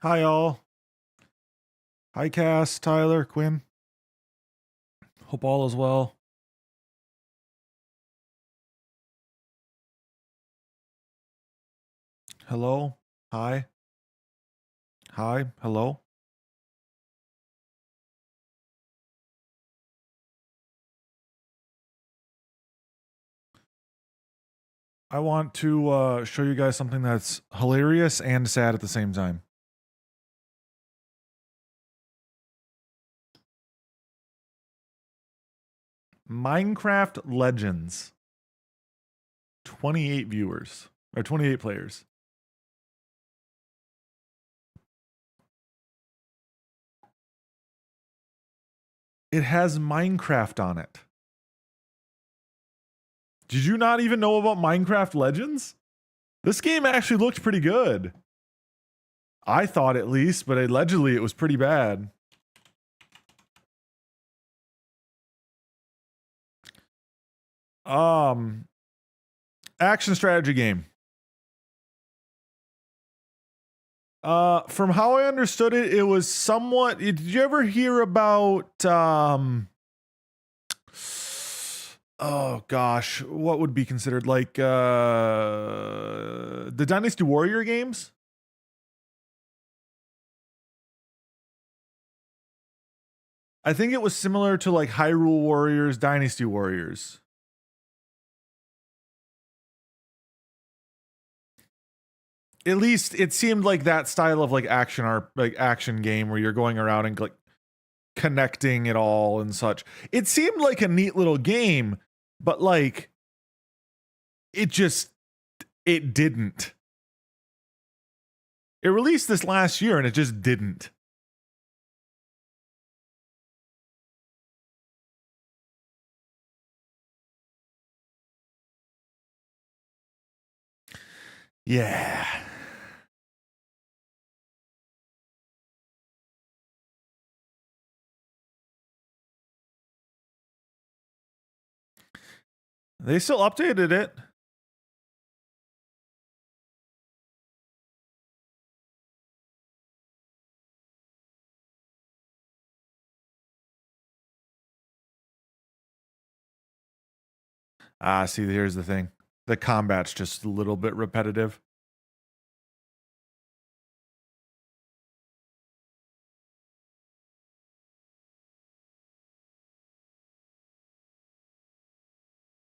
Hi, all. Hi, Cass, Tyler, Quinn. Hope all is well. Hello. Hi. Hi. Hello. I want to show you guys something that's hilarious and sad at the same time. Minecraft Legends. 28 viewers. Or 28 players. It has Minecraft on it. Did you not even know about Minecraft Legends? This game actually looked pretty good. I thought at least, but allegedly it was pretty bad. Action strategy game. From how I understood it, it was somewhat. Did you ever hear about? Oh gosh, what would be considered like the Dynasty Warrior games? I think it was similar to like Hyrule Warriors, Dynasty Warriors. At least it seemed like that style of like action game where you're going around and like connecting it all and such. It seemed like a neat little game, but like it didn't. It released this last year and it just didn't. Yeah. They still updated it. See, here's the thing. The combat's just a little bit repetitive.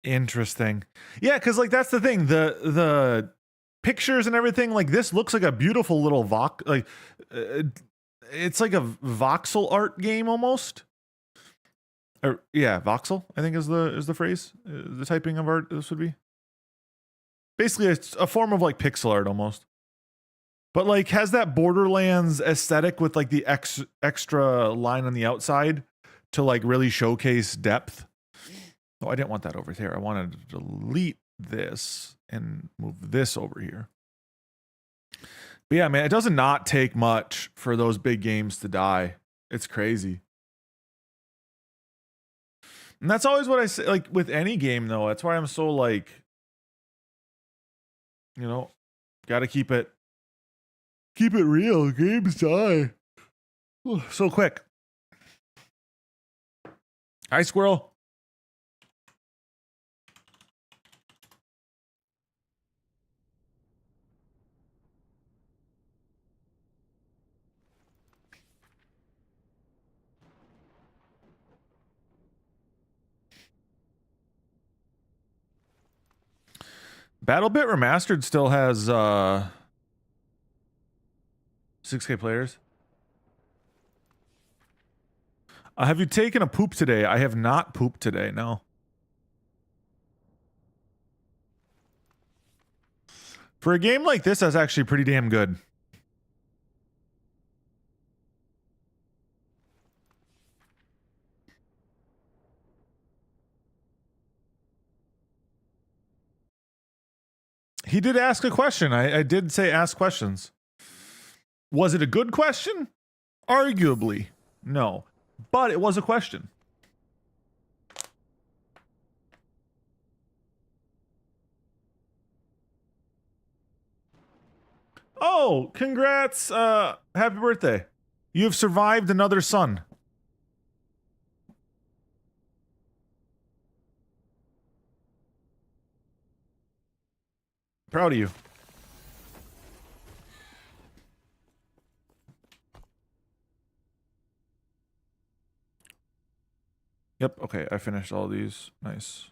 Interesting. Yeah, because like that's the thing. The pictures and everything, like this looks like a beautiful little it's like a voxel art game almost. Or yeah, voxel, I think is the phrase. The typing of art this would be. Basically, it's a form of like pixel art almost. But like has that Borderlands aesthetic with like the extra line on the outside to like really showcase depth. Oh, I didn't want that over there. I wanted to delete this and move this over here. But yeah, man, it does not take much for those big games to die. It's crazy. And that's always what I say, like with any game though. That's why I'm so like, you know, gotta keep it real. Games die so quick. Hi, squirrel. BattleBit Remastered still has 6K players. Have you taken a poop today? I have not pooped today, no. For a game like this, that's actually pretty damn good. He did ask a question. I did say ask questions. Was it a good question? Arguably, no. But it was a question. Oh, congrats. Happy birthday. You have survived another son. Proud of you. Yep, okay, I finished all these. Nice.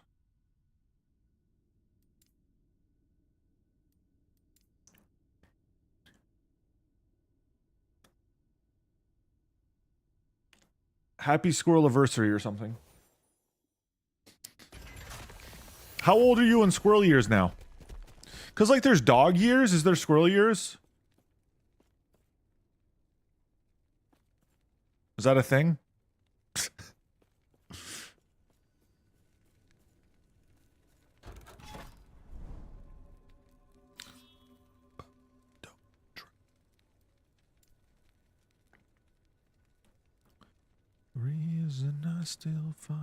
Happy squirrel anniversary or something. How old are you in squirrel years now? Because, like, there's dog years. Is there squirrel years? Is that a thing? Reason I still fight.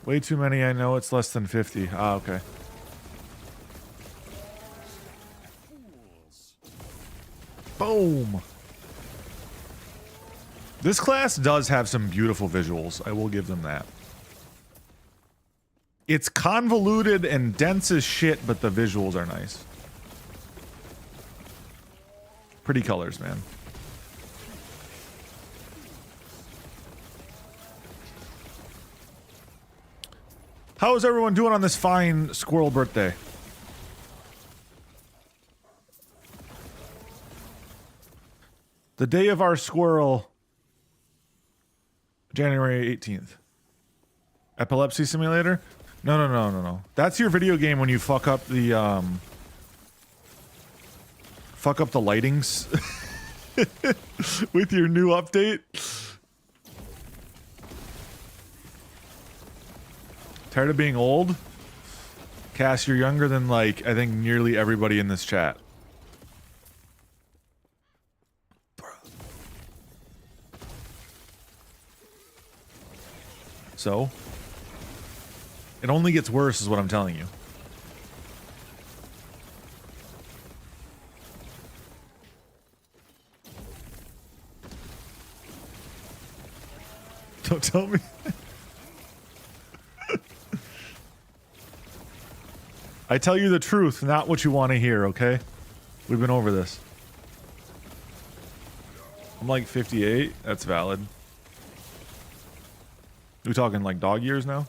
Way too many, I know. It's less than 50. Ah, okay. Boom! This class does have some beautiful visuals. I will give them that. It's convoluted and dense as shit, but the visuals are nice. Pretty colors, man. How is everyone doing on this fine squirrel birthday? The day of our squirrel, January 18th. Epilepsy simulator? No. That's your video game when you fuck up the lightings with your new update. Tired of being old? Cass, you're younger than, like, I think nearly everybody in this chat. So? It only gets worse is what I'm telling you. Don't tell me. I tell you the truth, not what you want to hear, okay? We've been over this. I'm like 58. That's valid. We talking like dog years now?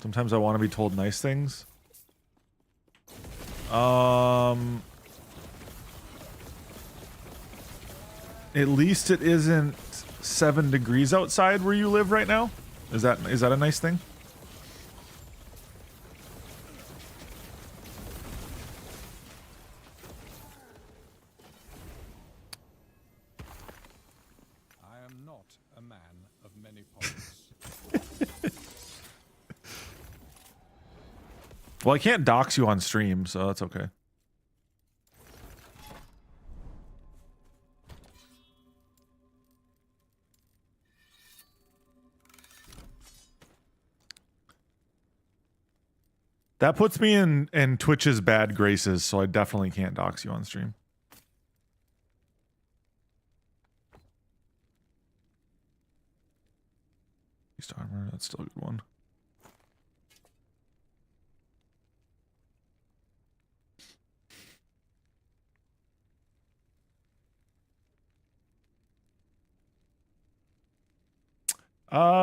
Sometimes I want to be told nice things. At least it isn't 7 degrees outside where you live right now. Is that a nice thing? I am not a man of many parts. Well, I can't dox you on stream, so that's okay. That puts me in Twitch's bad graces, so I definitely can't dox you on stream. Beast armor, that's still a good one.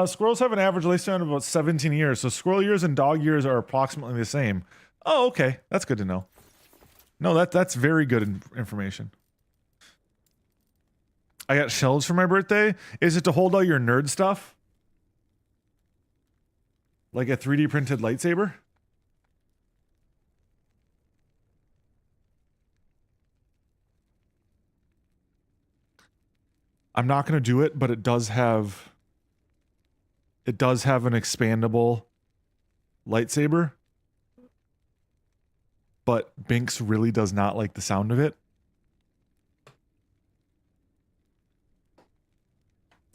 Squirrels have an average lifespan of about 17 years, so squirrel years and dog years are approximately the same. Oh, okay. That's good to know. No, that's very good information. I got shelves for my birthday. Is it to hold all your nerd stuff? Like a 3D printed lightsaber? I'm not going to do it, but it does have an expandable lightsaber, but Binks really does not like the sound of it.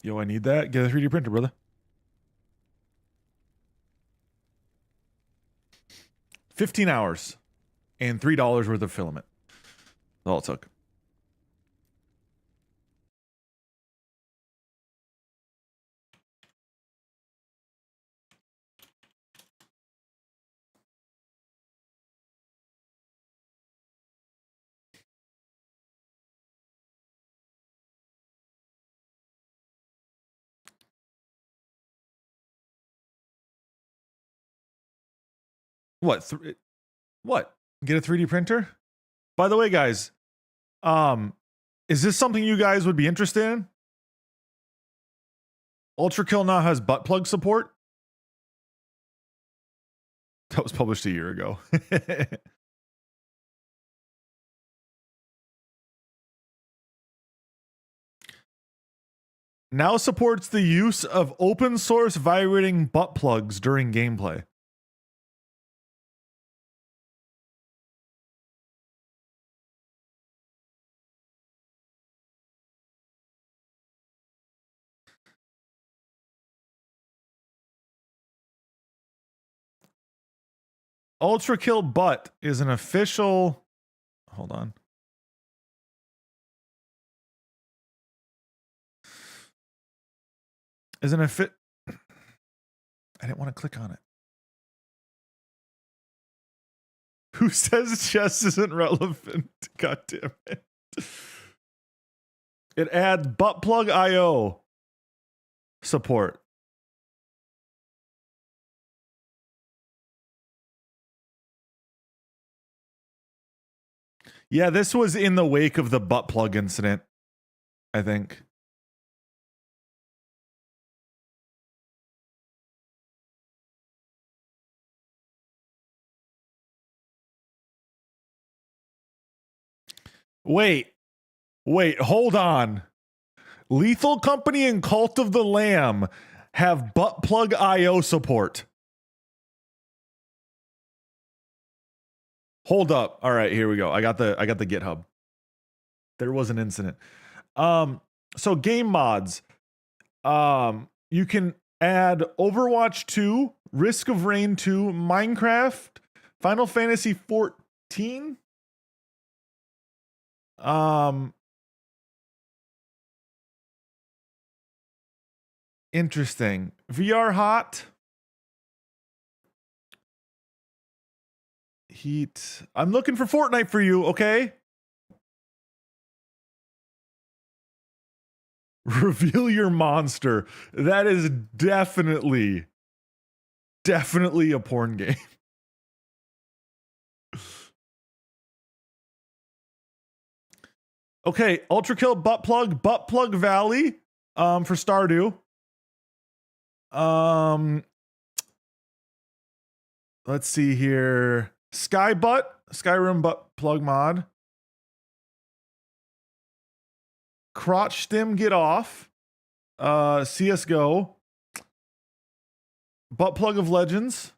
Yo, I need that. Get a 3D printer, brother. $15 and $3 worth of filament. That's all it took. What? What? Get a 3D printer? By the way, guys, is this something you guys would be interested in? Ultra Kill now has butt plug support. That was published a year ago. Now supports the use of open source vibrating butt plugs during gameplay. Ultra Kill Butt is an official. Hold on. Is an I didn't want to click on it. Who says chess isn't relevant? God damn it. It adds butt plug IO support. Yeah, this was in the wake of the butt plug incident, I think. Wait, hold on. Lethal Company and Cult of the Lamb have butt plug IO support. Hold up. All right, here we go. I got the GitHub. There was an incident. So game mods. You can add Overwatch 2, Risk of Rain 2, Minecraft, Final Fantasy 14. Interesting. VR hot. Heat. I'm looking for Fortnite for you, okay? Reveal your monster. That is definitely a porn game. Okay, Ultra Kill Butt Plug Valley for Stardew. Let's see here. Skyrim butt plug mod. Crotch stim get off. CS:GO. Butt plug of legends.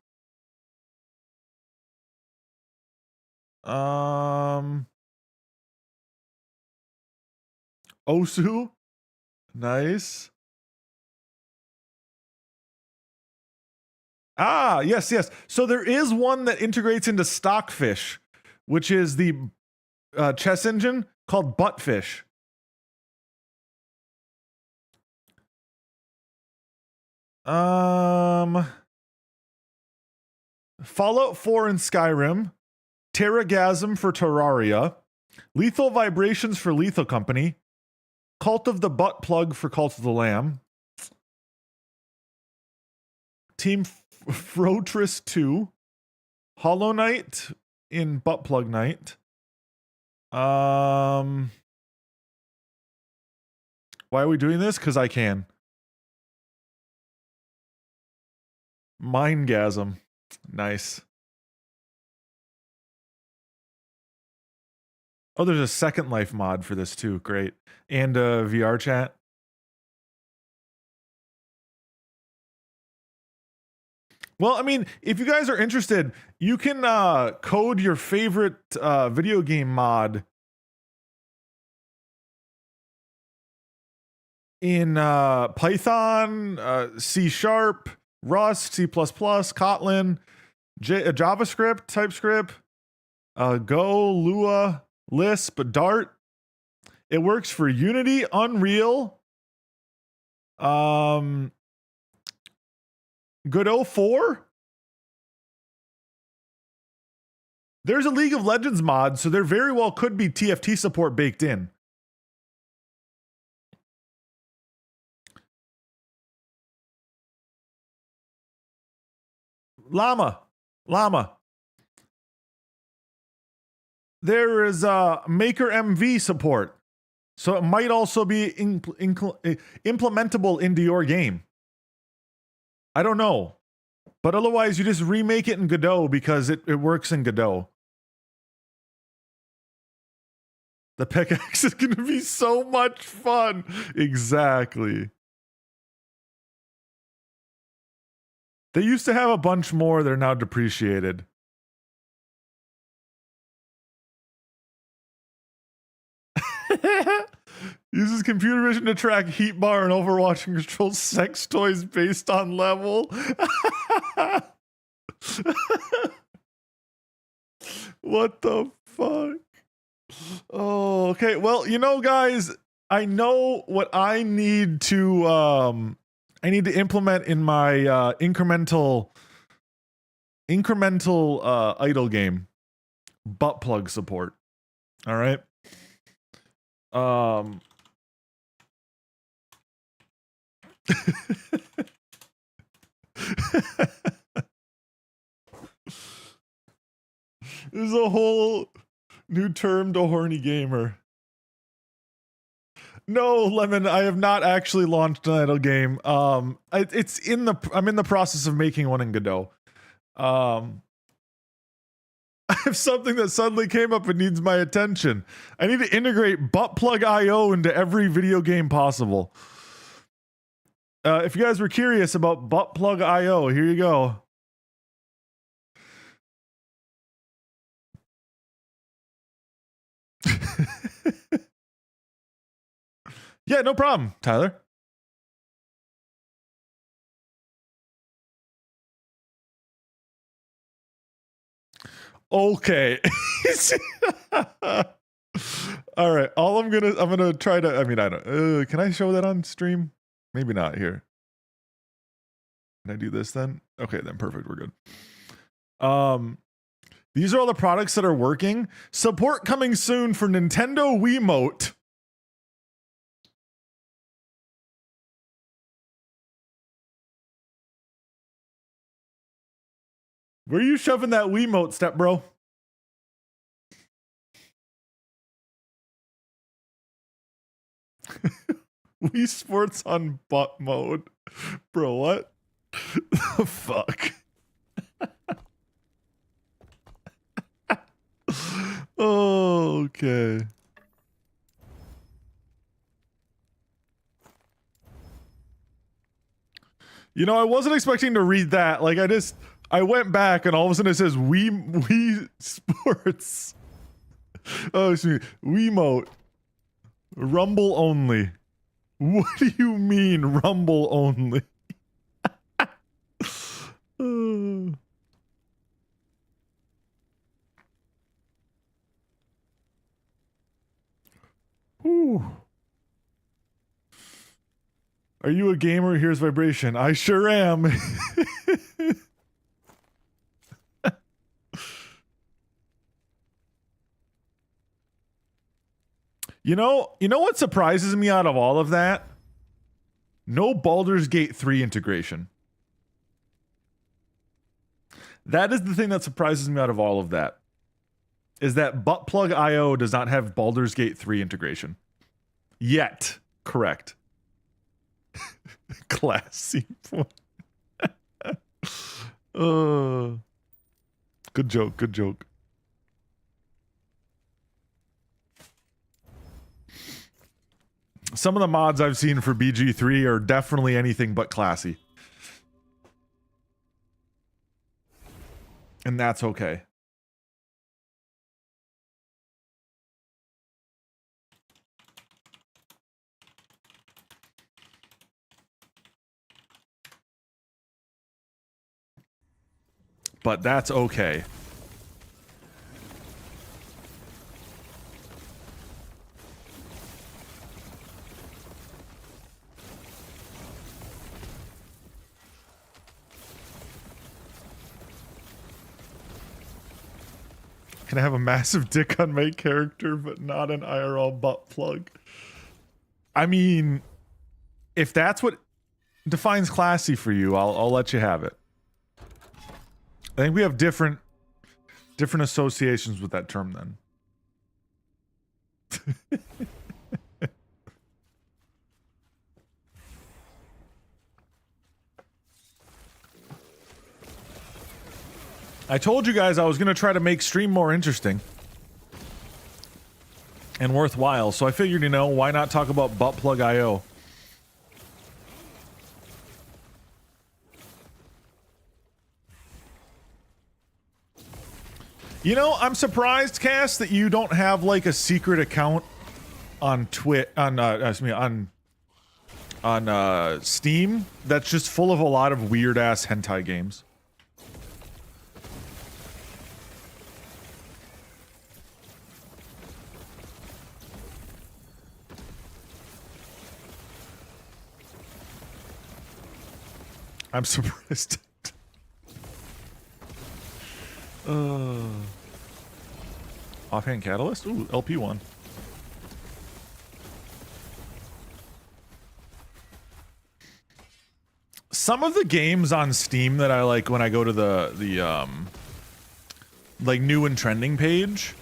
Osu. Nice. Ah, yes. So there is one that integrates into Stockfish, which is the chess engine called Buttfish. Fallout 4 and Skyrim, Terragasm for Terraria, Lethal Vibrations for Lethal Company, Cult of the Butt Plug for Cult of the Lamb, Team Frotris 2, Hollow Knight in Butt Plug Night. Why are we doing this? Because I can. Mindgasm. Nice. Oh, there's a Second Life mod for this too. Great. And VR chat. Well, I mean, if you guys are interested, you can code your favorite video game mod in Python, C Sharp, Rust, C++, Kotlin, JavaScript, TypeScript, Go, Lua, Lisp, Dart. It works for Unity, Unreal, Godot 4. There's a League of Legends mod, so there very well could be TFT support baked in. Llama. There is Maker MV support, so it might also be implementable into your game. I don't know, but otherwise you just remake it in Godot because it works in Godot. The pickaxe is going to be so much fun. Exactly. They used to have a bunch more. They're now depreciated. Uses computer vision to track heat bar and Overwatch and controls sex toys based on level. What the fuck? Oh, okay. Well, you know, guys, I know what I need to implement in my incremental idle game. Butt plug support. All right. There's a whole new term to horny gamer. No, Lemon, I have not actually launched an idle game. I'm in the process of making one in Godot. I have something that suddenly came up and needs my attention. I need to integrate buttplug IO into every video game possible. If you guys were curious about buttplug IO, here you go. Yeah, no problem, Tyler. Okay. All right. I'm gonna try to. I mean, I don't. Can I show that on stream? Maybe not here. Can I do this then? Okay, then perfect. We're good. These are all the products that are working. Support coming soon for Nintendo Wiimote. Where are you shoving that Wiimote, step bro? Wii Sports on butt mode. Bro, what? The fuck? Oh, okay. You know, I wasn't expecting to read that. Like, I went back and all of a sudden it says Wii Sports. Oh, excuse me. Wiimote. Rumble only. What do you mean, Rumble only? Whew. Are you a gamer? Here's vibration. I sure am. You know what surprises me out of all of that? No Baldur's Gate 3 integration. That is the thing that surprises me out of all of that. Is that Buttplug IO does not have Baldur's Gate 3 integration. Yet. Correct. Classy. Good joke. Some of the mods I've seen for BG3 are definitely anything but classy. And that's okay. But that's okay. Can I have a massive dick on my character, but not an IRL butt plug? I mean, if that's what defines classy for you, I'll let you have it. I think we have different associations with that term then. I told you guys I was going to try to make stream more interesting and worthwhile, so I figured, you know, why not talk about buttplug.io? You know, I'm surprised, Cass, that you don't have like a secret account on on Steam that's just full of a lot of weird ass hentai games. I'm surprised. Offhand Catalyst? Ooh, LP1. Some of the games on Steam that I like when I go to the like new and trending page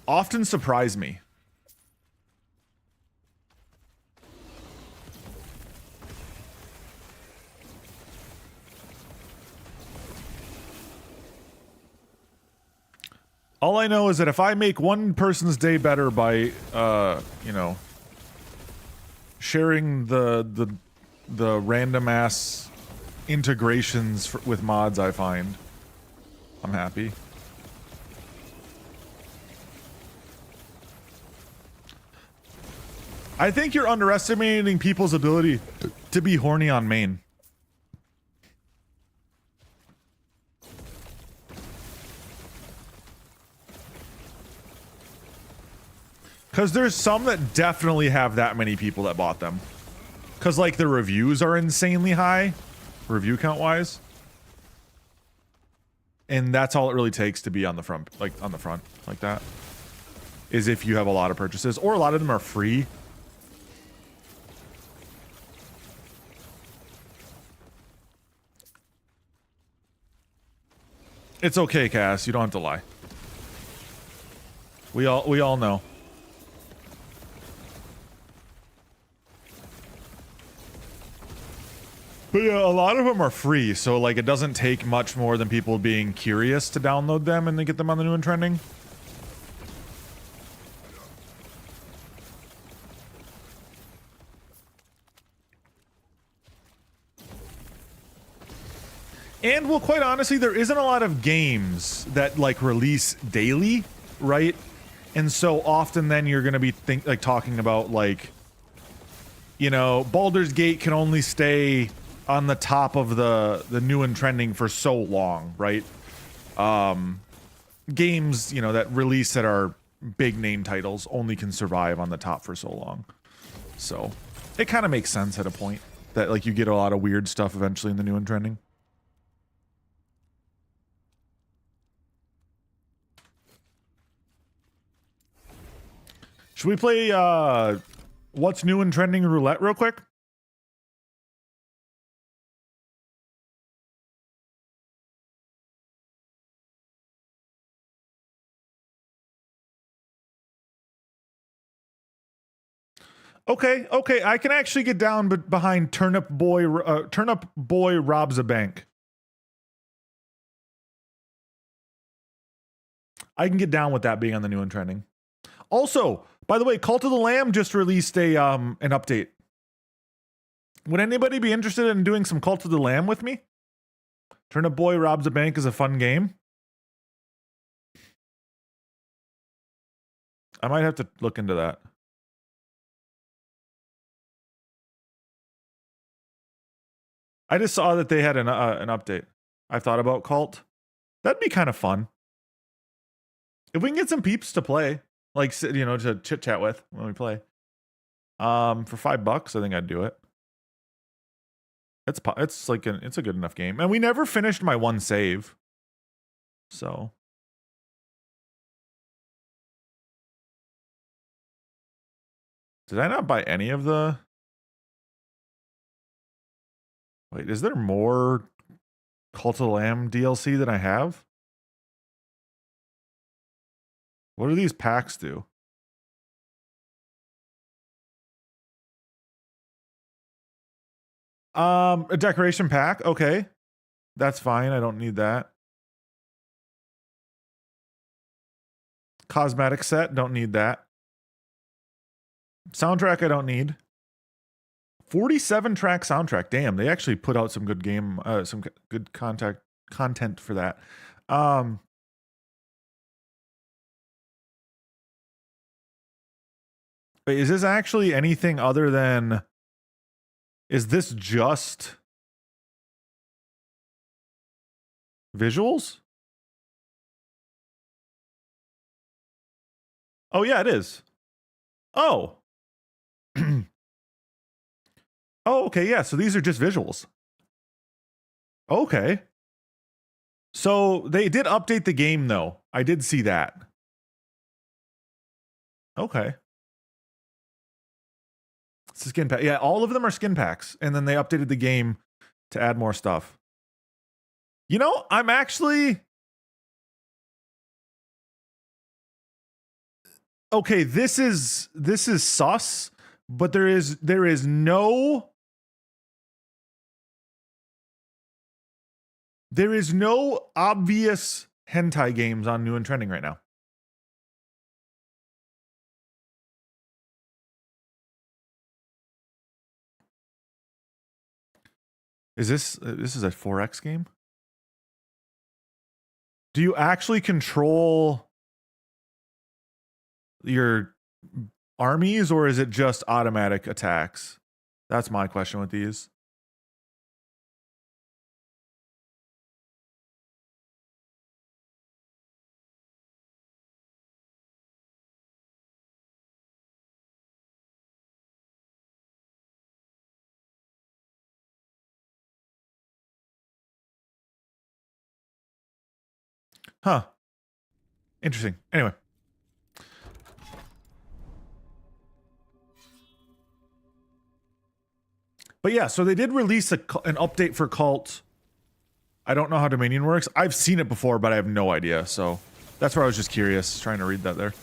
often surprise me. All I know is that if I make one person's day better by, you know, sharing the random ass integrations with mods I find, I'm happy. I think you're underestimating people's ability to be horny on main. Because there's some that definitely have that many people that bought them. Because, like, the reviews are insanely high, review count-wise. And that's all it really takes to be on the front, like that. Is if you have a lot of purchases. Or a lot of them are free. It's okay, Cass. You don't have to lie. We all know. But yeah, a lot of them are free, so like it doesn't take much more than people being curious to download them and then get them on the new and trending. And well, quite honestly, there isn't a lot of games that like release daily, right? And so often then you're gonna be talking about like, you know, Baldur's Gate can only stay on the top of the new and trending for so long, right? Games, you know, that release that are big name titles only can survive on the top for so long. So it kind of makes sense at a point that like you get a lot of weird stuff eventually in the new and trending. Should we play what's new and trending roulette real quick? Okay, I can actually get down behind Turnip Boy robs a bank. I can get down with that being on the new and trending. Also, by the way, Cult of the Lamb just released an update. Would anybody be interested in doing some Cult of the Lamb with me? Turnip Boy Robs a Bank is a fun game. I might have to look into that. I just saw that they had an update. I thought about Cult. That'd be kind of fun. If we can get some peeps to play, like, you know, to chit chat with when we play. For $5, I think I'd do it. It's like it's a good enough game, and we never finished my one save. So. Did I not buy any of the... Wait, is there more Cult of the Lamb DLC than I have? What do these packs do? A decoration pack. Okay. That's fine. I don't need that. Cosmetic set. Don't need that. Soundtrack I don't need. 47 track soundtrack. Damn, they actually put out some good some good content for that. But is this actually anything other than... Is this just visuals? Oh, yeah, it is. Oh. Oh, okay, yeah, so these are just visuals. Okay. So they did update the game, though. I did see that. Okay. It's a skin pack. Yeah, all of them are skin packs. And then they updated the game to add more stuff. You know, I'm actually... Okay, this is sus, but there is no obvious hentai games on new and trending right now. Is this is a 4X game? Do you actually control your armies, or is it just automatic attacks? That's my question with these. Huh. Interesting. Anyway. But yeah, so they did release an update for Cult. I don't know how Dominion works. I've seen it before, but I have no idea. So that's where I was just curious, trying to read that there.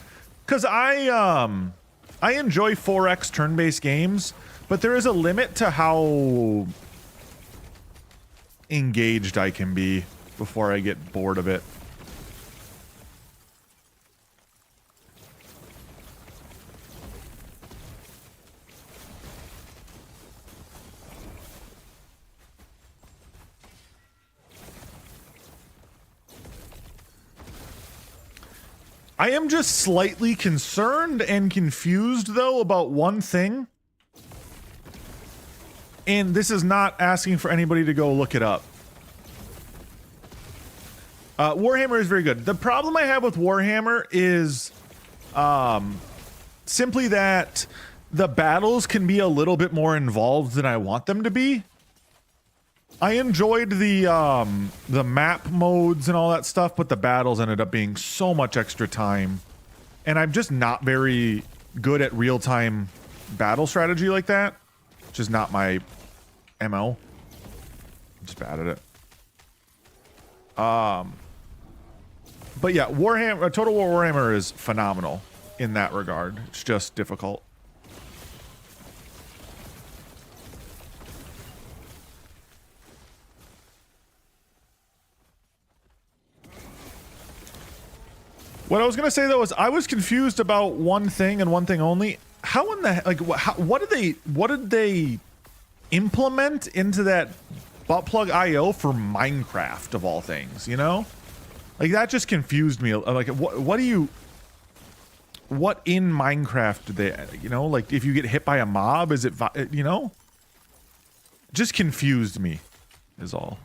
Because I enjoy 4X turn-based games, but there is a limit to how engaged I can be before I get bored of it. I am just slightly concerned and confused, though, about one thing. And this is not asking for anybody to go look it up. Warhammer is very good. The problem I have with Warhammer is simply that the battles can be a little bit more involved than I want them to be. I enjoyed the map modes and all that stuff, but the battles ended up being so much extra time. And I'm just not very good at real-time battle strategy like that. Which is not my MO. I'm just bad at it. But yeah, Warhammer, Total War Warhammer is phenomenal in that regard. It's just difficult. What I was gonna say though is I was confused about one thing and one thing only. How in the like what did they implement into that butt plug IO for Minecraft of all things, you know? Like that just confused me. Like what do you, what in Minecraft do they, you know, like if you get hit by a mob, is it, you know? Just confused me is all.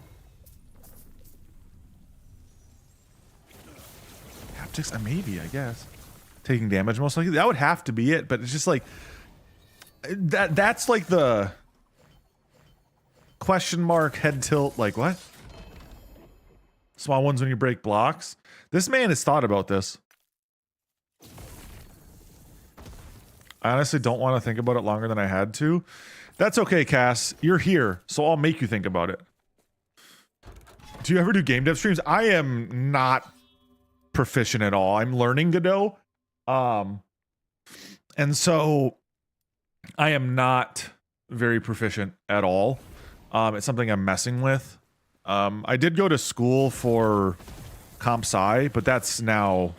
Haptics, maybe, I guess. Taking damage most likely. That would have to be it, but it's just like, that's like the question mark head tilt, like what? Small ones when you break blocks. This man has thought about this. I honestly don't want to think about it longer than I had to. That's okay, Cass. You're here, so I'll make you think about it. Do you ever do game dev streams? I am not proficient at all. I'm learning Godot. And so I am not very proficient at all. It's something I'm messing with. I did go to school for comp sci, but that's now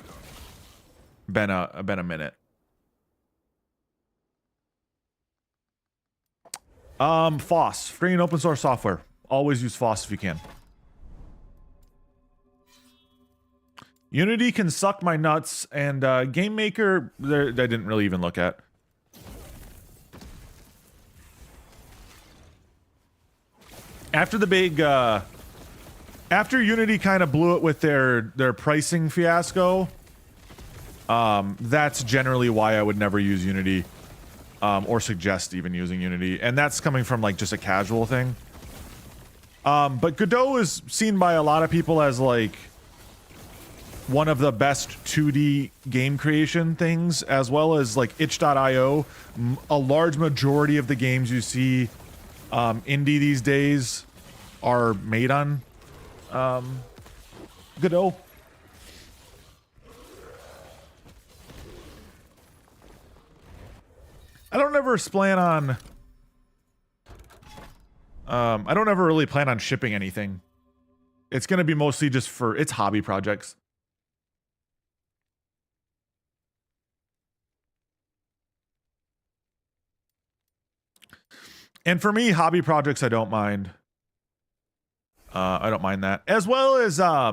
been a minute. FOSS, free and open source software. Always use FOSS if you can. Unity can suck my nuts, and Game Maker, I didn't really even look at. After the big, after Unity kind of blew it with their pricing fiasco, that's generally why I would never use Unity, or suggest even using Unity, and that's coming from like just a casual thing. But Godot is seen by a lot of people as like one of the best 2D game creation things, as well as like itch.io. A large majority of the games you see indie these days are made on Godot. I don't ever plan on I don't ever really plan on shipping anything. It's gonna be mostly just for its hobby projects. And for me, hobby projects, I don't mind. I don't mind that. As well as, I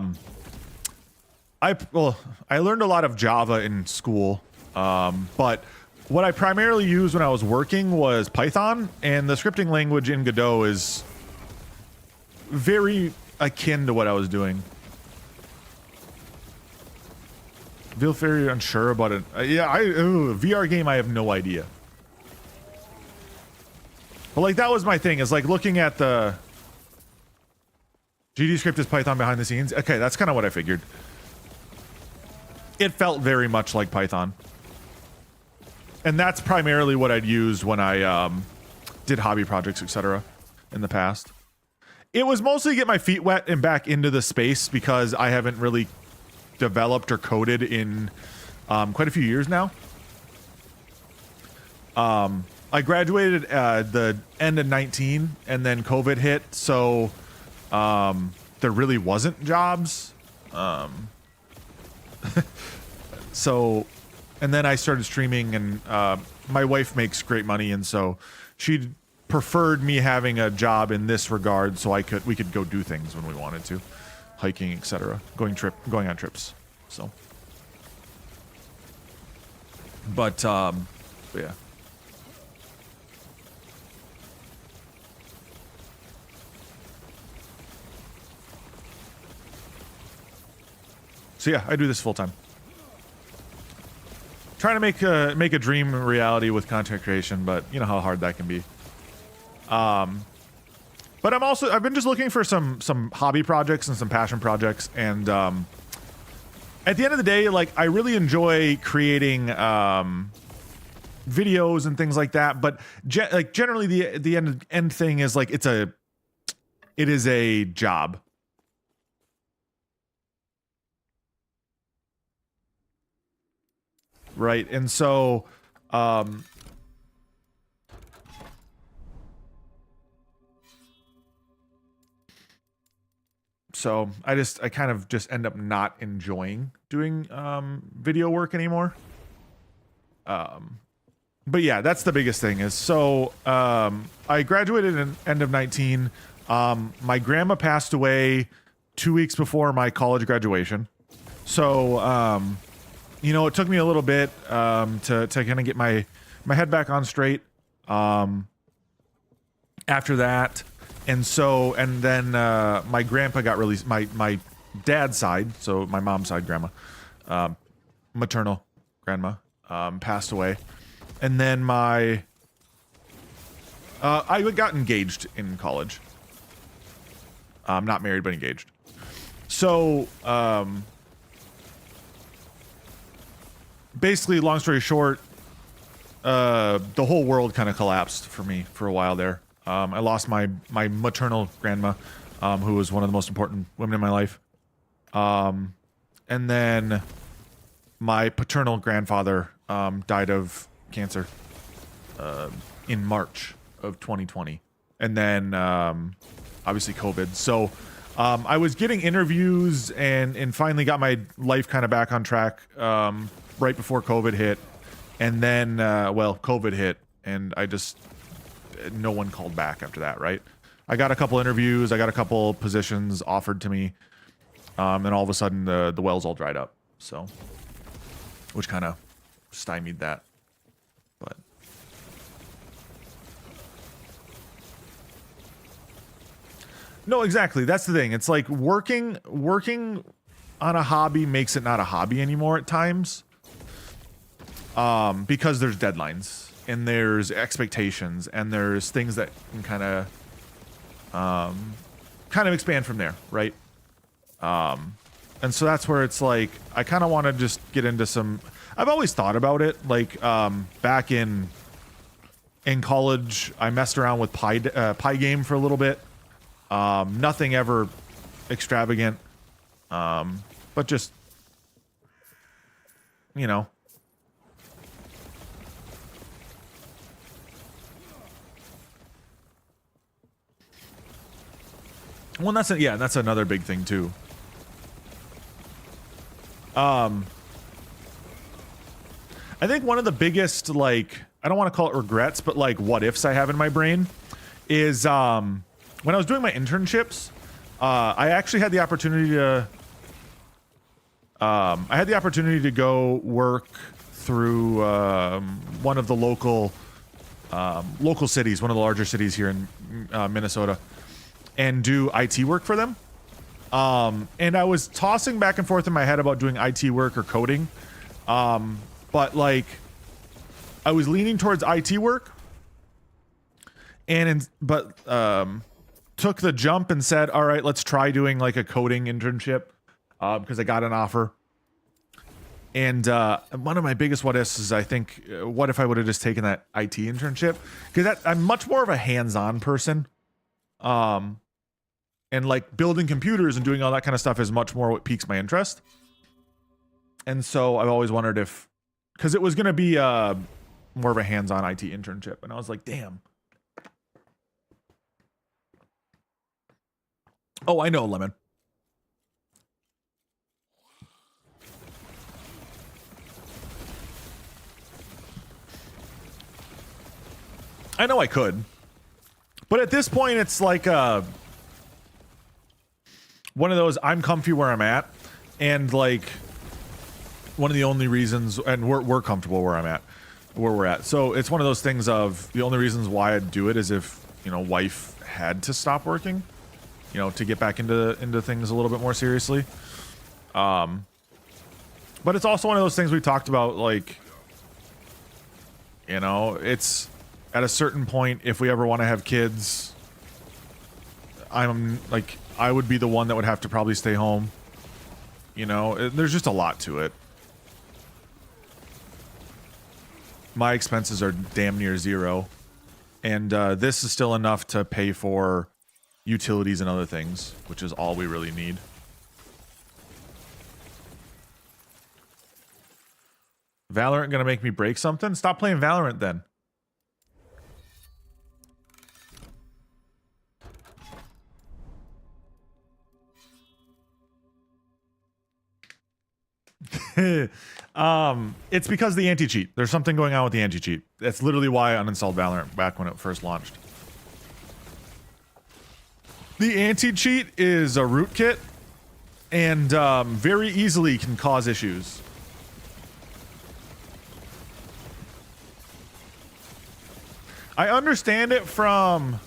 learned a lot of Java in school, but what I primarily used when I was working was Python, and the scripting language in Godot is very akin to what I was doing. Feel very unsure about it. Yeah, VR game, I have no idea. But like that was my thing, is like looking at the GD script is Python behind the scenes. Okay, that's kind of what I figured. It felt very much like Python. And that's primarily what I'd used when I did hobby projects, etc. in the past. It was mostly to get my feet wet and back into the space because I haven't really developed or coded in quite a few years now. I graduated the end of 19 and then COVID hit, so there really wasn't jobs. So, and then I started streaming, and my wife makes great money, and so she preferred me having a job in this regard, so we could go do things when we wanted to, hiking, etc., going on trips. So, but yeah. So yeah, I do this full time. Trying to make a dream a reality with content creation, but you know how hard that can be. But I've been just looking for some hobby projects and some passion projects, and at the end of the day, like I really enjoy creating videos and things like that. But generally, the end thing is like it is a job. Right, and so so I kind of just end up not enjoying doing video work anymore. But yeah, that's the biggest thing is, so I graduated in end of 19. My grandma passed away 2 weeks before my college graduation. So, you know, it took me a little bit to kind of get my head back on straight after that. And so, and then my grandpa got released, my dad's side, so my mom's side grandma, maternal grandma, passed away. And then I got engaged in college. Not married, but engaged. So, basically, long story short, the whole world kind of collapsed for me for a while there. I lost my maternal grandma, who was one of the most important women in my life. And then my paternal grandfather died of cancer in March of 2020. And then obviously COVID. So I was getting interviews and finally got my life kind of back on track right before COVID hit. And then, well, COVID hit and no one called back after that, right? I got a couple interviews, I got a couple positions offered to me, and all of a sudden the wells all dried up, so, which kind of stymied that, but. No, exactly, that's the thing, it's like working on a hobby makes it not a hobby anymore at times, because there's deadlines. And there's expectations, and there's things that can kind of expand from there, right? And so that's where it's like I kind of want to just get into some. I've always thought about it, like back in college, I messed around with Pi game for a little bit. Nothing ever extravagant, but just you know. Well, that's another big thing too. I think one of the biggest, like, I don't want to call it regrets, but like what ifs I have in my brain is when I was doing my internships, I actually had the opportunity to go work through one of the local cities, one of the larger cities here in Minnesota, and do IT work for them. And I was tossing back and forth in my head about doing IT work or coding. But like I was leaning towards IT work but took the jump and said, all right, let's try doing like a coding internship, because I got an offer. And one of my biggest what ifs is I think, what if I would have just taken that IT internship? Because I'm much more of a hands-on person. And like building computers and doing all that kind of stuff is much more what piques my interest. And so I've always wondered because it was going to be more of a hands-on IT internship. And I was like, damn. Oh, I know, Lemon. I know I could. But at this point, it's like one of those, I'm comfy where I'm at, and like one of the only reasons, and we're comfortable where we're at. So it's one of those things of the only reasons why I'd do it is if, you know, wife had to stop working, you know, to get back into things a little bit more seriously. But it's also one of those things we talked about, like, you know, it's at a certain point, if we ever want to have kids, I'm like, I would be the one that would have to probably stay home. You know, there's just a lot to it. My expenses are damn near zero. And this is still enough to pay for utilities and other things, which is all we really need. Valorant gonna make me break something? Stop playing Valorant then. It's because of the anti-cheat. There's something going on with the anti-cheat. That's literally why I uninstalled Valorant back when it first launched. The anti-cheat is a rootkit and very easily can cause issues. I understand it from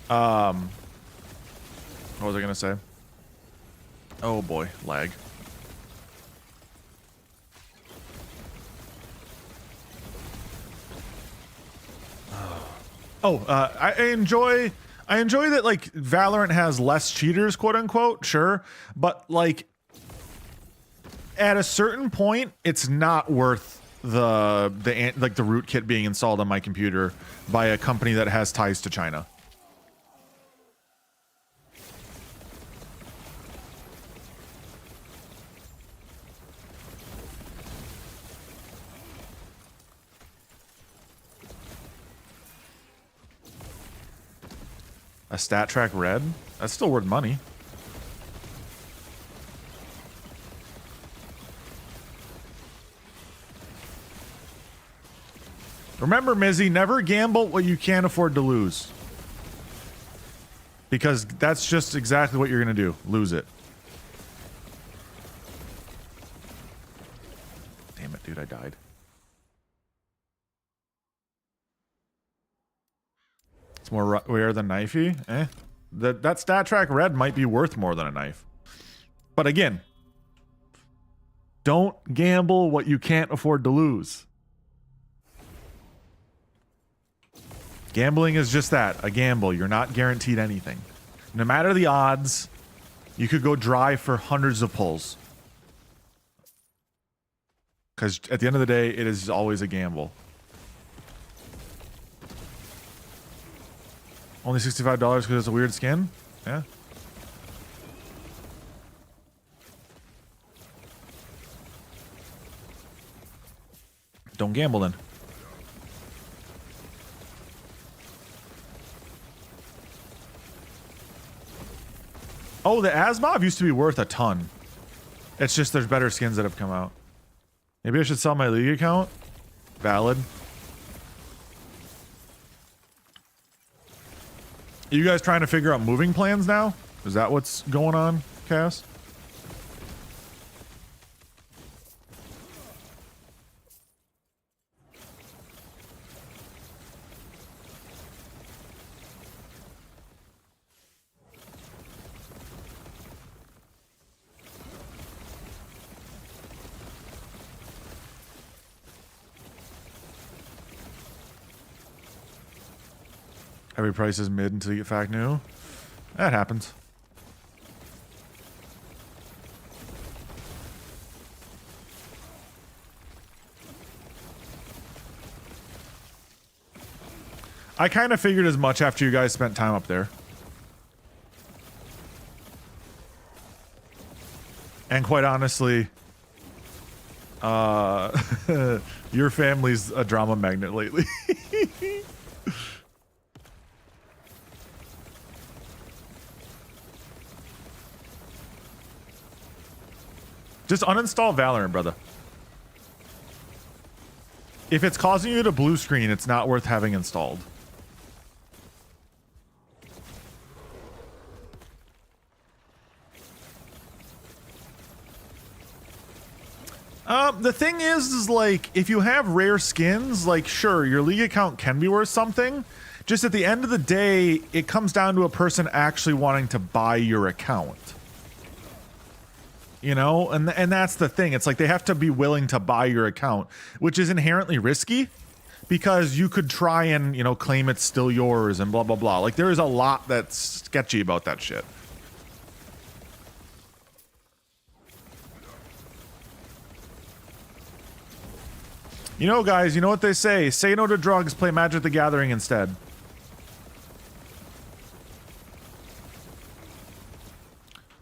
what was I gonna say? Oh boy, lag. I enjoy that like Valorant has less cheaters, quote unquote, sure, but like at a certain point, it's not worth the rootkit being installed on my computer by a company that has ties to China. A stat track red? That's still worth money. Remember, Mizzy, never gamble what you can't afford to lose. Because that's just exactly what you're going to do. Lose it. Damn it, dude, I died. It's more rare than knifey. That stat track red might be worth more than a knife. But again, don't gamble what you can't afford to lose. Gambling is just that, a gamble. You're not guaranteed anything. No matter the odds, you could go dry for hundreds of pulls. Because at the end of the day, it is always a gamble. Only $65 because it's a weird skin? Yeah. Don't gamble then. Oh, the Asmov used to be worth a ton. It's just there's better skins that have come out. Maybe I should sell my League account? Valid. You guys trying to figure out moving plans now? Is that what's going on, Cass? Every price is mid until you get fact new. That happens. I kind of figured as much after you guys spent time up there. And quite honestly, your family's a drama magnet lately. Just uninstall Valorant, brother. If it's causing you to blue screen, it's not worth having installed. The thing is like, if you have rare skins, like, sure, your League account can be worth something. Just at the end of the day, it comes down to a person actually wanting to buy your account. You know, and that's the thing. It's like they have to be willing to buy your account, which is inherently risky because you could try and, you know, claim it's still yours and blah, blah, blah. Like there is a lot that's sketchy about that shit. You know, guys, you know what they say? Say no to drugs, play Magic the Gathering instead.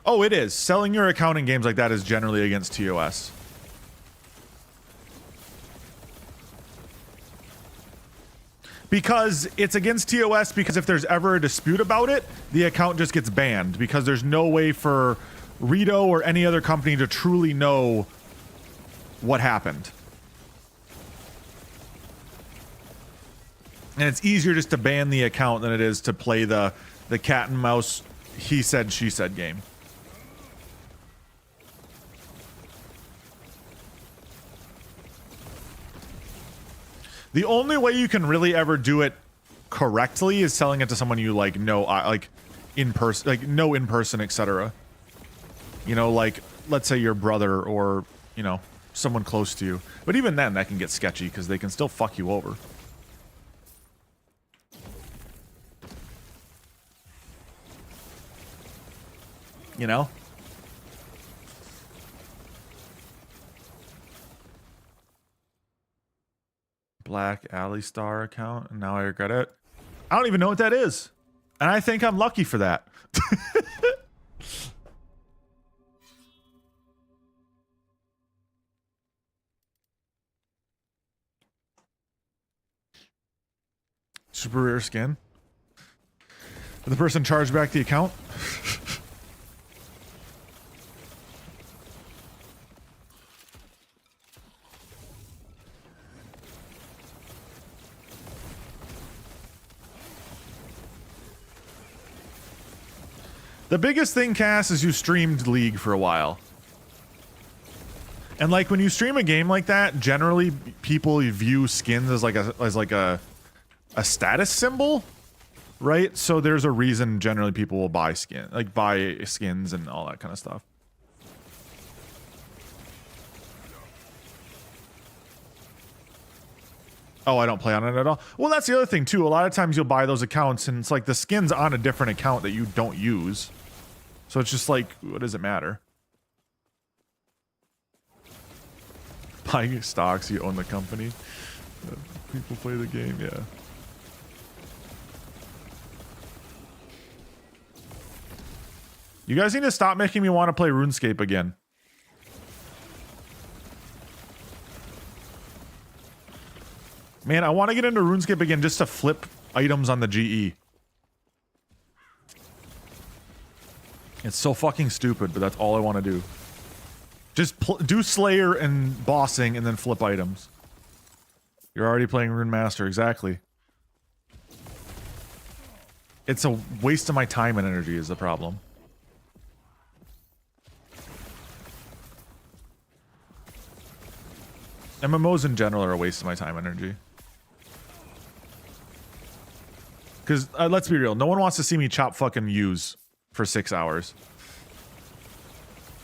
Oh, it is. Selling your account in games like that is generally against TOS. Because it's against TOS because if there's ever a dispute about it, the account just gets banned because there's no way for Rito or any other company to truly know what happened. And it's easier just to ban the account than it is to play the cat and mouse he said she said game. The only way you can really ever do it correctly is selling it to someone you like know, like in person, like know in person, etc. You know, like let's say your brother or, you know, someone close to you. But even then, that can get sketchy because they can still fuck you over. You know? Black Alley Star account, and now I regret it. I don't even know what that is. And I think I'm lucky for that. Super rare skin. Did the person charge back the account? The biggest thing, Cass, is you streamed League for a while. And like when you stream a game like that, generally people view skins as like a status symbol, right? So there's a reason generally people will buy skins and all that kind of stuff. Oh, I don't play on it at all. Well, that's the other thing too. A lot of times you'll buy those accounts and it's like the skin's on a different account that you don't use. So it's just like, what does it matter? Buying stocks, you own the company. People play the game, yeah. You guys need to stop making me want to play RuneScape again. Man, I want to get into RuneScape again just to flip items on the GE. It's so fucking stupid, but that's all I want to do. Just do Slayer and bossing and then flip items. You're already playing Rune Master, exactly. It's a waste of my time and energy is the problem. MMOs in general are a waste of my time and energy. Because, let's be real, no one wants to see me chop fucking U's for 6 hours.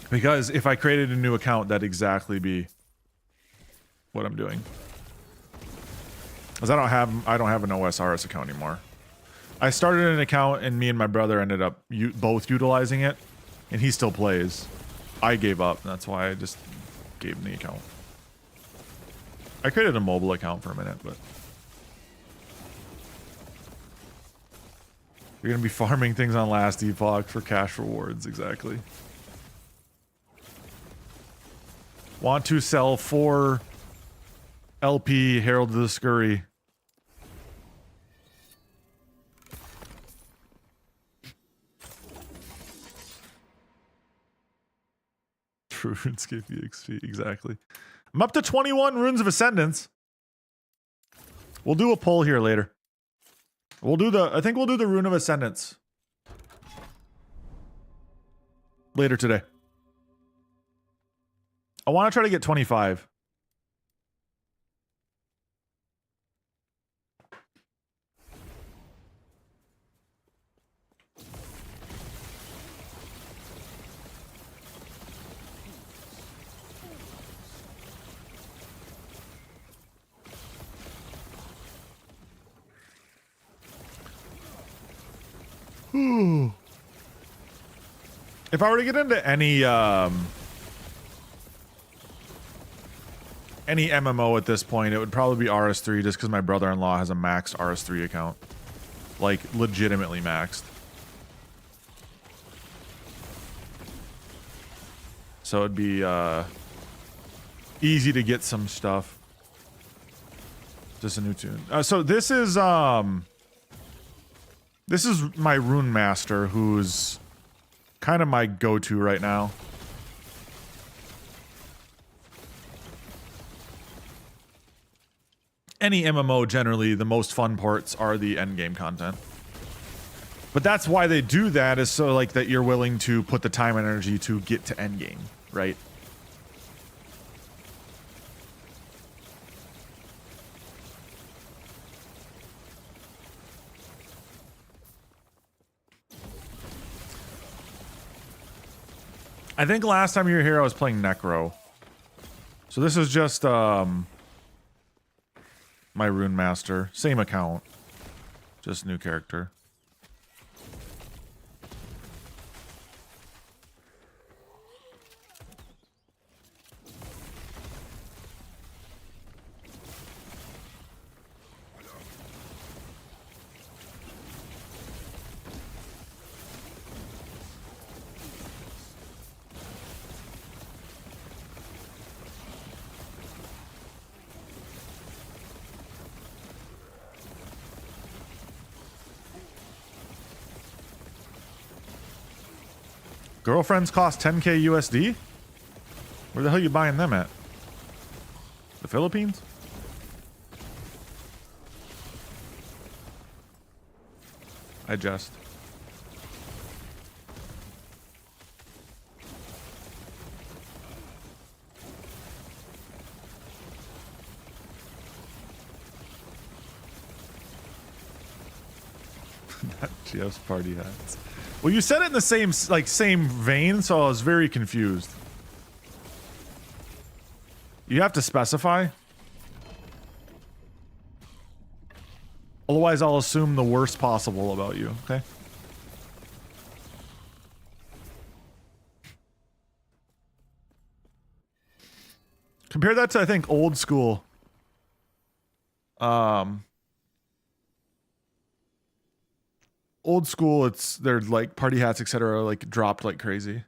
Because if I created a new account, that'd exactly be what I'm doing. Because I don't have an OSRS account anymore. I started an account and me and my brother ended up both utilizing it, and he still plays. I gave up, and that's why I just gave him the account. I created a mobile account for a minute, but you're gonna be farming things on last Epoch for cash rewards, exactly. Want to sell 4 LP Herald of the Scurry. True RuneScape EXP, exactly. I'm up to 21 Runes of Ascendance. We'll do a poll here later. I think we'll do the Rune of Ascendance later today. I want to try to get 25. If I were to get into any MMO at this point, it would probably be RS3 just because my brother-in-law has a maxed RS3 account. Like, legitimately maxed. So it'd be easy to get some stuff. Just a new tune. So this is my Rune Master, who's kind of my go-to right now. any MMO generally, the most fun parts are the end game content. But that's why they do that, is so like that you're willing to put the time and energy to get to end game, right? I think last time you were here I was playing Necro. So this is just my Rune Master. Same account. Just new character. Girlfriends cost 10k USD? Where the hell are you buying them at? The Philippines? I just. Not just party hats. Well, you said it in the same vein, so I was very confused. You have to specify. Otherwise, I'll assume the worst possible about you, okay? Compare that to, I think, old school. Old school, they're like party hats, etc., like dropped like crazy.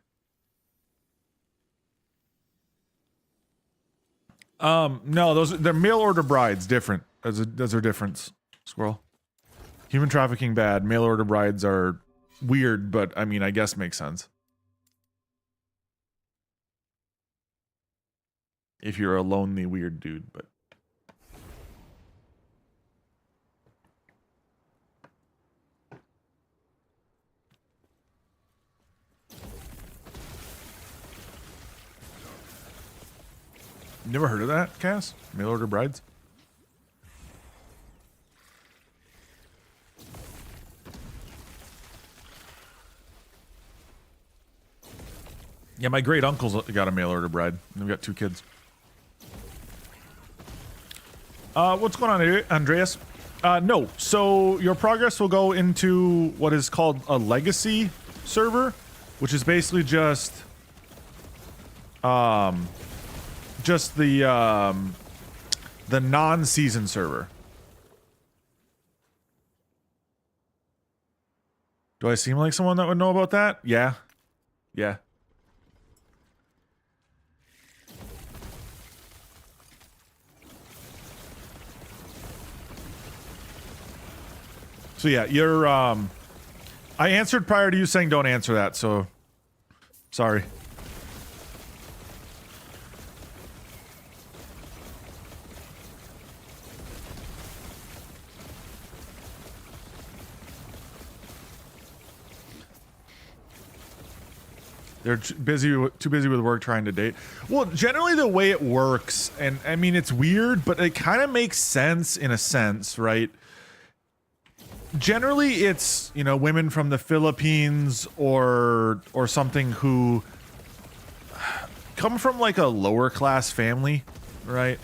No, they're mail order brides, different. There's a difference. Squirrel. Human trafficking bad. Mail order brides are weird, but I mean, I guess makes sense. If you're a lonely weird dude, but never heard of that, Cass? Mail order brides? Yeah, my great uncle's got a mail order bride. And we've got 2 kids. What's going on here, Andreas? No. So your progress will go into what is called a legacy server, which is basically just the non-season server. Do I seem like someone that would know about that? Yeah. Yeah. So yeah, you're I answered prior to you saying don't answer that, so sorry. They're too busy with work trying to date. Well, generally the way it works, and I mean it's weird, but it kind of makes sense in a sense, right? Generally it's, you know, women from the Philippines or something who come from like a lower class family, right?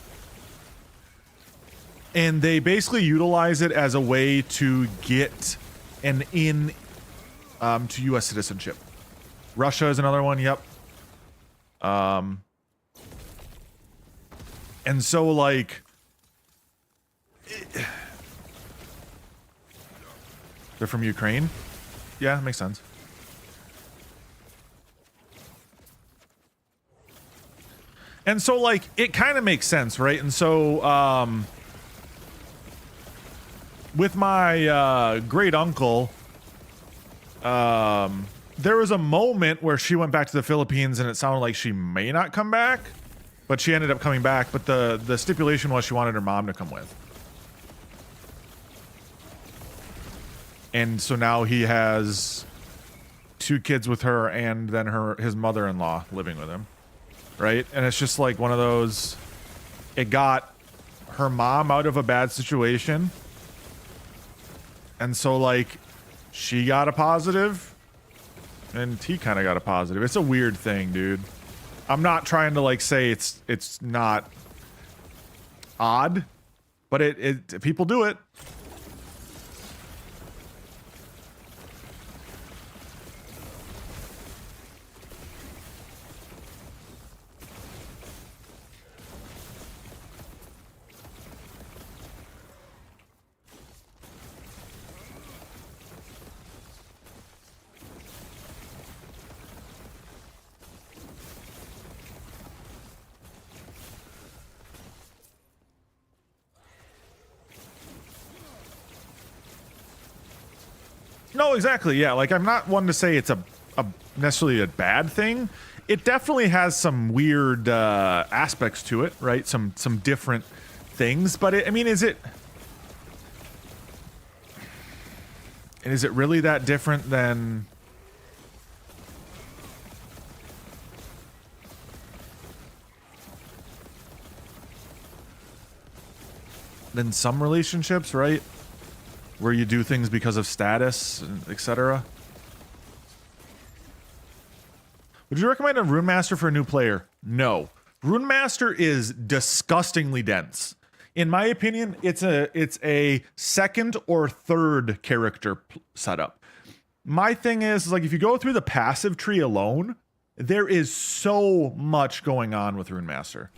And they basically utilize it as a way to get an in to US citizenship. Russia is another one, yep. And so like they're from Ukraine? Yeah, makes sense. And so like it kind of makes sense, right? And so with my great uncle, there was a moment where she went back to the Philippines and it sounded like she may not come back, but she ended up coming back. But the stipulation was she wanted her mom to come with. And so now he has 2 kids with her and then his mother-in-law living with him. Right? And it's just like one of those, it got her mom out of a bad situation. And so like she got a positive and he kind of got a positive. It's a weird thing, dude. I'm not trying to like say it's not odd, but it people do it. No, exactly. Yeah, like I'm not one to say it's a necessarily a bad thing. It definitely has some weird aspects to it, right? Some different things, but I mean, is it really that different than some relationships, right? Where you do things because of status, etc. Would you recommend a Rune Master for a new player? No. Rune Master is disgustingly dense. In my opinion, it's a second or third character setup. My thing is like if you go through the passive tree alone, there is so much going on with Rune Master.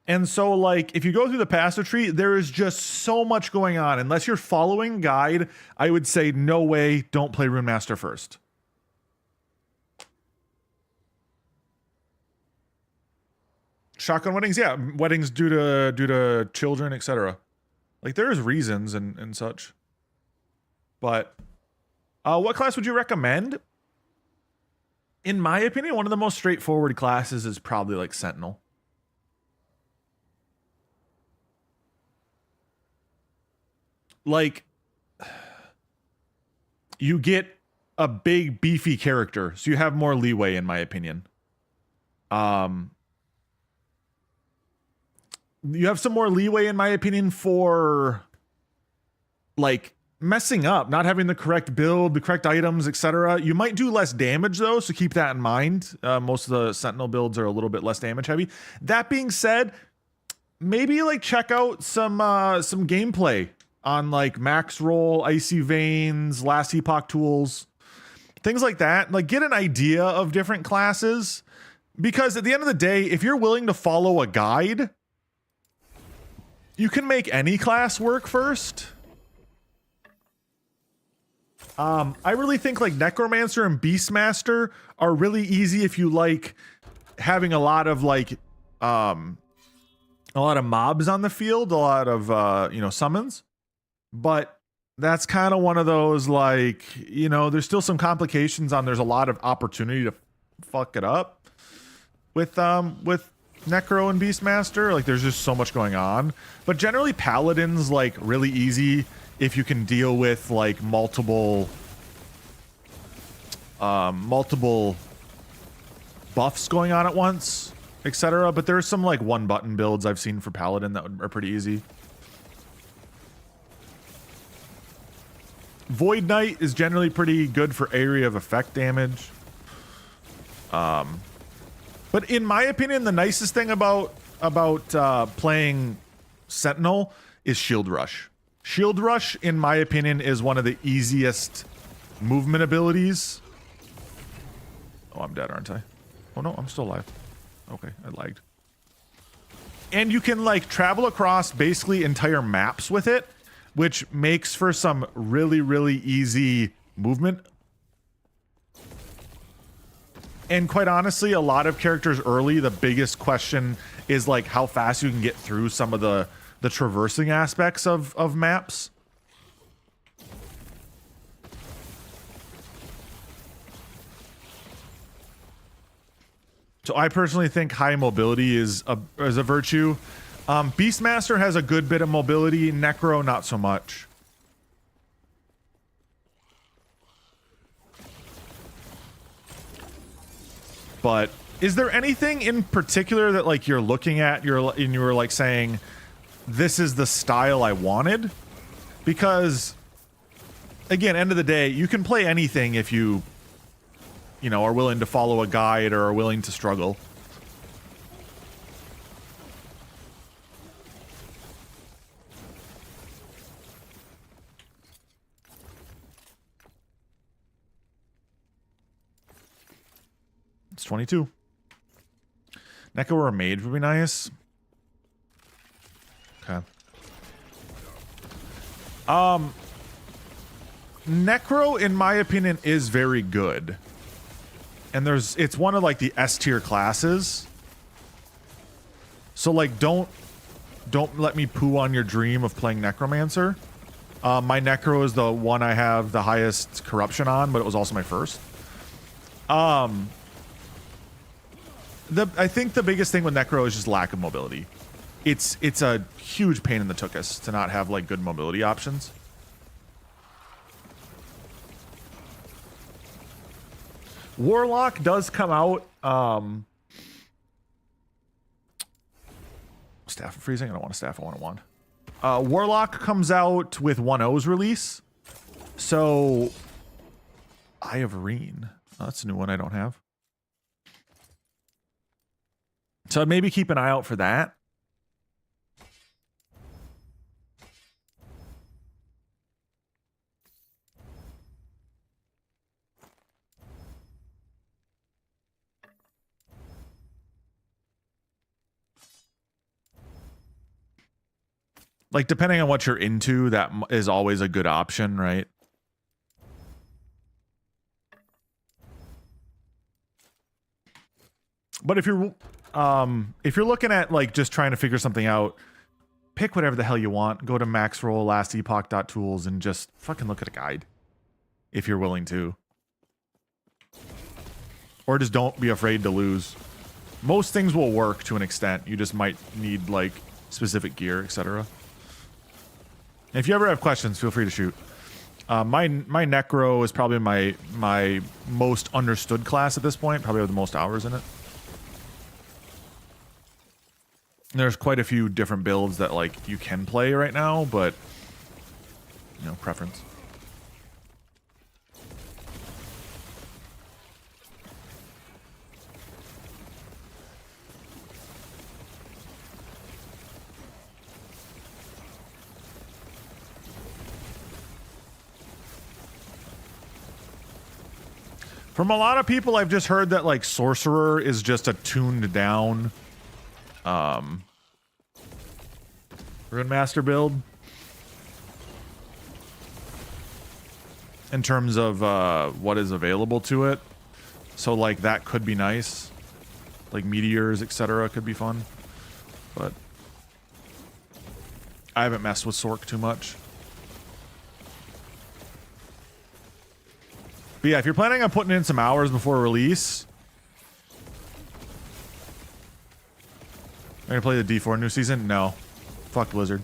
And so, like, if you go through the passive tree, there is just so much going on. Unless you're following guide, I would say no way, don't play Rune Master first. Shotgun weddings, yeah, weddings due to children, etc. Like, there's reasons and such. But what class would you recommend? In my opinion, one of the most straightforward classes is probably like Sentinel. Like, you get a big beefy character, so you have more leeway, in my opinion. You have some more leeway, in my opinion, for like messing up, not having the correct build, the correct items, etc. You might do less damage though, so keep that in mind. Most of the Sentinel builds are a little bit less damage heavy. That being said, maybe like check out some gameplay on like Max Roll, Icy Veins, Last Epoch tools, things like that. Like get an idea of different classes, because at the end of the day, if you're willing to follow a guide, you can make any class work first. I really think like Necromancer and Beastmaster are really easy if you like having a lot of like a lot of mobs on the field, a lot of summons. But that's kind of one of those like, there's still some complications on, there's a lot of opportunity to fuck it up with Necro and Beastmaster. Like there's just so much going on. But generally Paladin's like really easy if you can deal with like multiple buffs going on at once, etc. But there's some like one button builds I've seen for Paladin that are pretty easy. Void Knight is generally pretty good for area of effect damage. But in my opinion, the nicest thing about playing Sentinel is Shield Rush. Shield Rush, in my opinion, is one of the easiest movement abilities. Oh, I'm dead, aren't I? Oh no, I'm still alive. Okay, I lagged. And you can like travel across basically entire maps with it, which makes for some really, really easy movement. And quite honestly, a lot of characters early, the biggest question is like how fast you can get through some of the traversing aspects of maps. So I personally think high mobility is a virtue. Beastmaster has a good bit of mobility. Necro, not so much. But is there anything in particular that like you're looking at, you were like saying, this is the style I wanted? Because again, end of the day, you can play anything if you know, are willing to follow a guide or are willing to struggle. It's 22. Neko or a mage would be nice. Okay. Necro, in my opinion, is very good. And it's one of like the S tier classes. So like don't let me poo on your dream of playing Necromancer. My Necro is the one I have the highest corruption on, but it was also my first. I think the biggest thing with Necro is just lack of mobility. It's a huge pain in the tuchus to not have like good mobility options. Warlock does come out. Staff of Freezing? I don't want a staff, I want a wand. Warlock comes out with 1.0's release. So Eye of Reen. Oh, that's a new one I don't have. So maybe keep an eye out for that. Like, depending on what you're into, that is always a good option, right? But if you're looking at like just trying to figure something out, pick whatever the hell you want. Go to Maxroll, lastepoch.tools, and just fucking look at a guide if you're willing to. Or just don't be afraid to lose. Most things will work to an extent. You just might need like specific gear, etc. If you ever have questions, feel free to shoot. My Necro is probably my most understood class at this point. Probably have the most hours in it. There's quite a few different builds that like you can play right now, but you know, preference. From a lot of people, I've just heard that like Sorcerer is just a tuned down Rune Master build in terms of what is available to it. So like that could be nice. Like meteors, etc. could be fun. But I haven't messed with Sorc too much. But yeah, if you're planning on putting in some hours before release, are you gonna play the D4 new season? No. Fuck Blizzard.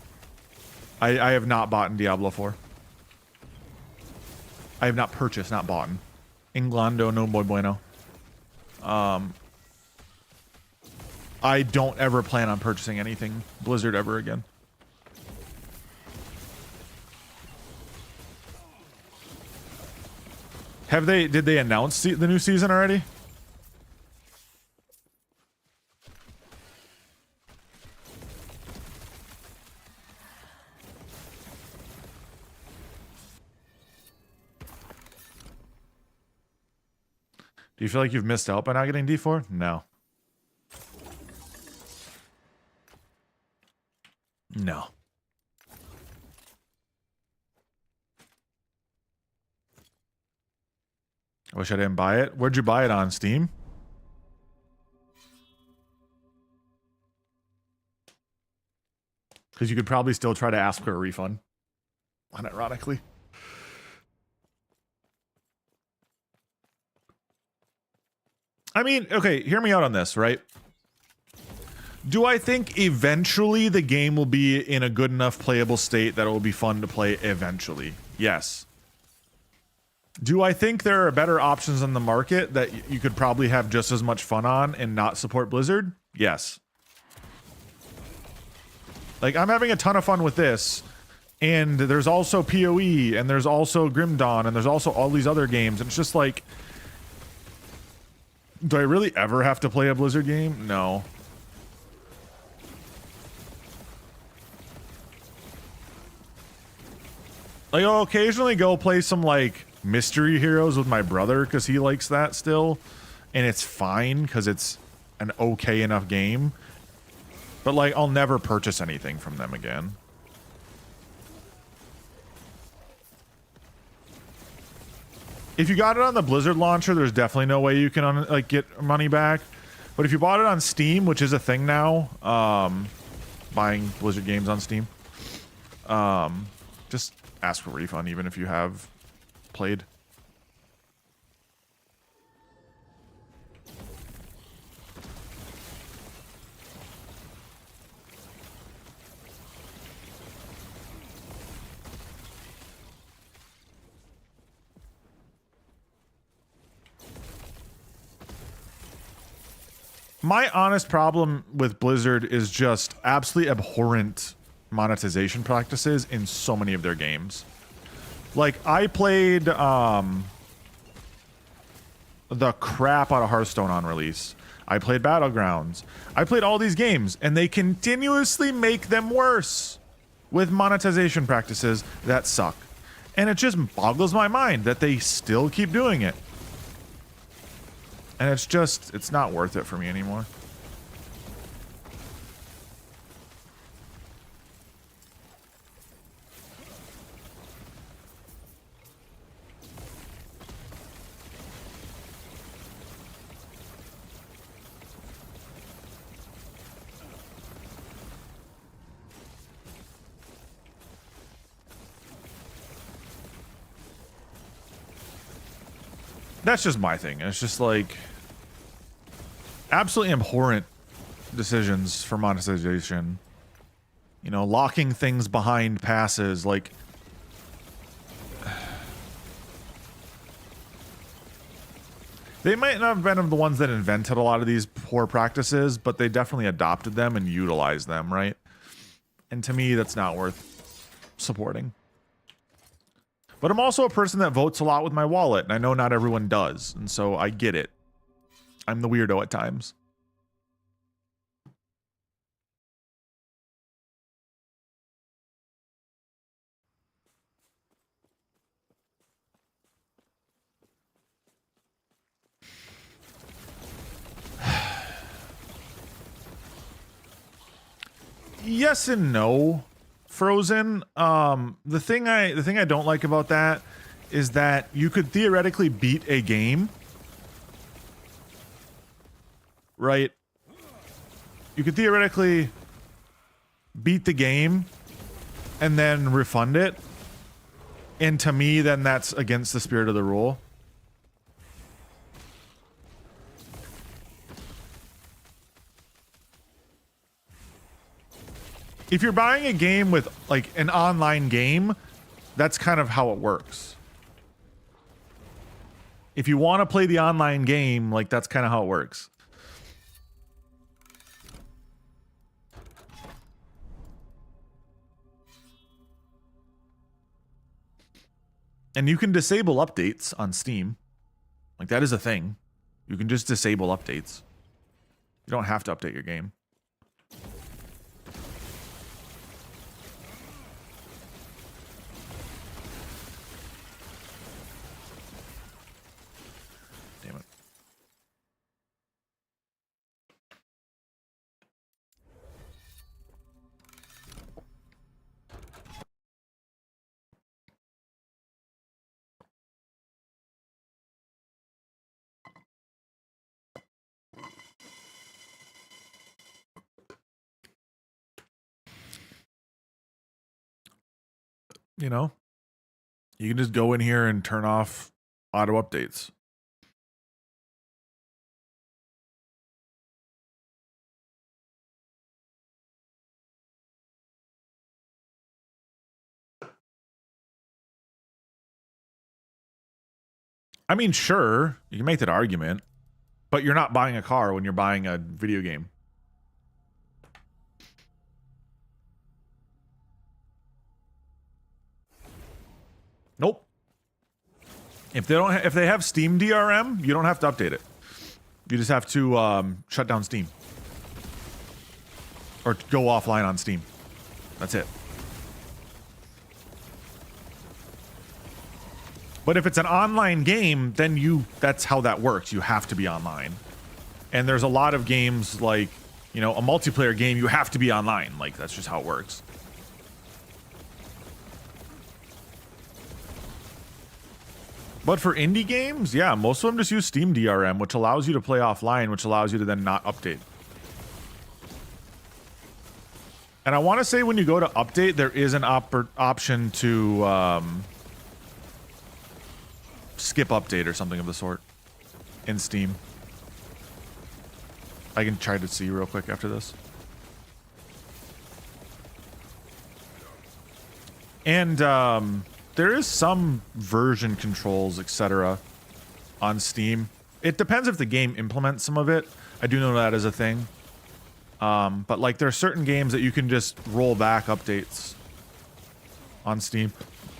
I have not bought in Diablo 4. I have not purchased, not bought. Inglando no muy bueno. I don't ever plan on purchasing anything Blizzard ever again. Did they announce the new season already? Do you feel like you've missed out by not getting D4? No. No. I wish I didn't buy it. Where'd you buy it on? Steam? Because you could probably still try to ask for a refund. Unironically. I mean, okay, hear me out on this, right? Do I think eventually the game will be in a good enough playable state that it will be fun to play eventually? Yes. Do I think there are better options on the market that you could probably have just as much fun on and not support Blizzard? Yes. Like, I'm having a ton of fun with this, and there's also PoE, and there's also Grim Dawn, and there's also all these other games, and it's just like, do I really ever have to play a Blizzard game? No. Like, I'll occasionally go play some, like, Mystery Heroes with my brother, because he likes that still, and it's fine, because it's an okay enough game. But, like, I'll never purchase anything from them again. If you got it on the Blizzard launcher, there's definitely no way you can, like, get money back. But if you bought it on Steam, which is a thing now, buying Blizzard games on Steam, just ask for a refund, even if you have played. My honest problem with Blizzard is just absolutely abhorrent monetization practices in so many of their games. Like, I played the crap out of Hearthstone on release. I played Battlegrounds. I played all these games, and they continuously make them worse with monetization practices that suck. And it just boggles my mind that they still keep doing it. And it's not worth it for me anymore. That's just my thing. It's just like absolutely abhorrent decisions for monetization. You know, locking things behind passes, like they might not have been the ones that invented a lot of these poor practices, but they definitely adopted them and utilized them, right? And to me, that's not worth supporting. But I'm also a person that votes a lot with my wallet, and I know not everyone does, and so I get it. I'm the weirdo at times. Yes and no. Frozen. The thing I don't like about that is that you could theoretically beat a game, right? You could theoretically beat the game and then refund it. And to me, then that's against the spirit of the rule. If you're buying a game with like an online game, that's kind of how it works. If you want to play the online game, like that's kind of how it works. And you can disable updates on Steam. Like that is a thing. You can just disable updates. You don't have to update your game. Damn it. You know, you can just go in here and turn off auto updates. I mean, sure, you can make that argument, but you're not buying a car when you're buying a video game. Nope. If they have Steam DRM, you don't have to update it. You just have to shut down Steam. Or go offline on Steam. That's it. But if it's an online game, then that's how that works. You have to be online. And there's a lot of games like, you know, a multiplayer game, you have to be online. Like, that's just how it works. But for indie games, yeah, most of them just use Steam DRM, which allows you to play offline, which allows you to then not update. And I want to say when you go to update, there is an option to skip update or something of the sort in Steam. I can try to see real quick after this. And there is some version controls, etc. on Steam. It depends if the game implements some of it. I do know that is a thing. But like there are certain games that you can just roll back updates on Steam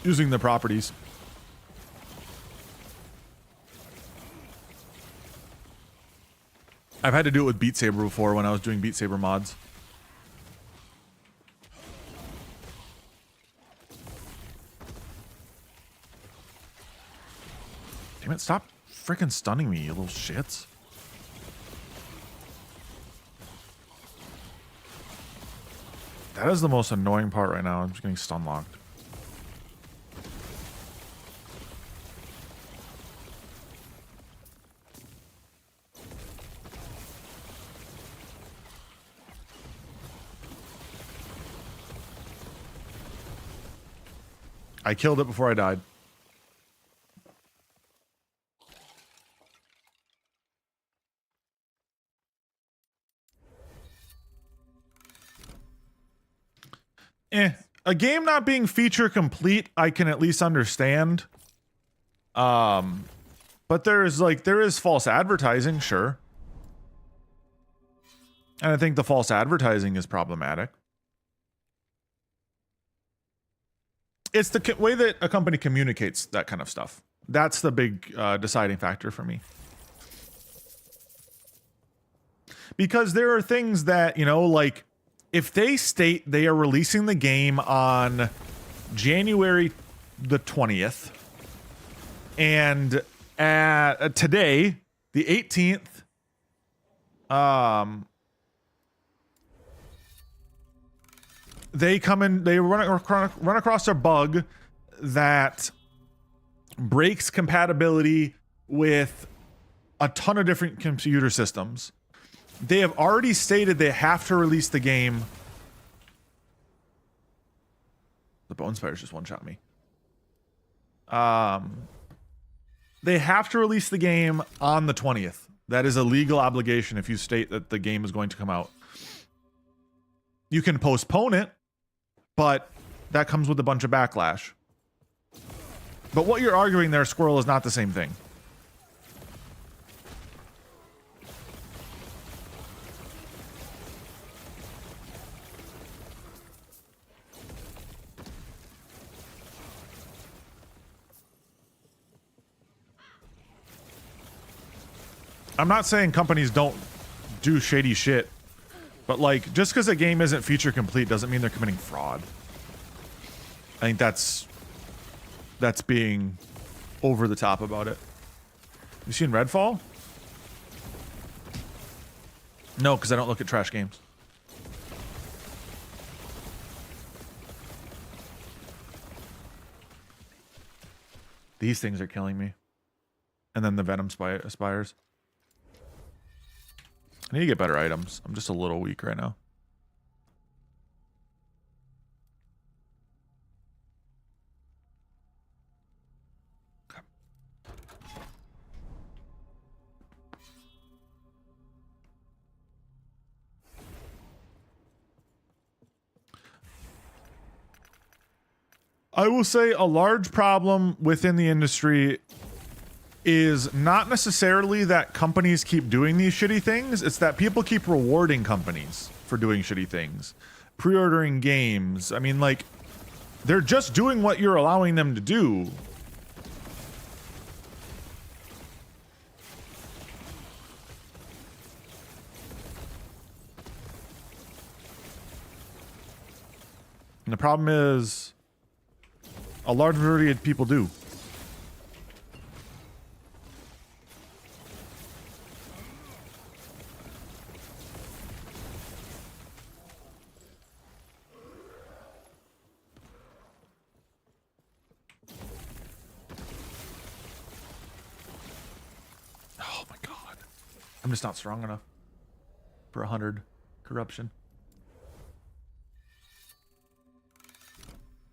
using the properties. I've had to do it with Beat Saber before when I was doing Beat Saber mods. Damn it, stop freaking stunning me, you little shits. That is the most annoying part right now. I'm just getting stun locked. I killed it before I died. A game not being feature complete, I can at least understand. But there is false advertising, sure. And I think the false advertising is problematic. It's the way that a company communicates that kind of stuff. That's the big deciding factor for me. Because there are things that, you know, like if they state they are releasing the game on January the 20th and today, the 18th, they come in, they run across a bug that breaks compatibility with a ton of different computer systems. They have already stated they have to release the game. The Bone Spiders just one-shot me. They have to release the game on the 20th. That is a legal obligation if you state that the game is going to come out. You can postpone it, but that comes with a bunch of backlash. But what you're arguing there, Squirrel, is not the same thing. I'm not saying companies don't do shady shit, but like just because a game isn't feature complete doesn't mean they're committing fraud. I think that's being over the top about it. You seen Redfall? No, because I don't look at trash games. These things are killing me. And then the Venom spires. I need to get better items. I'm just a little weak right now. Okay. I will say a large problem within the industry is not necessarily that companies keep doing these shitty things. It's that people keep rewarding companies for doing shitty things. Pre-ordering games. I mean, like, they're just doing what you're allowing them to do. And the problem is, a large majority of people do. Oh my god. I'm just not strong enough for 100 corruption.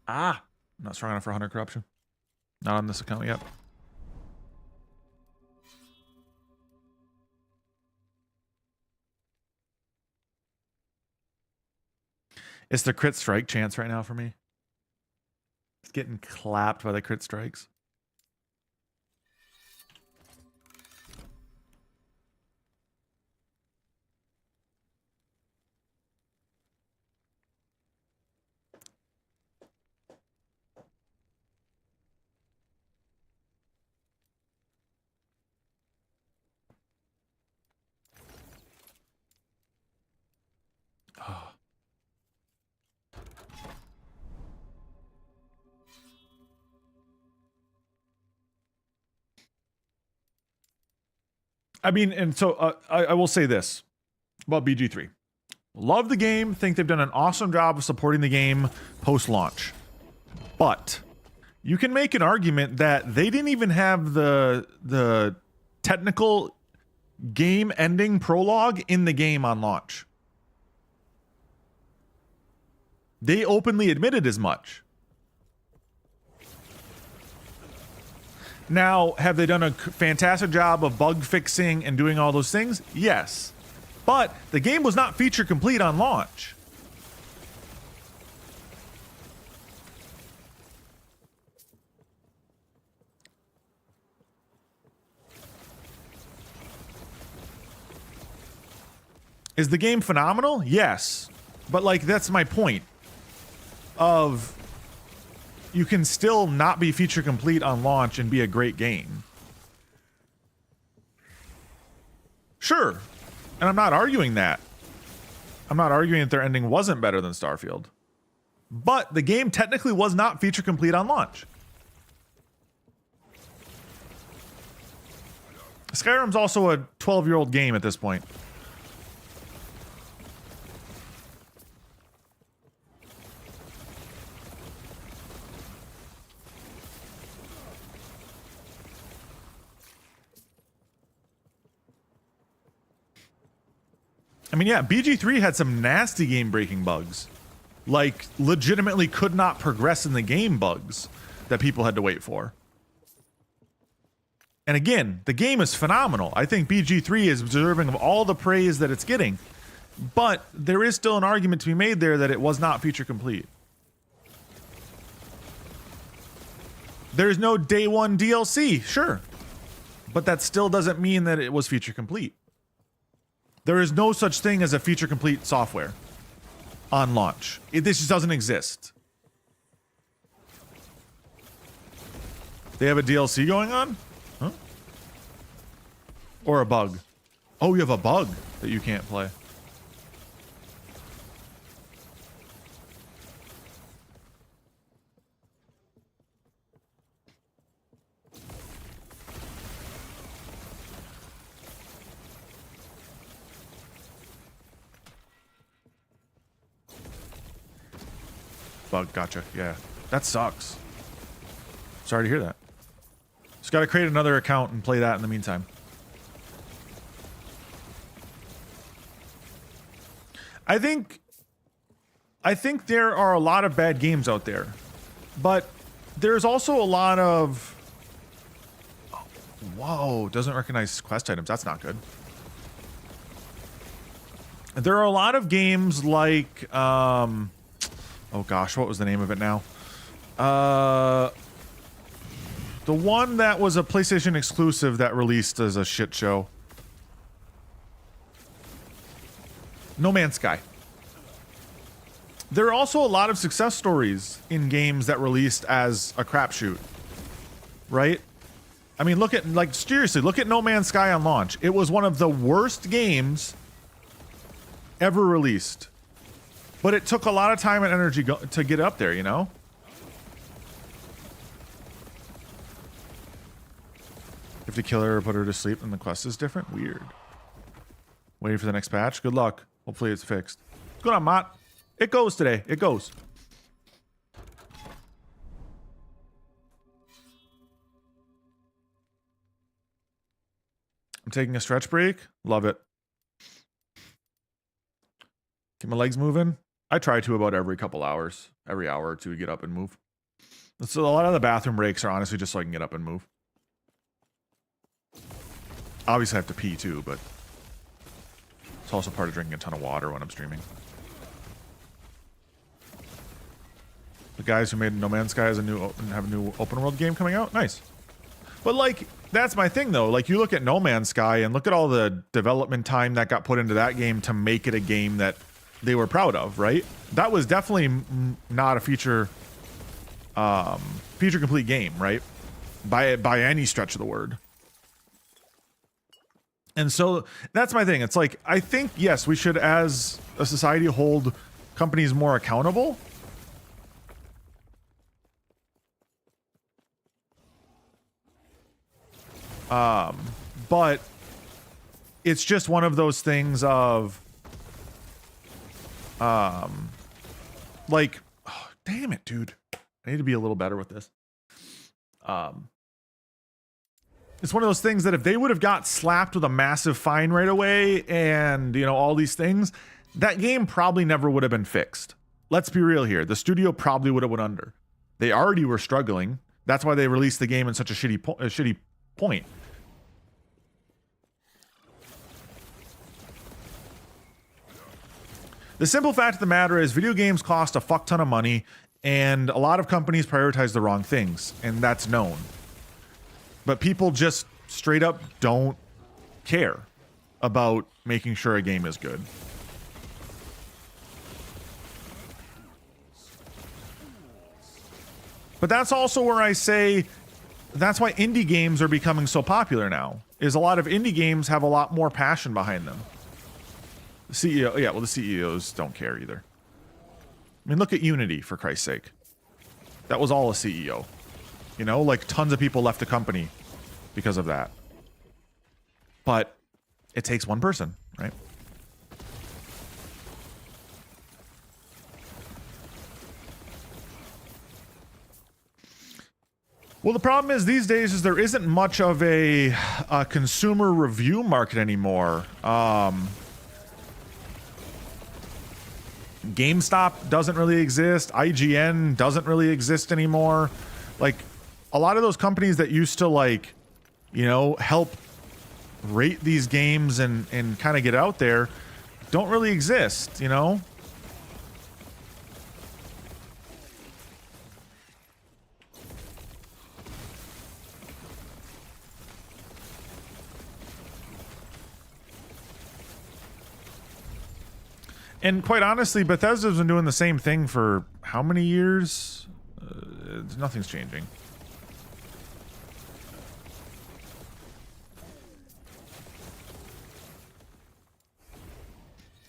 Ah, I'm not strong enough for 100 corruption. Not on this account yet. It's the crit strike chance right now for me. It's getting clapped by the crit strikes. Oh. I mean, and so I will say this about BG3. Love the game. Think they've done an awesome job of supporting the game post-launch. But you can make an argument that they didn't even have the technical game-ending prologue in the game on launch. They openly admitted as much. Now, have they done a fantastic job of bug fixing and doing all those things? Yes. But the game was not feature complete on launch. Is the game phenomenal? Yes. But like, that's my point of you can still not be feature complete on launch and be a great game. Sure. And I'm not arguing that. I'm not arguing that their ending wasn't better than Starfield. But the game technically was not feature complete on launch. Skyrim's also a 12-year-old game at this point. I mean, yeah, BG3 had some nasty game-breaking bugs. Like, legitimately could not progress in the game bugs that people had to wait for. And again, the game is phenomenal. I think BG3 is deserving of all the praise that it's getting. But there is still an argument to be made there that it was not feature complete. There's no day one DLC, sure. But that still doesn't mean that it was feature complete. There is no such thing as a feature complete software on launch. This just doesn't exist. They have a DLC going on? Huh? Or a bug? Oh, you have a bug that you can't play. Bug, gotcha. Yeah, that sucks. Sorry to hear that. Just got to create another account and play that in the meantime. I think there are a lot of bad games out there, but there's also a lot of... Oh, whoa, doesn't recognize quest items. That's not good. There are a lot of games like... oh gosh, what was the name of it now? The one that was a PlayStation exclusive that released as a shit show. No Man's Sky. There are also a lot of success stories in games that released as a crapshoot. Right? I mean, look at, like, seriously, look at No Man's Sky on launch. It was one of the worst games ever released. But it took a lot of time and energy to get up there, you know? If the killer put her to sleep and the quest is different? Weird. Waiting for the next patch? Good luck. Hopefully it's fixed. What's going on, Mott? It goes today. It goes. I'm taking a stretch break. Love it. Get my legs moving. I try to about every couple hours. Every hour or two to get up and move. So a lot of the bathroom breaks are honestly just so I can get up and move. Obviously I have to pee too, but it's also part of drinking a ton of water when I'm streaming. The guys who made No Man's Sky have a new open world game coming out. Nice. But like, that's my thing though. Like, you look at No Man's Sky and look at all the development time that got put into that game to make it a game that they were proud of, right? That was definitely not a feature complete game, right? By any stretch of the word. And so that's my thing. It's like, I think, yes, we should, as a society, hold companies more accountable. But it's just one of those things of, like, oh, damn it, dude. I need to be a little better with this. It's one of those things that if they would have got slapped with a massive fine right away and, you know, all these things, that game probably never would have been fixed. Let's be real here. The studio probably would have went under. They already were struggling. That's why they released the game in such a shitty point. The simple fact of the matter is video games cost a fuck ton of money, and a lot of companies prioritize the wrong things, and that's known. But people just straight up don't care about making sure a game is good. But that's also where I say that's why indie games are becoming so popular now, is a lot of indie games have a lot more passion behind them. The CEO, yeah, well, the CEOs don't care either. I mean, look at Unity, for Christ's sake. That was all a CEO. You know, like, tons of people left the company because of that. But it takes one person, right? Well, the problem is these days is there isn't much of a consumer review market anymore. GameStop doesn't really exist. IGN doesn't really exist anymore. Like, a lot of those companies that used to, like, you know, help rate these games and kind of get out there don't really exist, you know? And quite honestly, Bethesda's been doing the same thing for how many years? Nothing's changing.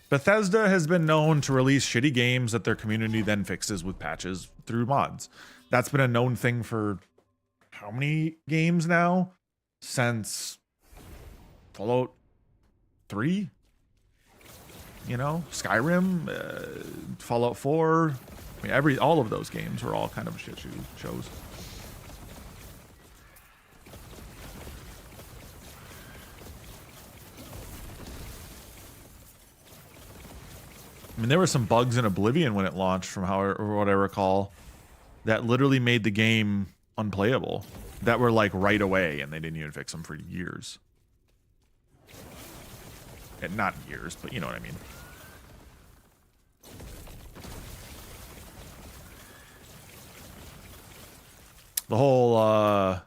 Bethesda has been known to release shitty games that their community then fixes with patches through mods. That's been a known thing for how many games now? Since Fallout 3? You know, Skyrim, Fallout 4. I mean, all of those games were all kind of shit shows. I mean, there were some bugs in Oblivion when it launched, from what I recall, that literally made the game unplayable. That were like right away, and they didn't even fix them for years. And not years, but you know what I mean. The whole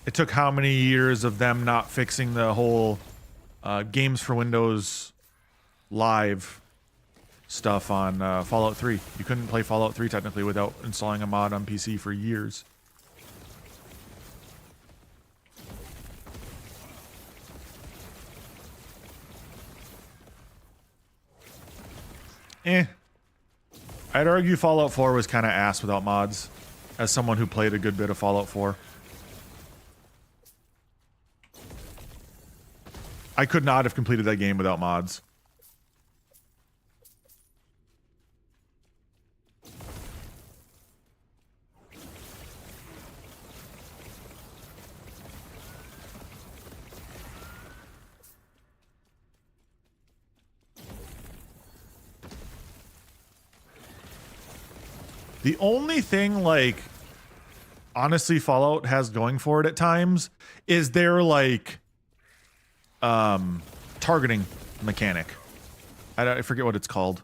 It took how many years of them not fixing the whole games for Windows Live stuff on Fallout 3. You couldn't play Fallout 3 technically without installing a mod on PC for years. I'd argue Fallout 4 was kind of ass without mods, as someone who played a good bit of Fallout 4. I could not have completed that game without mods. The only thing, like, honestly, Fallout has going for it at times is their, like, targeting mechanic. I forget what it's called.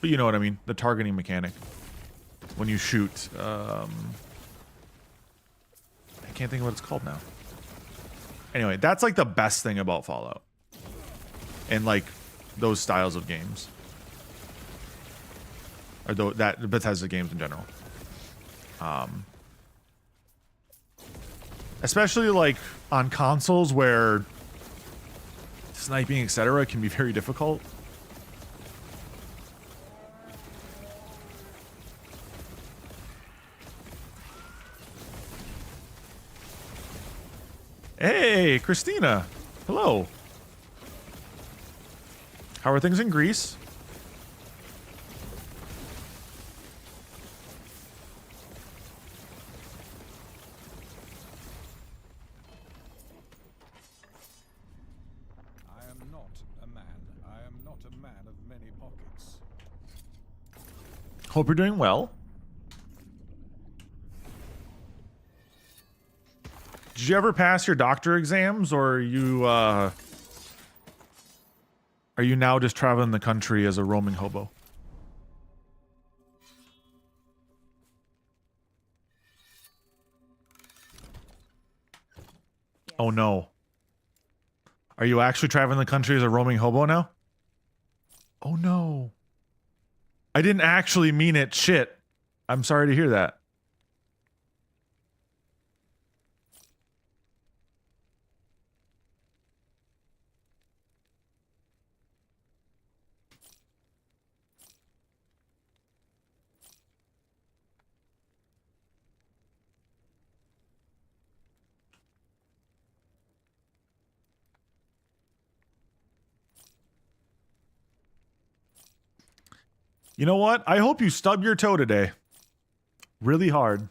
But you know what I mean. The targeting mechanic. When you shoot. I can't think of what it's called now. Anyway, that's, like, the best thing about Fallout. And, like, those styles of games. Or that Bethesda games in general. Especially like on consoles where sniping, etc., can be very difficult. Hey, Christina. Hello. How are things in Greece? Hope you're doing well. Did you ever pass your doctor exams, or are you now just traveling the country as a roaming hobo? Yes. Oh no. Are you actually traveling the country as a roaming hobo now? Oh no. I didn't actually mean it. Shit. I'm sorry to hear that. You know what? I hope you stub your toe today. Really hard.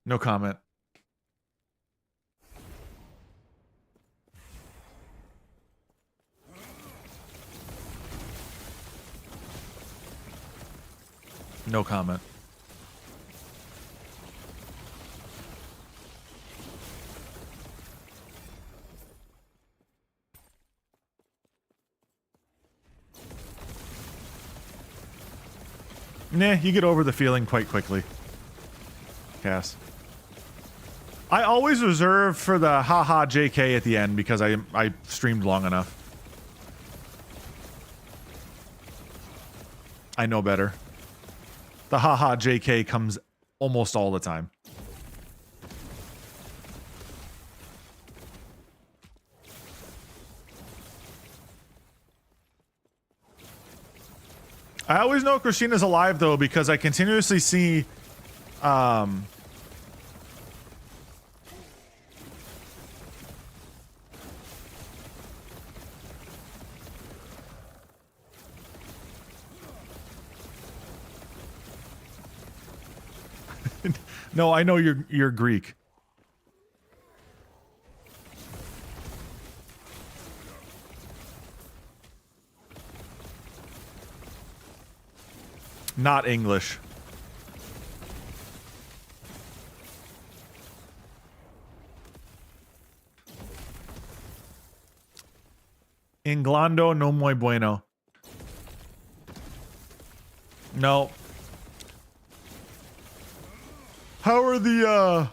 No comment. No comment. Nah, you get over the feeling quite quickly. Cass. I always reserve for the haha JK at the end because I streamed long enough. I know better. The haha JK comes almost all the time. I always know Christina's alive though because I continuously see No, I know you're Greek. Not English. Inglando no muy bueno. No. How are the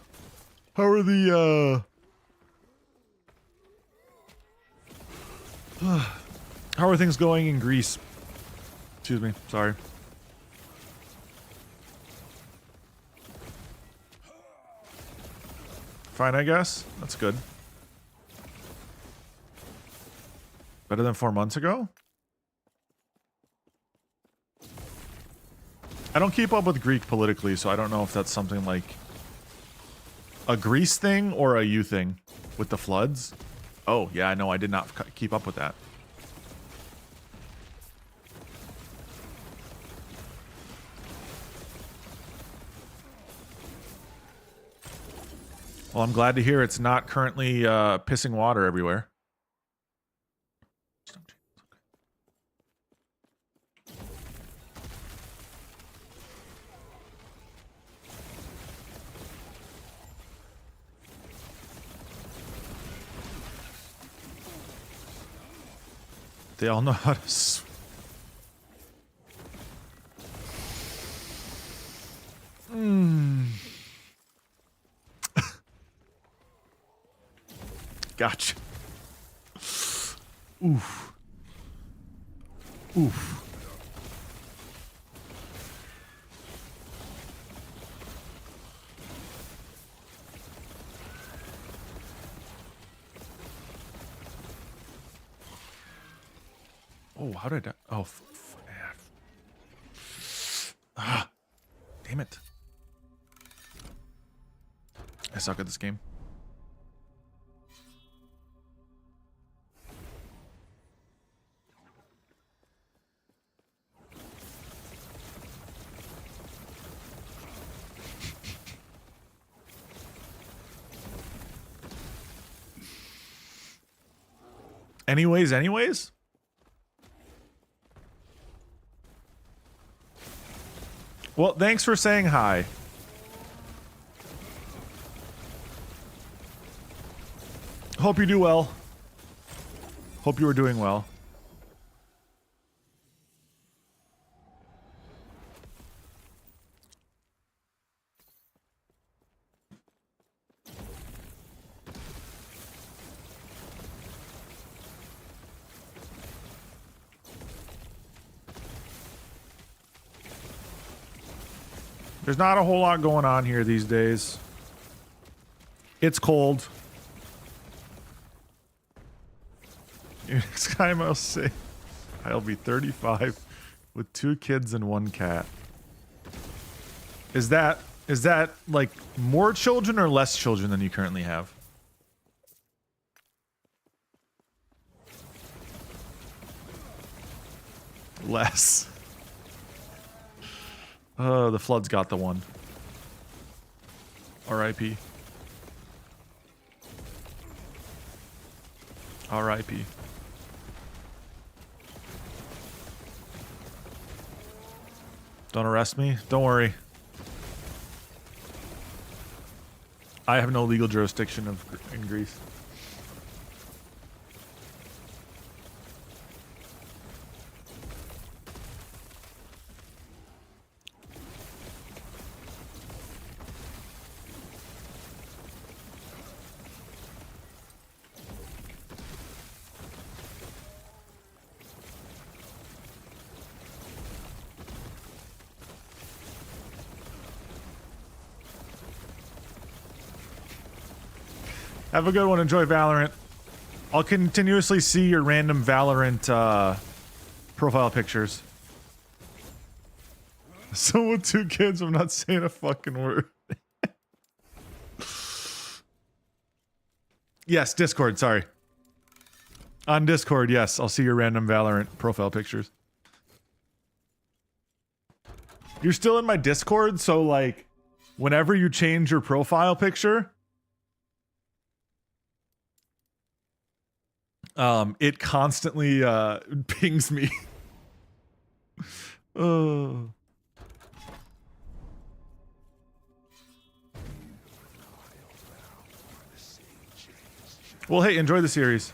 how are things going in Greece? Excuse me, sorry. Fine, I guess. That's good. Better than 4 months ago? I don't keep up with Greek politically, so I don't know if that's something like a Greece thing or a you thing with the floods. Oh, yeah, no, I did not keep up with that. Well, I'm glad to hear it's not currently pissing water everywhere. They all know how to Gotcha. Oof. Oof. Oh, how did I... Oh, ah, damn it. I suck at this game. Anyways? Well, thanks for saying hi. Hope you do well. Hope you are doing well. There's not a whole lot going on here these days. It's cold. Next time I'll say I'll be 35 with 2 kids and 1 cat. Is that like more children or less children than you currently have? Less. The flood's got the one. R.I.P. R.I.P. Don't arrest me. Don't worry. I have no legal jurisdiction in Greece. Have a good one. Enjoy Valorant. I'll continuously see your random Valorant profile pictures. So with 2 kids, I'm not saying a fucking word. Yes, Discord, sorry. On Discord, yes, I'll see your random Valorant profile pictures. You're still in my Discord, so like whenever you change your profile picture, it constantly pings me. Oh. Well, hey, enjoy the series.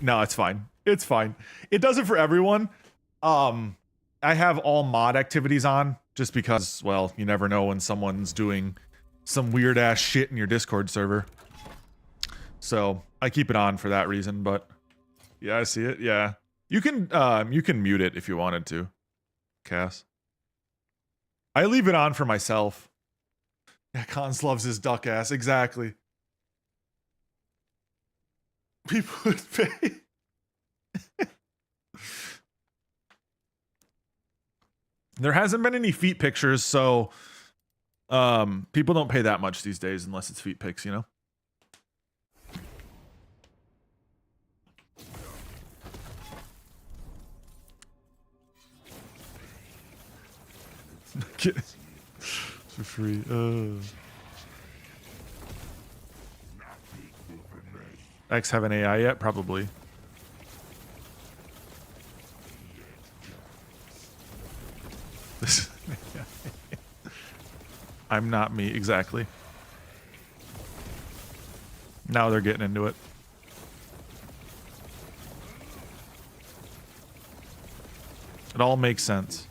No, it's fine. It's fine. It does it for everyone. I have all mod activities on just because, well, you never know when someone's doing some weird ass shit in your Discord server. So I keep it on for that reason, but yeah, I see it. Yeah. You can mute it if you wanted to, Cass. I leave it on for myself. Yeah, Cons loves his duck ass. Exactly. People would pay. There hasn't been any feet pictures, so people don't pay that much these days unless it's feet pics, you know? For free. X have an AI yet? Probably. I'm not me, exactly. Now they're getting into it. It all makes sense.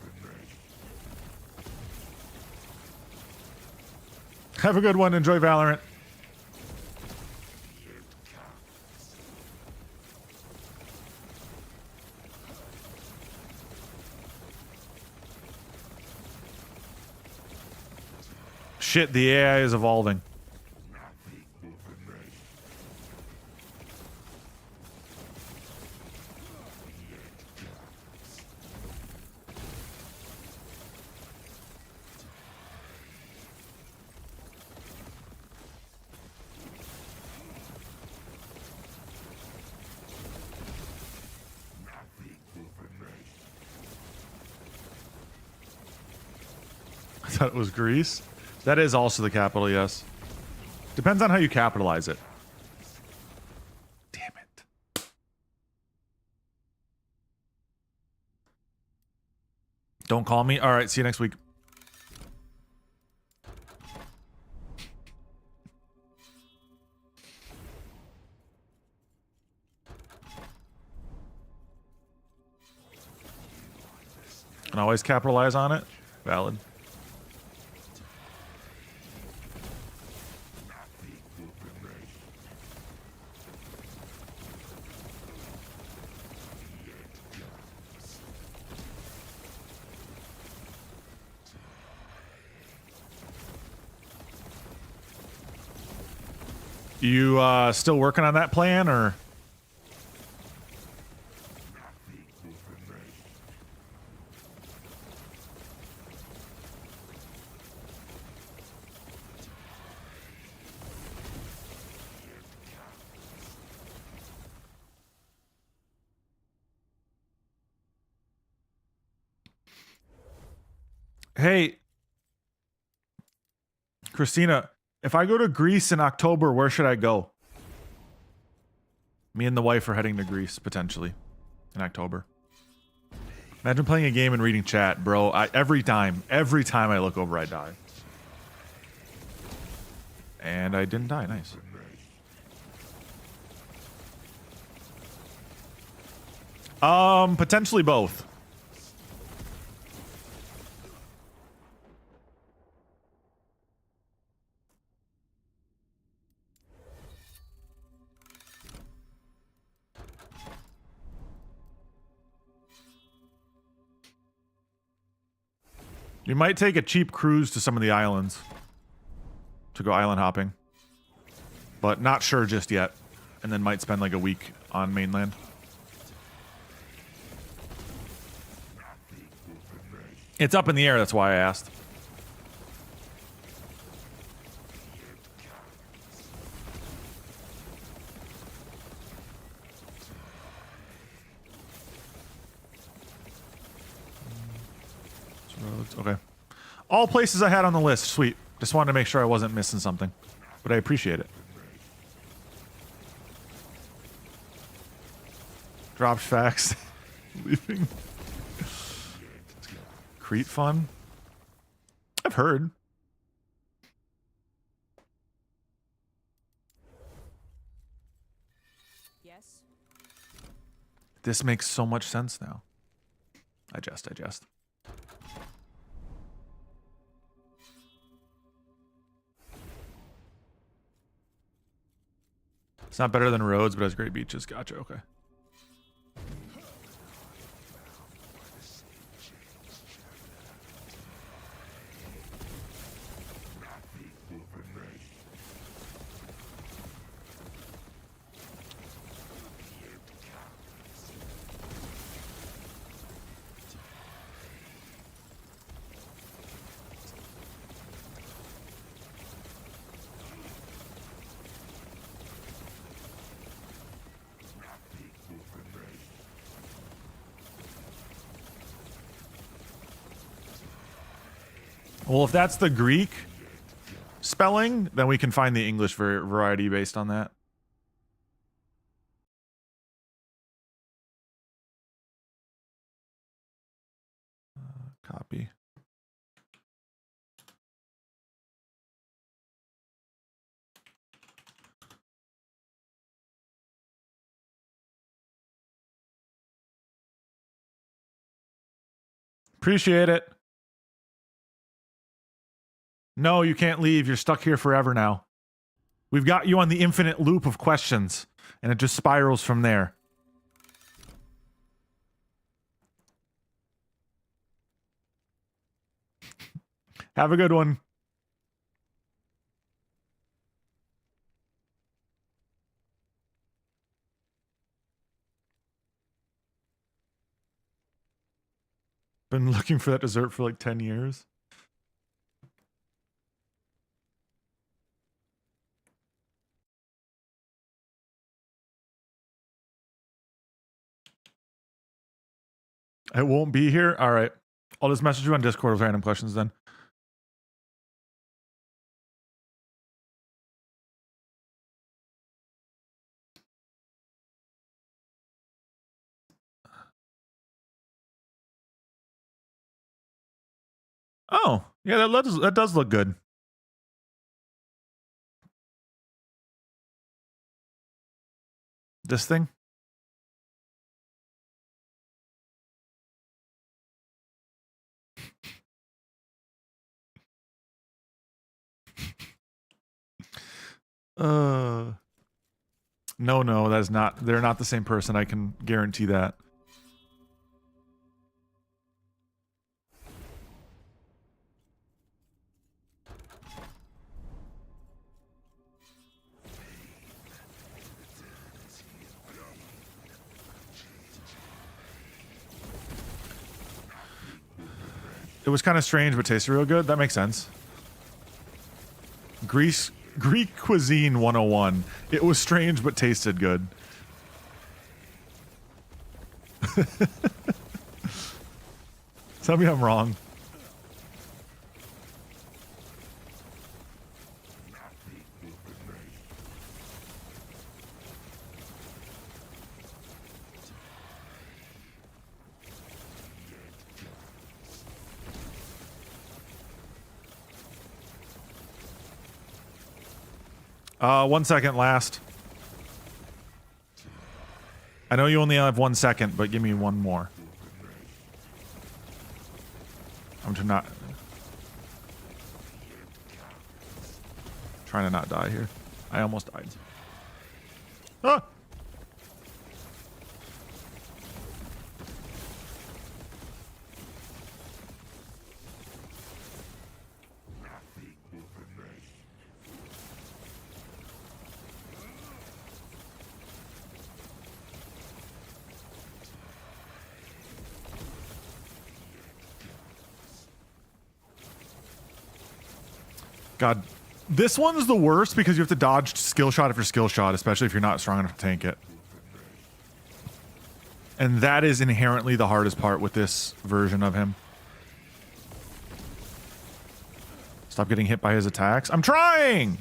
Have a good one. Enjoy Valorant. Shit, the AI is evolving. I thought it was Greece. That is also the capital, yes. Depends on how you capitalize it. Damn it. Don't call me. All right, see you next week. Can always capitalize on it. Valid. You still working on that plan, or? Hey, Christina, if I go to Greece in October, where should I go? Me and the wife are heading to Greece, potentially, in October. Imagine playing a game and reading chat, bro. Every time I look over, I die. And I didn't die, nice. Potentially both. You might take a cheap cruise to some of the islands to go island hopping, but not sure just yet. And then might spend like a week on mainland. It's up in the air, that's why I asked. Okay. All places I had on the list. Sweet. Just wanted to make sure I wasn't missing something. But I appreciate it. Dropped facts. Leaving. Crete fun. I've heard. Yes. This makes so much sense now. I jest. It's not better than Rhodes, but has great beaches. Gotcha, okay. Well, if that's the Greek spelling, then we can find the English variety based on that. Copy. Appreciate it. No, you can't leave. You're stuck here forever now. We've got you on the infinite loop of questions, and it just spirals from there. Have a good one. Been looking for that dessert for like 10 years. It won't be here? All right. I'll just message you on Discord with random questions then. Oh, yeah, that does look good. This thing? No, that's not. They're not the same person. I can guarantee that. It was kind of strange, but tasted real good. That makes sense. Greek cuisine 101. It was strange, but tasted good. Tell me I'm wrong. One second last. I know you only have 1 second, but give me one more. I'm trying to not die here. I almost died. Ah! God, this one's the worst because you have to dodge skill shot after skill shot, especially if you're not strong enough to tank it. And that is inherently the hardest part with this version of him. Stop getting hit by his attacks. I'm trying!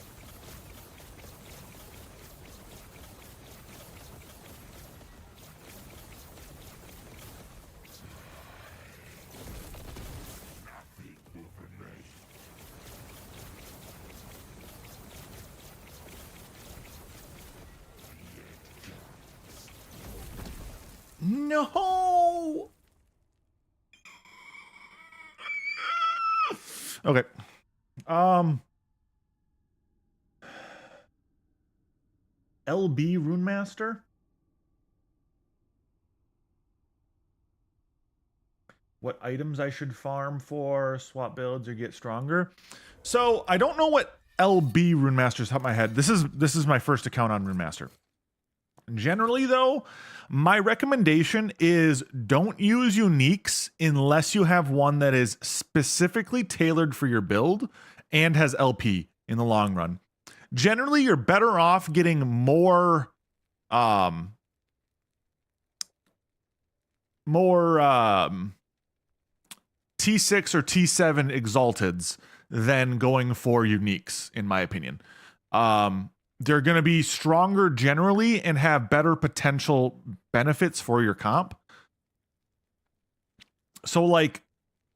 No! Okay. LB Runemaster? What items I should farm for, swap builds, or get stronger? So I don't know what LB Runemaster's top of my head. This is my first account on Runemaster. Generally, though, my recommendation is don't use uniques unless you have one that is specifically tailored for your build and has LP in the long run. Generally, you're better off getting more T6 or T7 exalteds than going for uniques, in my opinion. They're going to be stronger generally and have better potential benefits for your comp. So like,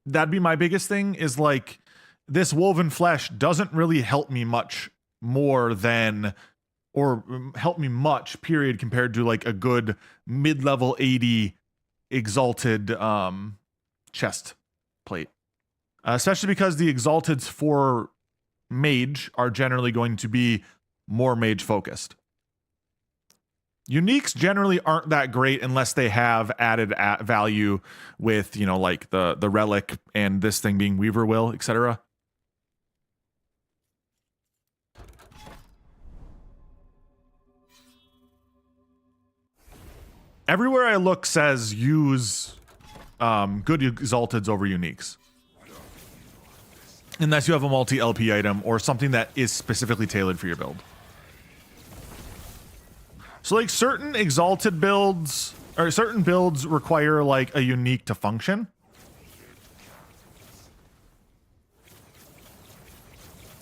that'd be my biggest thing is like, this woven flesh doesn't really help me much more than, or help me much, period, compared to like a good mid-level 80 exalted chest plate. Especially because the exalteds for mage are generally going to be more mage focused. Uniques generally aren't that great unless they have added value with, you know, like the relic and this thing being Weaver Will, etc. Everywhere I look says use good exalteds over uniques. Unless you have a multi-LP item or something that is specifically tailored for your build. So like certain exalted builds or certain builds require like a unique to function.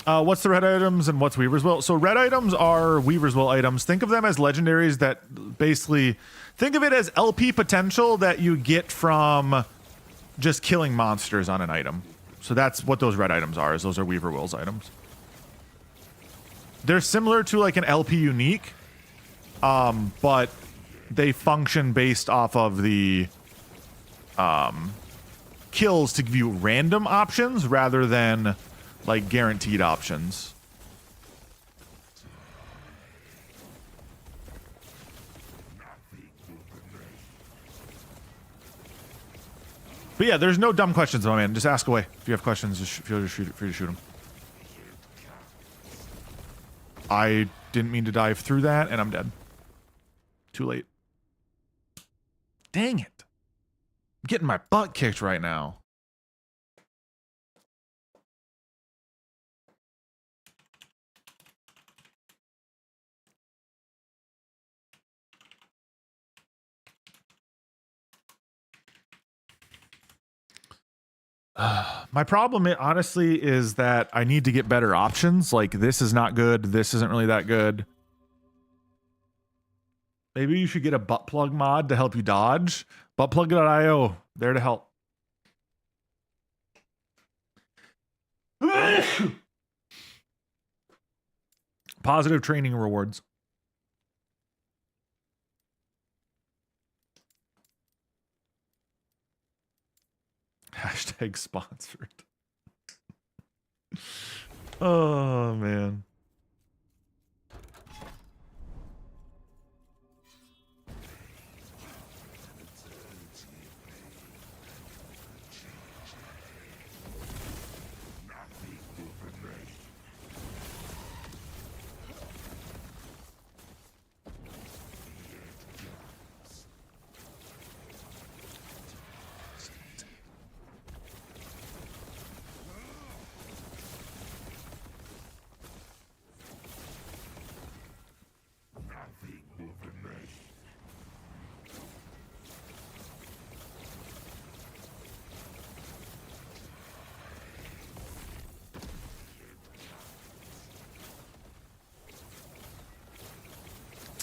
What's the red items and what's Weaver's Will? So red items are Weaver's Will items. Think of them as legendaries that basically, think of it as LP potential that you get from just killing monsters on an item. So that's what those red items are, is those are Weaver Will's items. They're similar to like an LP unique, but they function based off of the kills to give you random options rather than like guaranteed options. But yeah, there's no dumb questions, my man. Just ask away. If you have questions, just feel free to shoot them. I didn't mean to dive through that, and I'm dead. Too late. Dang it. I'm getting my butt kicked right now. My problem, honestly, is that I need to get better options. Like, this is not good. This isn't really that good. Maybe you should get a butt plug mod to help you dodge. Buttplug.io, there to help. Positive training rewards. Hashtag sponsored. Oh, man.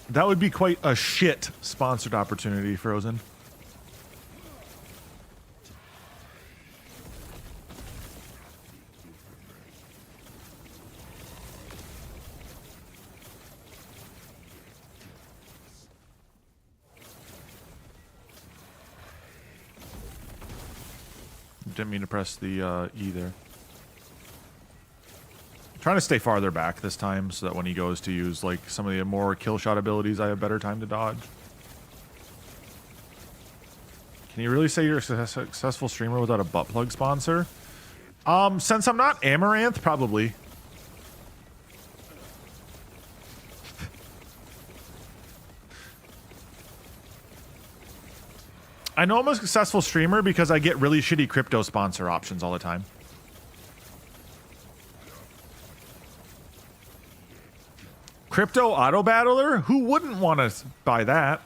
That would be quite a shit sponsored opportunity, Frozen. Didn't mean to press the E there. Trying to stay farther back this time so that when he goes to use like some of the more kill shot abilities, I have better time to dodge. Can you really say you're a successful streamer without a butt plug sponsor? Since I'm not Amaranth, probably. I know I'm a successful streamer because I get really shitty crypto sponsor options all the time. Crypto auto battler? Who wouldn't want to buy that?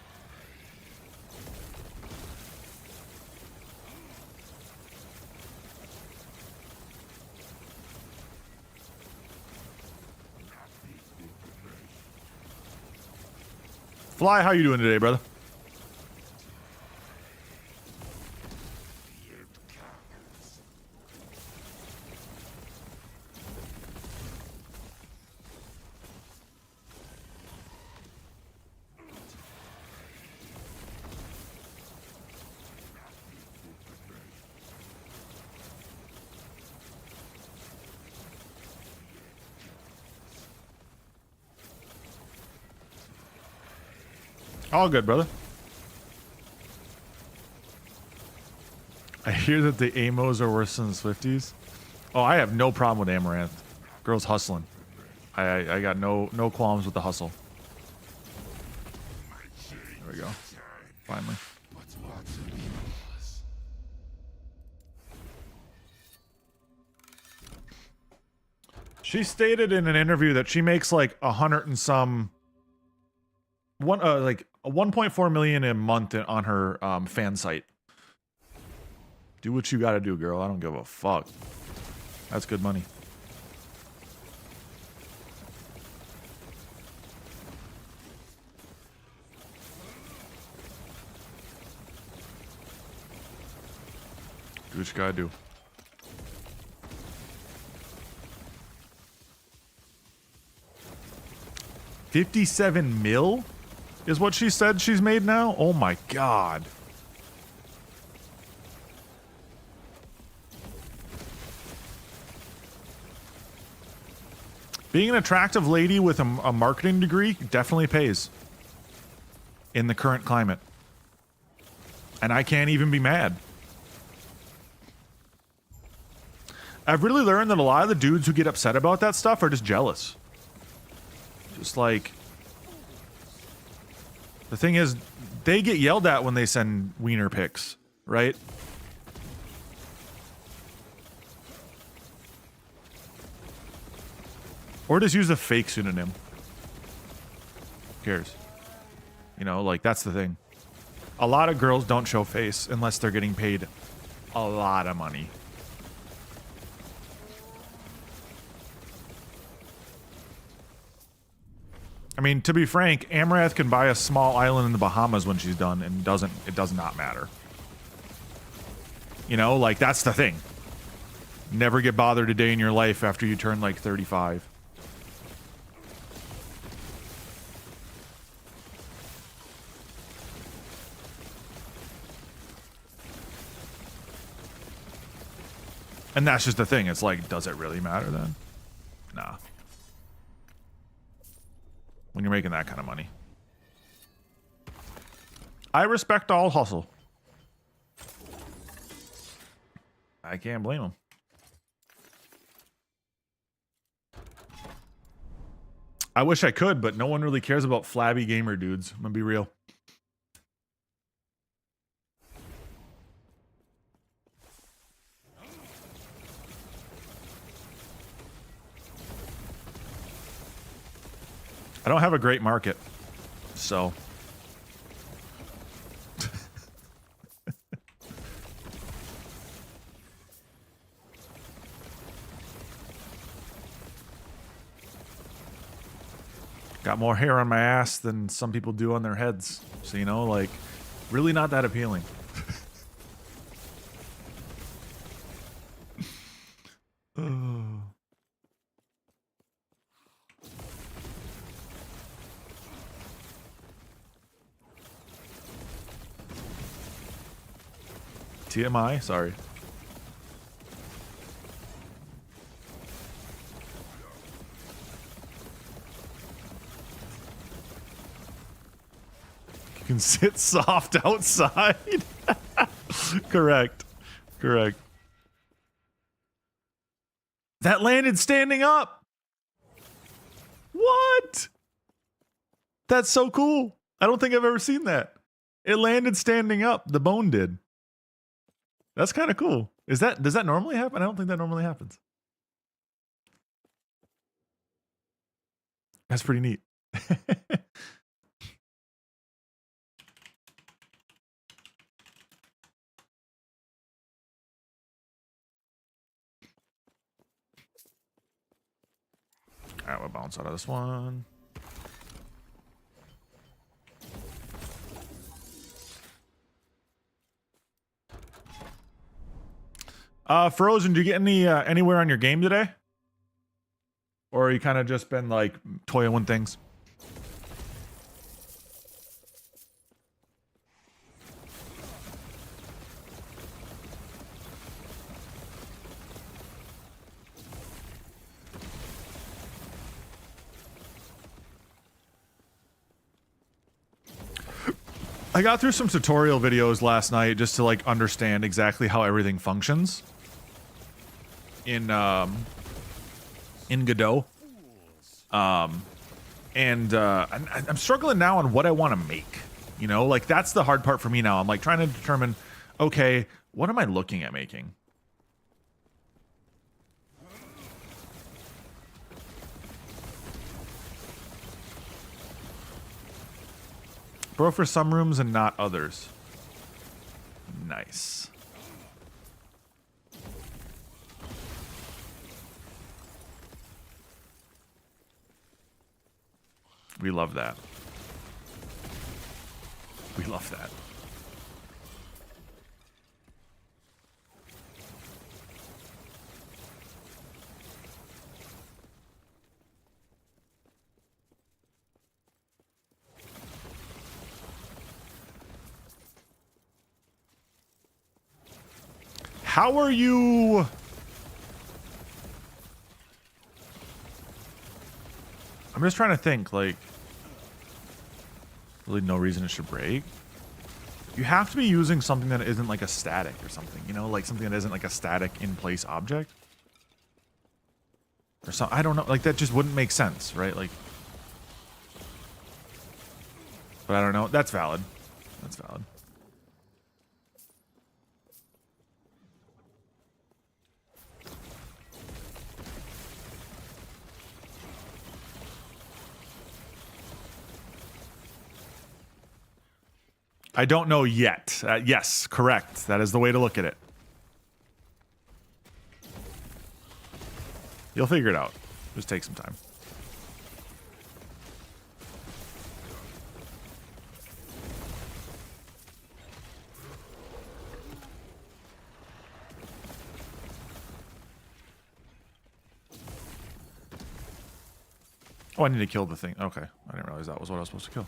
Fly, how you doing today, brother? All good, brother. I hear that the Amos are worse than the Swifties. Oh, I have no problem with Amaranth. Girls hustling. I got no qualms with the hustle. There we go. Finally. She stated in an interview that she makes like 100 and some like 1.4 million a month on her fan site. Do what you gotta do, girl. I don't give a fuck. That's good money. Do what you gotta do. $57 million is what she said she's made now? Oh my god. Being an attractive lady with a marketing degree definitely pays in the current climate. And I can't even be mad. I've really learned that a lot of the dudes who get upset about that stuff are just jealous. Just like... The thing is, they get yelled at when they send wiener pics, right? Or just use a fake pseudonym. Who cares? You know, like, that's the thing. A lot of girls don't show face unless they're getting paid a lot of money. I mean, to be frank, Amaranth can buy a small island in the Bahamas when she's done, and it does not matter. You know, like, that's the thing. Never get bothered a day in your life after you turn, like, 35. And that's just the thing. It's like, does it really matter then? Nah. When you're making that kind of money. I respect all hustle. I can't blame them. I wish I could, but no one really cares about flabby gamer dudes. I'm gonna be real. I don't have a great market, so. Got more hair on my ass than some people do on their heads. So, you know, like, really not that appealing. Oh. TMI? Sorry. You can sit soft outside. Correct. Correct. That landed standing up. What? That's so cool. I don't think I've ever seen that. It landed standing up. The bone did. That's kind of cool. Does that normally happen? I don't think that normally happens. That's pretty neat. All right, we'll bounce out of this one. Frozen, did you get any anywhere on your game today? Or you kind of just been like toying things? I got through some tutorial videos last night just to like understand exactly how everything functions in Godot. And I'm struggling now on what I want to make. You know, like that's the hard part for me now. I'm like trying to determine, okay, what am I looking at making? Bro for some rooms and not others. Nice. We love that. We love that. How are you? I'm just trying to think, like, really no reason it should break. You have to be using something that isn't like a static or something, you know, like something that isn't like a static in place object. Or something, I don't know, like that just wouldn't make sense, right? Like, but I don't know, that's valid. That's valid. I don't know yet. Yes, correct. That is the way to look at it. You'll figure it out. Just take some time. Oh, I need to kill the thing. Okay. I didn't realize that was what I was supposed to kill.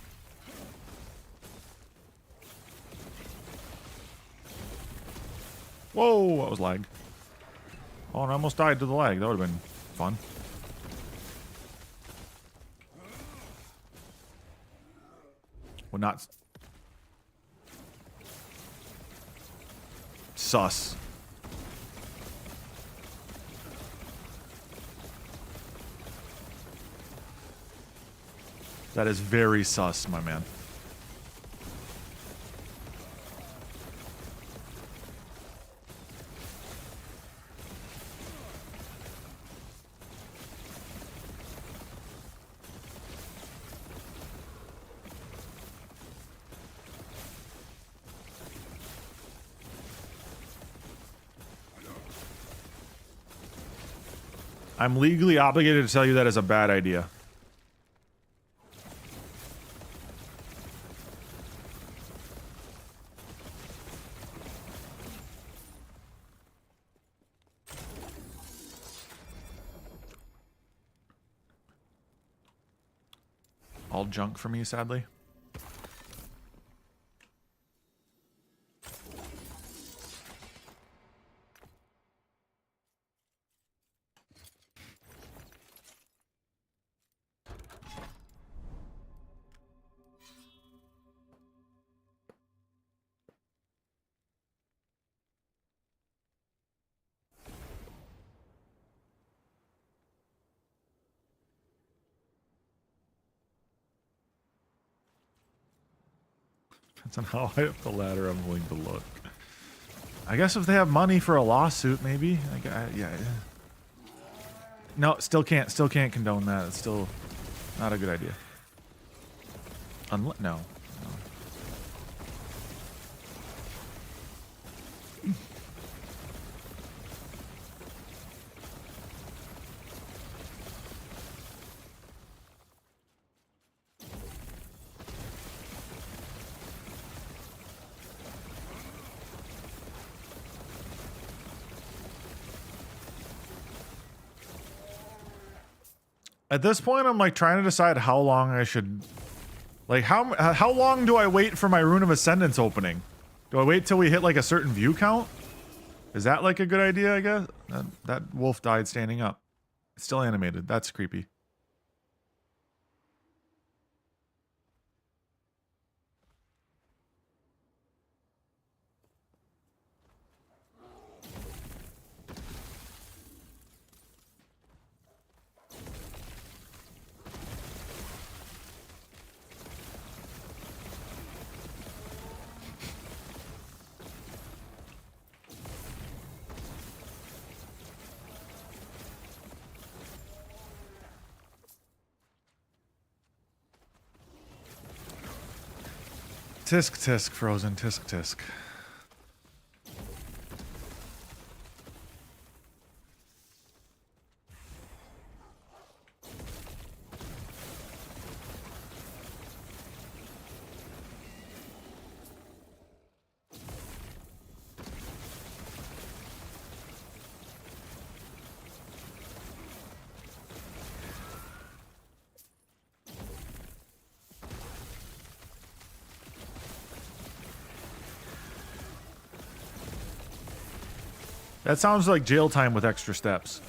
Whoa, that was lag. Oh, and I almost died to the lag. That would have been fun. Well, not... Sus. That is very sus, my man. I'm legally obligated to tell you that is a bad idea. all junk for me, sadly. Depends on how high up the ladder I'm willing to look. I guess if they have money for a lawsuit, maybe. Yeah. No, still can't condone that. It's still not a good idea. No. At this point, I'm like trying to decide how long I should, like how long do I wait for my Rune of Ascendance opening? Do I wait till we hit like a certain view count? Is that like a good idea? I guess that wolf died standing up. It's still animated. That's creepy. Tisk tisk, frozen, tisk tisk. That sounds like jail time with extra steps.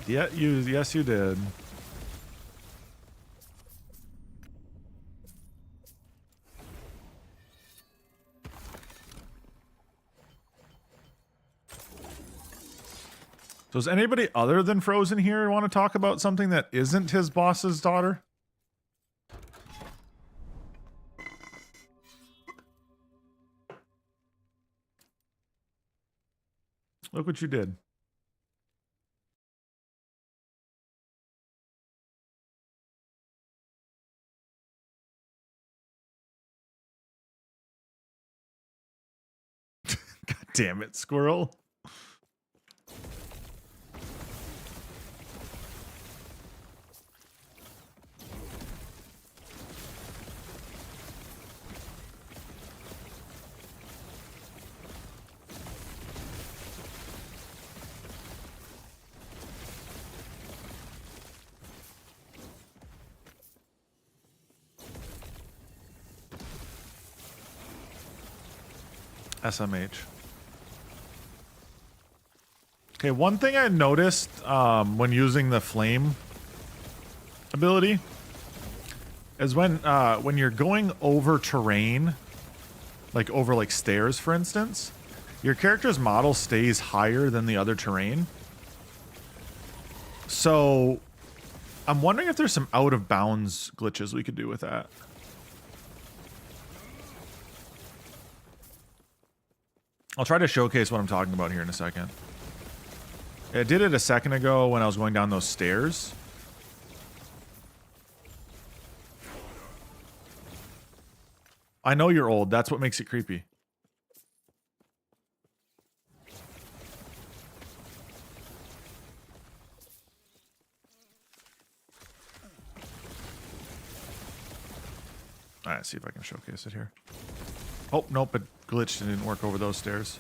Yeah, yes you did. Does anybody other than Frozen here want to talk about something that isn't his boss's daughter? Look what you did. God damn it, squirrel. SMH. Okay, one thing I noticed when using the flame ability is when you're going over terrain, like over like stairs, for instance, your character's model stays higher than the other terrain. So I'm wondering if there's some out of bounds glitches we could do with that. I'll try to showcase what I'm talking about here in a second. I did it a second ago when I was going down those stairs. I know you're old. That's what makes it creepy. Alright, see if I can showcase it here. Oh, nope, it glitched and didn't work over those stairs.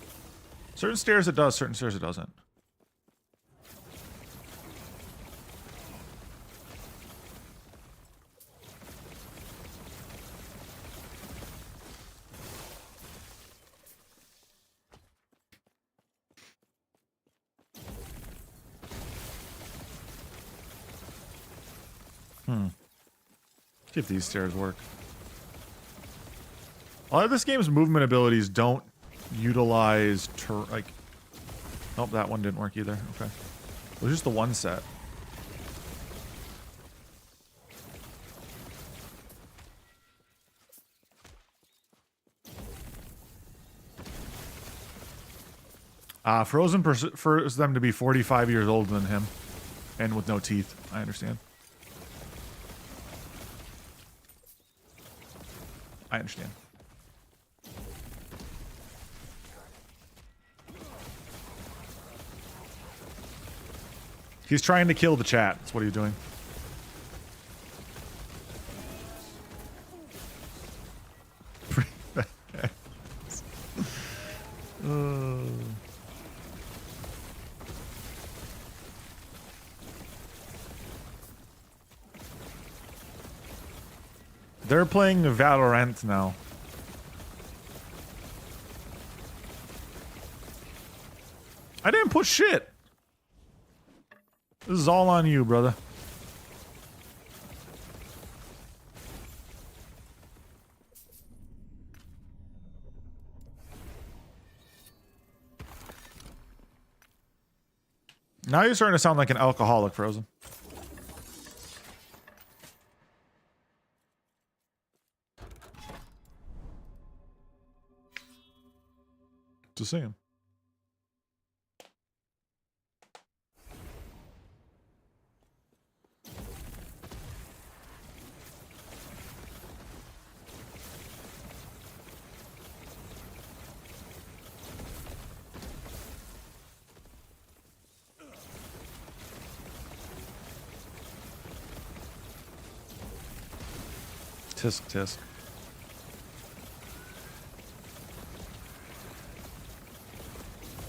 Certain stairs it does, certain stairs it doesn't. See if these stairs work. A lot of this game's movement abilities don't utilize like. Nope, that one didn't work either. Okay, it was just the one set. Frozen prefers them to be 45 years older than him, and with no teeth. I understand. I understand. He's trying to kill the chat. That's what he's doing. They're playing Valorant now. I didn't put shit. This is all on you, brother. Now you're starting to sound like an alcoholic, Frozen. Just saying. Tisk, tisk.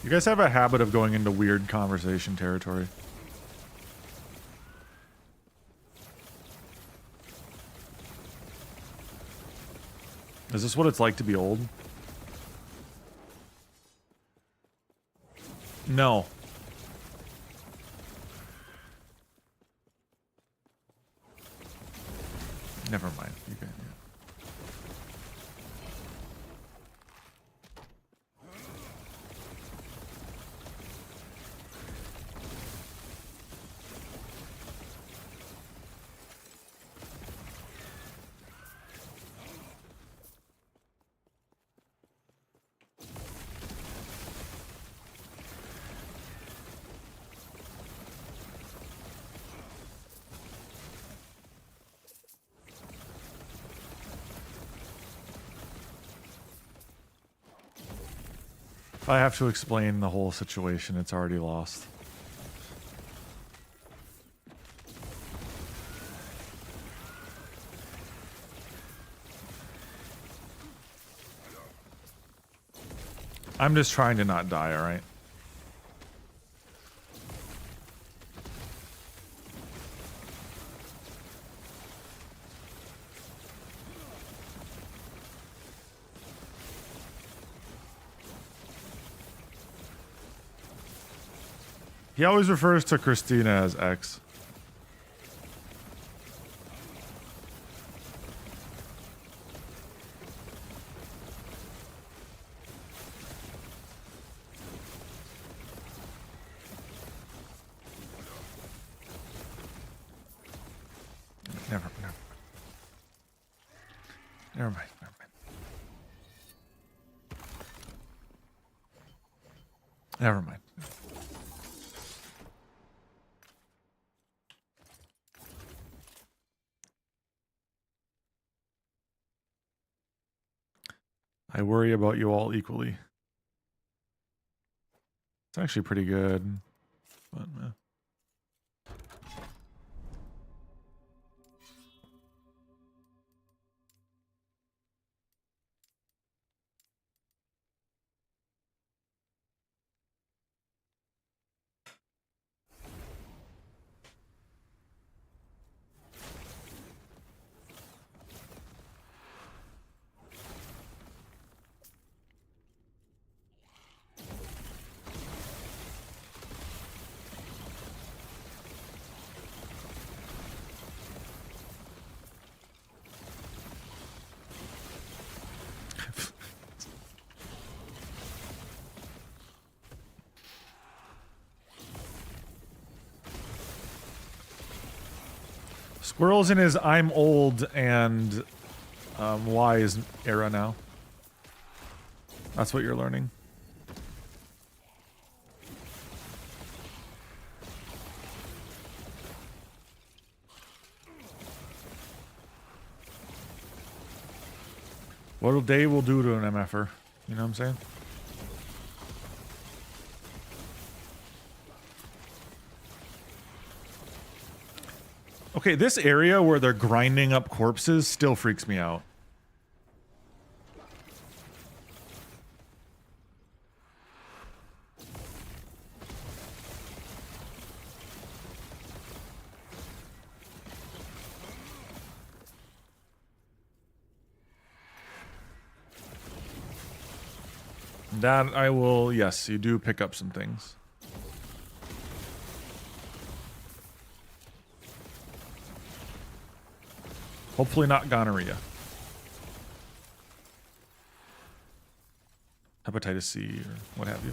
You guys have a habit of going into weird conversation territory. Is this what it's like to be old? No. Never mind. You can, yeah. If I have to explain the whole situation, it's already lost. I'm just trying to not die, alright? He always refers to Christina as X. Never mind. Never mind. I worry about you all equally. It's actually pretty good, but Squirrel's in his I'm old and wise era now. That's what you're learning. What a day will do to an MFer. You know what I'm saying? Okay, this area where they're grinding up corpses still freaks me out. That I will, yes, you do pick up some things. Hopefully not gonorrhea. Hepatitis C or what have you.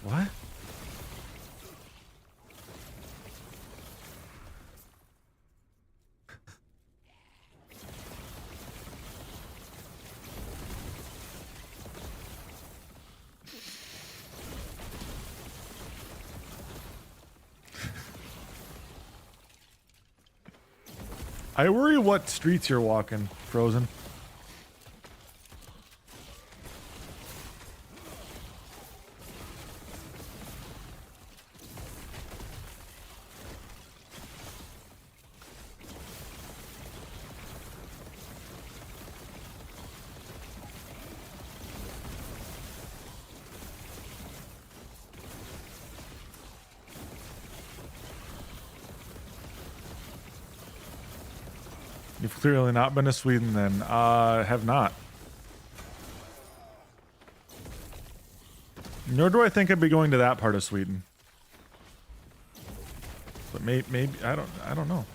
What? I worry what streets you're walking, Frozen. You've clearly not been to Sweden then. Have not. Nor do I think I'd be going to that part of Sweden. But maybe I don't know.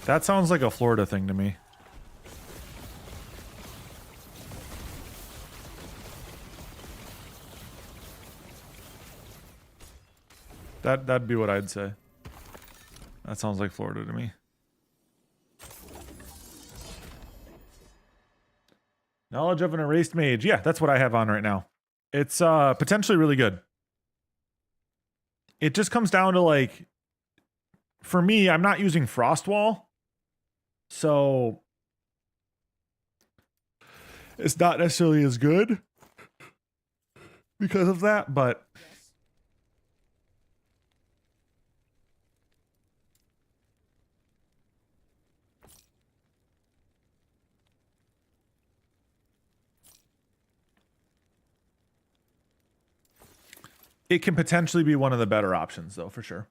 That sounds like a Florida thing to me. That'd be what I'd say. That sounds like Florida to me. Knowledge of an erased mage. Yeah, that's what I have on right now. It's potentially really good. It just comes down to like, for me, I'm not using Frostwall. So it's not necessarily as good because of that, but it can potentially be one of the better options though, for sure.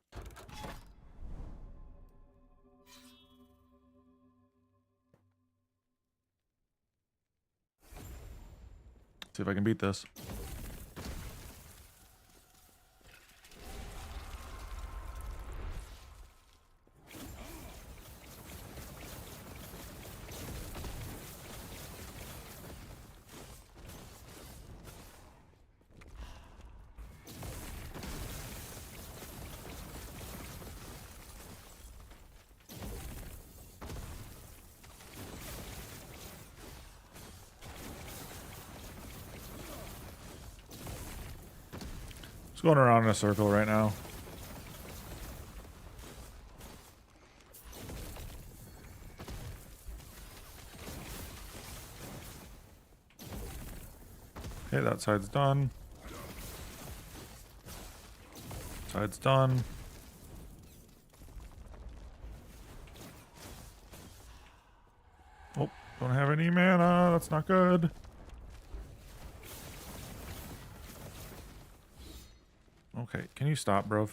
See if I can beat this. Going around in a circle right now. Okay, that side's done. Side's done. Oh, don't have any mana. That's not good. Okay, can you stop, bro?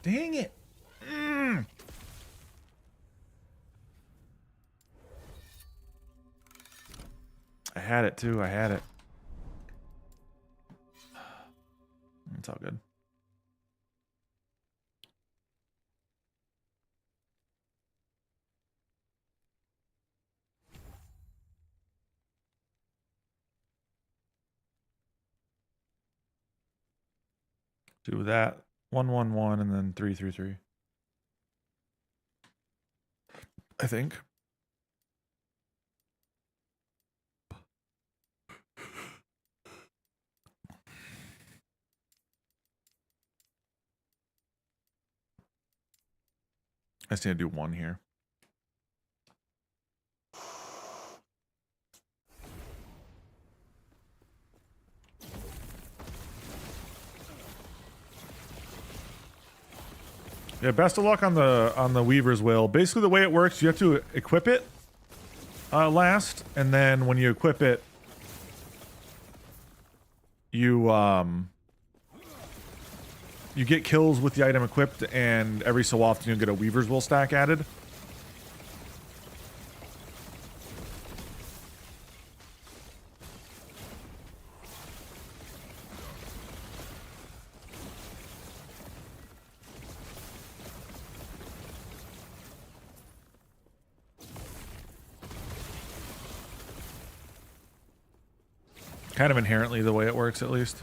Dang it. I had it too. I had it. It's all good. Do that 111 and then 333. I think. I just need to do one here. Yeah, best of luck on the Weaver's Will. Basically, the way it works, you have to equip it last, and then when you equip it, you get kills with the item equipped, and every so often you get a Weaver's Will stack added. Kind of inherently the way it works, at least.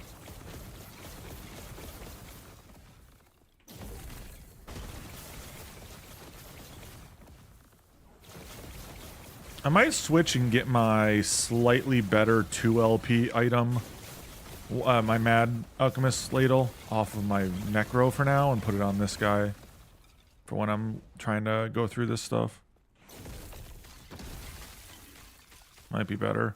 I might switch and get my slightly better 2LP item, my Mad Alchemist Ladle, off of my Necro for now and put it on this guy for when I'm trying to go through this stuff. Might be better.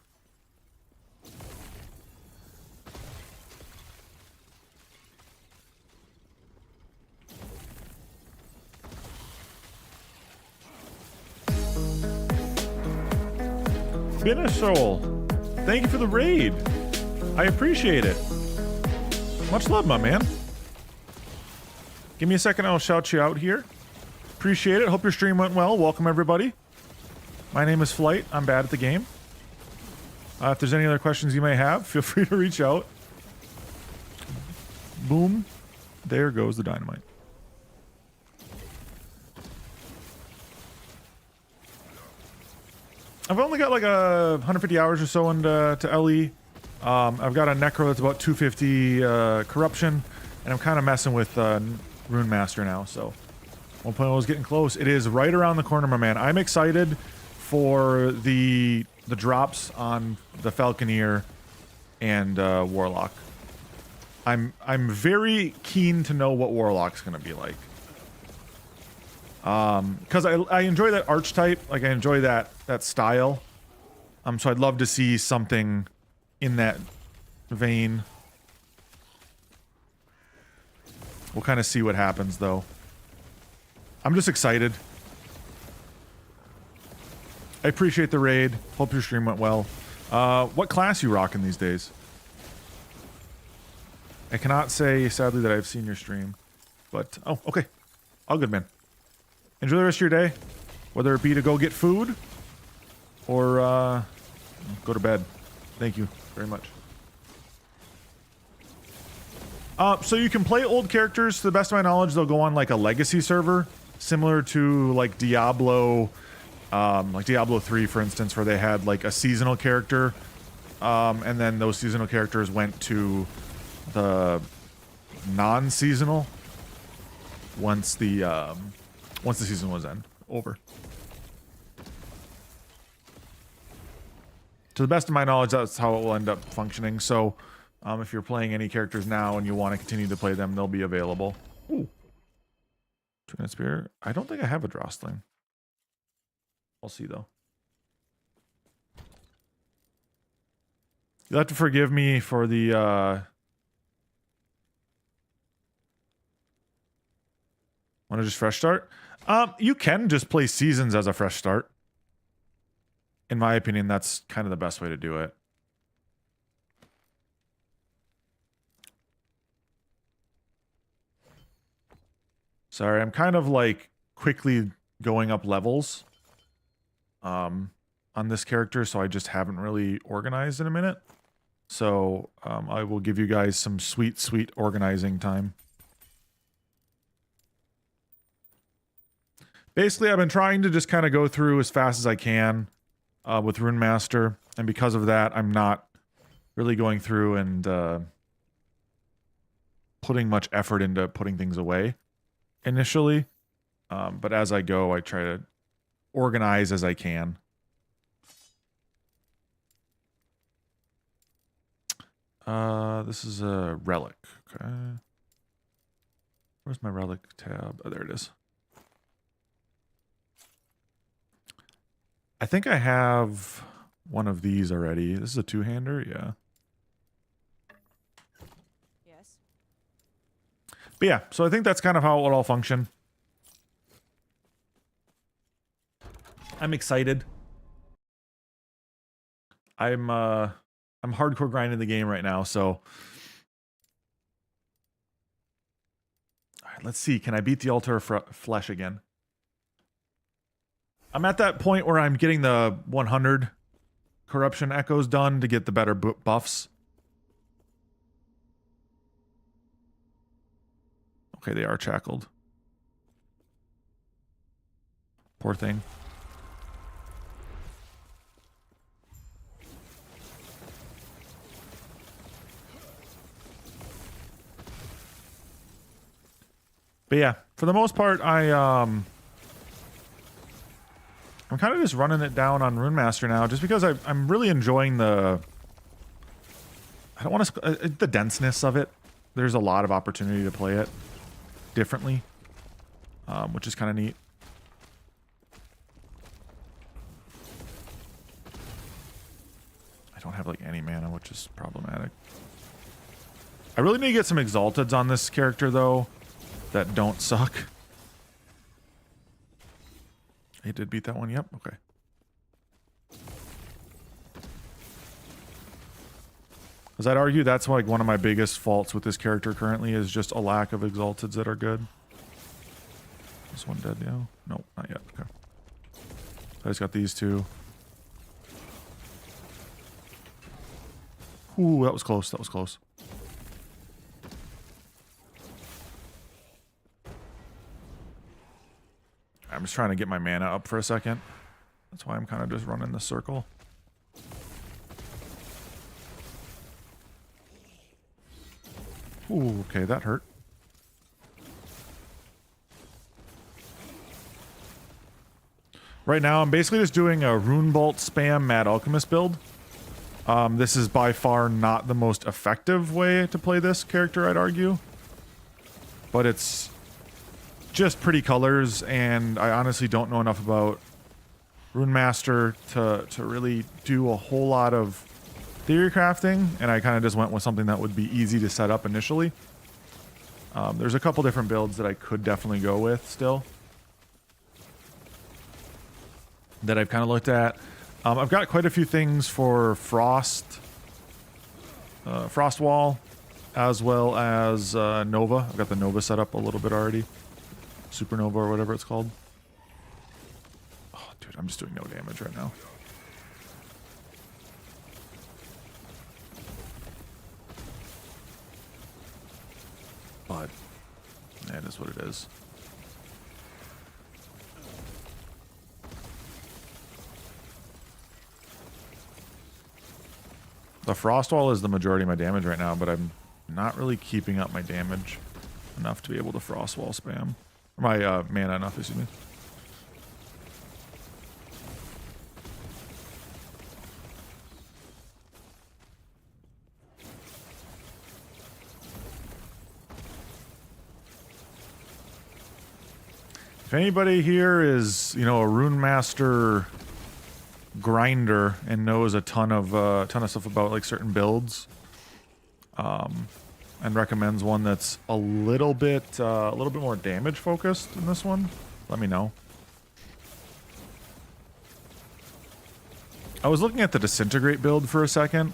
Soul, thank you for the raid. I appreciate it. Much love, my man. Give me a second, I'll shout you out here. Appreciate it. Hope your stream went well. Welcome, everybody. My name is Flight. I'm bad at the game. If there's any other questions you may have, feel free to reach out. Boom. There goes the dynamite. I've only got like 150 hours or so into LE. I've got a Necro that's about 250 corruption, and I'm kind of messing with Rune Master now, so 1.0 is getting close. It is right around the corner, my man. I'm excited for the drops on the Falconeer and Warlock. I'm very keen to know what Warlock's gonna be like. Because I enjoy that archetype, like I enjoy that style. So I'd love to see something in that vein. We'll kind of see what happens, though. I'm just excited. I appreciate the raid. Hope your stream went well. What class you rocking these days? I cannot say, sadly, that I've seen your stream. But, oh, okay. All good, man. Enjoy the rest of your day. Whether it be to go get food or go to bed. Thank you very much. So you can play old characters. To the best of my knowledge, they'll go on like a legacy server, similar to like Diablo 3, for instance, where they had like a seasonal character, and then those seasonal characters went to the non-seasonal once the season was over. To the best of my knowledge, that's how it will end up functioning. So, if you're playing any characters now and you want to continue to play them, they'll be available. Ooh. Two-Night Spear. I don't think I have a Drostling. I'll see, though. You'll have to forgive me for the, want to just fresh start? You can just play seasons as a fresh start. In my opinion, that's kind of the best way to do it. Sorry, I'm kind of like quickly going up levels on this character, so I just haven't really organized in a minute. So I will give you guys some sweet, sweet organizing time. Basically, I've been trying to just kind of go through as fast as I can with Rune Master, and because of that, I'm not really going through and putting much effort into putting things away initially. But as I go, I try to organize as I can. This is a relic. Okay. Where's my relic tab? Oh, there it is. I think I have one of these already. This is a two-hander, yeah. Yes. But yeah, so I think that's kind of how it will all function. I'm excited. I'm hardcore grinding the game right now, so all right, let's see. Can I beat the Altar of Flesh again? I'm at that point where I'm getting the 100 corruption echoes done to get the better buffs. Okay, they are shackled. Poor thing. But yeah, for the most part, I'm kind of just running it down on Rune Master now, just because I'm really enjoying the... I don't want to... the denseness of it. There's a lot of opportunity to play it differently, which is kind of neat. I don't have like any mana, which is problematic. I really need to get some Exalteds on this character, though, that don't suck. He did beat that one, yep, okay. As I'd argue, that's like one of my biggest faults with this character currently is just a lack of Exalteds that are good. This one dead, yeah? Nope, not yet, okay. I just got these two. Ooh, that was close, that was close. I'm just trying to get my mana up for a second. That's why I'm kind of just running the circle. Ooh, okay, that hurt. Right now, I'm basically just doing a Rune Bolt spam Mad Alchemist build. This is by far not the most effective way to play this character, I'd argue. But it's just pretty colors, and I honestly don't know enough about Rune Master to really do a whole lot of theory crafting, and I kind of just went with something that would be easy to set up initially. There's a couple different builds that I could definitely go with still that I've kind of looked at. I've got quite a few things for Frost Wall, as well as Nova. I've got the Nova set up a little bit already. Supernova or whatever it's called. Oh, dude, I'm just doing no damage right now. But that is what it is. The Frost Wall is the majority of my damage right now, but I'm not really keeping up my damage enough to be able to Frost Wall spam. Or my mana enough, excuse me. If anybody here is, you know, a Rune Master grinder and knows a ton of stuff about like certain builds, and recommends one that's a little bit more damage focused than this one, let me know. I was looking at the Disintegrate build for a second,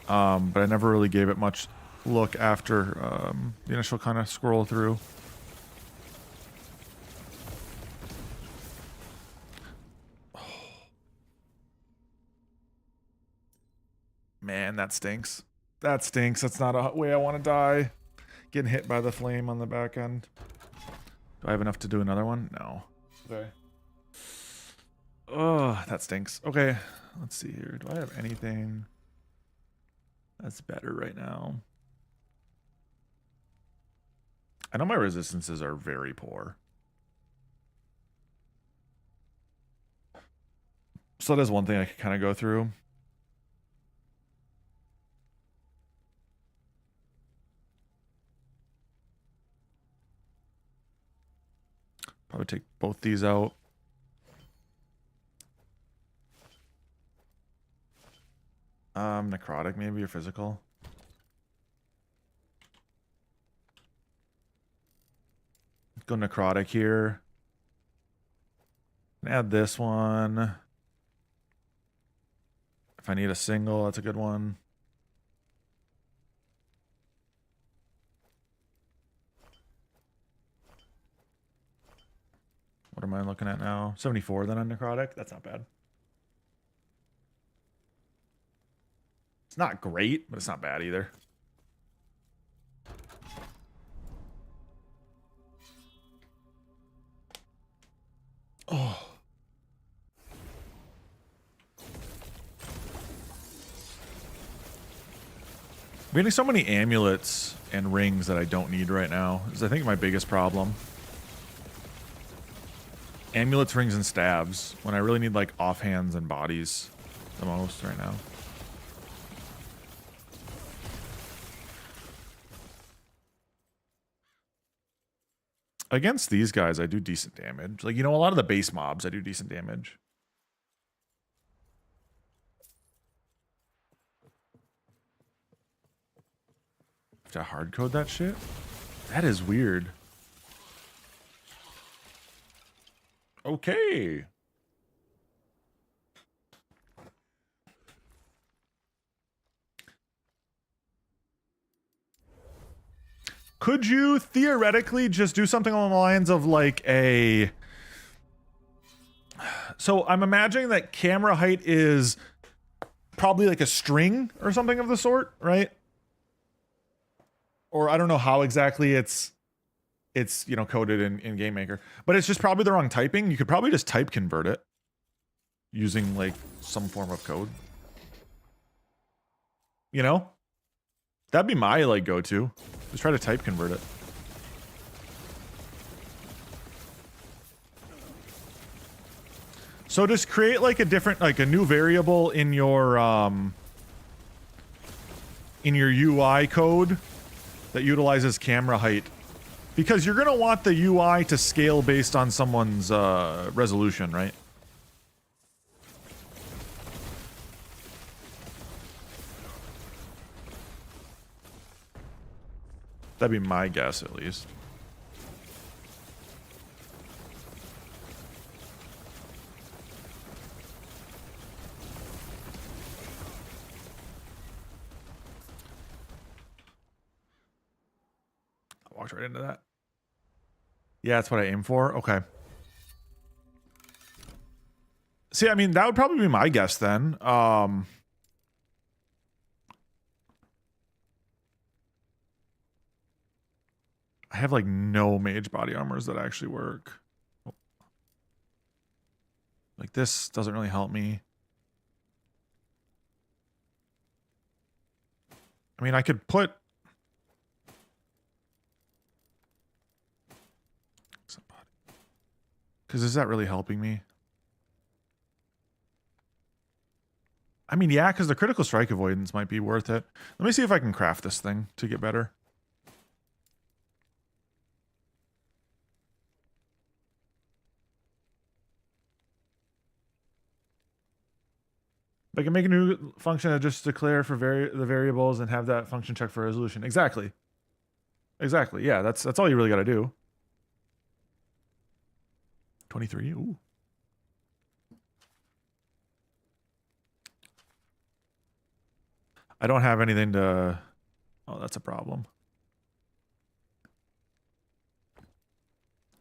but I never really gave it much look after the initial kind of scroll through. man, that stinks. That stinks. That's not a way I want to die. Getting hit by the flame on the back end. Do I have enough to do another one? No. Okay. Oh, that stinks. Okay, let's see here. Do I have anything that's better right now? I know my resistances are very poor. So that is one thing I could kind of go through. Probably take both these out. Necrotic maybe, or physical. Go necrotic here. Add this one. If I need a single, that's a good one. What am I looking at now? 74 then on necrotic. That's not bad. It's not great, but it's not bad either. Oh. I'm getting so many amulets and rings that I don't need right now. Is I think my biggest problem. Amulets, rings, and stabs when I really need like offhands and bodies the most right now. Against these guys, I do decent damage. Like, you know, a lot of the base mobs, I do decent damage. Have to hard code that shit? That is weird. Okay. Could you theoretically just do something along the lines of like a... So I'm imagining that camera height is probably like a string or something of the sort, right? Or I don't know how exactly it's you know, coded in Game Maker, but it's just probably the wrong typing. You could probably just type convert it using like some form of code. You know? That'd be my like go-to. Just try to type convert it. So just create like a different, like a new variable in your UI code that utilizes camera height, because you're gonna want the UI to scale based on someone's resolution, right? That'd be my guess, at least. I walked right into that. Yeah, that's what I aim for. Okay. See, I mean, that would probably be my guess then. I have like no mage body armors that actually work. Like this doesn't really help me. I mean, I could put somebody, because is that really helping me? I mean, yeah, because the critical strike avoidance might be worth it. Let me see if I can craft this thing to get better. I can make a new function that just declare for the variables and have that function check for resolution. Exactly. Exactly. Yeah, that's all you really got to do. 23. Ooh. I don't have anything to... Oh, that's a problem.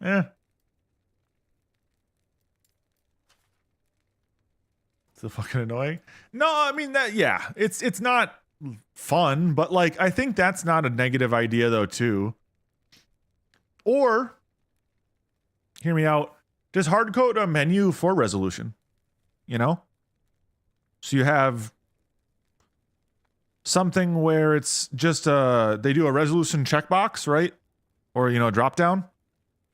Eh. It's so fucking annoying. No, I mean that, yeah. It's not fun, but like I think that's not a negative idea though too. Or hear me out, just hard code a menu for resolution, you know? So you have something where it's just they do a resolution checkbox, right? Or you know, a drop down.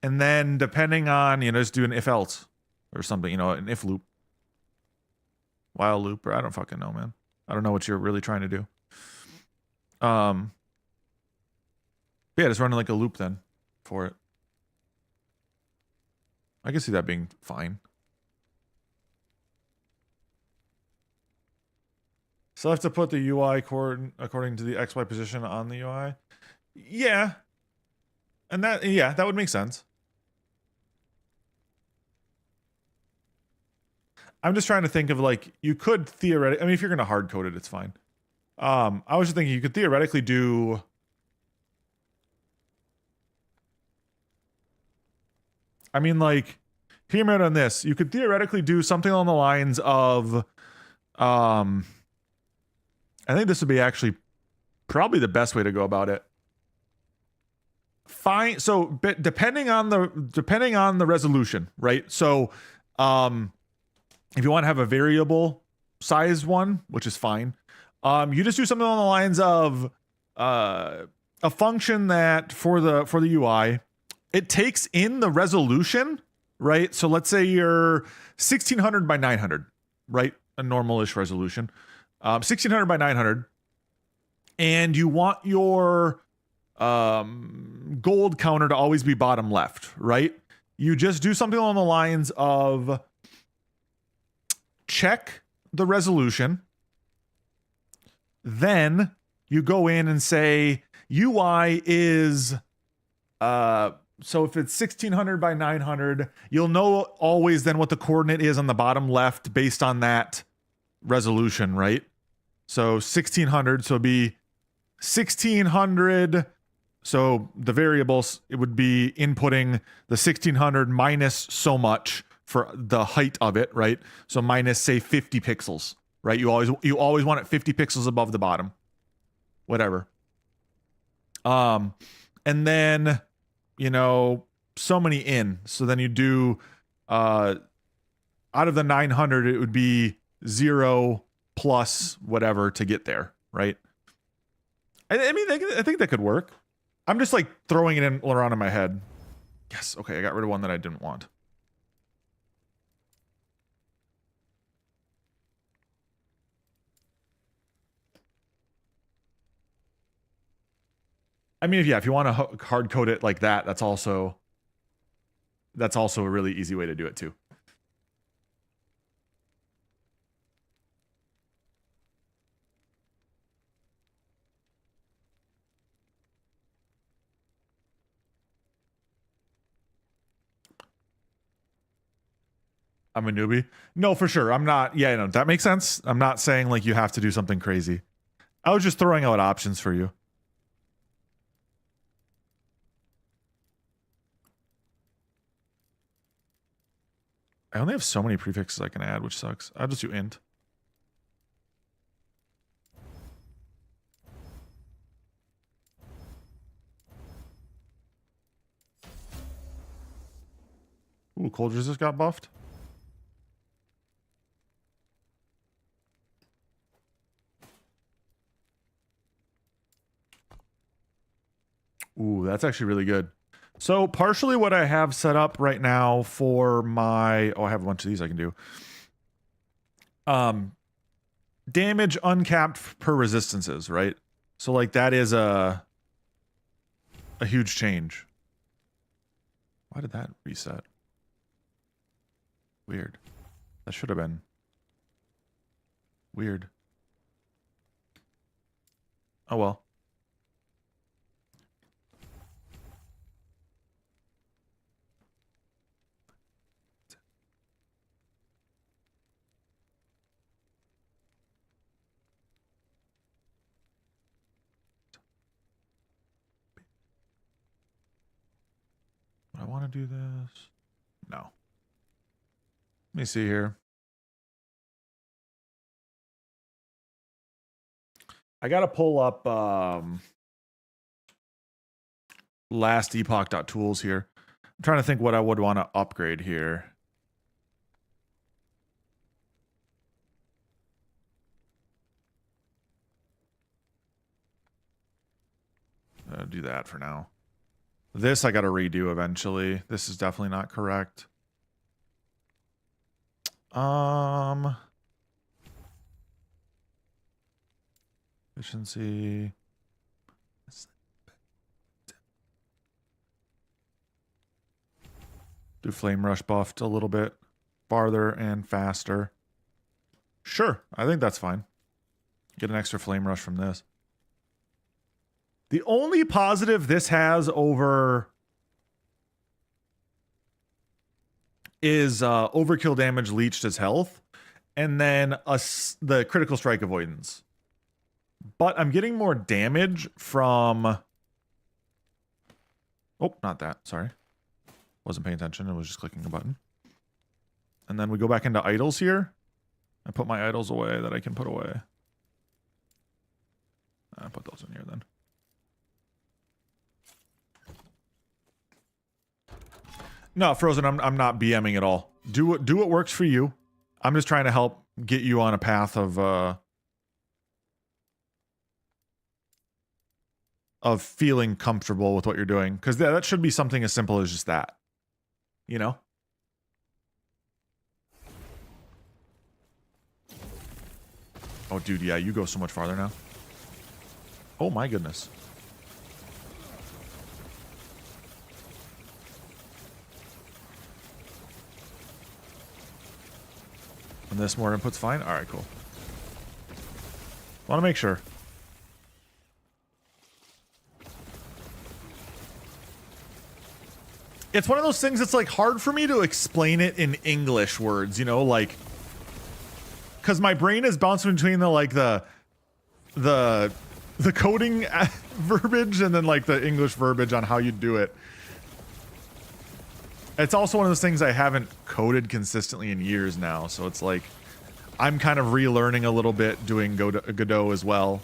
And then depending on, you know, just do an if else or something, you know, an if loop. While loop, or I don't fucking know, man. I don't know what you're really trying to do. But yeah, just running like a loop then for it. I can see that being fine. So I have to put the UI according to the XY position on the UI. Yeah. And that, yeah, that would make sense. I'm just trying to think of like, you could theoretically, I mean, if you're going to hard code it, it's fine. I was just thinking you could theoretically do, I mean, like, hear me out on this. You could theoretically do something along the lines of, I think this would be actually probably the best way to go about it. Fine. So, but depending on the resolution, right? So, if you want to have a variable size one, which is fine, you just do something along the lines of a function that for the UI, it takes in the resolution, right? So let's say you're 1600 by 900, right? A normal-ish resolution, 1600 by 900, and you want your gold counter to always be bottom left, right? You just do something along the lines of check the resolution, then you go in and say UI is so if it's 1600 by 900, you'll know always then what the coordinate is on the bottom left based on that resolution, right? So 1600, so it'd be 1600. So the variables, it would be inputting the 1600 minus so much for the height of it, right? So minus say 50 pixels, right? You always want it 50 pixels above the bottom, whatever. And then, you know, so many in. So then you do, out of the 900, it would be 0 plus whatever to get there, right? I mean, I think that could work. I'm just like throwing it in around in my head. Yes, okay, I got rid of one that I didn't want. I mean, if you want to hard code it like that, that's also a really easy way to do it too. I'm a newbie. No, for sure. I'm not. Yeah, no, that makes sense. I'm not saying like you have to do something crazy. I was just throwing out options for you. I only have so many prefixes I can add, which sucks. I'll just do int. Ooh, cold resist got buffed. Ooh, that's actually really good. So partially what I have set up right now for my, I have a bunch of these I can do. Damage uncapped per resistances, right? So like that is a huge change. Why did that reset? Weird. That should have been weird. Oh well. I want to do this. No. Let me see here. I gotta pull up last epoch.tools here. I'm trying to think what I would want to upgrade here. Do that for now. This I gotta redo eventually. This is definitely not correct. Efficiency. Do flame rush buffed a little bit farther and faster. Sure, I think that's fine. Get an extra flame rush from this. The only positive this has over is overkill damage leached as health, and then the critical strike avoidance. But I'm getting more damage from... Oh, not that. Sorry. Wasn't paying attention. I was just clicking a button. And then we go back into idols here. I put my idols away that I can put away. I put those in here then. No, Frozen, I'm not BMing at all. Do what works for you. I'm just trying to help get you on a path of feeling comfortable with what you're doing. Because that should be something as simple as just that. You know? Oh, dude, yeah, you go so much farther now. Oh, my goodness. And this more input's fine? Alright, cool. Want to make sure. It's one of those things that's like hard for me to explain it in English words, you know, like, because my brain is bouncing between the coding verbiage and then like the English verbiage on how you do it. It's also one of those things I haven't coded consistently in years now, so it's like I'm kind of relearning a little bit doing Godot as well.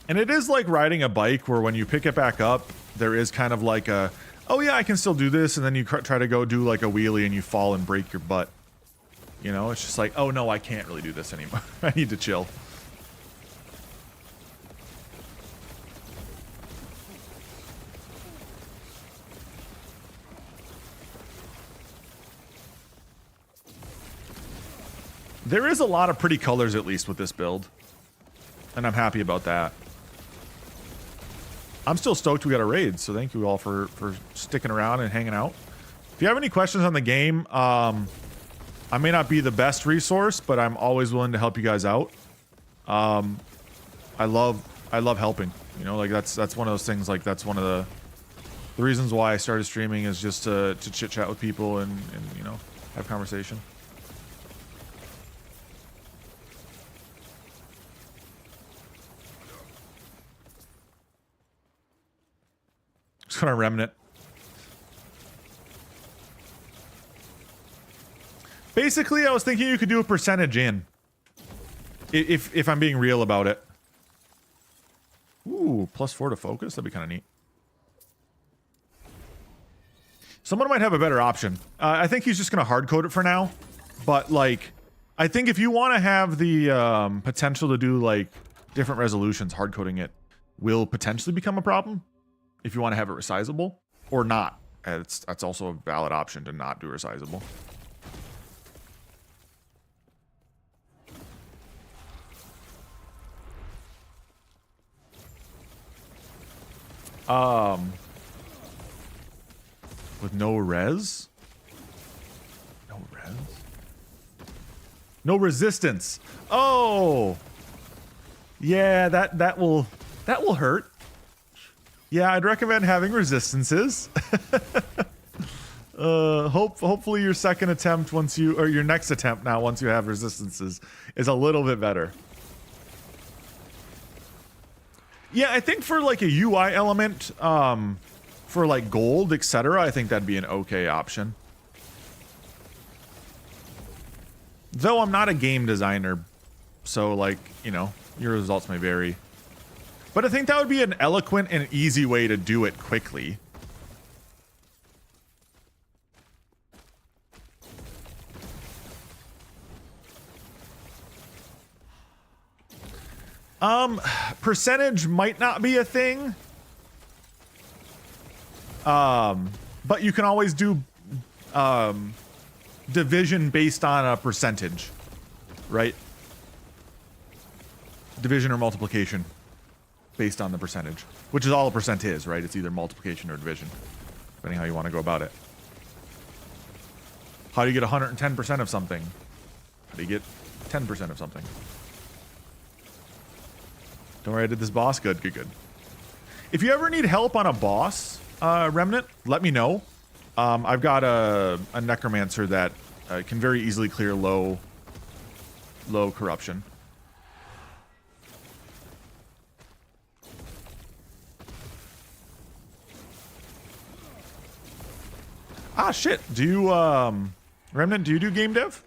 And it is like riding a bike where when you pick it back up, there is kind of like a, oh yeah, I can still do this, and then you try to go do like a wheelie and you fall and break your butt. You know, it's just like, oh no, I can't really do this anymore. I need to chill. There is a lot of pretty colors, at least, with this build. And I'm happy about that. I'm still stoked we got a raid, so thank you all for sticking around and hanging out. If you have any questions on the game, I may not be the best resource, but I'm always willing to help you guys out. I love helping. You know, like that's one of those things, like that's one of the reasons why I started streaming is just to chit chat with people and you know, have conversation. Just gonna remnant. Basically, I was thinking you could do a percentage in. If I'm being real about it. Ooh, +4 to focus? That'd be kind of neat. Someone might have a better option. I think he's just gonna hard code it for now. But like, I think if you want to have the potential to do like different resolutions, hard coding it will potentially become a problem. If you want to have it resizable or not, that's also a valid option to not do resizable. With no res? No res? No resistance. Oh. Yeah, that will hurt. Yeah, I'd recommend having resistances. Hopefully your second attempt or your next attempt now once you have resistances is a little bit better. Yeah, I think for like a UI element, for like gold, etc., I think that'd be an okay option. Though I'm not a game designer, so like, you know, your results may vary. But I think that would be an eloquent and easy way to do it quickly. Percentage might not be a thing. But you can always do division based on a percentage, right? Division or multiplication based on the percentage, which is all a percent is, right? It's either multiplication or division, depending how you want to go about it. How do you get 110% of something? How do you get 10% of something? Don't worry, I did this boss. Good, good, good. If you ever need help on a boss, Remnant, let me know. I've got a necromancer that can very easily clear low corruption. Ah, shit. Do you, Remnant, do you do game dev?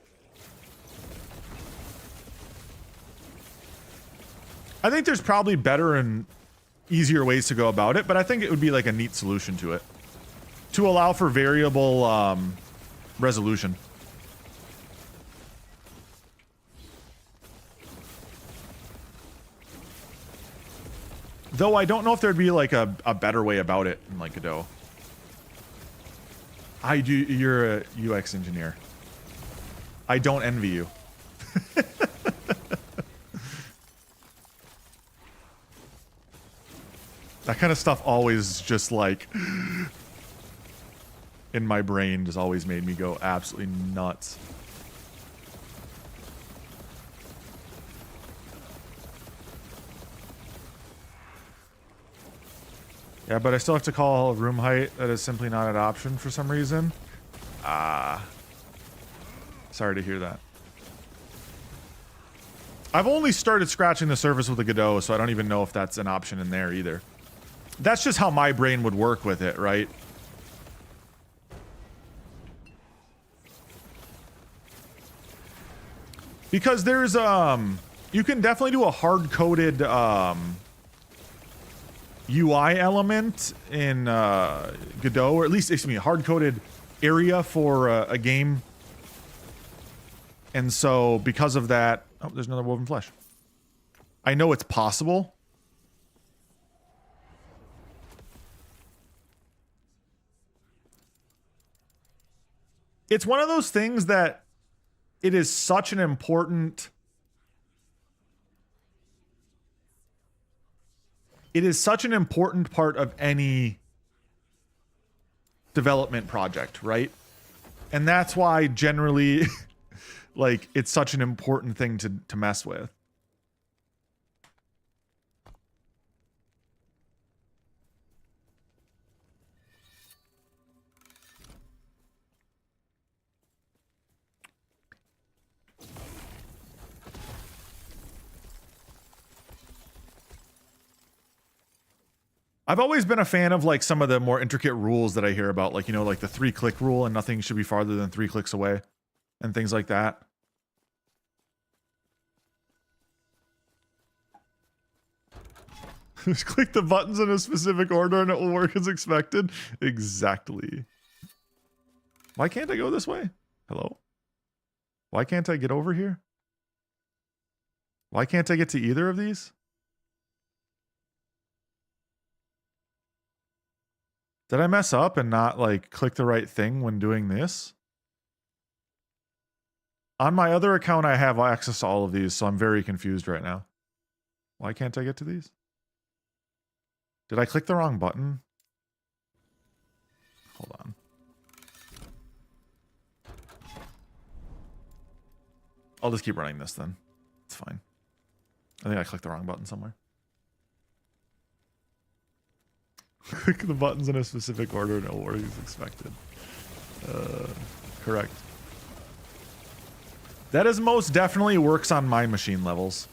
I think there's probably better and easier ways to go about it, but I think it would be like a neat solution to it. To allow for variable resolution. Though I don't know if there'd be like a better way about it in like Godot. You're a UX engineer. I don't envy you. That kind of stuff always just like in my brain just always made me go absolutely nuts. Yeah, but I still have to call room height. That is simply not an option for some reason. Sorry to hear that. I've only started scratching the surface with the Godot, so I don't even know if that's an option in there either. That's just how my brain would work with it, right? Because there's you can definitely do a hard-coded UI element in Godot, or at least, excuse me, a hard-coded area for a game. And so because of that, oh, there's another woven flesh. I know it's possible. It's one of those things that it is such an important part of any development project, right? And that's why generally like it's such an important thing to mess with. I've always been a fan of like some of the more intricate rules that I hear about, like, you know, like the 3-click rule and nothing should be farther than 3 clicks away and things like that. Just click the buttons in a specific order and it will work as expected. Exactly. Why can't I go this way? Hello? Why can't I get over here? Why can't I get to either of these? Did I mess up and not like click the right thing when doing this? On my other account, I have access to all of these, so I'm very confused right now. Why can't I get to these? Did I click the wrong button? Hold on. I'll just keep running this then. It's fine. I think I clicked the wrong button somewhere. Click the buttons in a specific order and it will work as expected. Correct. That is most definitely works on my machine levels.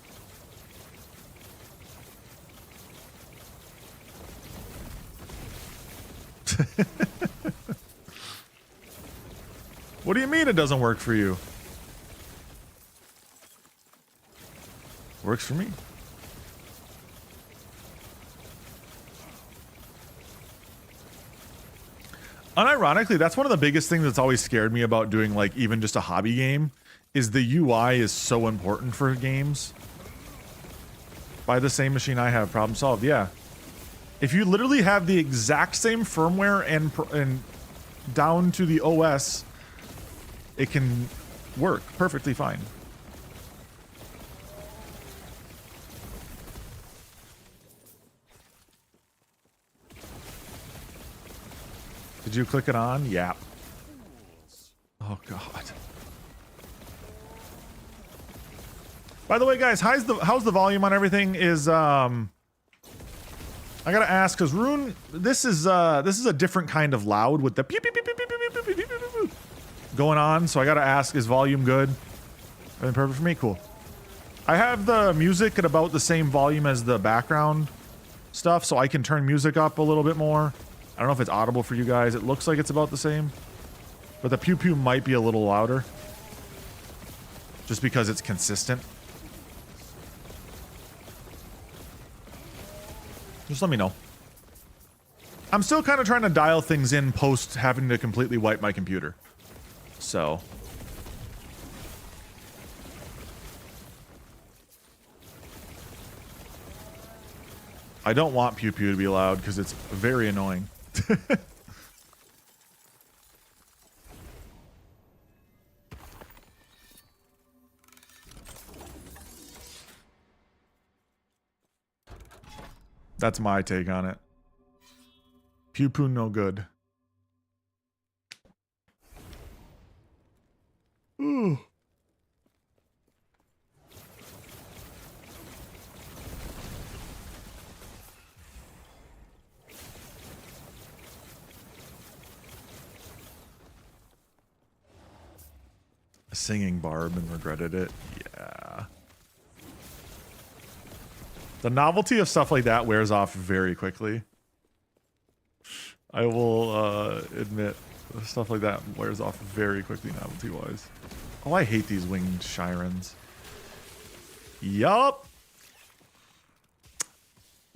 What do you mean it doesn't work for you? Works for me. Unironically, that's one of the biggest things that's always scared me about doing like even just a hobby game is the UI is so important for games. Buy the same machine I have, problem solved. Yeah. If you literally have the exact same firmware and down to the OS, it can work perfectly fine. Did you click it on? Yep. Oh god. By the way, guys, how's the volume on everything? Is I gotta ask because Rune, this is a different kind of loud with the pew, pew, pew, pew, pew, pew, pew, pew, pew, pew, pew, going on. So I gotta ask, is volume good? Everything perfect for me? Cool. I have the music at about the same volume as the background stuff, so I can turn music up a little bit more. I don't know if it's audible for you guys. It looks like it's about the same, but the pew pew might be a little louder just because it's consistent. Just let me know. I'm still kind of trying to dial things in post having to completely wipe my computer. So. I don't want pew pew to be loud because it's very annoying. That's my take on it. Pew pew no good. Ooh. Singing Barb and regretted it. Yeah. The novelty of stuff like that wears off very quickly. I will admit, stuff like that wears off very quickly novelty-wise. Oh, I hate these winged Shirens. Yup.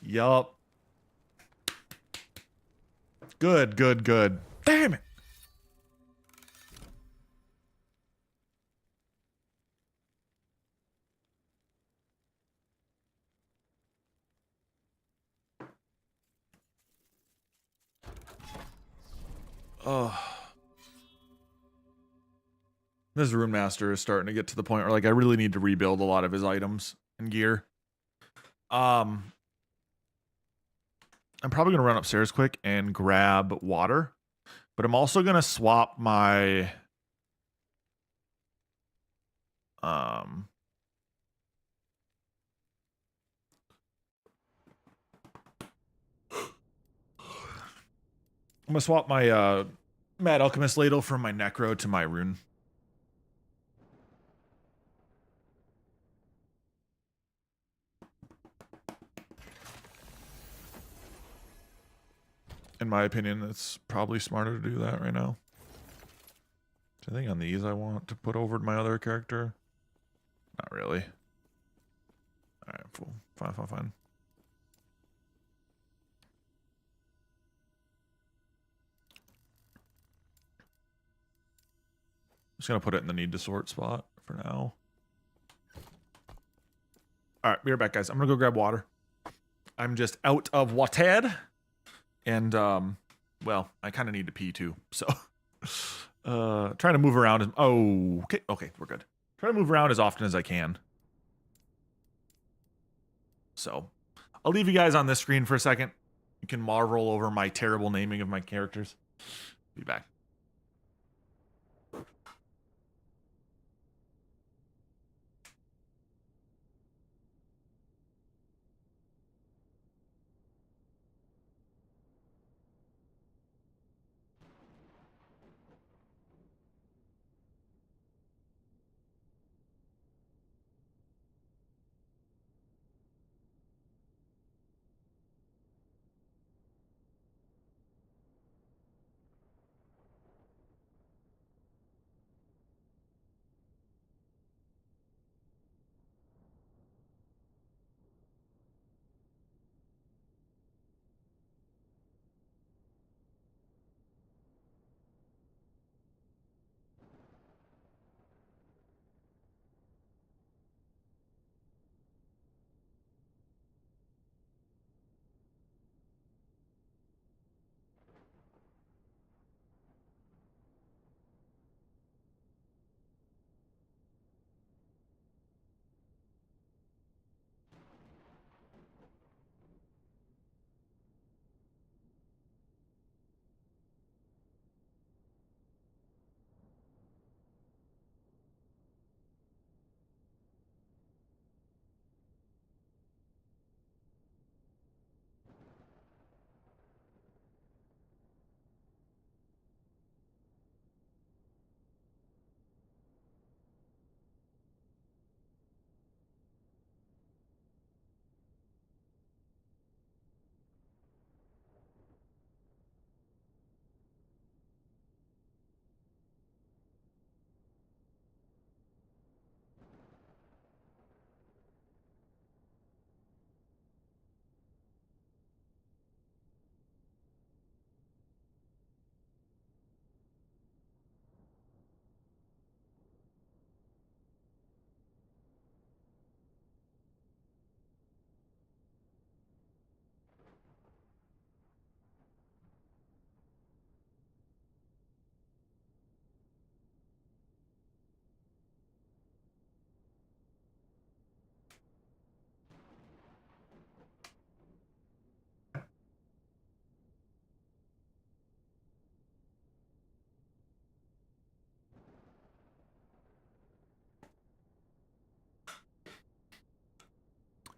Yup. Good, good, good. Damn it. Oh. This Rune Master is starting to get to the point where like I really need to rebuild a lot of his items and gear. I'm probably gonna run upstairs quick and grab water, but I'm also gonna swap my I'm gonna swap my Mad Alchemist ladle from my Necro to my Rune. In my opinion, it's probably smarter to do that right now. Is there anything on these I want to put over to my other character? Not really. Alright, cool. Fine, fine, fine. Just gonna put it in the need to sort spot for now. Alright, be right back, guys. I'm gonna go grab water. I'm just out of water. And, well, I kind of need to pee too, so. Trying to move around. Okay, we're good. Trying to move around as often as I can. So, I'll leave you guys on this screen for a second. You can marvel over my terrible naming of my characters. Be back.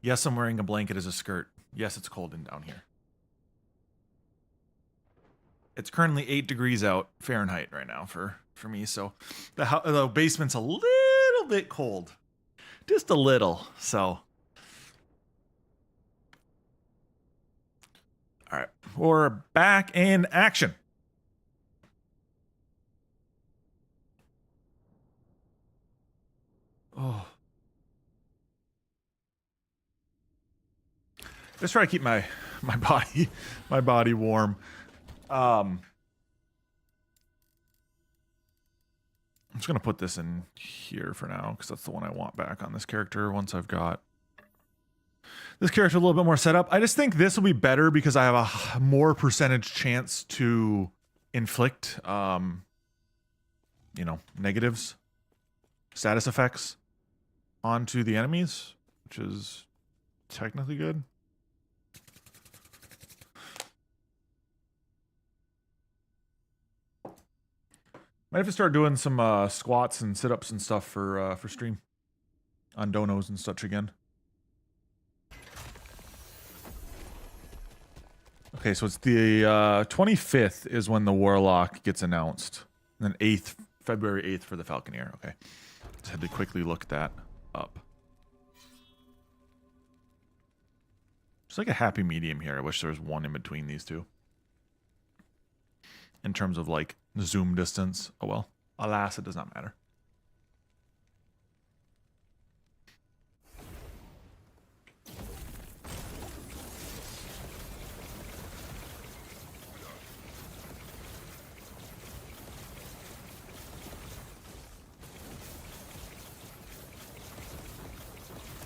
Yes, I'm wearing a blanket as a skirt. Yes, it's cold and down here. It's currently 8 degrees out Fahrenheit right now for me, so the basement's a little bit cold. Just a little, so. All right, we're back in action. Oh. Let's try to keep my body warm. I'm just gonna put this in here for now because that's the one I want back on this character once I've got this character a little bit more set up. I just think this will be better because I have a more percentage chance to inflict, negatives, status effects onto the enemies, which is technically good. Might have to start doing some squats and sit-ups and stuff for stream on donos and such again. Okay, so it's the 25th is when the Warlock gets announced. And then February 8th for the Falconeer. Okay. Just had to quickly look that up. It's like a happy medium here. I wish there was one in between these two. In terms of like zoom distance. Oh well. Alas, it does not matter.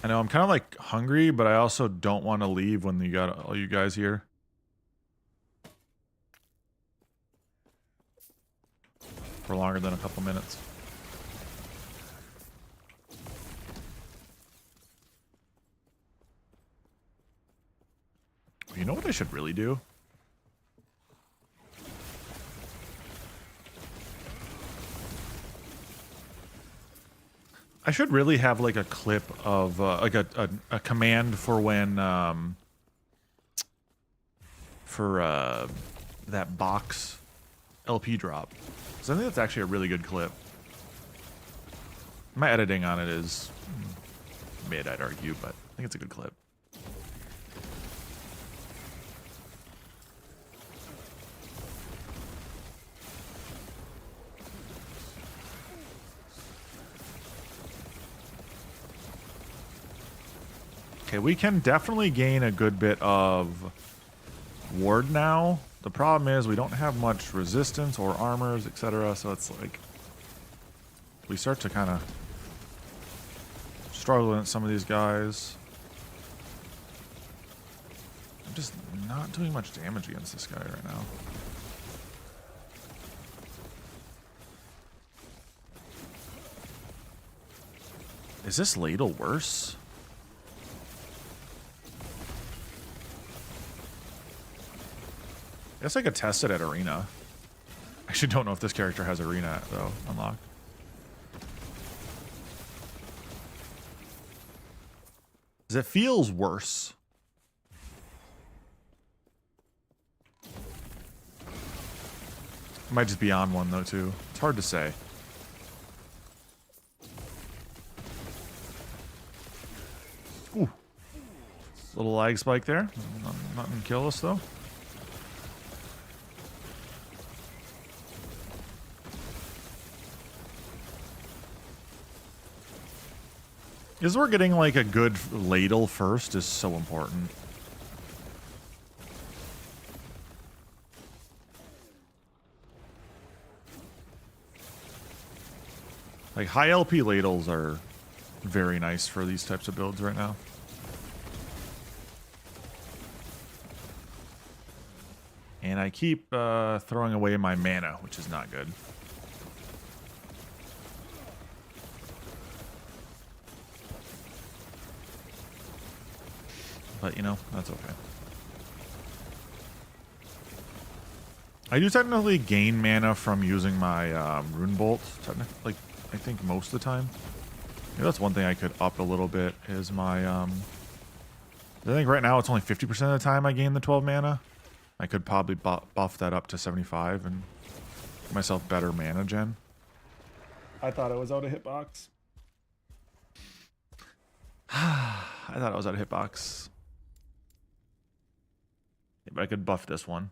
I know I'm kind of like hungry, but I also don't want to leave when you got all you guys here. For longer than a couple minutes. You know what I should really do? I should really have like a clip of like a command for when that box LP drop. So I think that's actually a really good clip. My editing on it is mid, I'd argue, but I think it's a good clip. Okay, we can definitely gain a good bit of ward now. The problem is we don't have much resistance or armors, etc. So it's like we start to kind of struggle against some of these guys. I'm just not doing much damage against this guy right now. Is this ladle worse? I guess I could test it at Arena. I actually don't know if this character has Arena, though, unlocked. Because it feels worse. It might just be on one, though, too. It's hard to say. Ooh. Little lag spike there. Nothing to kill us, though. Is we're getting like a good ladle first is so important. Like high LP ladles are very nice for these types of builds right now. And I keep throwing away my mana, which is not good. But, you know, that's okay. I do technically gain mana from using my rune bolt, like, I think most of the time. Maybe that's one thing I could up a little bit is my I think right now it's only 50% of the time I gain the 12 mana. I could probably buff that up to 75 and get myself better mana gen. I thought I was out of hitbox. I thought I was out of hitbox. Yeah, but I could buff this one.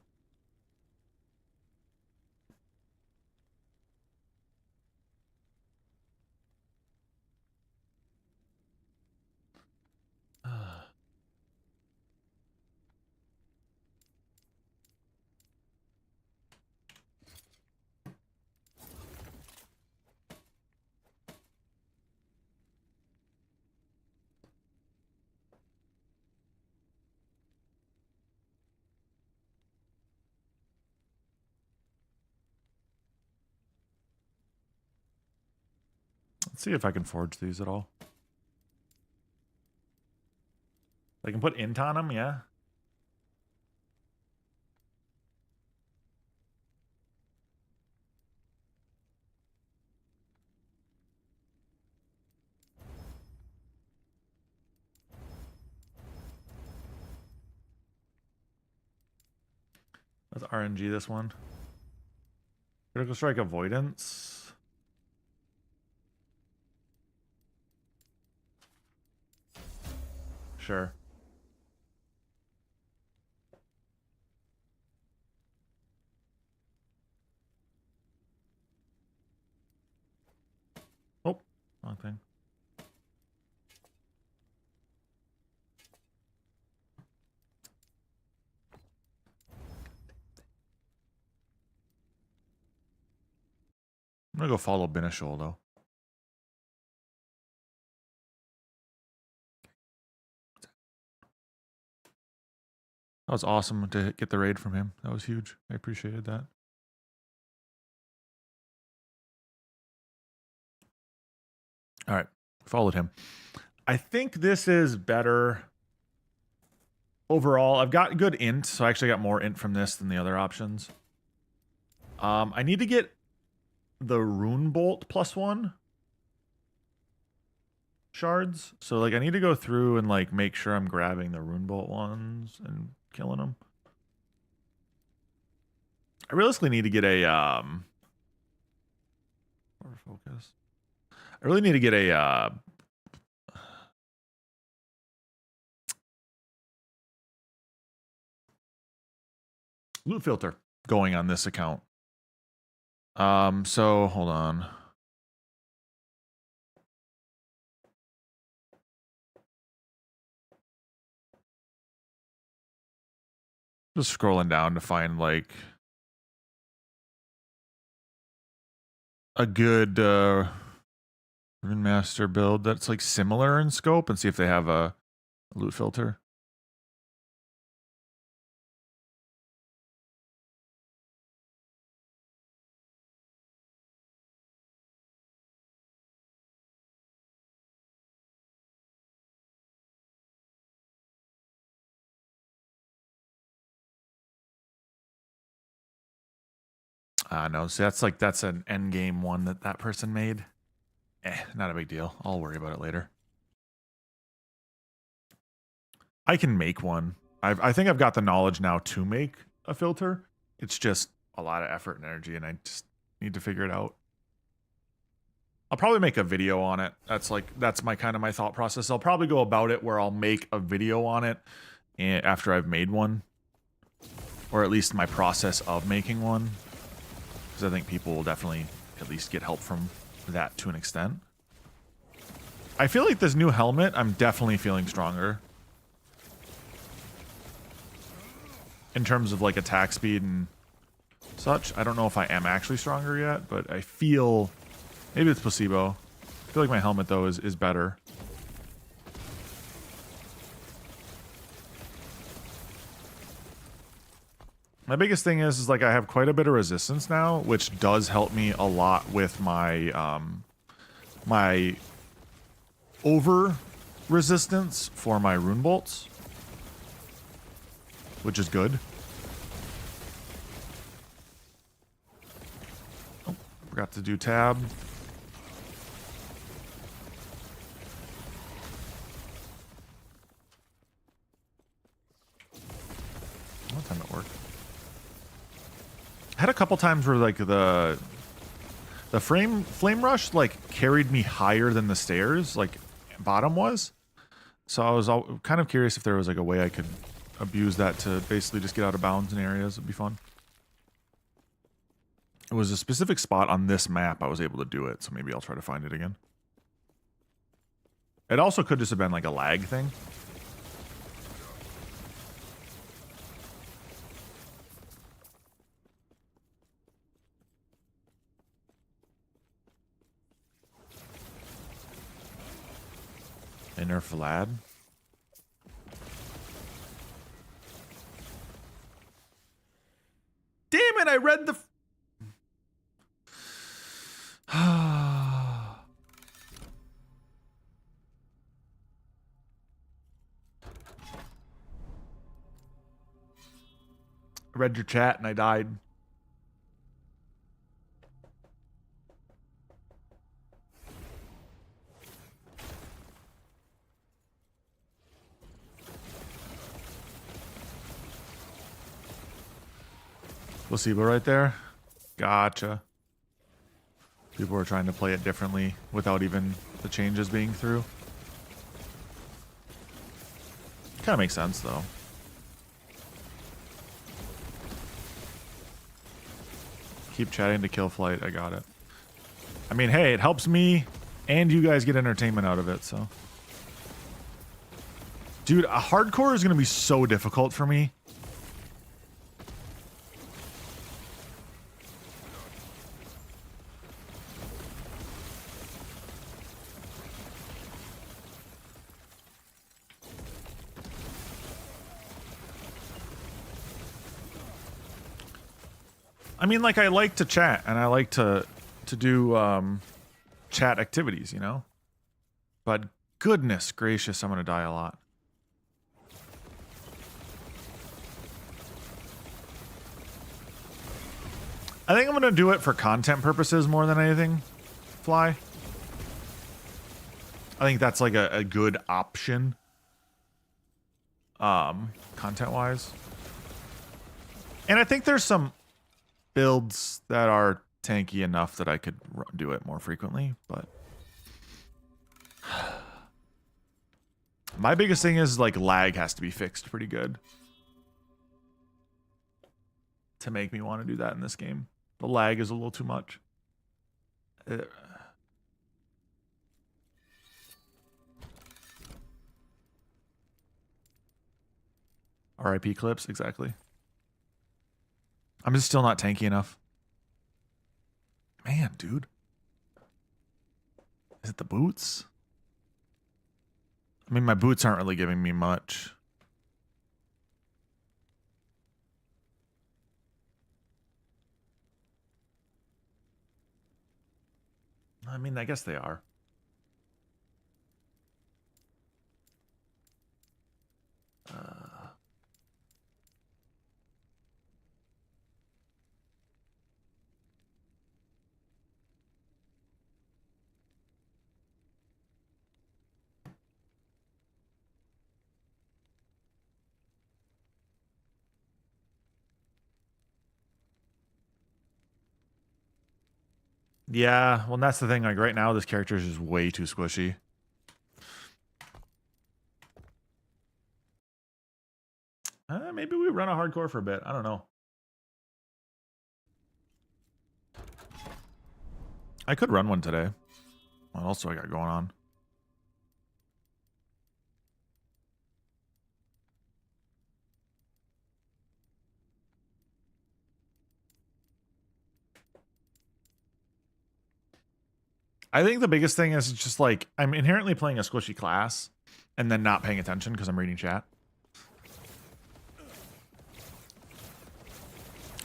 Let's see if I can forge these at all. I can put int on them, yeah. Let's RNG this one. Critical strike avoidance. Sure. Oh, wrong thing. I'm gonna go follow Binishol though. That was awesome to get the raid from him. That was huge. I appreciated that. All right, followed him. I think this is better overall. I've got good int, so I actually got more int from this than the other options. I need to get the rune bolt +1 shards. So like I need to go through and like make sure I'm grabbing the rune bolt ones and killing them. I realistically need to get a focus. I really need to get a loot filter going on this account. So hold on. Just scrolling down to find like a good Rune Master build that's like similar in scope and see if they have a loot filter. No, see that's an end game one that person made. Not a big deal. I'll worry about it later. I can make one. I think I've got the knowledge now to make a filter. It's just a lot of effort and energy, and I just need to figure it out. I'll probably make a video on it. That's my kind of my thought process. I'll probably go about it where I'll make a video on it after I've made one, or at least my process of making one, because I think people will definitely at least get help from that to an extent. I feel like this new helmet, I'm definitely feeling stronger in terms of like attack speed and such. I don't know if I am actually stronger yet, but I feel, maybe it's placebo. I feel like my helmet though is better. My biggest thing is like I have quite a bit of resistance now, which does help me a lot with my my over resistance for my rune bolts, which is good. Oh, forgot to do tab. had a couple times where like the flame rush like carried me higher than the stairs, like bottom was. So I was kind of curious if there was like a way I could abuse that to basically just get out of bounds in areas. It'd be fun. It was a specific spot on this map I was able to do it, so maybe I'll try to find it again. It also could just have been like a lag thing. Inner Vlad. Damn it, I read the... I read your chat and I died. Placebo right there. Gotcha. People are trying to play it differently without even the changes being through. Kind of makes sense though. Keep chatting to kill flight. I got it. I mean, hey, it helps me and you guys get entertainment out of it, so. Dude, a hardcore is going to be so difficult for me. I mean, like, I like to chat and I like to do chat activities, you know? But goodness gracious, I'm going to die a lot. I think I'm going to do it for content purposes more than anything, Fly. I think that's like a good option, content-wise. And I think there's some builds that are tanky enough that I could do it more frequently, but my biggest thing is like lag has to be fixed pretty good to make me want to do that in this game. The lag is a little too much. RIP clips, exactly. I'm just still not tanky enough. Man, dude. Is it the boots? I mean, my boots aren't really giving me much. I mean, I guess they are. Yeah, well, that's the thing. Like right now, this character is just way too squishy. Maybe we run a hardcore for a bit. I don't know. I could run one today. What else do I got going on? I think the biggest thing is just like I'm inherently playing a squishy class and then not paying attention because I'm reading chat.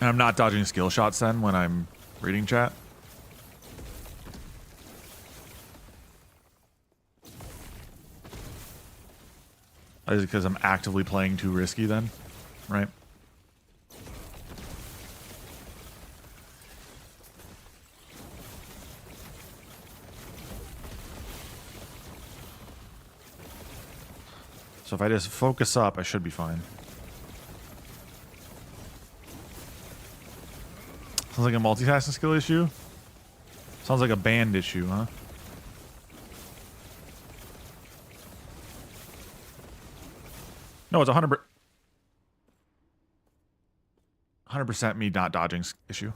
And I'm not dodging skill shots then when I'm reading chat. Is it because I'm actively playing too risky then? Right? So if I just focus up, I should be fine. Sounds like a multitasking skill issue. Sounds like a band issue, huh? No, it's 100% me not dodging issue.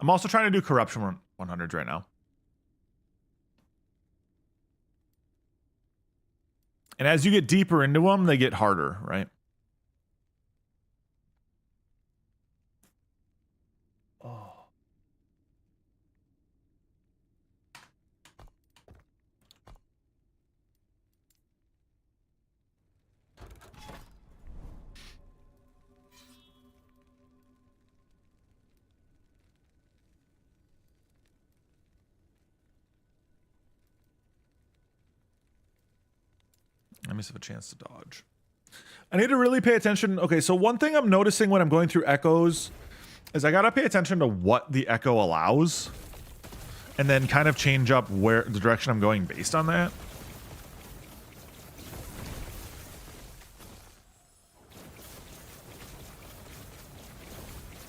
I'm also trying to do corruption 100s right now. And as you get deeper into them, they get harder, right? Oh. Let me see if a chance to dodge. I need to really pay attention. Okay, so one thing I'm noticing when I'm going through echoes is I gotta pay attention to what the echo allows, and then kind of change up where the direction I'm going based on that.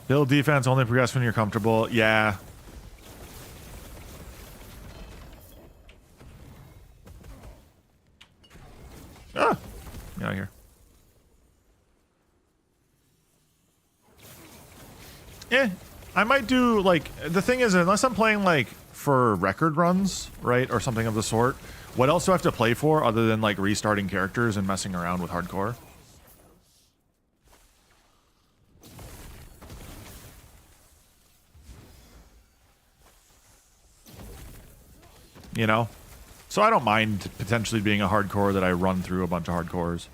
Build defense only progress when you're comfortable. Yeah. Ah, get out of here. Yeah, I might do, like, the thing is, unless I'm playing, like, for record runs, right, or something of the sort, what else do I have to play for other than, like, restarting characters and messing around with hardcore? You know? So I don't mind potentially being a hardcore that I run through a bunch of hardcores.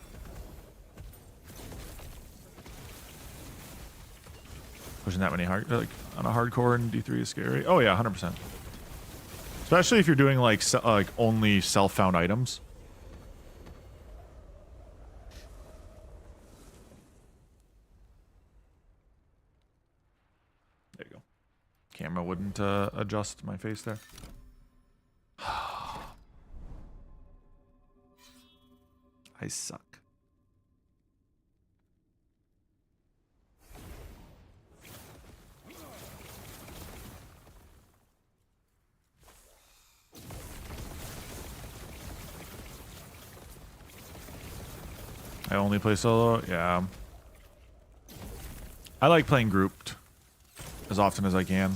Pushing that many hard, like, on a hardcore in D3 is scary. Oh yeah, 100%. Especially if you're doing like only self-found items. There you go. Camera wouldn't adjust my face there. I suck. I only play solo? Yeah. I like playing grouped as often as I can.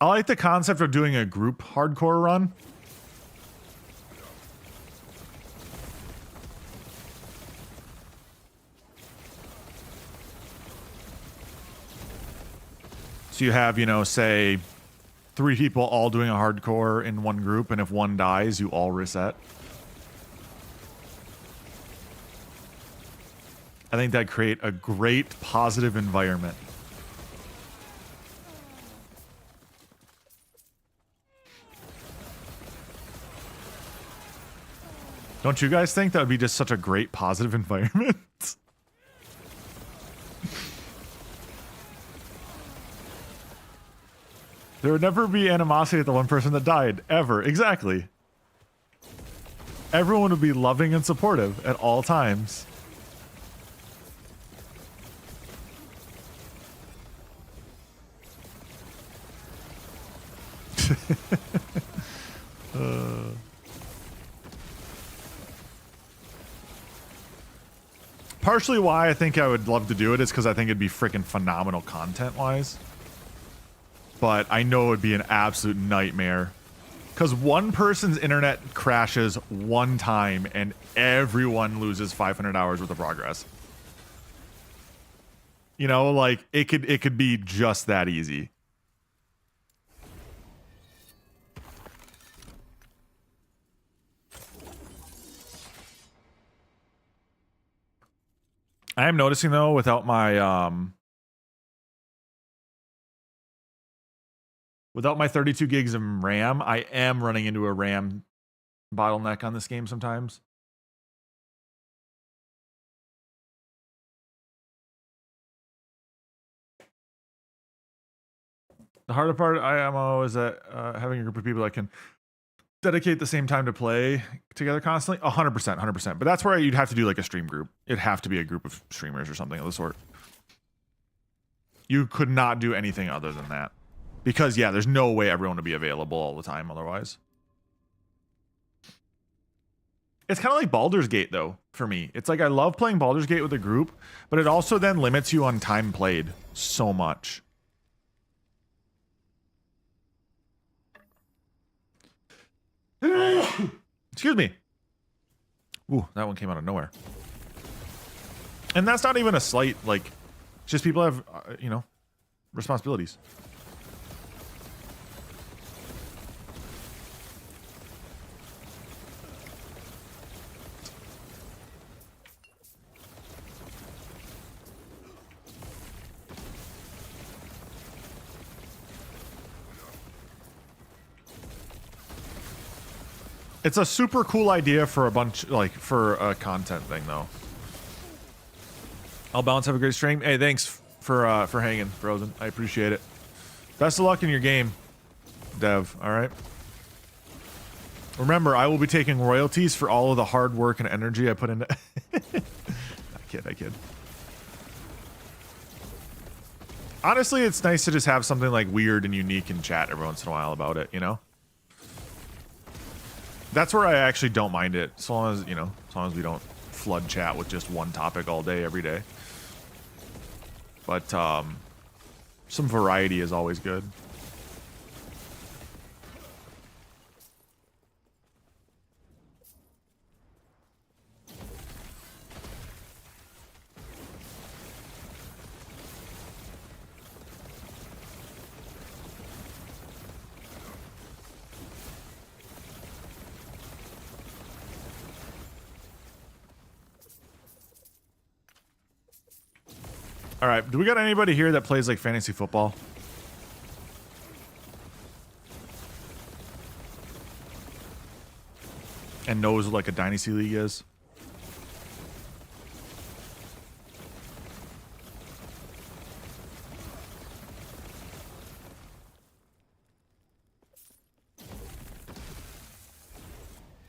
I like the concept of doing a group hardcore run. So you have, you know, say 3 people all doing a hardcore in one group, and if one dies, you all reset. I think that'd create a great positive environment. Don't you guys think that would be just such a great positive environment? There would never be animosity at the one person that died, ever. Exactly. Everyone would be loving and supportive at all times. Partially why I think I would love to do it is because I think it'd be freaking phenomenal content-wise. But I know it would be an absolute nightmare. Because one person's internet crashes one time and everyone loses 500 hours worth of progress. You know, like, it could be just that easy. I am noticing, though, without my 32 gigs of RAM, I am running into a RAM bottleneck on this game sometimes. The harder part of IMO is that having a group of people that can dedicate the same time to play together constantly. 100%. But that's where you'd have to do like a stream group. It'd have to be a group of streamers or something of the sort. You could not do anything other than that. Because, yeah, there's no way everyone would be available all the time otherwise. It's kind of like Baldur's Gate, though, for me. It's like I love playing Baldur's Gate with a group, but it also then limits you on time played so much. Excuse me. Ooh, that one came out of nowhere. And that's not even a slight, like, just people have, you know, responsibilities. It's a super cool idea for a bunch, like, for a content thing, though. I'll balance. Have a great stream. Hey, thanks for hanging, Frozen. I appreciate it. Best of luck in your game, Dev. All right. Remember, I will be taking royalties for all of the hard work and energy I put into. I kid. Honestly, it's nice to just have something like weird and unique in chat every once in a while about it, you know? That's where I actually don't mind it, as long as, you know, as long as we don't flood chat with just one topic all day, every day. But, some variety is always good. All right, do we got anybody here that plays like fantasy football? And knows what like a dynasty league is?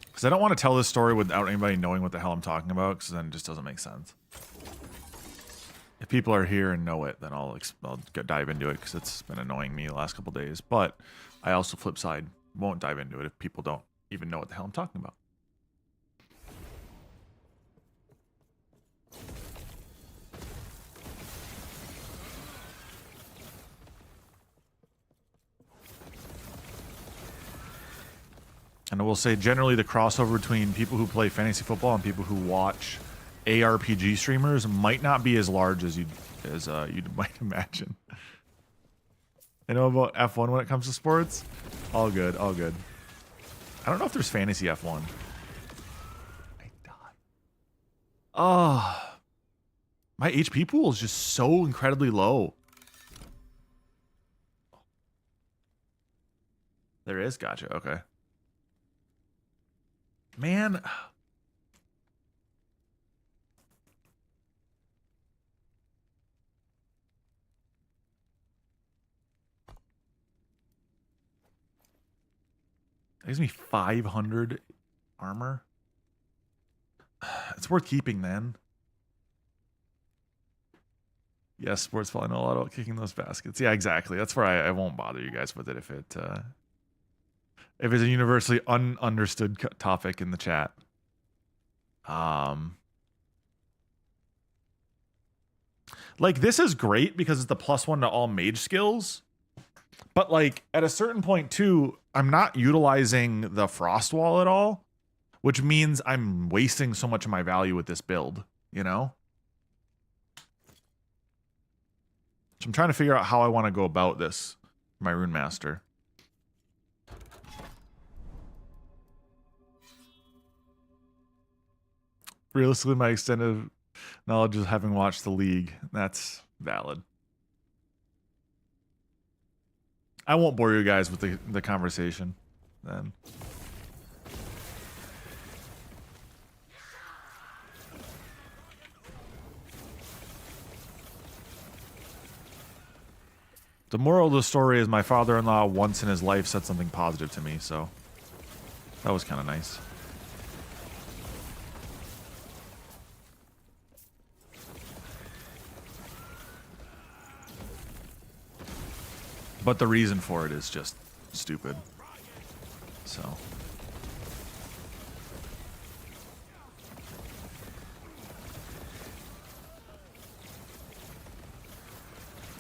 Because I don't want to tell this story without anybody knowing what the hell I'm talking about, because then it just doesn't make sense. If people are here and know it, then I'll dive into it, because it's been annoying me the last couple days. But I also, flip side, won't dive into it if people don't even know what the hell I'm talking about. And I will say, generally, the crossover between people who play fantasy football and people who watch ARPG streamers might not be as large as you might imagine. I know about F1 when it comes to sports. All good, all good. I don't know if there's fantasy F1. I died. Oh, my HP pool is just so incredibly low. There is, gotcha. Okay, man. That gives me 500 armor. It's worth keeping, then. Yes, sports ball. I know a lot about kicking those baskets. Yeah, exactly. That's where I won't bother you guys with it if it's a universally understood topic in the chat. Like, this is great because it's the +1 to all mage skills. But, like, at a certain point, too, I'm not utilizing the frost wall at all, which means I'm wasting so much of my value with this build, you know? So I'm trying to figure out how I want to go about this, my Rune Master. Realistically, my extended knowledge is having watched the league. That's valid. I won't bore you guys with the conversation then. The moral of the story is my father-in-law once in his life said something positive to me, so that was kind of nice. But the reason for it is just stupid. So.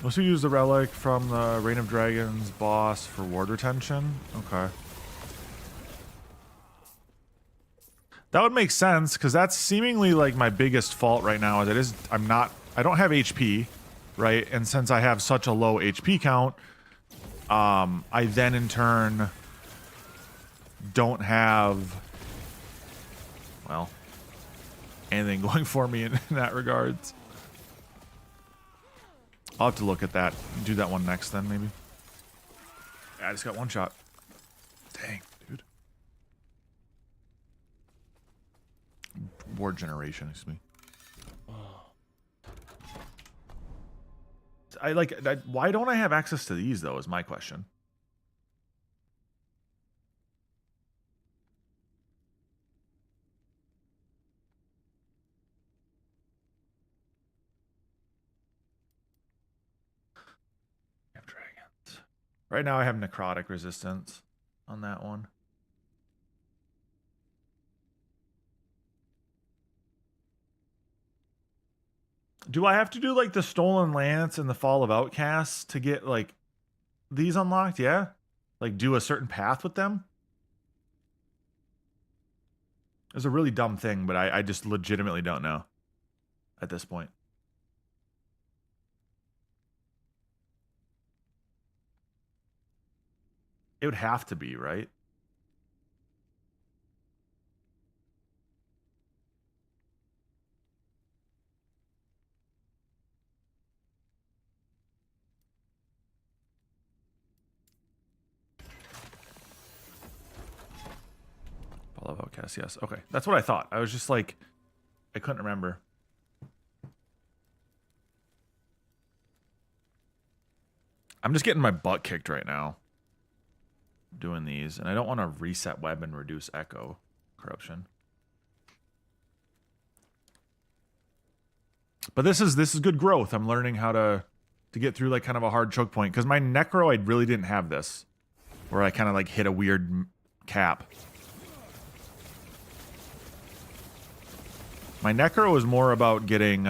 Let's use the relic from the Reign of Dragons boss for ward retention. Okay. That would make sense, because that's seemingly like my biggest fault right now. I don't have HP, right? And since I have such a low HP count, I then in turn don't have, well, anything going for me in that regards. I'll have to look at that. Do that one next then, maybe. Yeah, I just got one shot. Dang, dude. Ward generation, excuse me. Why don't I have access to these, though, is my question. I have dragons. Right now I have necrotic resistance on that one. Do I have to do like the Stolen Lance and the Fall of Outcasts to get like these unlocked? Yeah? Like do a certain path with them? It's a really dumb thing, but I just legitimately don't know at this point. It would have to be, right? Fall of Outcast, yes. Okay, that's what I thought. I was just like, I couldn't remember. I'm just getting my butt kicked right now doing these, and I don't want to reset web and reduce echo corruption. But this is good growth. I'm learning how to get through like kind of a hard choke point, because my necro, I really didn't have this, where I kind of like hit a weird cap. My necro was more about getting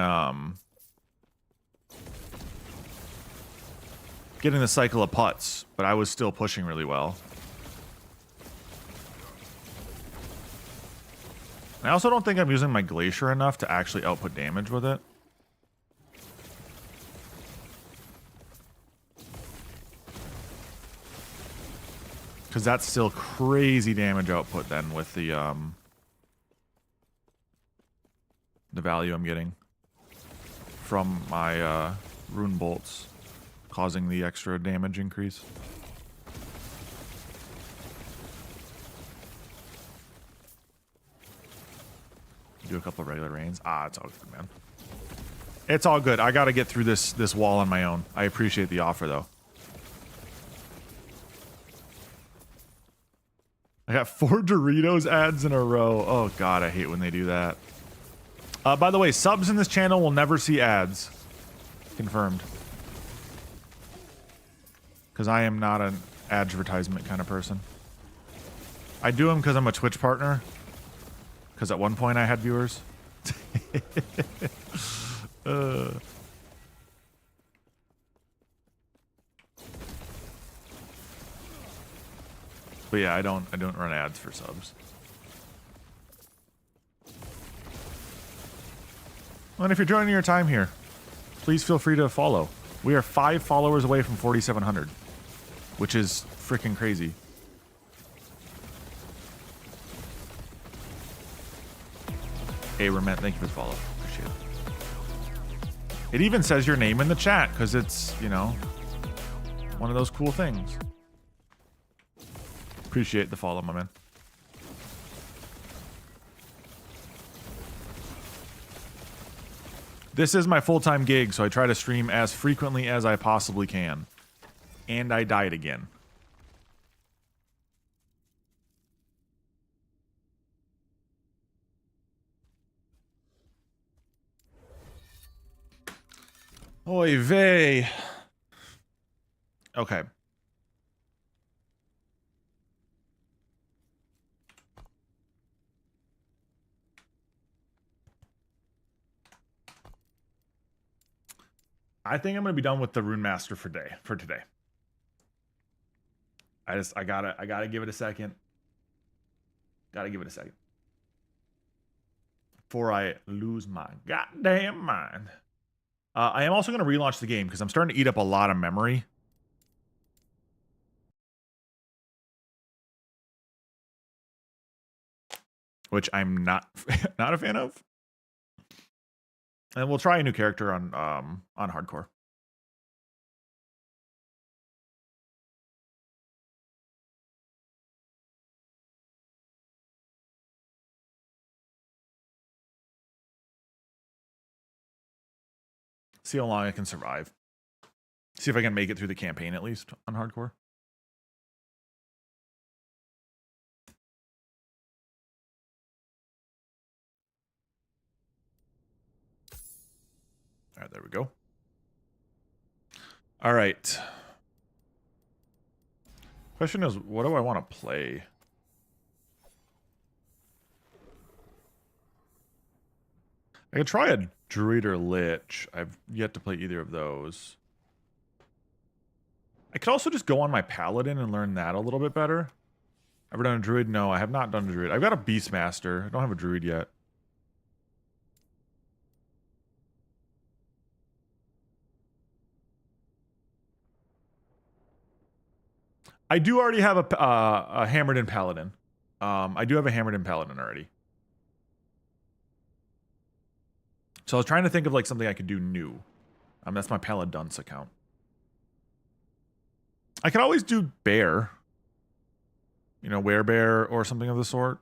getting the cycle of putts, but I was still pushing really well. I also don't think I'm using my Glacier enough to actually output damage with it. Because that's still crazy damage output then with the value I'm getting from my rune bolts causing the extra damage increase. Do a couple of regular rains. Ah, it's all good, man. It's all good. I got to get through this wall on my own. I appreciate the offer, though. I got 4 Doritos ads in a row. Oh, God, I hate when they do that. By the way, subs in this channel will never see ads. Confirmed. Because I am not an advertisement kind of person. I do them because I'm a Twitch partner. Because at one point I had viewers. But yeah, I don't run ads for subs. And if you're joining your time here, please feel free to follow. We are 5 followers away from 4,700, which is freaking crazy. Hey, Rement, thank you for the follow. Appreciate it. It even says your name in the chat because it's, you know, one of those cool things. Appreciate the follow, my man. This is my full-time gig, so I try to stream as frequently as I possibly can. And I died again. Oy vey. Okay. I think I'm gonna be done with the Rune Master for today. I gotta give it a second. Gotta give it a second. Before I lose my goddamn mind. I am also gonna relaunch the game because I'm starting to eat up a lot of memory. Which I'm not not a fan of. And we'll try a new character on hardcore. See how long I can survive. See if I can make it through the campaign at least on hardcore. All right, there we go. All right. Question is, what do I want to play? I could try a Druid or Lich. I've yet to play either of those. I could also just go on my Paladin and learn that a little bit better. Ever done a Druid? No, I have not done a Druid. I've got a Beastmaster. I don't have a Druid yet. I do already have a Hammered-in Paladin. I do have a Hammered-in Paladin already. So I was trying to think of like something I could do new. That's my Paladunce account. I could always do Bear. You know, Werebear or something of the sort.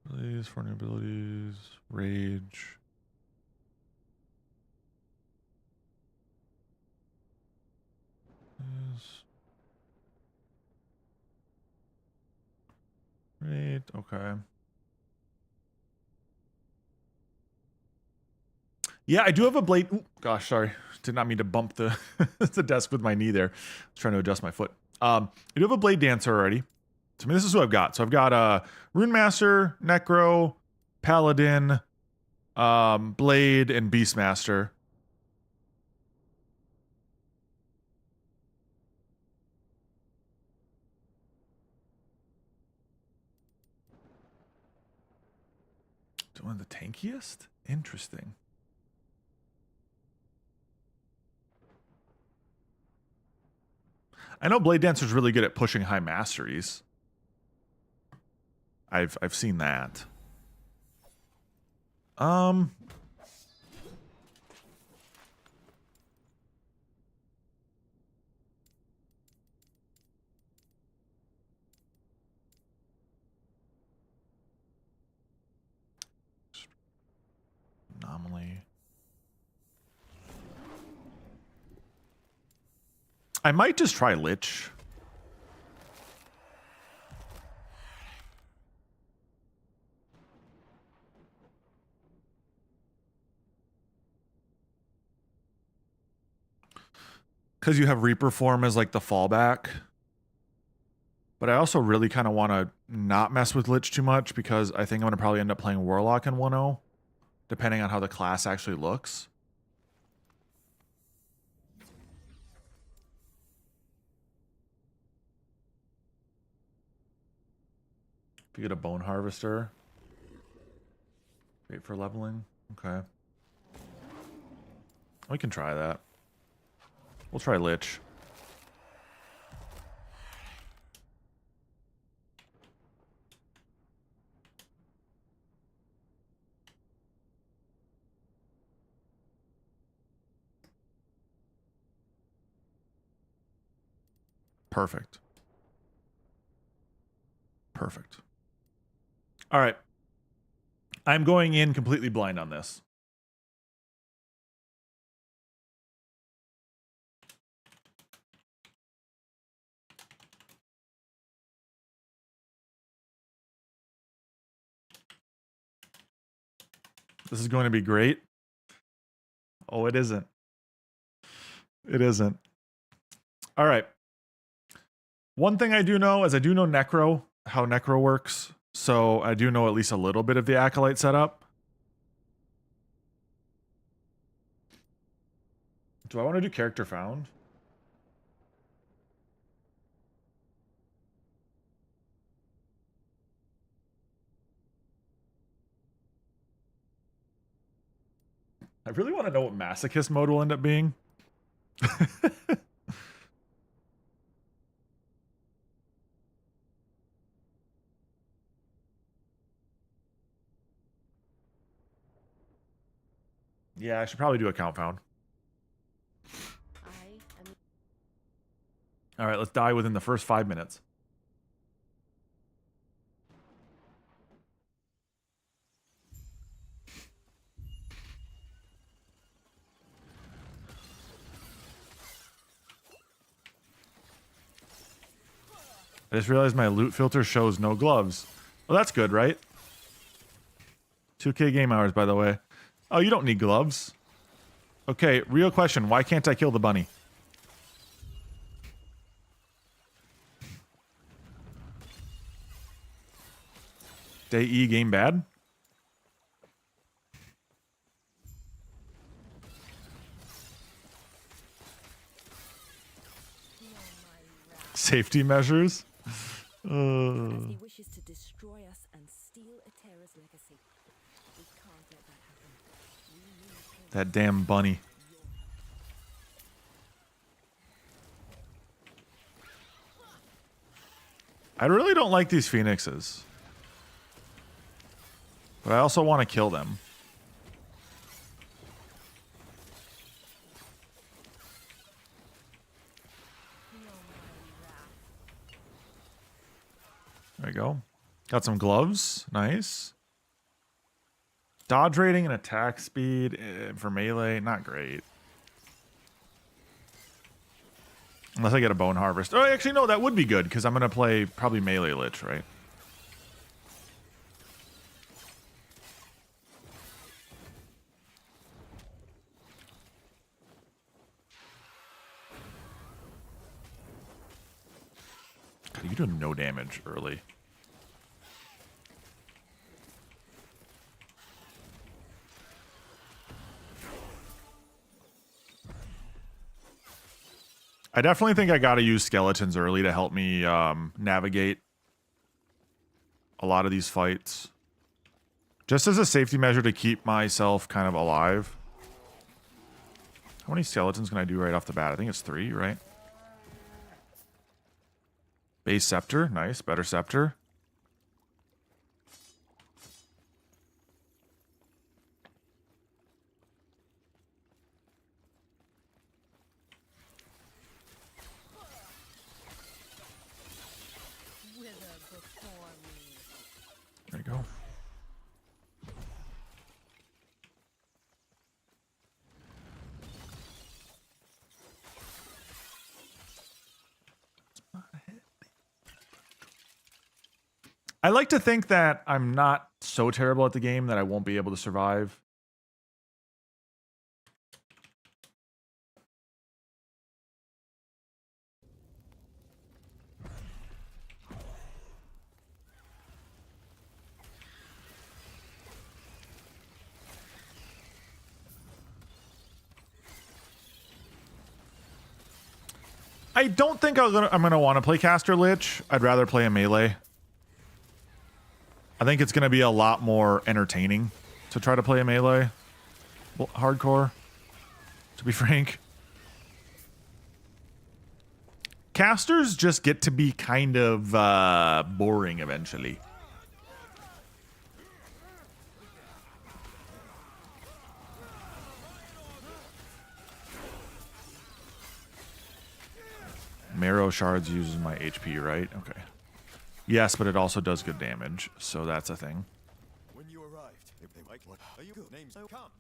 Abilities, for new abilities, Rage. Right, okay. Yeah, I do have a blade. Ooh, gosh, sorry. Did not mean to bump the the desk with my knee there. I was trying to adjust my foot. I do have a Blade Dancer already. So I mean, this is what I've got. So I've got Rune Master, Necro, Paladin, Blade, and Beastmaster. One of the tankiest? Interesting. I know Blade Dancer's really good at pushing high masteries. I've seen that. Anomaly. I might just try Lich. Because you have Reaper form as like the fallback. But I also really kind of want to not mess with Lich too much because I think I'm going to probably end up playing Warlock in 1.0, depending on how the class actually looks. If you get a Bone Harvester, wait for leveling. Okay. We can try that. We'll try Lich. Perfect. Perfect. All right. I'm going in completely blind on this. This is going to be great. Oh, it isn't. It isn't. All right. One thing I do know is I do know Necro, how Necro works. So I do know at least a little bit of the Acolyte setup. Do I want to do character found? I really want to know what masochist mode will end up being. Yeah, I should probably do account found. All right, let's die within the first 5 minutes. I just realized my loot filter shows no gloves. Well, that's good, right? 2K game hours, by the way. Oh, you don't need gloves. Okay, real question. Why can't I kill the bunny? Day E game bad? Safety measures? He wishes to destroy us and steal Atera's legacy. We can't let that happen. We need him. That damn bunny. I really don't like these phoenixes. But I also want to kill them. There we go. Got some gloves. Nice. Dodge rating and attack speed for melee, not great. Unless I get a bone harvest. Oh, actually, no, that would be good because I'm going to play probably melee lich, right? God, you do no damage early. I definitely think I got to use skeletons early to help me navigate a lot of these fights. Just as a safety measure to keep myself kind of alive. How many skeletons can I do right off the bat? I think it's 3, right? Base scepter. Nice. Better scepter. There you go. I like to think that I'm not so terrible at the game that I won't be able to survive. I don't think I'm gonna want to play Caster Lich. I'd rather play a melee. I think it's gonna be a lot more entertaining to try to play a melee. Well, hardcore, to be frank. Casters just get to be kind of boring eventually. Marrow shards uses my HP, right? Okay. Yes, but it also does good damage, so that's a thing. When you arrived, they like, what are you good? Names come.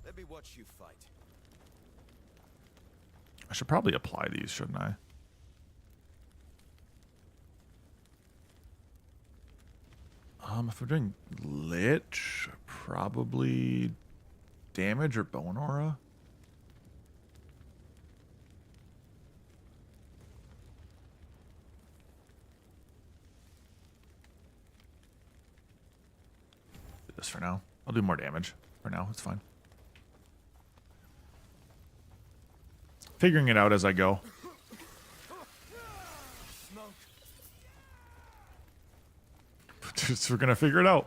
Let me watch you fight. I should probably apply these, shouldn't I? If we're doing Lich, Probably damage or bone aura. Do this for now. I'll do more damage for now. It's fine. Figuring it out as I go. Just, we're gonna figure it out.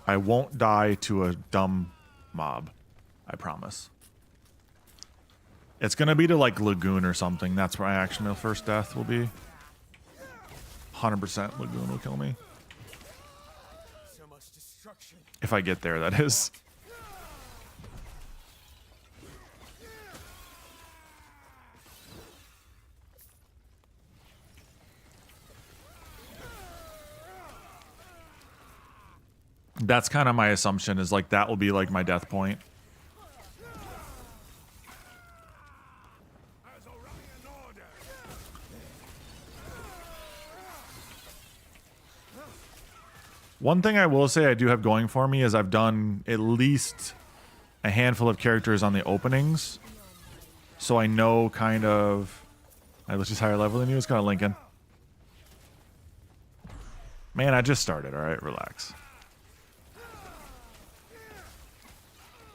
I won't die to a dumb mob. I promise. It's gonna be to like Lagoon or something. That's where my first death will be. 100% Lagoon will kill me. So much destruction. If I get there, that is. That's kind of my assumption, is like that will be like my death point. One thing I will say I do have going for me is I've done at least a handful of characters on the openings. So I know kind of... I was just higher level than you. It's kind of Lincoln. Man, I just started. All right, relax.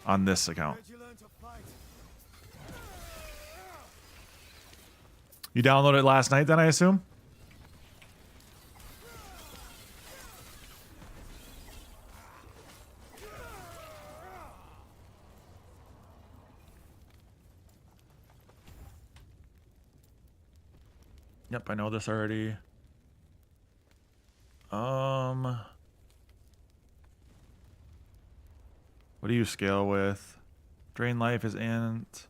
On this account. Where'd you learn to fight? You downloaded it last night then, I assume? Yep, I know this already. What do you scale with? Drain life is int.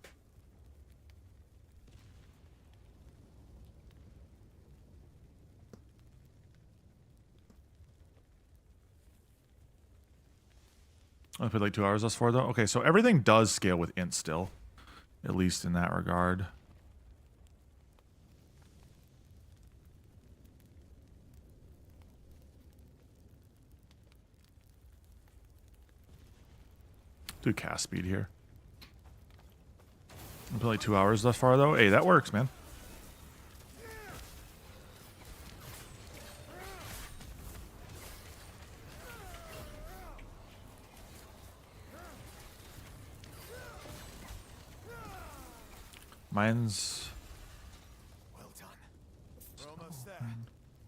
I played like 2 hours thus far though. Okay, so everything does scale with int still, at least in that regard. Do cast speed here. I played like 2 hours thus far though. Hey, that works, man. Mine's Well done. We're almost there.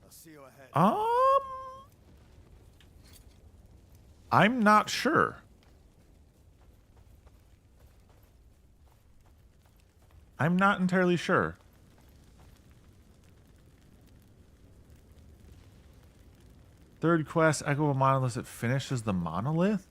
I'll see you ahead. I'm not sure. I'm not entirely sure. Third quest, Echo of a Monolith that finishes the monolith?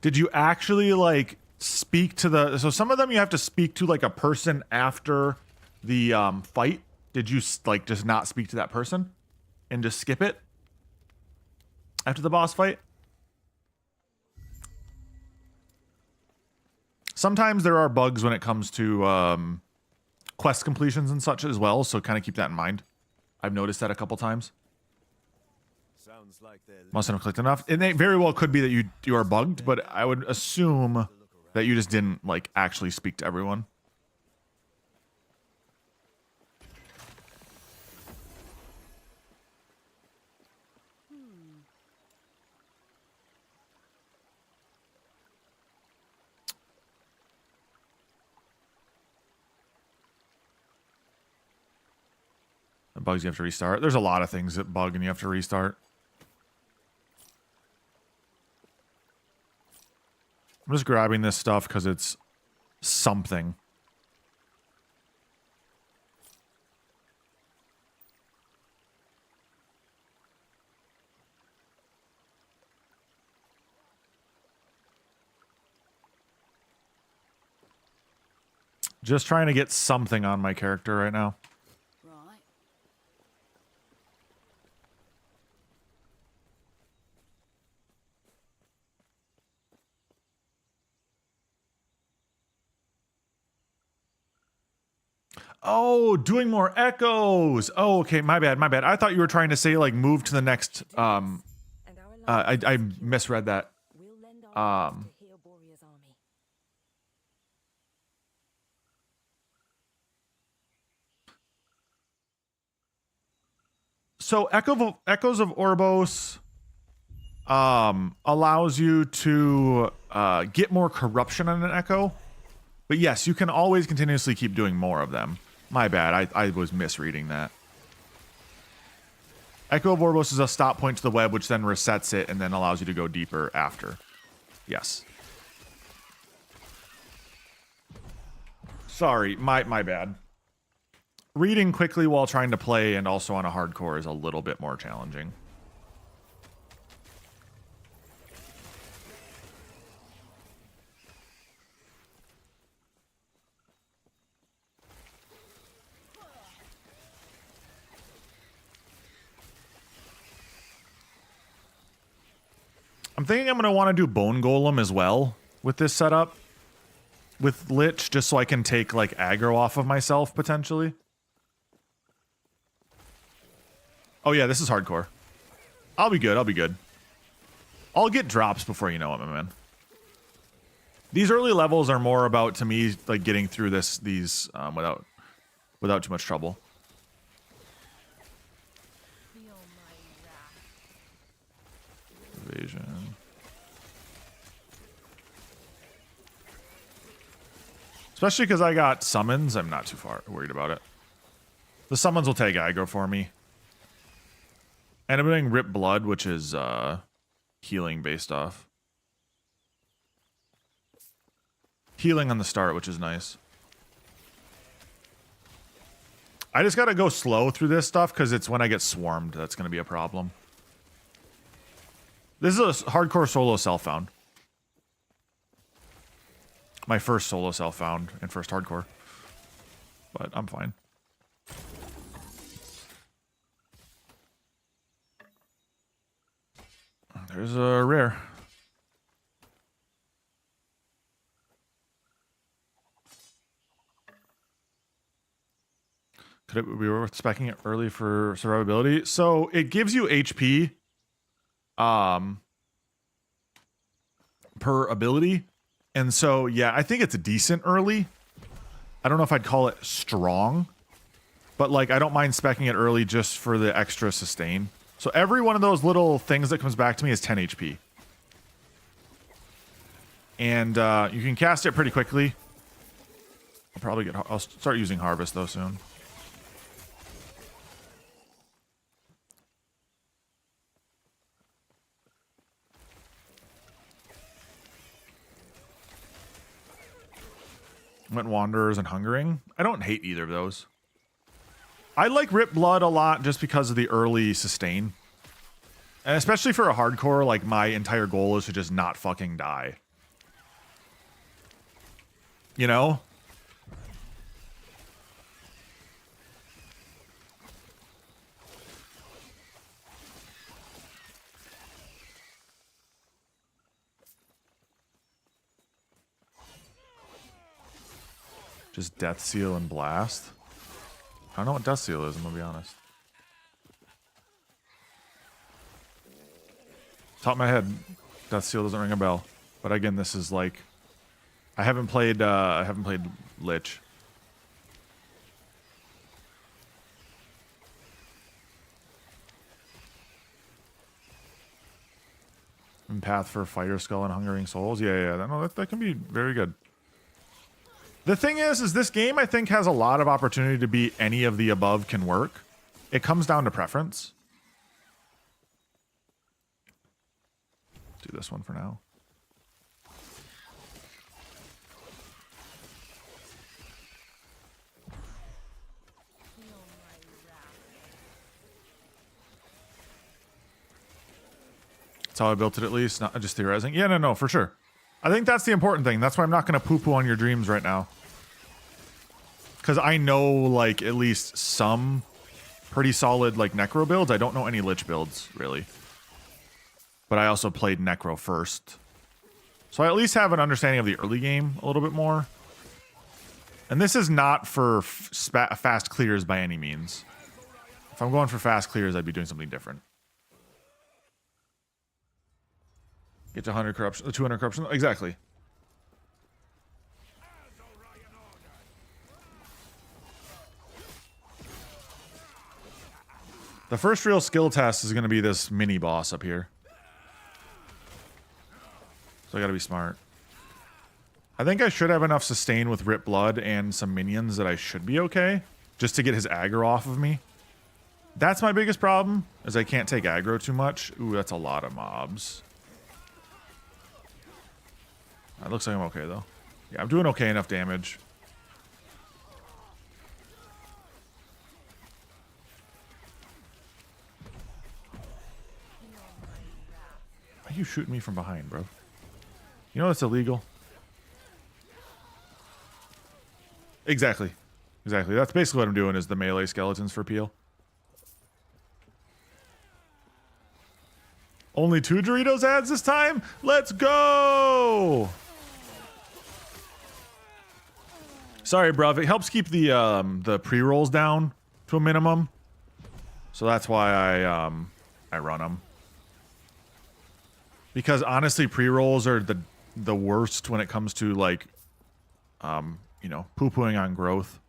Did you actually like speak to the... So some of them you have to speak to like a person after the fight. Did you like just not speak to that person and just skip it after the boss fight? Sometimes there are bugs when it comes to quest completions and such as well, so kind of keep that in mind. I've noticed that a couple times. Sounds like they're Mustn't have clicked enough. It very well could be that you are bugged, but I would assume that you just didn't like actually speak to everyone. The bugs you have to restart. There's a lot of things that bug and you have to restart. I'm just grabbing this stuff because it's something. Just trying to get something on my character right now. Right. Oh, doing more echoes. Oh, okay. My bad. My bad. I thought you were trying to say like move to the next. And our lives I secure. misread that. We'll lend our Um, lives to Heoborria's army. So Echoes of Orbos allows you to get more corruption on an echo. But yes, you can always continuously keep doing more of them. My bad. I was misreading that. Echo of Orbos is a stop point to the web, which then resets it and then allows you to go deeper after. Yes. Sorry, my bad. Reading quickly while trying to play and also on a hardcore is a little bit more challenging. I'm thinking I'm going to want to do Bone Golem as well with this setup. With Lich, just so I can take, like, aggro off of myself, potentially. Oh, yeah, this is hardcore. I'll be good, I'll be good. I'll get drops before you know it, my man. These early levels are more about, to me, like, getting through these without too much trouble. Evasion. Especially because I got summons, I'm not too far worried about it. The summons will take aggro for me. And I'm doing Rip Blood, which is healing based off. Healing on the start, which is nice. I just gotta go slow through this stuff because it's when I get swarmed that's gonna be a problem. This is a hardcore solo self-found. My first solo self-found and first hardcore. But I'm fine. There's a rare. Could it be worth speccing it early for survivability? So it gives you HP per ability. And so, yeah, I think it's decent early. I don't know if I'd call it strong, but like, I don't mind speccing it early just for the extra sustain. So every one of those little things that comes back to me is 10 HP. And you can cast it pretty quickly. I'll start using Harvest though soon. Went Wanderers and Hungering. I don't hate either of those. I like Rip Blood a lot just because of the early sustain. And especially for a hardcore, like my entire goal is to just not fucking die. You know? Just Death Seal and Blast. I don't know what Death Seal is, I'm gonna be honest. Top of my head, Death Seal doesn't ring a bell. But again, this is like I haven't played Lich. And Path for Fighter Skull and Hungering Souls. Yeah, no, that can be very good. The thing is this game I think has a lot of opportunity to be any of the above can work. It comes down to preference. Do this one for now. That's how I built it, at least, not just theorizing. Yeah, no, for sure. I think that's the important thing. That's why I'm not going to poo-poo on your dreams right now. Because I know, like, at least some pretty solid, like, Necro builds. I don't know any Lich builds, really. But I also played Necro first. So I at least have an understanding of the early game a little bit more. And this is not for fast clears by any means. If I'm going for fast clears, I'd be doing something different. Get to 100 corruption, 200 corruption. Exactly. The first real skill test is going to be this mini boss up here. So I got to be smart. I think I should have enough sustain with Rip Blood and some minions that I should be okay. Just to get his aggro off of me. That's my biggest problem, is I can't take aggro too much. Ooh, that's a lot of mobs. It looks like I'm okay, though. Yeah, I'm doing okay enough damage. Why are you shooting me from behind, bro? You know that's illegal. Exactly. Exactly. That's basically what I'm doing is the melee skeletons for Peel. Only 2 Doritos ads this time? Let's go! Sorry, bruv. It helps keep the pre-rolls down to a minimum. So that's why I run them. Because honestly, pre-rolls are the worst when it comes to like you know, poo-pooing on growth.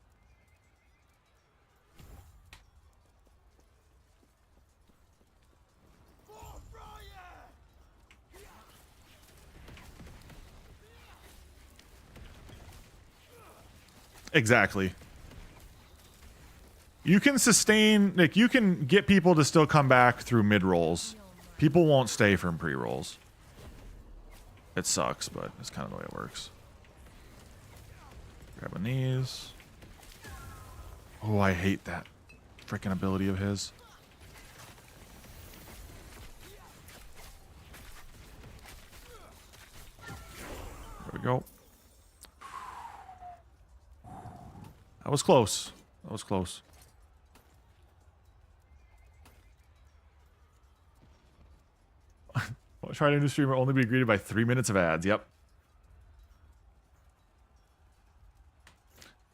Exactly. You can sustain, like, you can get people to still come back through mid-rolls. People won't stay from pre-rolls. It sucks, but it's kind of the way it works. Grabbing these. Oh, I hate that freaking ability of his. There we go. That was close. That was close. Try to new streamer only be greeted by 3 minutes of ads. Yep.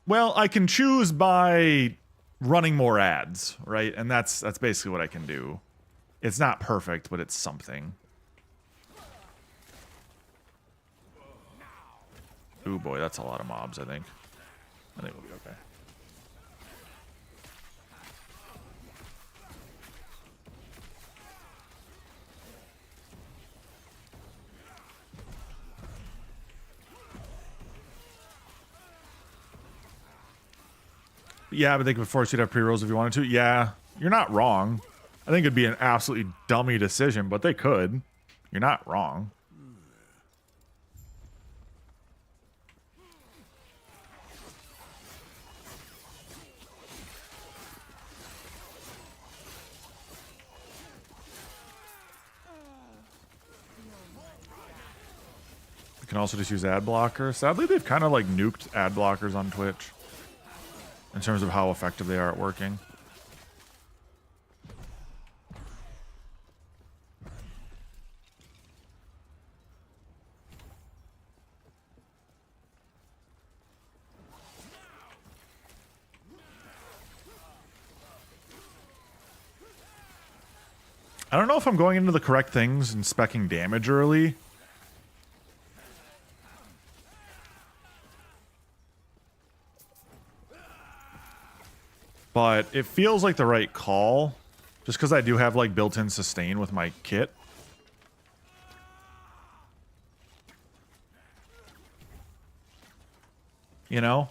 Well, I can choose by running more ads, right? And that's basically what I can do. It's not perfect, but it's something. Ooh boy, that's a lot of mobs, I think. I think we'll be okay. Yeah, but they could force you to have pre-rolls if you wanted to. Yeah, you're not wrong. I think it'd be an absolutely dummy decision, but they could. You're not wrong. You can also just use ad blocker. Sadly, they've kind of like nuked ad blockers on Twitch in terms of how effective they are at working. I don't know if I'm going into the correct things and speccing damage early. But it feels like the right call. Just because I do have like built-in sustain with my kit. You know?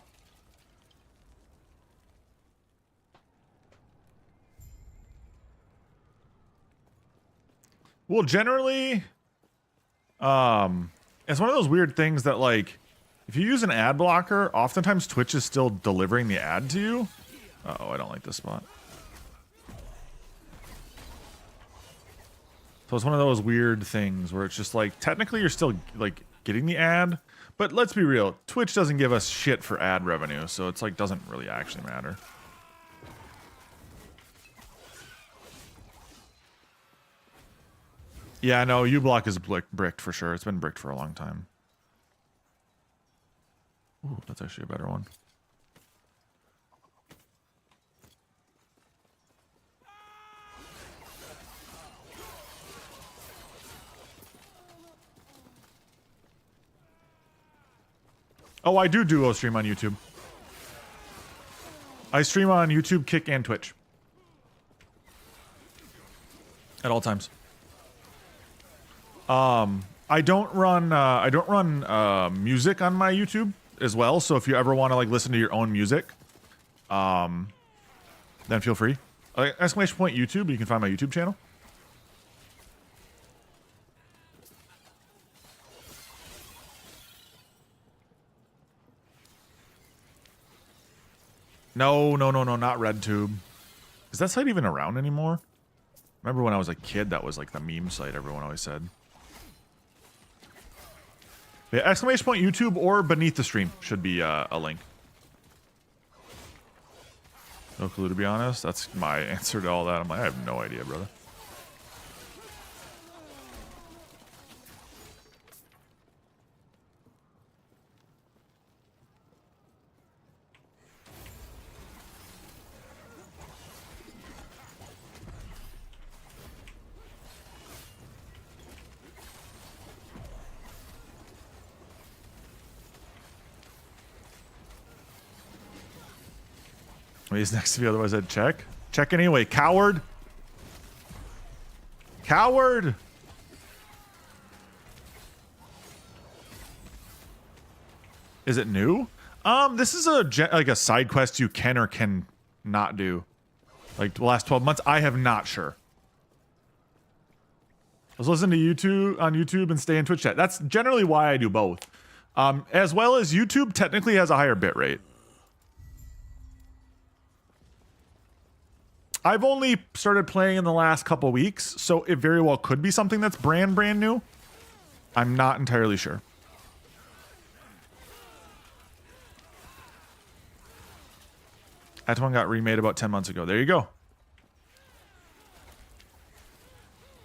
Well, generally, it's one of those weird things that, like, if you use an ad blocker, oftentimes Twitch is still delivering the ad to you. Uh-oh, I don't like this spot. So it's one of those weird things where it's just like, technically you're still, like, getting the ad, but let's be real, Twitch doesn't give us shit for ad revenue, so it's like, doesn't really actually matter. Yeah, no, uBlock is bricked for sure. It's been bricked for a long time. Ooh, that's actually a better one. Oh, I do duo stream on YouTube. I stream on YouTube, Kick, and Twitch. At all times. I don't run music on my YouTube as well, so if you ever want to like listen to your own music, then feel free. Exclamation point YouTube, you can find my YouTube channel. No, not RedTube. Is that site even around anymore? Remember when I was a kid, that was like the meme site everyone always said. Yeah, exclamation point YouTube or beneath the stream should be a link. No clue, to be honest. That's my answer to all that. I'm like, I have no idea, brother. He's next to me, otherwise I'd check. Check anyway, coward. Coward. Is it new? This is like a side quest you can or can not do. Like the last 12 months, I have not sure. Let's listen to YouTube on YouTube and stay in Twitch chat. That's generally why I do both. As well as YouTube technically has a higher bit rate. I've only started playing in the last couple weeks, so it very well could be something that's brand new. I'm not entirely sure. That one got remade about 10 months ago. There you go.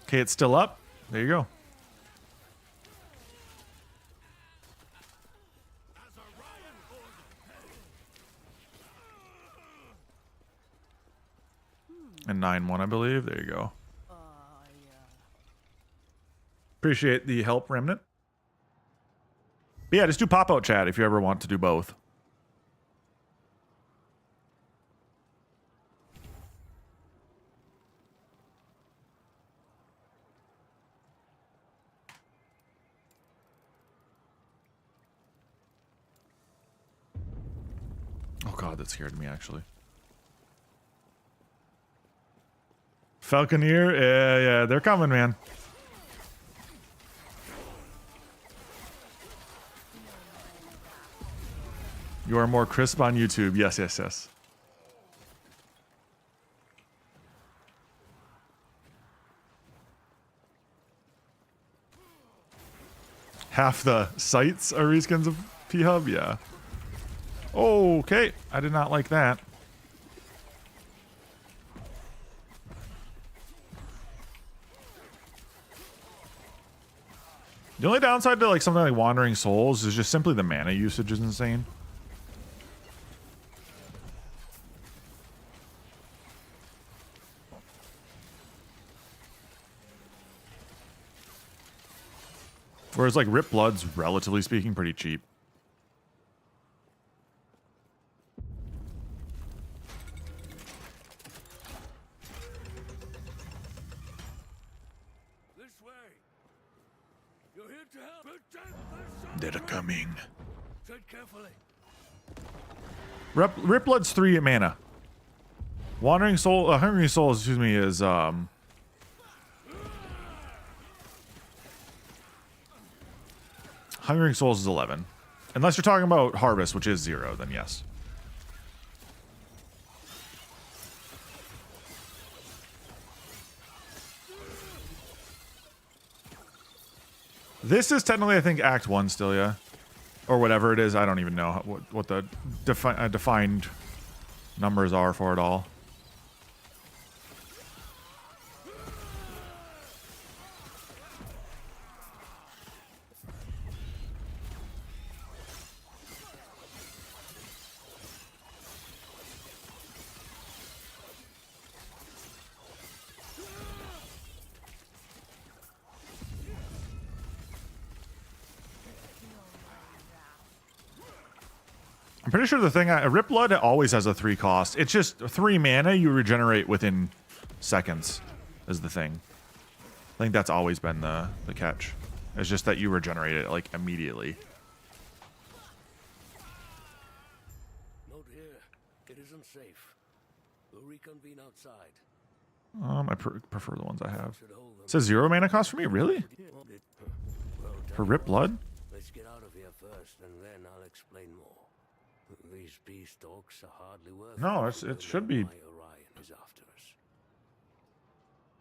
Okay, it's still up. There you go. And 9-1, I believe. There you go. Appreciate the help, Remnant. But yeah, just do pop-out chat if you ever want to do both. Oh god, that scared me, actually. Falconeer? Yeah, they're coming, man. You are more crisp on YouTube. Yes. Half the sites are reskins of P-Hub? Yeah. Okay. I did not like that. The only downside to like something like Wandering Souls is just simply the mana usage is insane. Whereas like Rip Blood's, relatively speaking, pretty cheap. They're coming. Tread carefully. Rip Blood's 3 mana. Wandering Soul, Hungry Souls, excuse me, is Hungry Souls is 11. Unless you're talking about Harvest, which is 0, then yes. This is technically, I think, Act 1 still, yeah? Or whatever it is. I don't even know what the defined numbers are for it all. I'm pretty sure the thing, Rip Blood always has a 3 cost. It's just 3 mana you regenerate within seconds is the thing. I think that's always been the catch. It's just that you regenerate it like immediately. Note here, it isn't safe. We'll reconvene outside. I prefer the ones I have. Should hold them. It says 0 mana cost for me? Really? Well, For Rip Blood? let's get out of here first, and then I'll explain more. These beastalks are hardly worth No, it should be. why Orion is after us.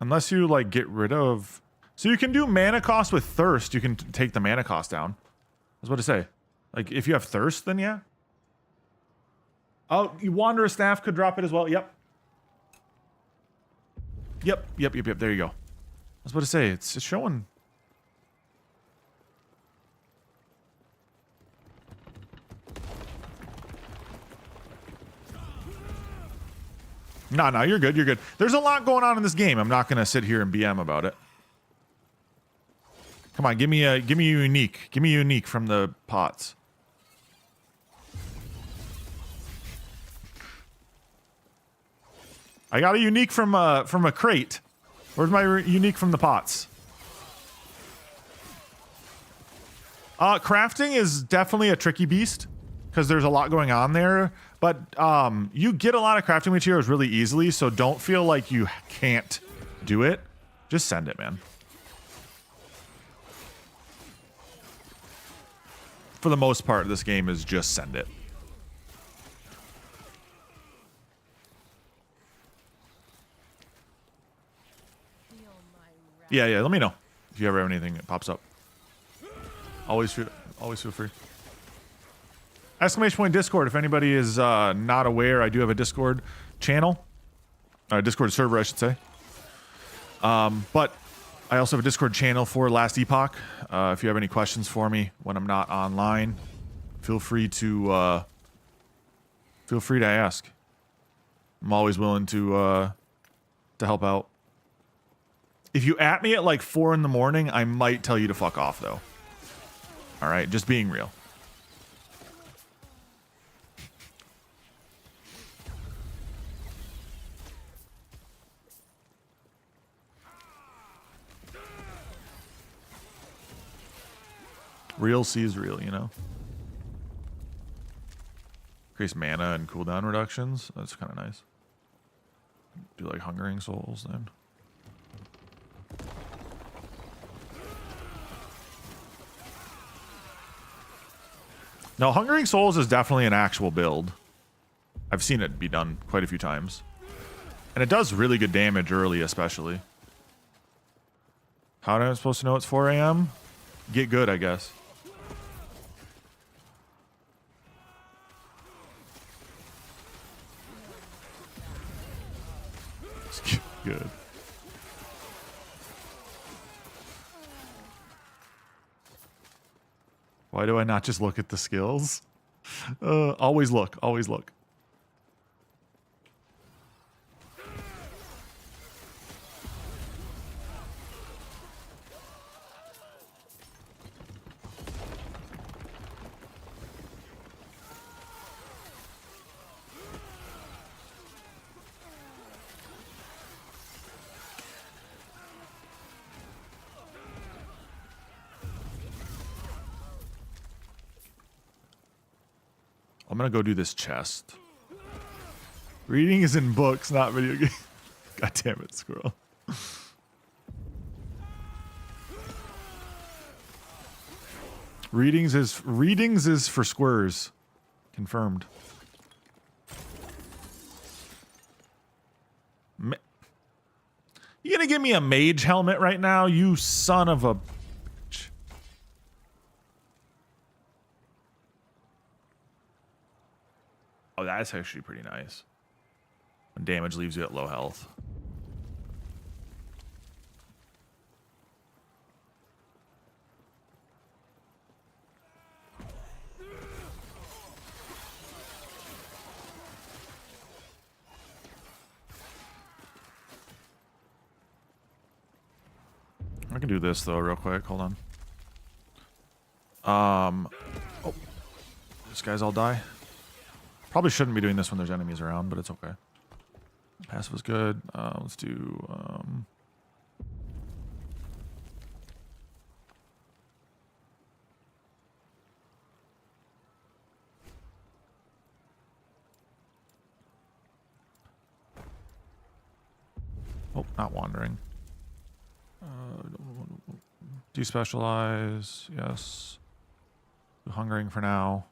Unless you like get rid of, so you can do mana cost with thirst. You can take the mana cost down. I was about to say, like if you have thirst, then yeah. Oh, you Wanderer Staff could drop it as well. Yep. Yep. There you go. I was about to say it's showing. No, you're good. You're good. There's a lot going on in this game. I'm not gonna sit here and BM about it. Come on, give me a unique. Give me a unique from the pots. I got a unique from a crate. Where's my unique from the pots? Crafting is definitely a tricky beast because there's a lot going on there. But you get a lot of crafting materials really easily, so don't feel like you can't do it. Just send it, man. For the most part, this game is just send it. Yeah, let me know if you ever have anything that pops up. Always feel free. Exclamation point Discord. If anybody is not aware, I do have a Discord channel, Discord server, I should say. But I also have a Discord channel for Last Epoch. If you have any questions for me when I'm not online, feel free to ask. I'm always willing to help out. If you at me at like 4 in the morning, I might tell you to fuck off though. All right, just being real. Real sees real, you know? Increase mana and cooldown reductions. That's kind of nice. Do like Hungering Souls then. No, Hungering Souls is definitely an actual build. I've seen it be done quite a few times. And it does really good damage early, especially. How am I supposed to know it's 4 a.m.? Get good, I guess. Good. Why do I not just look at the skills? Always look. Always look. I'm gonna go do this chest. Reading is in books, not video games. God damn it, squirrel. Readings is for squares. Confirmed. You gonna give me a mage helmet right now, you son of a bitch? Oh, that's actually pretty nice. When damage leaves you at low health. I can do this though real quick. Hold on. Oh, these guys all die. Probably shouldn't be doing this when there's enemies around, but it's okay. Passive is good. Let's do... Oh, not wandering. Despecialize, yes. Hungering for now.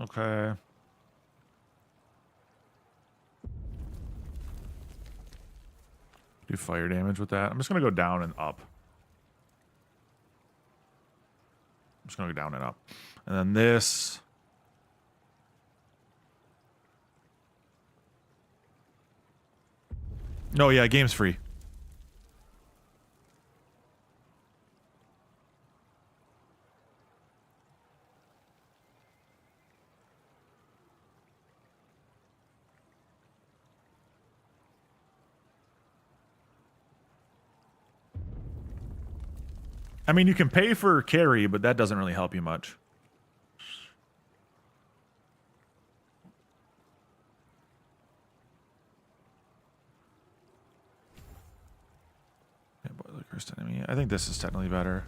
Okay. Do fire damage with that. I'm just going to go down and up. I'm just going to go down and up. And then this. No, yeah, game's free. I mean, you can pay for carry, but that doesn't really help you much. Yeah, boy, the cursed enemy. I think this is technically better.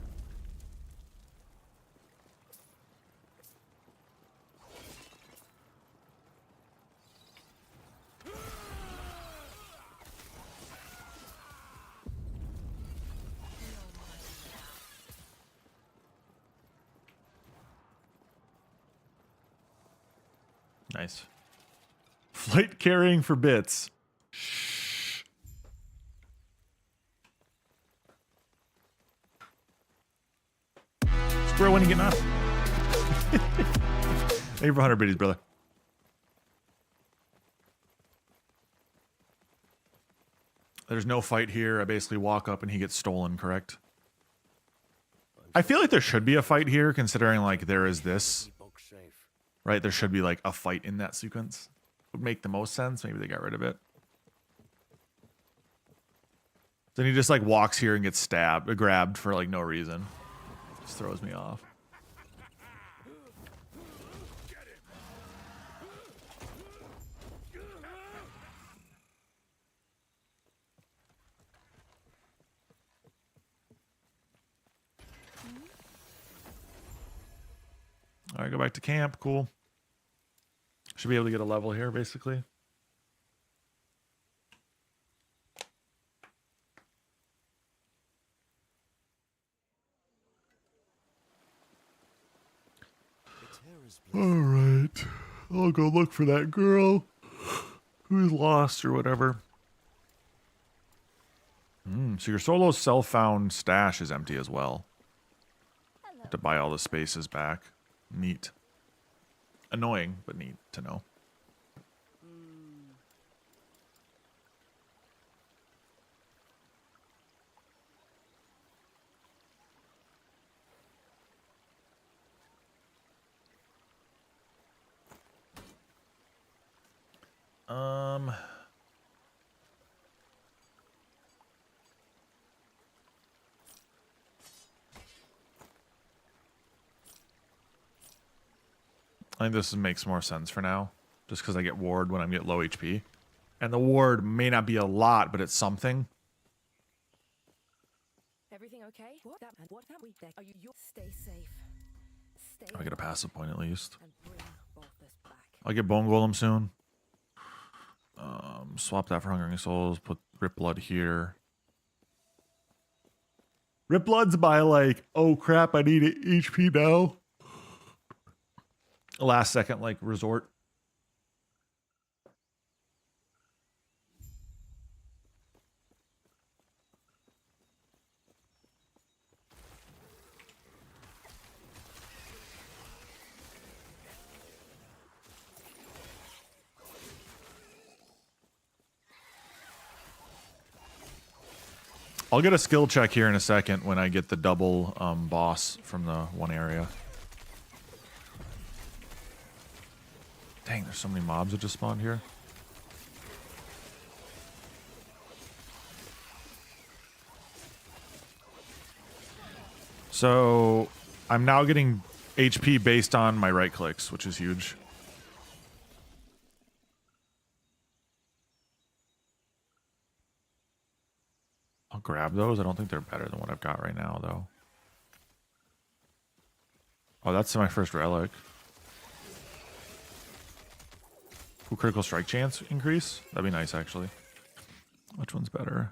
Nice. Flight carrying for bits. Shh. Square one and getting up. Thank you for 100 biddies, brother. There's no fight here. I basically walk up and he gets stolen, correct? I feel like there should be a fight here, considering like there is this. Epoch's safe. Right, there should be like a fight in that sequence. Would make the most sense. Maybe they got rid of it. Then he just like walks here and gets stabbed, grabbed for like no reason. Just throws me off. All right, go back to camp. Cool. Should be able to get a level here, basically. The terror's All right. I'll go look for that girl who's lost or whatever. So your solo self-found stash is empty as well. Have to buy all the spaces back. Neat. Annoying, but neat to know. I think this makes more sense for now, just because I get ward when I get low HP. And the ward may not be a lot, but it's something. Everything okay? What have we there? Are you stay safe. Stay I get a passive point at least. and bring Balthus back. I'll get Bone Golem soon. Swap that for Hungering Souls. Put Rip Blood here. Rip Blood's by like, oh crap, I need HP now. Last second, like, resort. I'll get a skill check here in a second when I get the double boss from the one area. Dang, there's so many mobs that just spawned here. So I'm now getting HP based on my right clicks, which is huge. I'll grab those. I don't think they're better than what I've got right now, though. Oh, that's my first relic. Ooh, critical strike chance increase? That'd be nice, actually. Which one's better?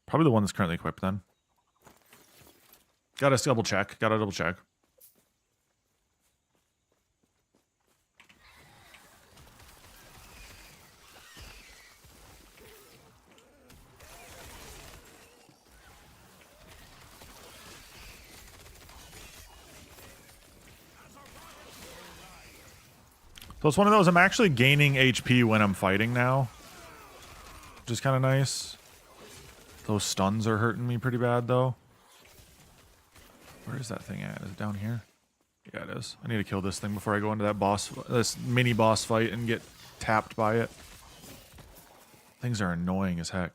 Probably the one that's currently equipped, then. Gotta double check. Gotta double check. So it's one of those, I'm actually gaining HP when I'm fighting now. Which is kind of nice. Those stuns are hurting me pretty bad, though. Where is that thing at? Is it down here? Yeah, it is. I need to kill this thing before I go into that boss, this mini boss fight and get tapped by it. Things are annoying as heck.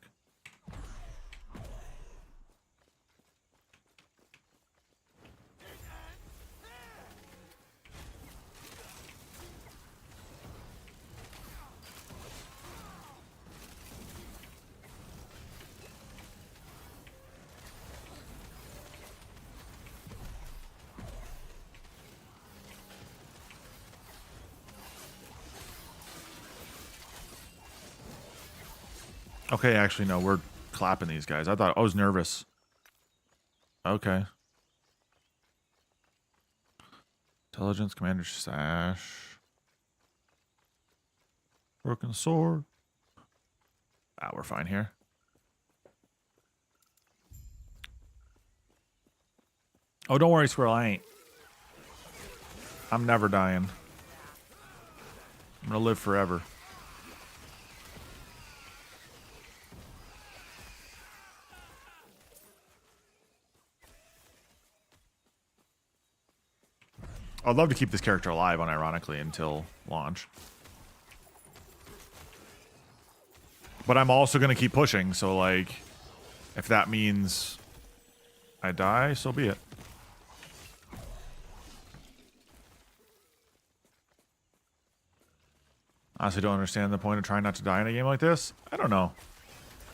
Okay, actually, no, we're clapping these guys. I was nervous. Okay. Intelligence, Commander Sash. Broken sword. Ah, we're fine here. Oh, don't worry, Squirrel, I ain't. I'm never dying. I'm gonna live forever. I'd love to keep this character alive, unironically, until launch. But I'm also going to keep pushing, so, like, if that means I die, so be it. Honestly, don't understand the point of trying not to die in a game like this. I don't know.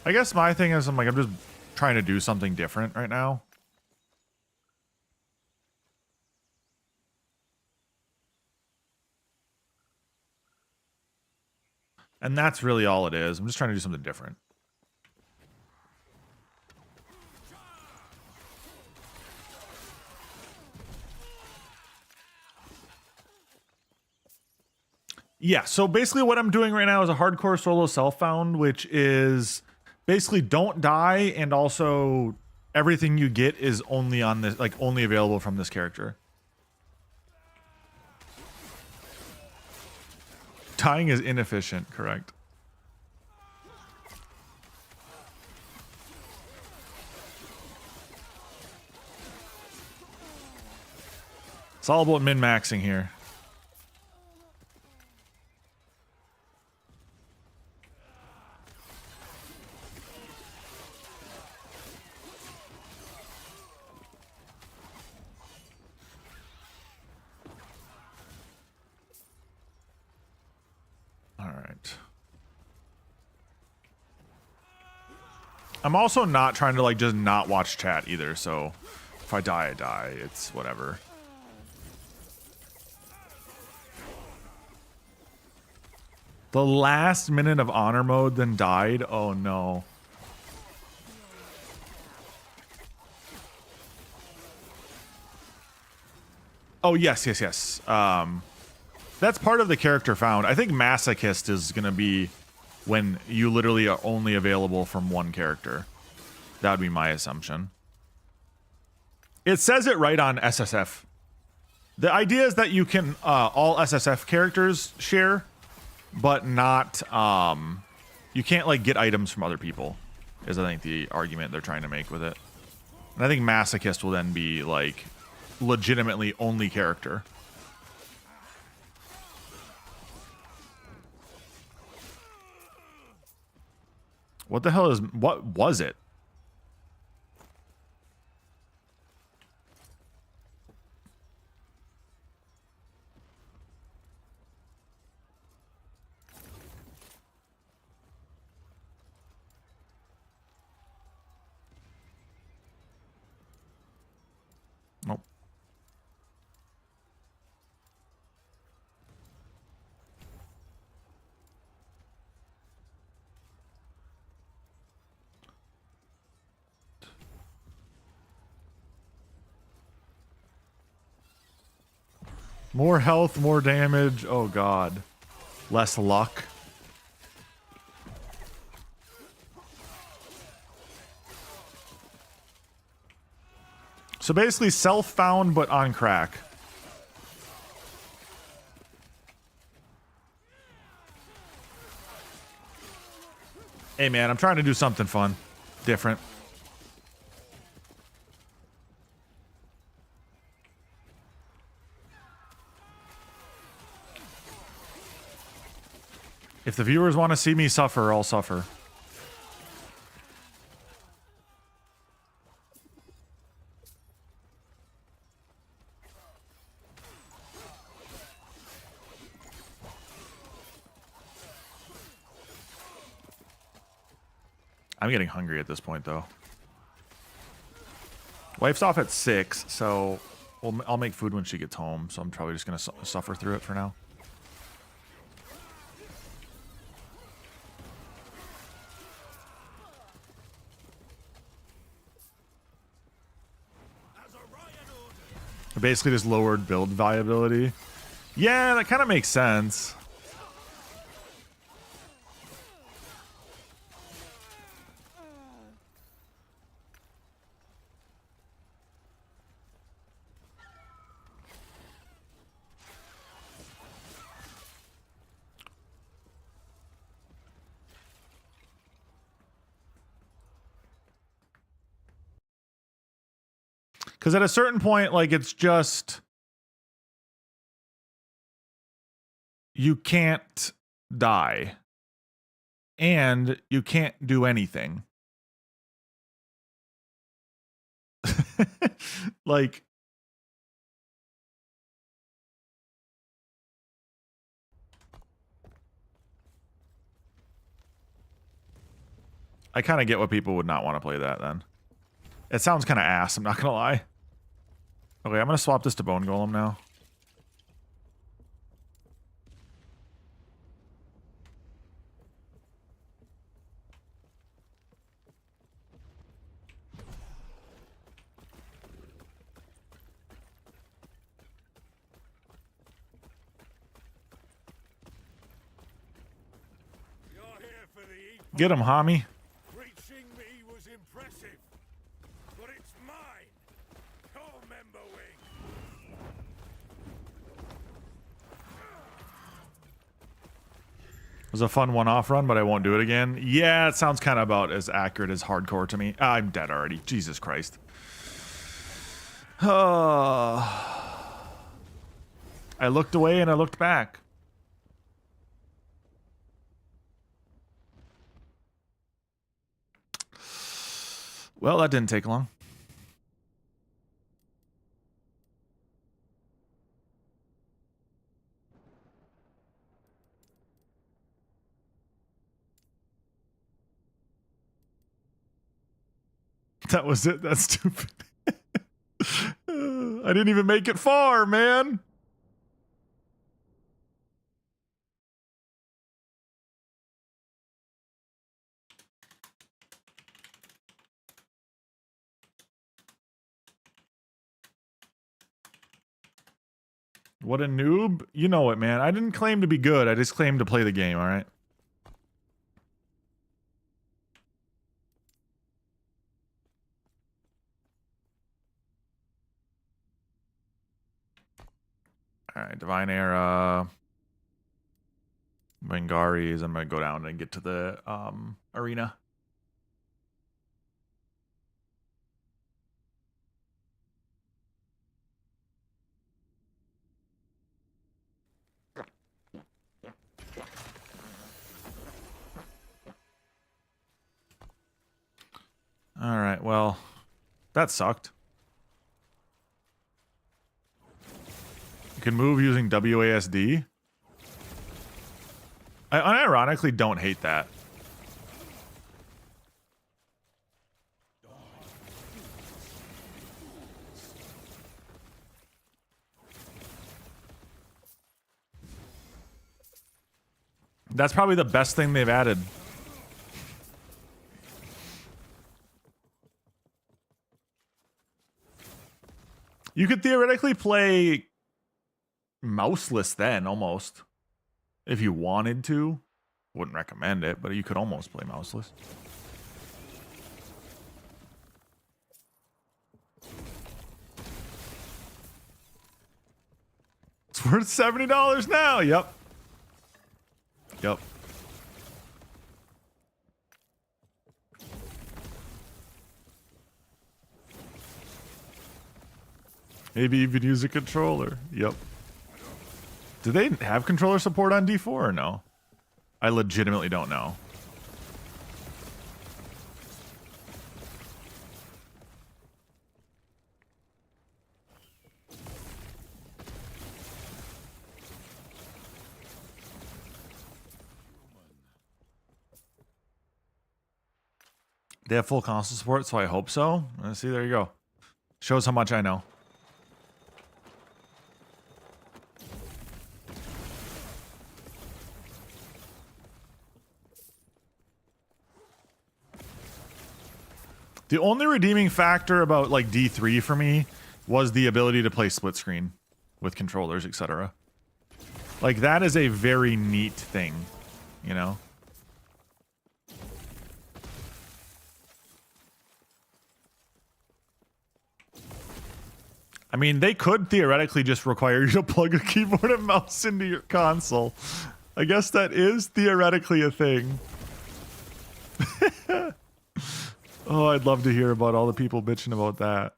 I guess my thing is, I'm just trying to do something different right now. And that's really all it is. I'm just trying to do something different. Yeah, so basically what I'm doing right now is a hardcore solo self-found, which is basically don't die, and also everything you get is only on this, like, only available from this character. Dying is inefficient, correct. It's all about min-maxing here. I'm also not trying to, like, just not watch chat either, so if I die, I die. It's whatever. The last minute of honor mode then died? Oh, no. Oh, yes, yes, yes. That's part of the character found. I think Masochist is going to be when you literally are only available from one character. That would be my assumption. It says it right on SSF. The idea is that you can, all SSF characters share, but not you can't like get items from other people, is I think the argument they're trying to make with it. And I think Masochist will then be like legitimately only character. What the hell is, what was it? Nope. More health, more damage. Oh god. Less luck. So basically self-found but on crack. Hey man, I'm trying to do something fun. Different. If the viewers want to see me suffer, I'll suffer. I'm getting hungry at this point, though. Wife's off at 6, so I'll make food when she gets home, so I'm probably just going to suffer through it for now. I basically just lowered build viability. Yeah, that kind of makes sense. Because at a certain point, like, it's just... You can't die. And you can't do anything. Like... I kind of get what people would not want to play that, then. It sounds kind of ass, I'm not going to lie. Okay, I'm going to swap this to Bone Golem now. You're here for the Epoch. Get him, homie. Reaching me was impressive, but it's mine. Your member wing. It was a fun one-off run, but I won't do it again. Yeah, it sounds kind of about as accurate as hardcore to me. I'm dead already. Jesus Christ. I looked away and I looked back. Well, that didn't take long. That was it. That's stupid. I didn't even make it far, man. What a noob. You know it, man. I didn't claim to be good. I just claimed to play the game, all right? All right, Divine Era. Vengaris. I'm gonna go down and get to the arena. All right, well, that sucked. You can move using WASD. I unironically don't hate that. That's probably the best thing they've added. You could theoretically play mouseless then, almost. If you wanted to. Wouldn't recommend it, but you could almost play mouseless. It's worth $70 now. Yep. Yep. Maybe even use a controller. Yep. Do they have controller support on D4 or no? I legitimately don't know. They have full console support, so I hope so. See, there you go. Shows how much I know. The only redeeming factor about like D3 for me was the ability to play split screen with controllers, etc. Like that is a very neat thing, you know? I mean, they could theoretically just require you to plug a keyboard and mouse into your console. I guess that is theoretically a thing. Oh, I'd love to hear about all the people bitching about that.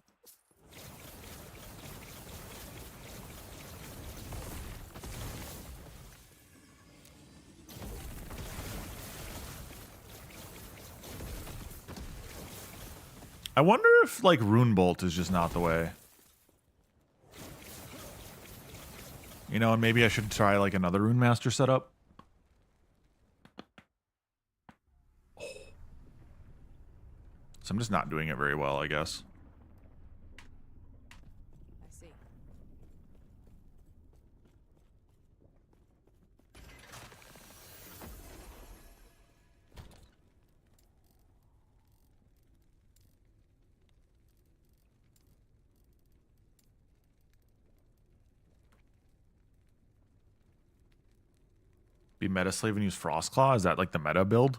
I wonder if, like, Rune Bolt is just not the way. You know, and maybe I should try, like, another Rune Master setup. So I'm just not doing it very well, I guess. I see. Be meta slave and use Frostclaw? Is that like the meta build?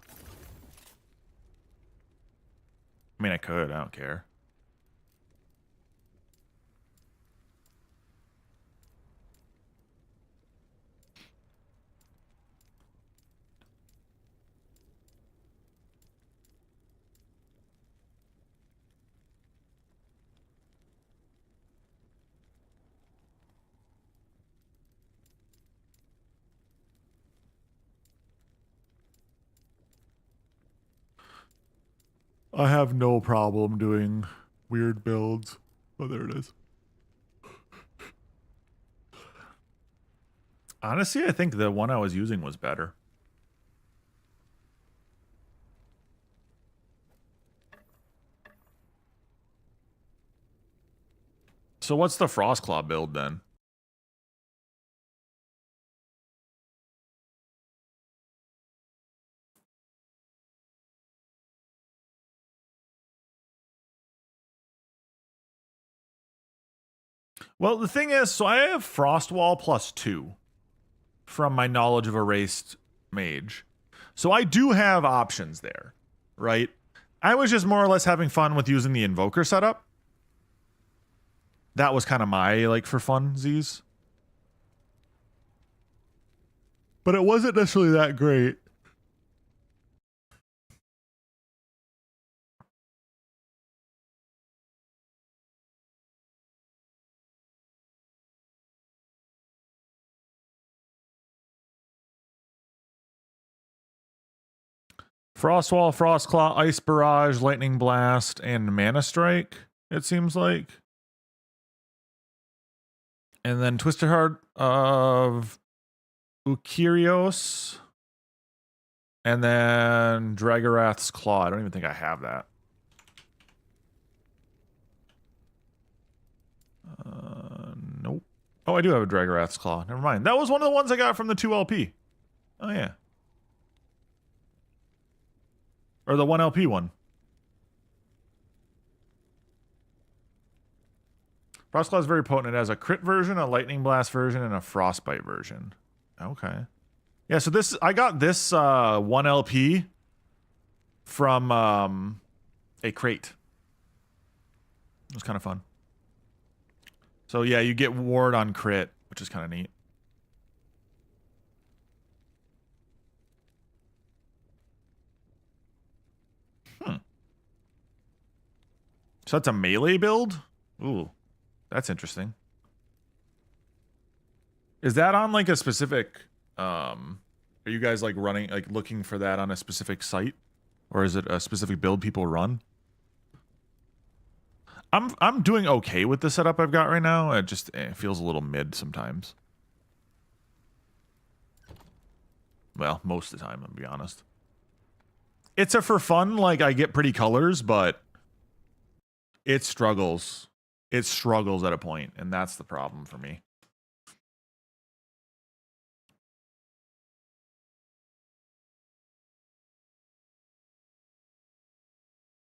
I mean, I could. I don't care. I have no problem doing weird builds. Oh, there it is. Honestly, I think the one I was using was better. So what's the Frostclaw build then? Well, the thing is, so I have Frostwall +2 from my knowledge of Erased Mage. So I do have options there, right? I was just more or less having fun with using the Invoker setup. That was kind of my, like, for funsies. but it wasn't necessarily that great. Frostwall, Frostclaw, Ice Barrage, Lightning Blast, and Mana Strike, it seems like. And then Twisted Heart of Ukirios. And then Dragarath's Claw. I don't even think I have that. Nope. Oh, I do have a Dragarath's Claw. Never mind. That was one of the ones I got from the 2LP. Oh, yeah. Or the 1LP one. Frostclaw is very potent. It has a crit version, a lightning blast version, and a frostbite version. Okay. Yeah, so this I got this 1LP from a crate. It was kind of fun. So yeah, you get ward on crit, which is kind of neat. So that's a melee build? Ooh, that's interesting. Is that on like a specific are you guys like running like looking for that on a specific site? Or is it a specific build people run? I'm doing okay with the setup I've got right now. It just feels a little mid sometimes. Well, most of the time, I'll be honest. It's a for fun, like I get pretty colors, but it struggles. It struggles at a point, and that's the problem for me.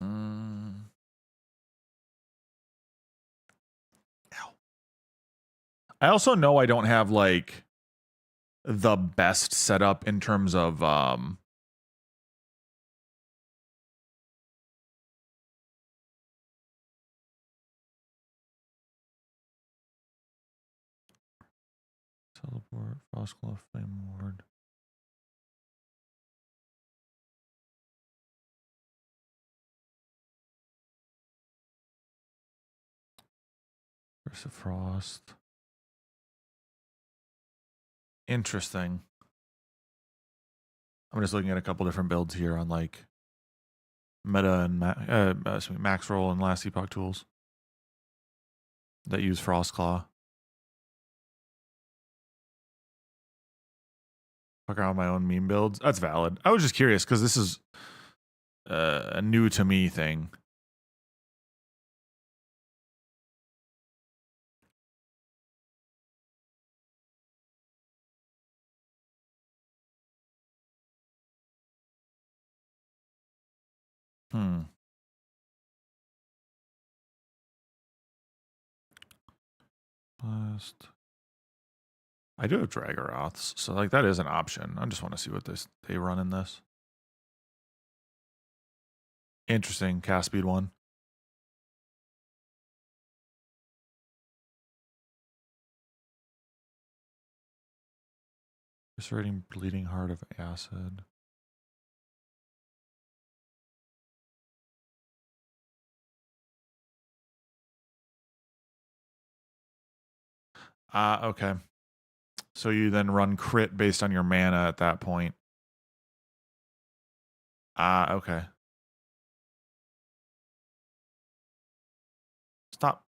Ow. I also know I don't have like the best setup in terms of teleport, Frostclaw, Flame Ward. Curse of Frost. Interesting. I'm just looking at a couple different builds here on like meta and max roll and last epoch tools that use Frostclaw. Fuck around with my own meme builds. That's valid. I was just curious because this is a new to me thing. Blast. I do have Dragoroths, so like that is an option. I just want to see what they run in this. Interesting cast speed one. Restoring Bleeding Heart of Acid. Okay. So you then run crit based on your mana at that point. Okay. Stop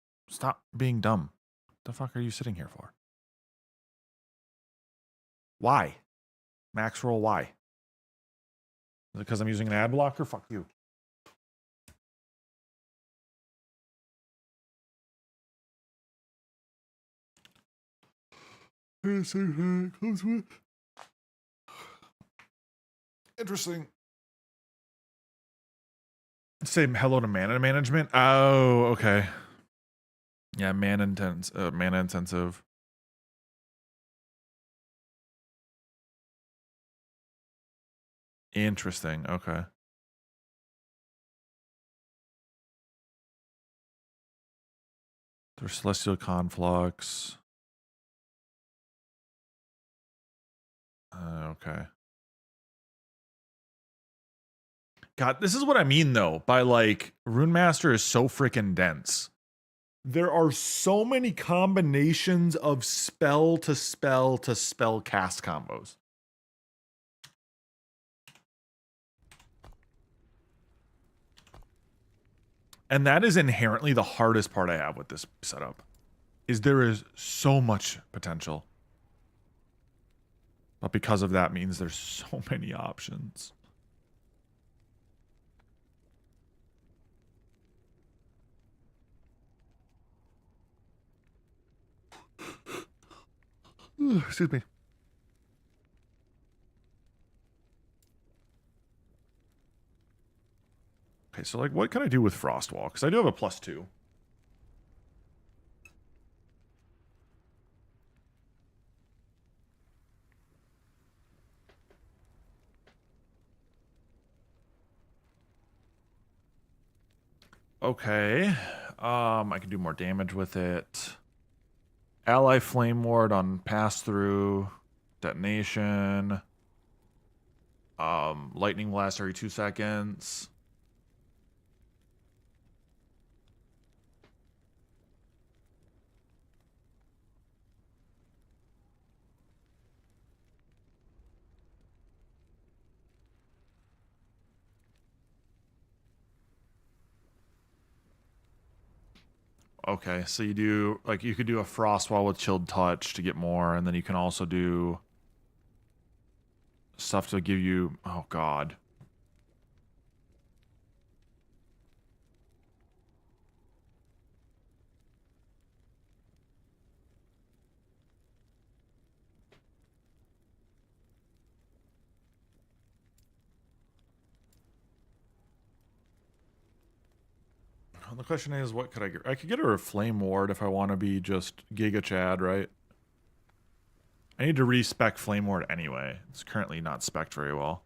being dumb. What the fuck are you sitting here for? Why? Max roll, why? Is it because I'm using an ad blocker? Fuck you. Interesting. Say hello to mana management. Oh, okay. Yeah, mana intensive. Interesting. Okay. There's Celestial Conflux. Okay. God, this is what I mean though, by like Rune Master is so freaking dense. There are so many combinations of spell to spell to spell cast combos. And that is inherently the hardest part I have with this setup. Is there is so much potential. But because of that means there's so many options. Excuse me. Okay, so like what can I do with Frostwall? Because I do have a +2. Okay. I can do more damage with it. Ally Flame Ward on pass through. Detonation. Lightning Blast every 2 seconds. Okay, so you do, like, you could do a Frostwall with Chilled Touch to get more, and then you can also do stuff to give you, oh god. The question is, what could I get? I could get her a Flame Ward if I want to be just Giga Chad, right? I need to respec Flame Ward anyway. It's currently not spec'd very well.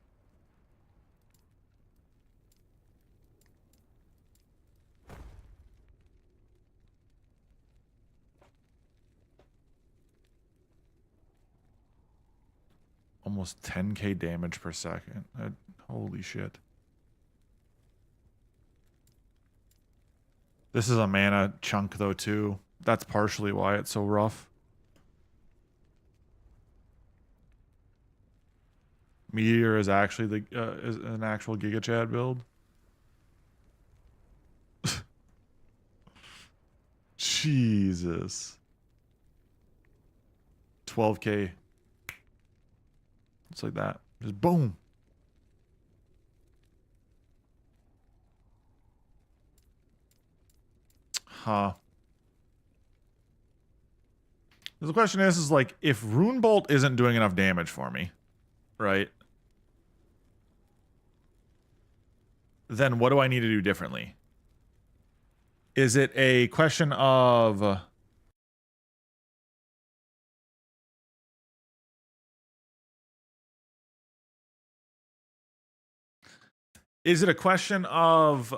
Almost 10k damage per second. Holy shit. This is a mana chunk though too. That's partially why it's so rough. Meteor is actually the is an actual Giga Chad build. Jesus. 12k. It's like that. Just boom. Huh. The question is like, if Rune Bolt isn't doing enough damage for me, right? Then what do I need to do differently? Is it a question of... Is it a question of...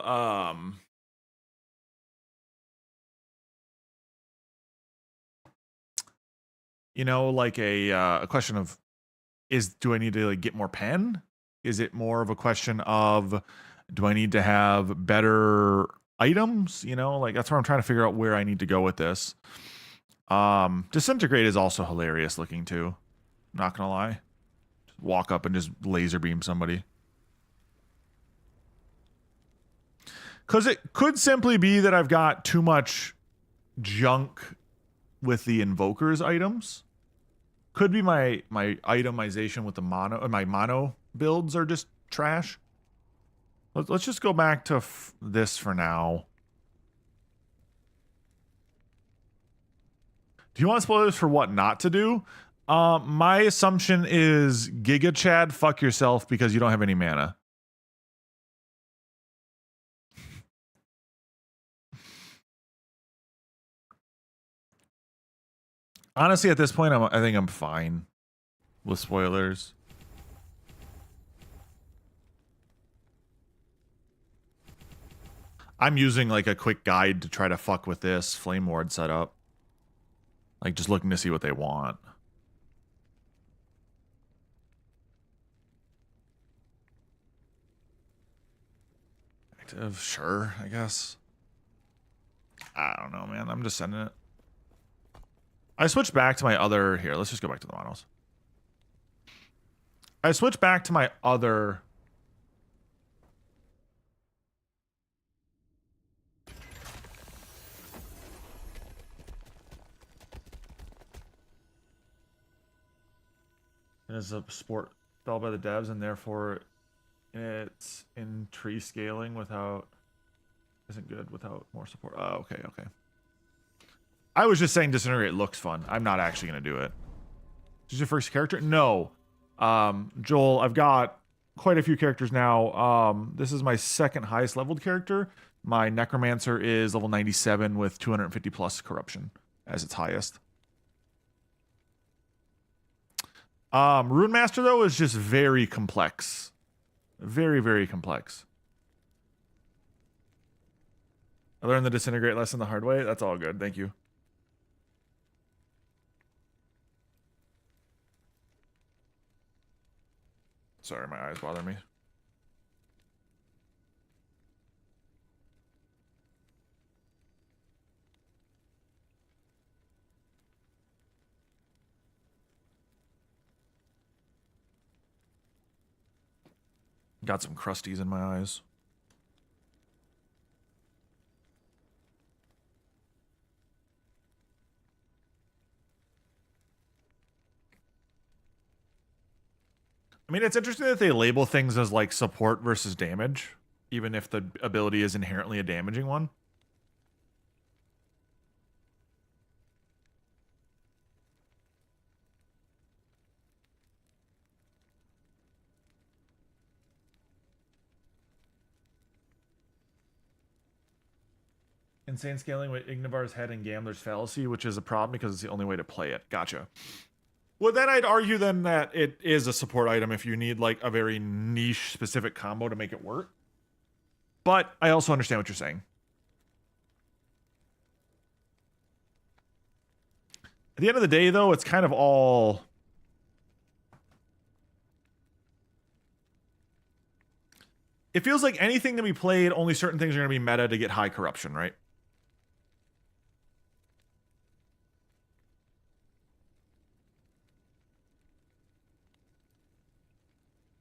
you know, like a question of, do I need to like get more pen? Is it more of a question of, do I need to have better items? You know, like that's where I'm trying to figure out where I need to go with this. Disintegrate is also hilarious looking too. Not gonna lie. Just walk up and just laser beam somebody. Because it could simply be that I've got too much junk with the Invoker's items. Could be my itemization with the mono, my mono builds are just trash. Let's just go back to this for now. Do you want spoilers for what not to do? My assumption is Giga Chad, fuck yourself because you don't have any mana. Honestly, at this point, I think I'm fine with spoilers. I'm using like a quick guide to try to fuck with this Flame Ward setup. Like just looking to see what they want. active. Sure, I guess. I don't know, man. I'm just sending it. I switched back to my other... Here, let's just go back to the models. I switched back to my other... It is a sport spell by the devs, and therefore it's in tree scaling without... Isn't good without more support. Oh, okay, okay. I was just saying Disintegrate looks fun. I'm not actually going to do it. Is this your first character? No. Joel, I've got quite a few characters now. This is my second highest leveled character. My Necromancer is level 97 with 250 plus corruption as its highest. Rune Master, though, is just very complex. Very, very complex. I learned the Disintegrate lesson the hard way. That's all good. Thank you. Sorry, my eyes bother me. Got some crusties in my eyes. I mean, it's interesting that they label things as like support versus damage, even if the ability is inherently a damaging one. Insane scaling with Ignivar's head and Gambler's fallacy, which is a problem because it's the only way to play it. Gotcha. Well, then I'd argue then that it is a support item if you need like a very niche specific combo to make it work. But I also understand what you're saying. At the end of the day, though, it's kind of all... It feels like anything can be played, only certain things are going to be meta to get high corruption, right?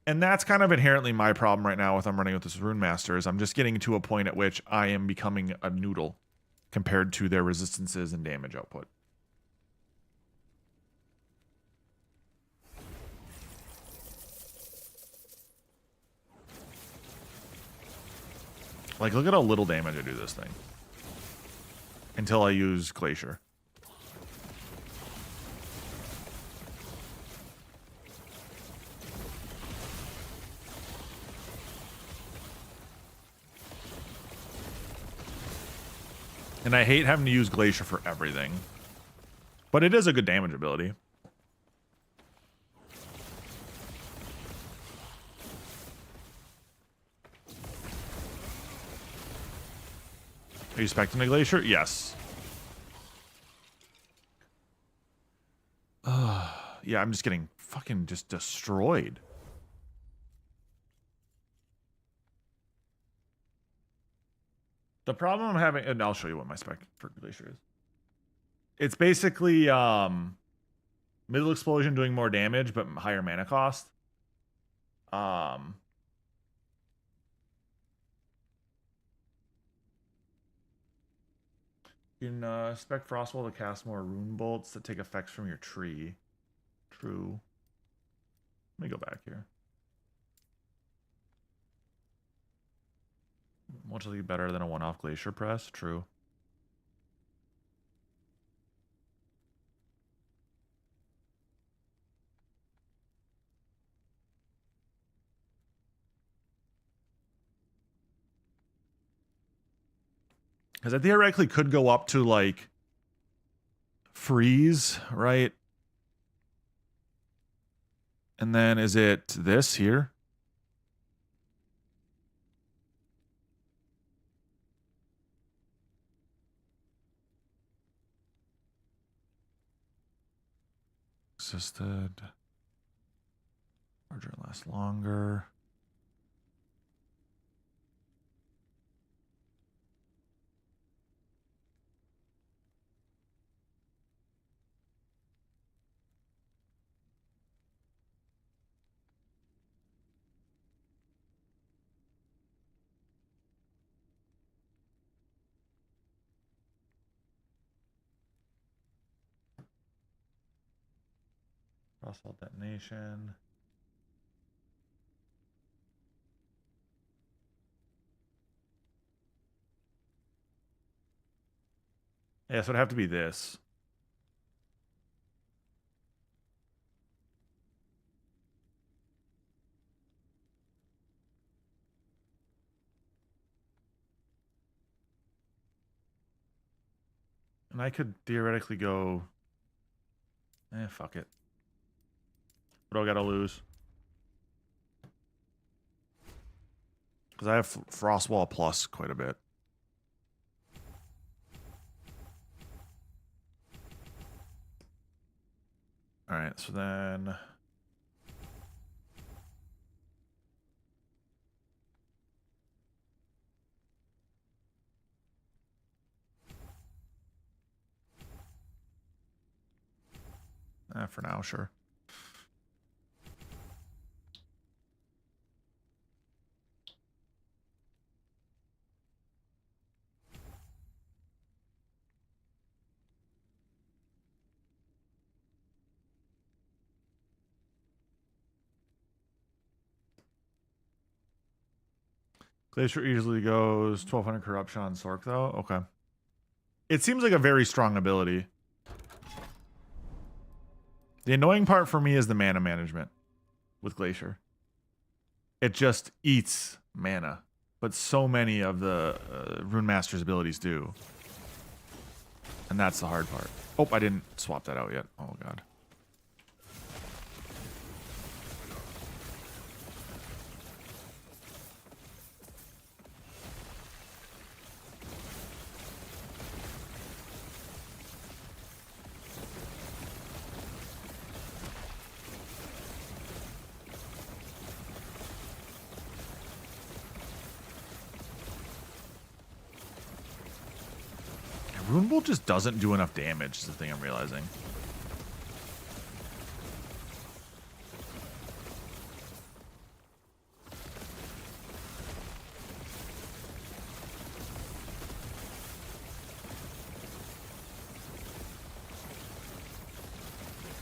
And that's kind of inherently my problem right now with I'm running with this Rune Master is I'm just getting to a point at which I am becoming a noodle compared to their resistances and damage output. Like, look at how little damage I do this thing. Until I use Glacier. And I hate having to use Glacier for everything. But it is a good damage ability. Are you expecting a Glacier? Yes. Yeah, I'm just getting fucking just destroyed. The problem I'm having, and I'll show you what my spec for Glacier is. It's basically middle explosion doing more damage, but higher mana cost. You can spec Frostwall to cast more rune bolts that take effects from your tree. True. Let me go back here. Much will be better than a one-off Glacier press. True. Because I theoretically could go up to, like, freeze, right? And then is it this here? Existed. Larger lasts longer. Crossbow detonation. Yeah, so it'd have to be this. And I could theoretically go... fuck it. What do I gotta lose? Because I have Frostwall Plus quite a bit. Alright, so then... for now, sure. Glacier easily goes 1200 corruption on Sork, though. Okay. It seems like a very strong ability. The annoying part for me is the mana management with Glacier. It just eats mana, but so many of the Rune Master's abilities do. And that's the hard part. Oh, I didn't swap that out yet. Oh, God. Rune Bolt just doesn't do enough damage is the thing I'm realizing.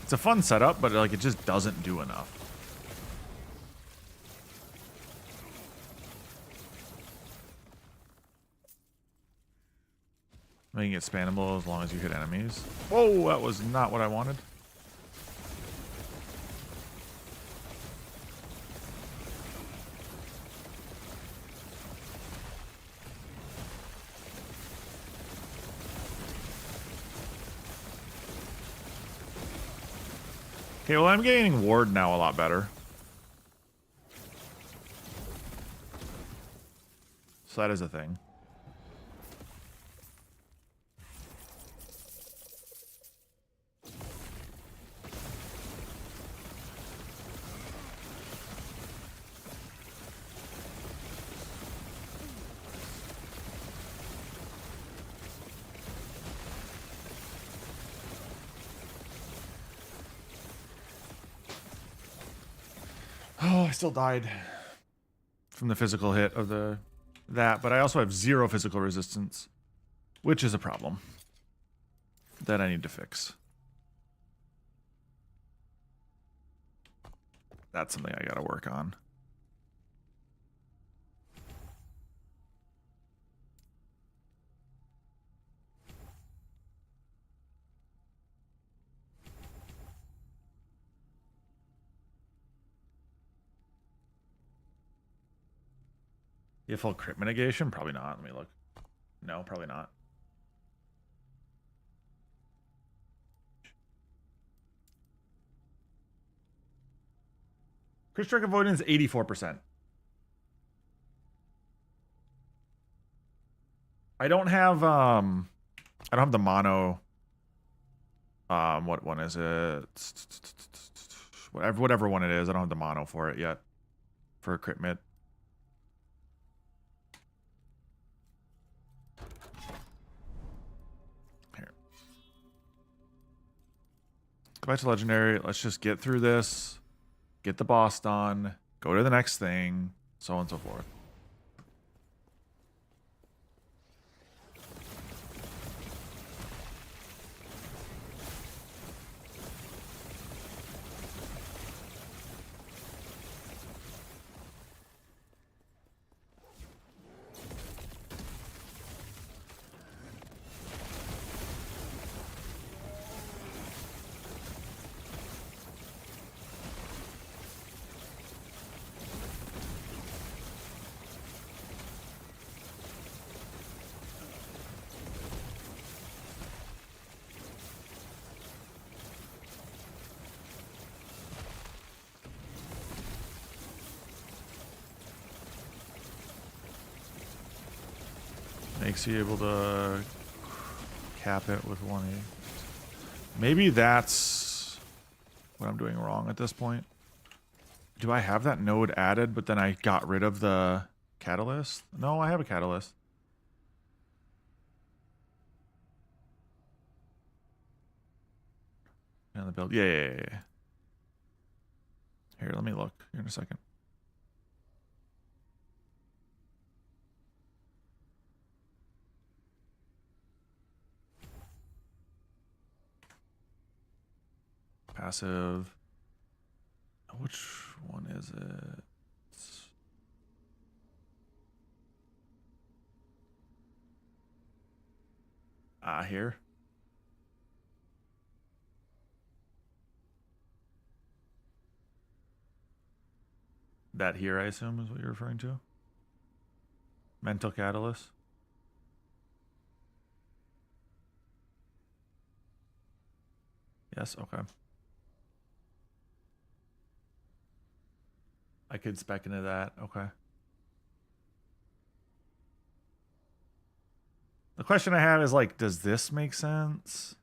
It's a fun setup, but like it just doesn't do enough. Making it spannable as long as you hit enemies. Whoa, that was not what I wanted. Okay, well, I'm getting ward now a lot better. So that is a thing. Oh, I still died from the physical hit of that, but I also have 0 physical resistance, which is a problem that I need to fix. That's something I gotta work on. You have full crit mitigation? Probably not. Let me look. No, probably not. Crit strike avoidance 84%. I don't have the mono. What one is it? Whatever one it is. I don't have the mono for it yet. For a crit mid. Go back to legendary. Let's just get through this. Get the boss done. Go to the next thing. So on and so forth. makes you able to cap it with 1A. Maybe that's what I'm doing wrong at this point. Do I have that node added, but then I got rid of the catalyst? No, I have a catalyst. And the build. Yeah. Here, let me look here in a second. Passive. Which one is it? Here. That here, I assume, is what you're referring to? Mental catalyst? Yes, okay. I could spec into that, okay. The question I have is, like, does this make sense?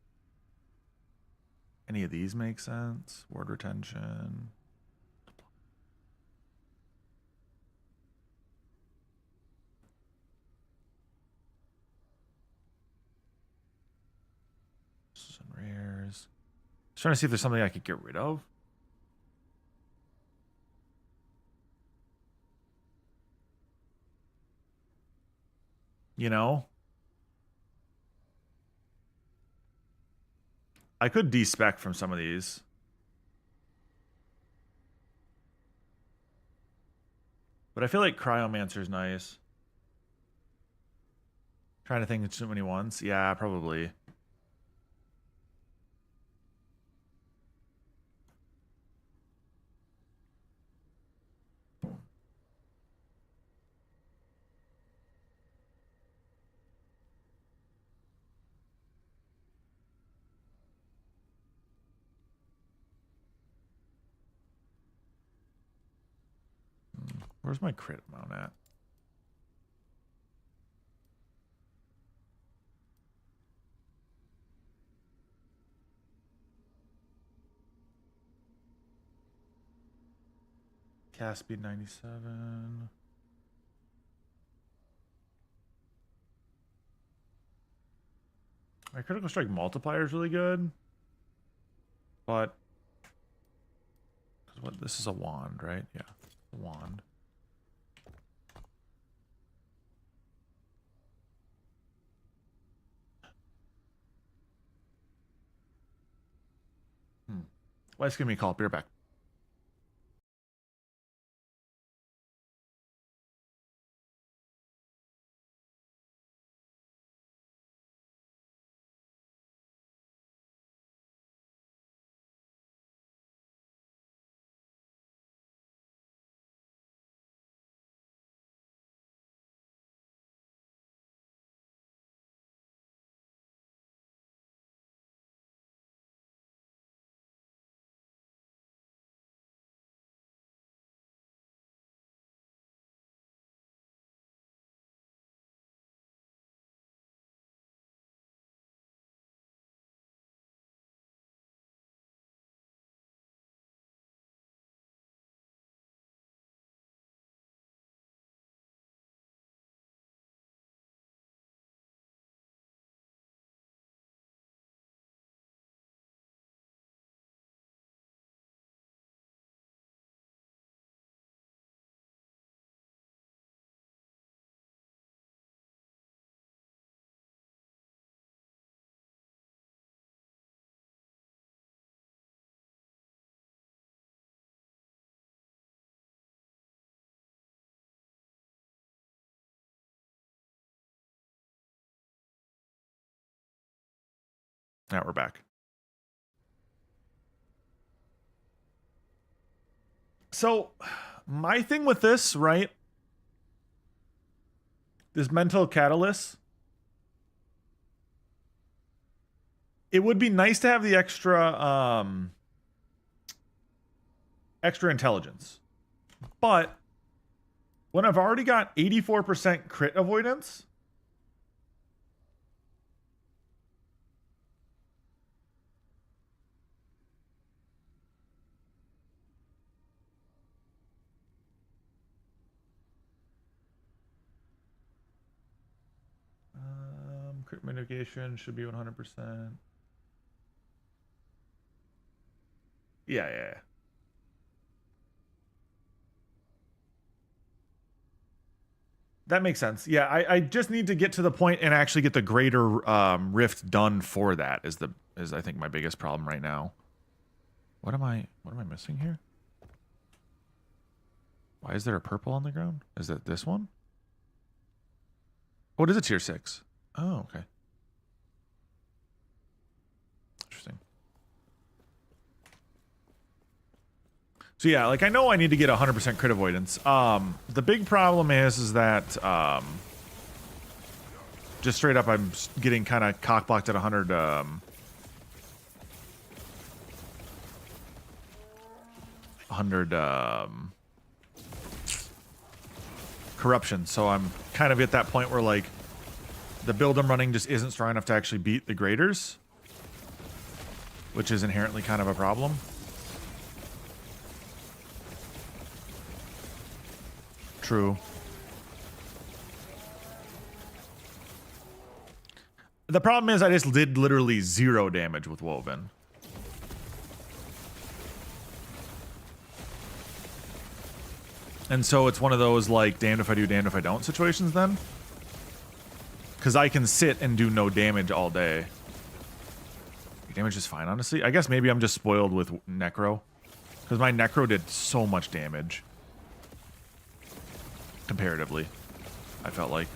Any of these make sense? Word retention. Some rares. Just trying to see if there's something I could get rid of. You know? I could despec from some of these. But I feel like Cryomancer's nice. Trying to think of too many ones. Yeah, probably. Where's my crit amount at? Cast speed 97. My critical strike multiplier is really good. But what, this is a wand, right? Yeah, a wand. Wife's giving me a call. Be right back. Now we're back. So, my thing with this, right? This mental catalyst. It would be nice to have the extra intelligence. But when I've already got 84% crit avoidance, crit mitigation should be 100%. Yeah. That makes sense. Yeah, I just need to get to the point and actually get the greater rift done for that is I think my biggest problem right now. What am I missing here? Why is there a purple on the ground? Is it this one? Oh, it is a tier 6. Oh, okay. Interesting. So yeah, like I know I need to get 100% crit avoidance. The big problem is that just straight up I'm getting kind of cockblocked at 100 corruption. So I'm kind of at that point where like the build I'm running just isn't strong enough to actually beat the graders, which is inherently kind of a problem. True. The problem is I just did literally 0 damage with Woven. And so it's one of those like damned if I do, damned if I don't situations then. Because I can sit and do no damage all day. Damage is fine, honestly. I guess maybe I'm just spoiled with Necro. Because my Necro did so much damage. Comparatively, I felt like.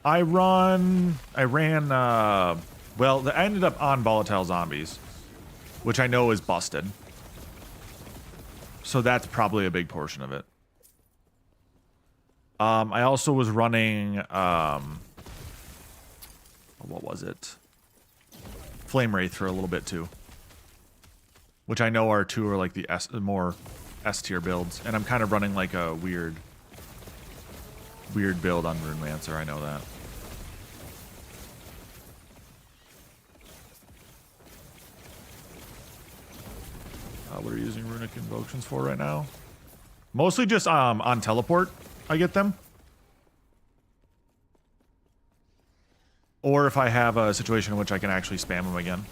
I ran, well, I ended up on Volatile Zombies, which I know is busted. So that's probably a big portion of it. I also was running, what was it? Flame Wraith for a little bit too. Which I know are like the more S tier builds. And I'm kind of running like a weird build on Runemancer, I know that. What are you using Runic Invocations for right now? Mostly just on teleport, I get them. Or if I have a situation in which I can actually spam them again.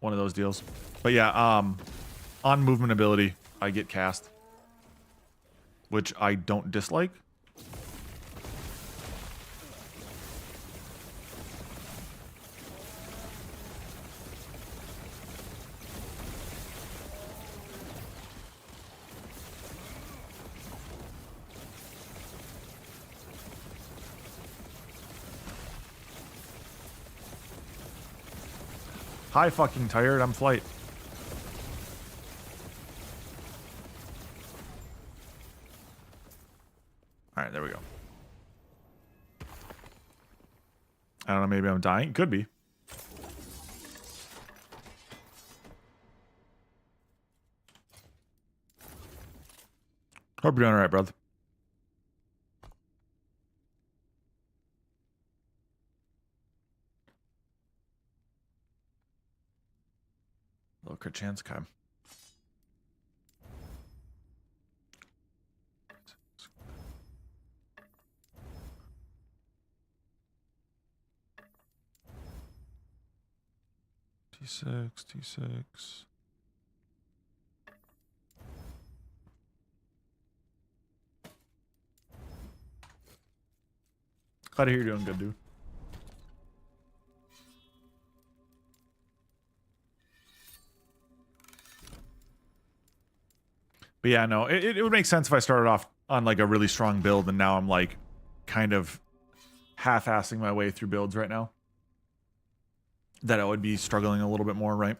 One of those deals. But yeah, on movement ability, I get cast. Which I don't dislike. Hi, fucking tired. I'm flight. All right, there we go. I don't know. Maybe I'm dying. Could be. Hope you're doing all right, brother. Low crit chance, okay. T6. Glad to hear you're doing good, dude. But yeah, no, it would make sense if I started off on like a really strong build and now I'm like kind of half-assing my way through builds right now. That I would be struggling a little bit more, right?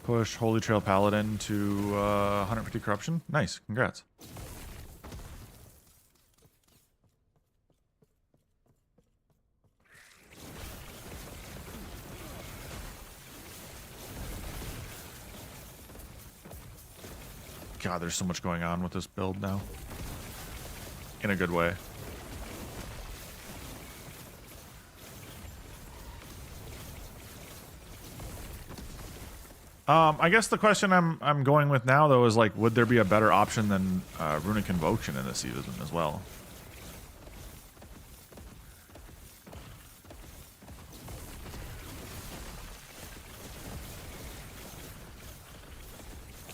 Push Holy Trail Paladin to 150 corruption. Nice, congrats. God, there's so much going on with this build now. In a good way. I guess the question I'm going with now though is like, would there be a better option than Runic Invocation in this season as well?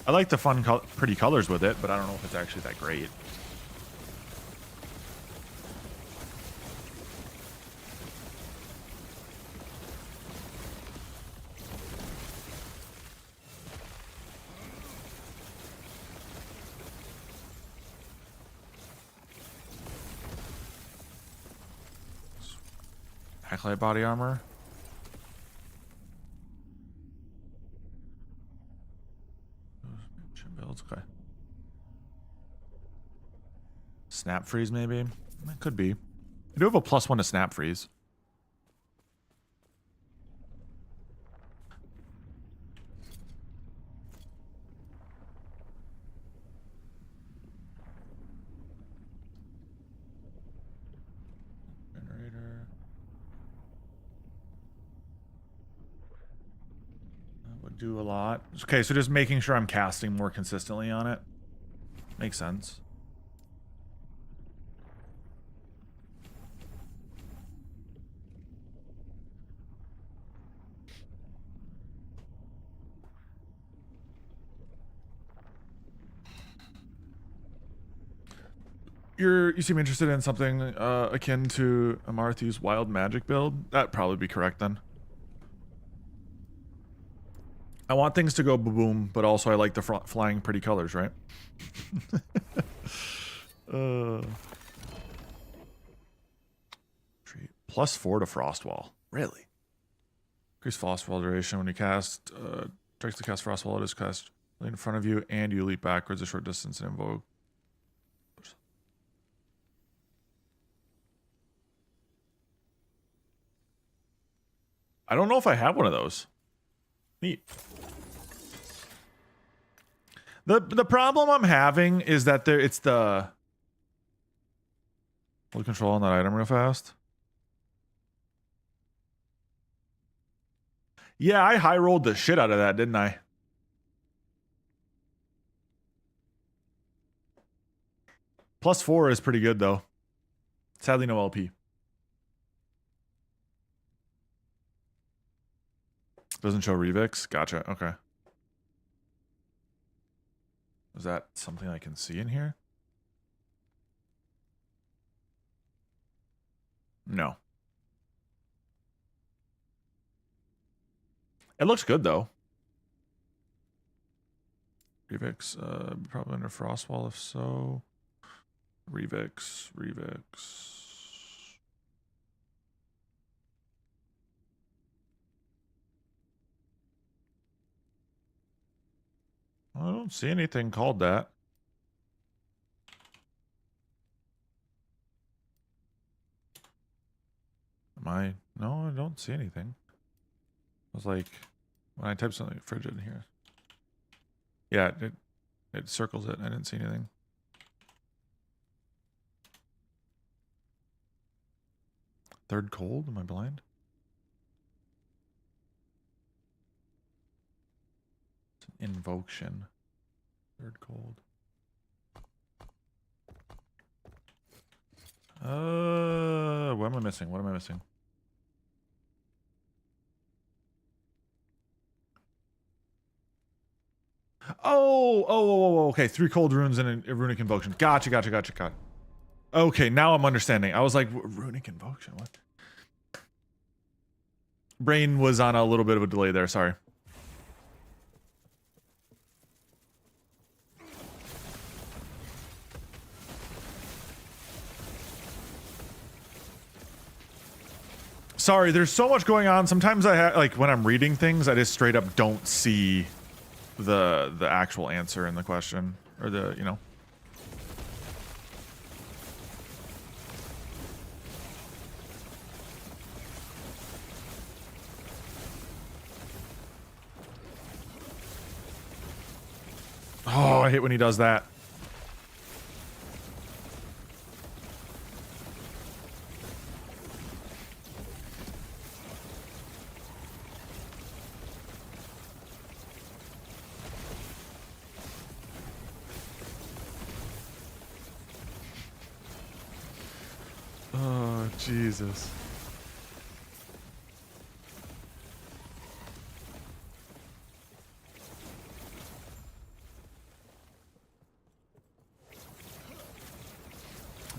I like the fun, pretty colors with it, but I don't know if it's actually that great. Acolyte body armor. Builds, okay. Snap freeze, maybe? That could be. I do have a +1 to snap freeze. Generator. That would do a lot. Okay, so just making sure I'm casting more consistently on it. Makes sense. You seem interested in something akin to Amarthy's wild magic build. That'd probably be correct then. I want things to go boom, but also I like the flying pretty colors, right? +4 to Frostwall. Really? Increase Frostwall duration when you cast. Strikes the cast Frostwall. It is cast in front of you, and you leap backwards a short distance and invoke. I don't know if I have one of those. Neat. The problem I'm having is that it's the full control on that item real fast. Yeah, I high rolled the shit out of that, didn't I? +4 is pretty good though. Sadly, no LP. Doesn't show Revix? Gotcha. Okay. Is that something I can see in here? No. It looks good though. Revix, probably under Frostwall if so. Revix. I don't see anything called that. No, I don't see anything. I was like, when I type something frigid in here. Yeah, it circles it. I didn't see anything. Third cold? Am I blind? It's an invocation. Third cold. What am I missing? What am I missing? Oh, okay. 3 cold runes and a runic invocation. Gotcha. Okay, now I'm understanding. I was like, runic invocation, what? Brain was on a little bit of a delay there, sorry. Sorry, there's so much going on. Sometimes like when I'm reading things, I just straight up don't see the actual answer in the question or the, you know. Oh, I hate when he does that. Oh, Jesus.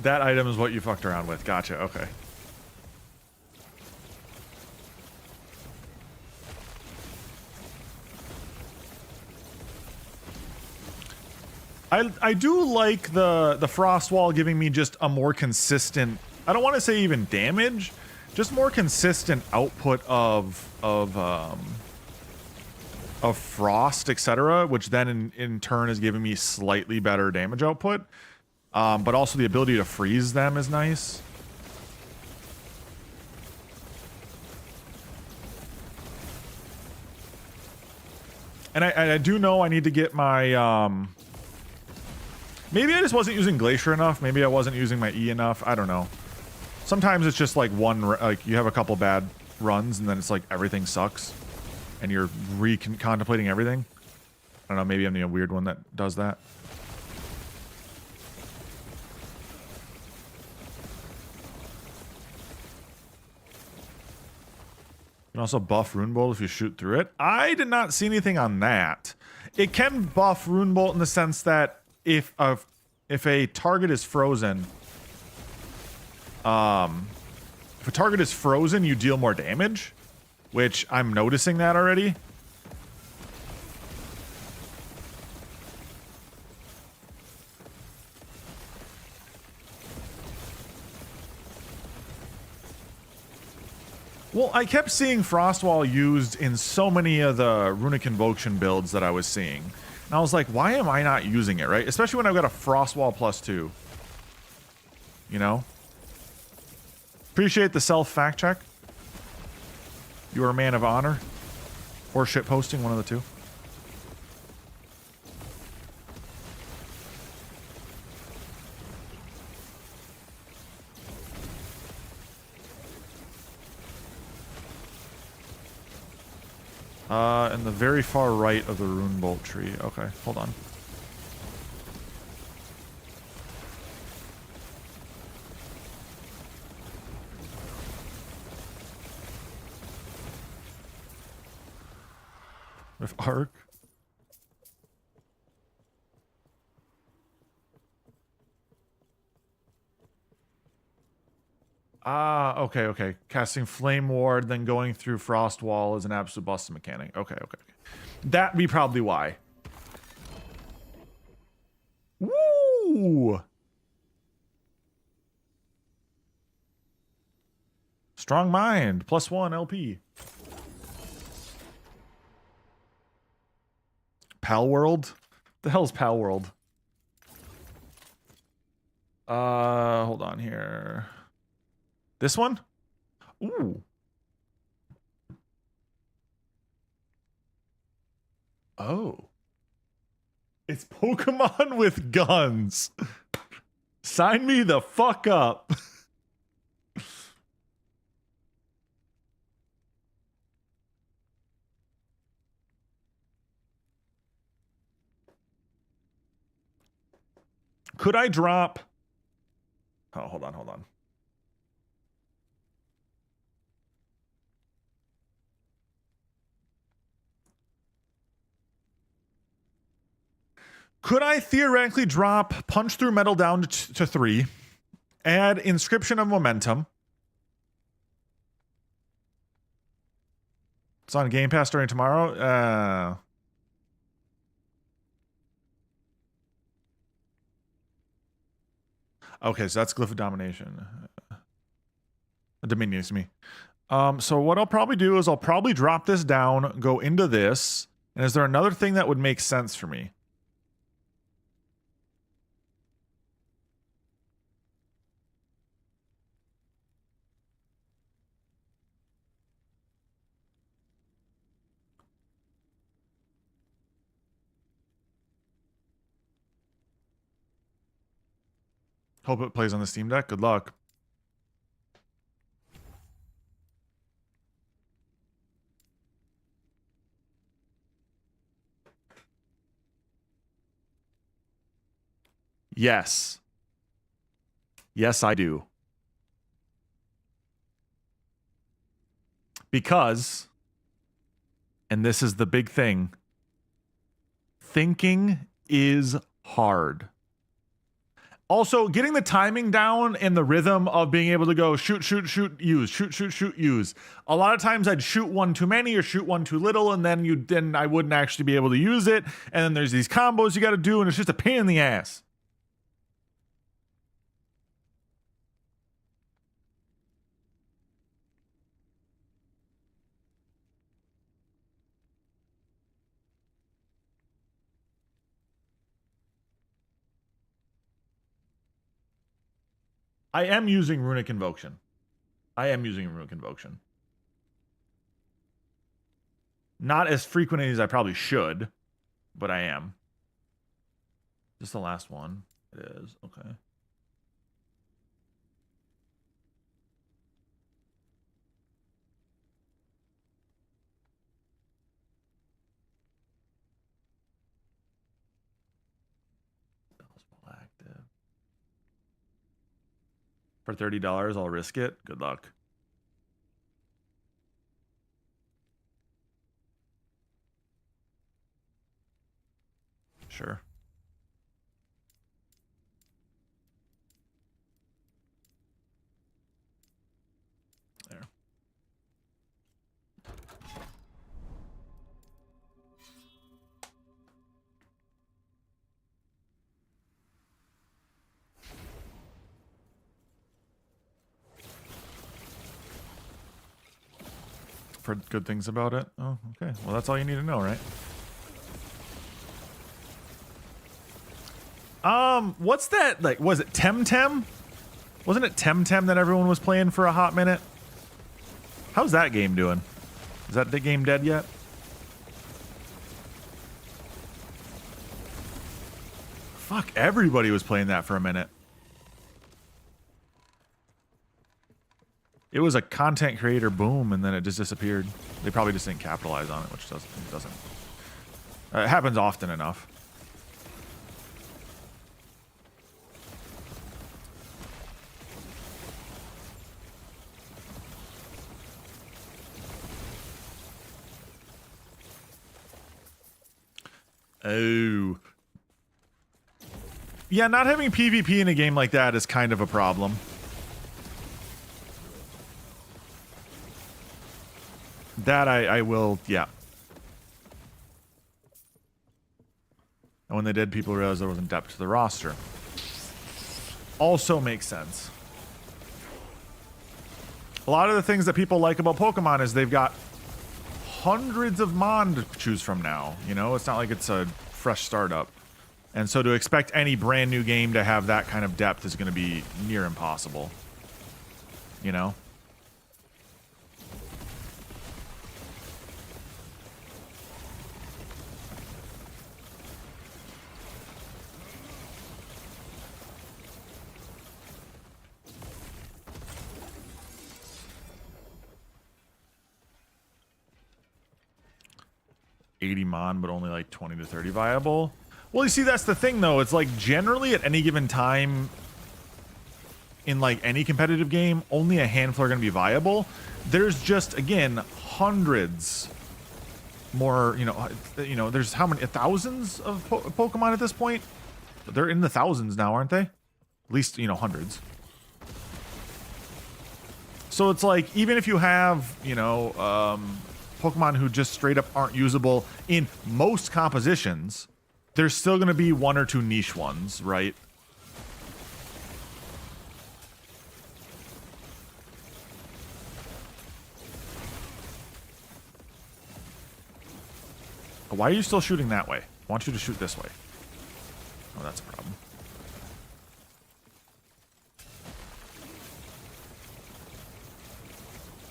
That item is what you fucked around with. Gotcha. Okay. I do like the frost wall giving me just a more consistent, I don't want to say even damage, just more consistent output of frost, etc., which then in turn is giving me slightly better damage output. But also the ability to freeze them is nice. And I do know I need to get my maybe I just wasn't using Glacier enough. Maybe I wasn't using my E enough. I don't know. Sometimes it's just like like you have a couple bad runs and then it's like everything sucks. And you're contemplating everything. I don't know, maybe I'm the weird one that does that. You can also buff Rune Bolt if you shoot through it. I did not see anything on that. It can buff Rune Bolt in the sense that if a target is frozen, if a target is frozen, you deal more damage, which I'm noticing that already. Well, I kept seeing Frostwall used in so many of the Runic Invocation builds that I was seeing. And I was like, why am I not using it, right? Especially when I've got a Frostwall +2. You know? Appreciate the self-fact check. You are a man of honor. Or shitposting, one of the two. In the very far right of the Rune Bolt tree. Okay, hold on. With arc. Ah, okay, okay. Casting Flame Ward, then going through Frost Wall is an absolute busted mechanic. Okay, okay. That'd be probably why. Woo! Strong Mind, +1 LP. Pal World? The hell's Pal World? Hold on here. This one? Ooh. Oh. It's Pokemon with guns. Sign me the fuck up. Could I drop... Oh, hold on, hold on. Could I theoretically drop Punch Through Metal down to 3, add Inscription of Momentum? It's on Game Pass starting tomorrow. Okay, so that's Glyph of Domination. Dominion, excuse me. So what I'll probably do is I'll probably drop this down, go into this, and is there another thing that would make sense for me? Hope it plays on the Steam Deck. Good luck. Yes. Yes, I do. Because, and this is the big thing, thinking is hard. Also, getting the timing down and the rhythm of being able to go shoot, shoot, shoot, use, shoot, shoot, shoot, use. A lot of times I'd shoot one too many or shoot one too little, and then I wouldn't actually be able to use it. And then there's these combos you got to do, and it's just a pain in the ass. I am using Runic Invocation. Not as frequently as I probably should, but I am. Just the last one. It is. Okay. Active. For $30, I'll risk it. Good luck. Sure. There. Heard good things about it. Oh, okay. Well, that's all you need to know, right? What's that? Like, was it Temtem? Wasn't it Temtem that everyone was playing for a hot minute? How's that game doing? Is that the game dead yet? Fuck, everybody was playing that for a minute. It was a content creator boom, and then it just disappeared. They probably just didn't capitalize on it, which doesn't. It happens often enough. Oh. Yeah, not having PvP in a game like that is kind of a problem. That I will, yeah. And when they did, people realized there wasn't depth to the roster. Also makes sense. A lot of the things that people like about Pokemon is they've got hundreds of Mon to choose from now. You know, it's not like it's a fresh startup. And so to expect any brand new game to have that kind of depth is going to be near impossible. You know? $80 Mon, but only like 20 to 30 viable. Well, you see, that's the thing, though. It's like generally at any given time in like any competitive game, only a handful are going to be viable. There's just, again, hundreds more, you know, there's how many, thousands of Pokemon at this point? They're in the thousands now, aren't they? At least, you know, hundreds. So it's like, even if you have, you know, Pokemon who just straight up aren't usable in most compositions, there's still going to be one or two niche ones, right? Why are you still shooting that way? I want you to shoot this way. Oh, that's a problem.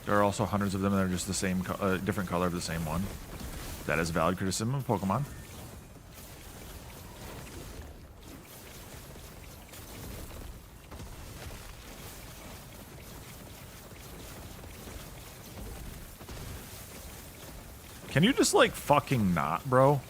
There are also hundreds of them that are just the same, different color of the same one. That is valid criticism of Pokemon. Can you just, like, fucking not, bro?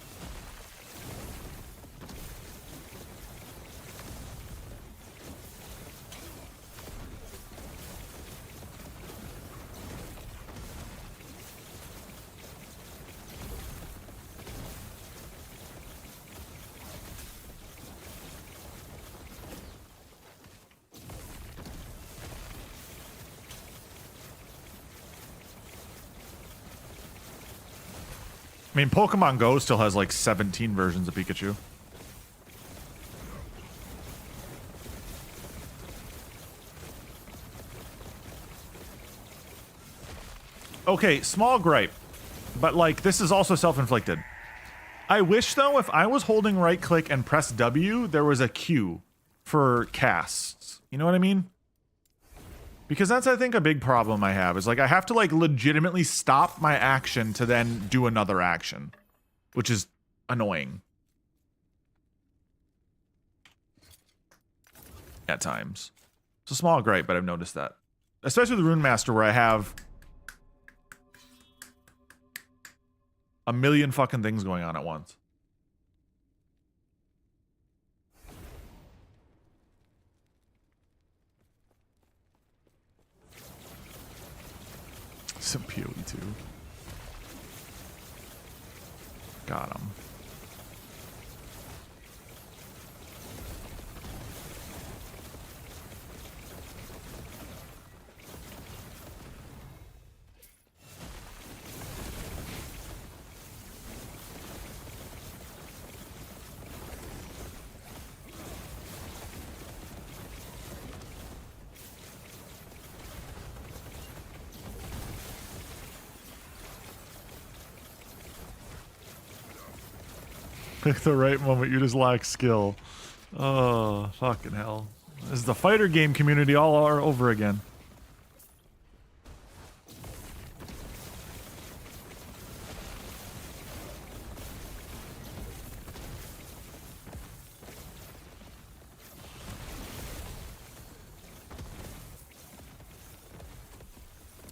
I mean, Pokemon Go still has like 17 versions of Pikachu. Okay, small gripe, but like this is also self-inflicted. I wish though if I was holding right click and press W, there was a Q for casts. You know what I mean? Because that's, I think, a big problem I have, is like I have to like legitimately stop my action to then do another action, which is annoying at times. It's a small gripe, but I've noticed that. Especially with the Rune Master, where I have a million fucking things going on at once. Some PoE2. Got him. Pick the right moment, you just lack skill. Oh, fucking hell. This is the fighter game community all over again.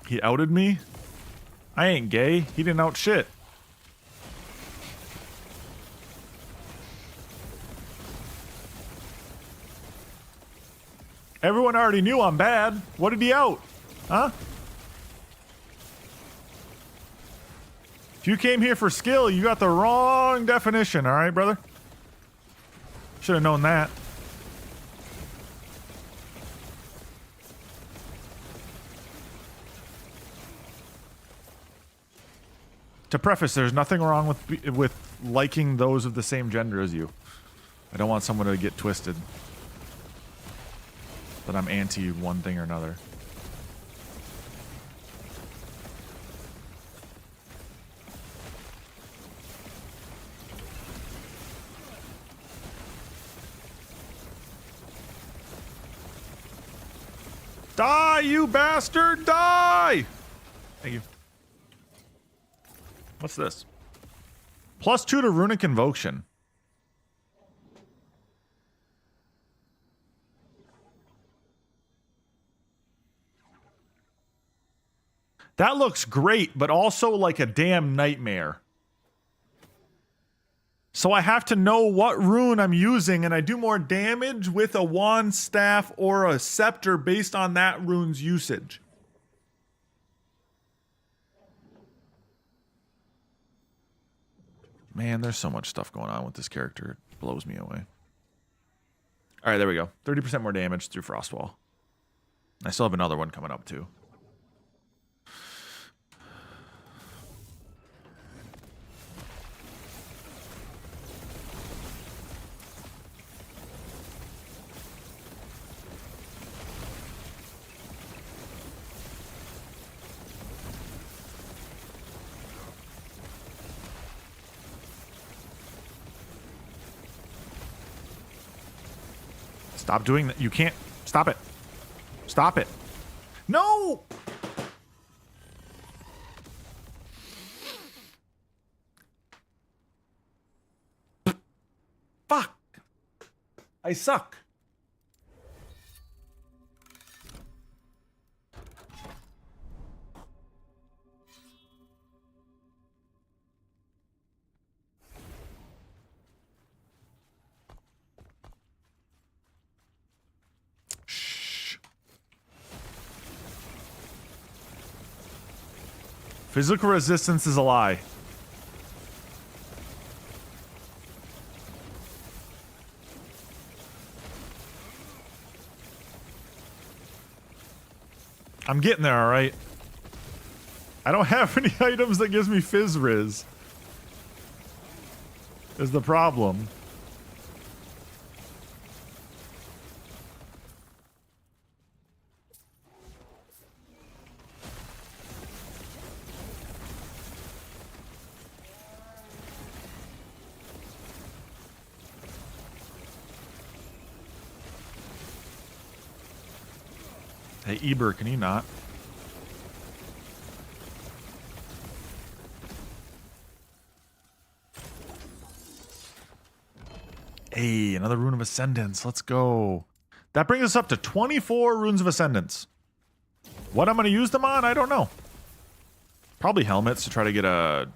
He outed me? I ain't gay. He didn't out shit. Everyone already knew I'm bad. What did he out? Huh? If you came here for skill, you got the wrong definition, alright, brother? Should have known that. To preface, there's nothing wrong with liking those of the same gender as you. I don't want someone to get twisted that I'm anti one thing or another. Die, you bastard! Die! Thank you. What's this? +2 to Runic Invocation. That looks great, but also like a damn nightmare. So I have to know what rune I'm using, and I do more damage with a wand, staff, or a scepter based on that rune's usage. Man, there's so much stuff going on with this character. It blows me away. Alright, there we go. 30% more damage through Frostwall. I still have another one coming up, too. Stop doing that. You can't. Stop it. Stop it. No! Fuck. I suck. Physical resistance is a lie. I'm getting there, all right. I don't have any items that gives me Fizz Riz. Is the problem. Hey, Eber, can you not? Hey, another Rune of Ascendance. Let's go. That brings us up to 24 Runes of Ascendance. What I'm going to use them on, I don't know. Probably helmets to try to get a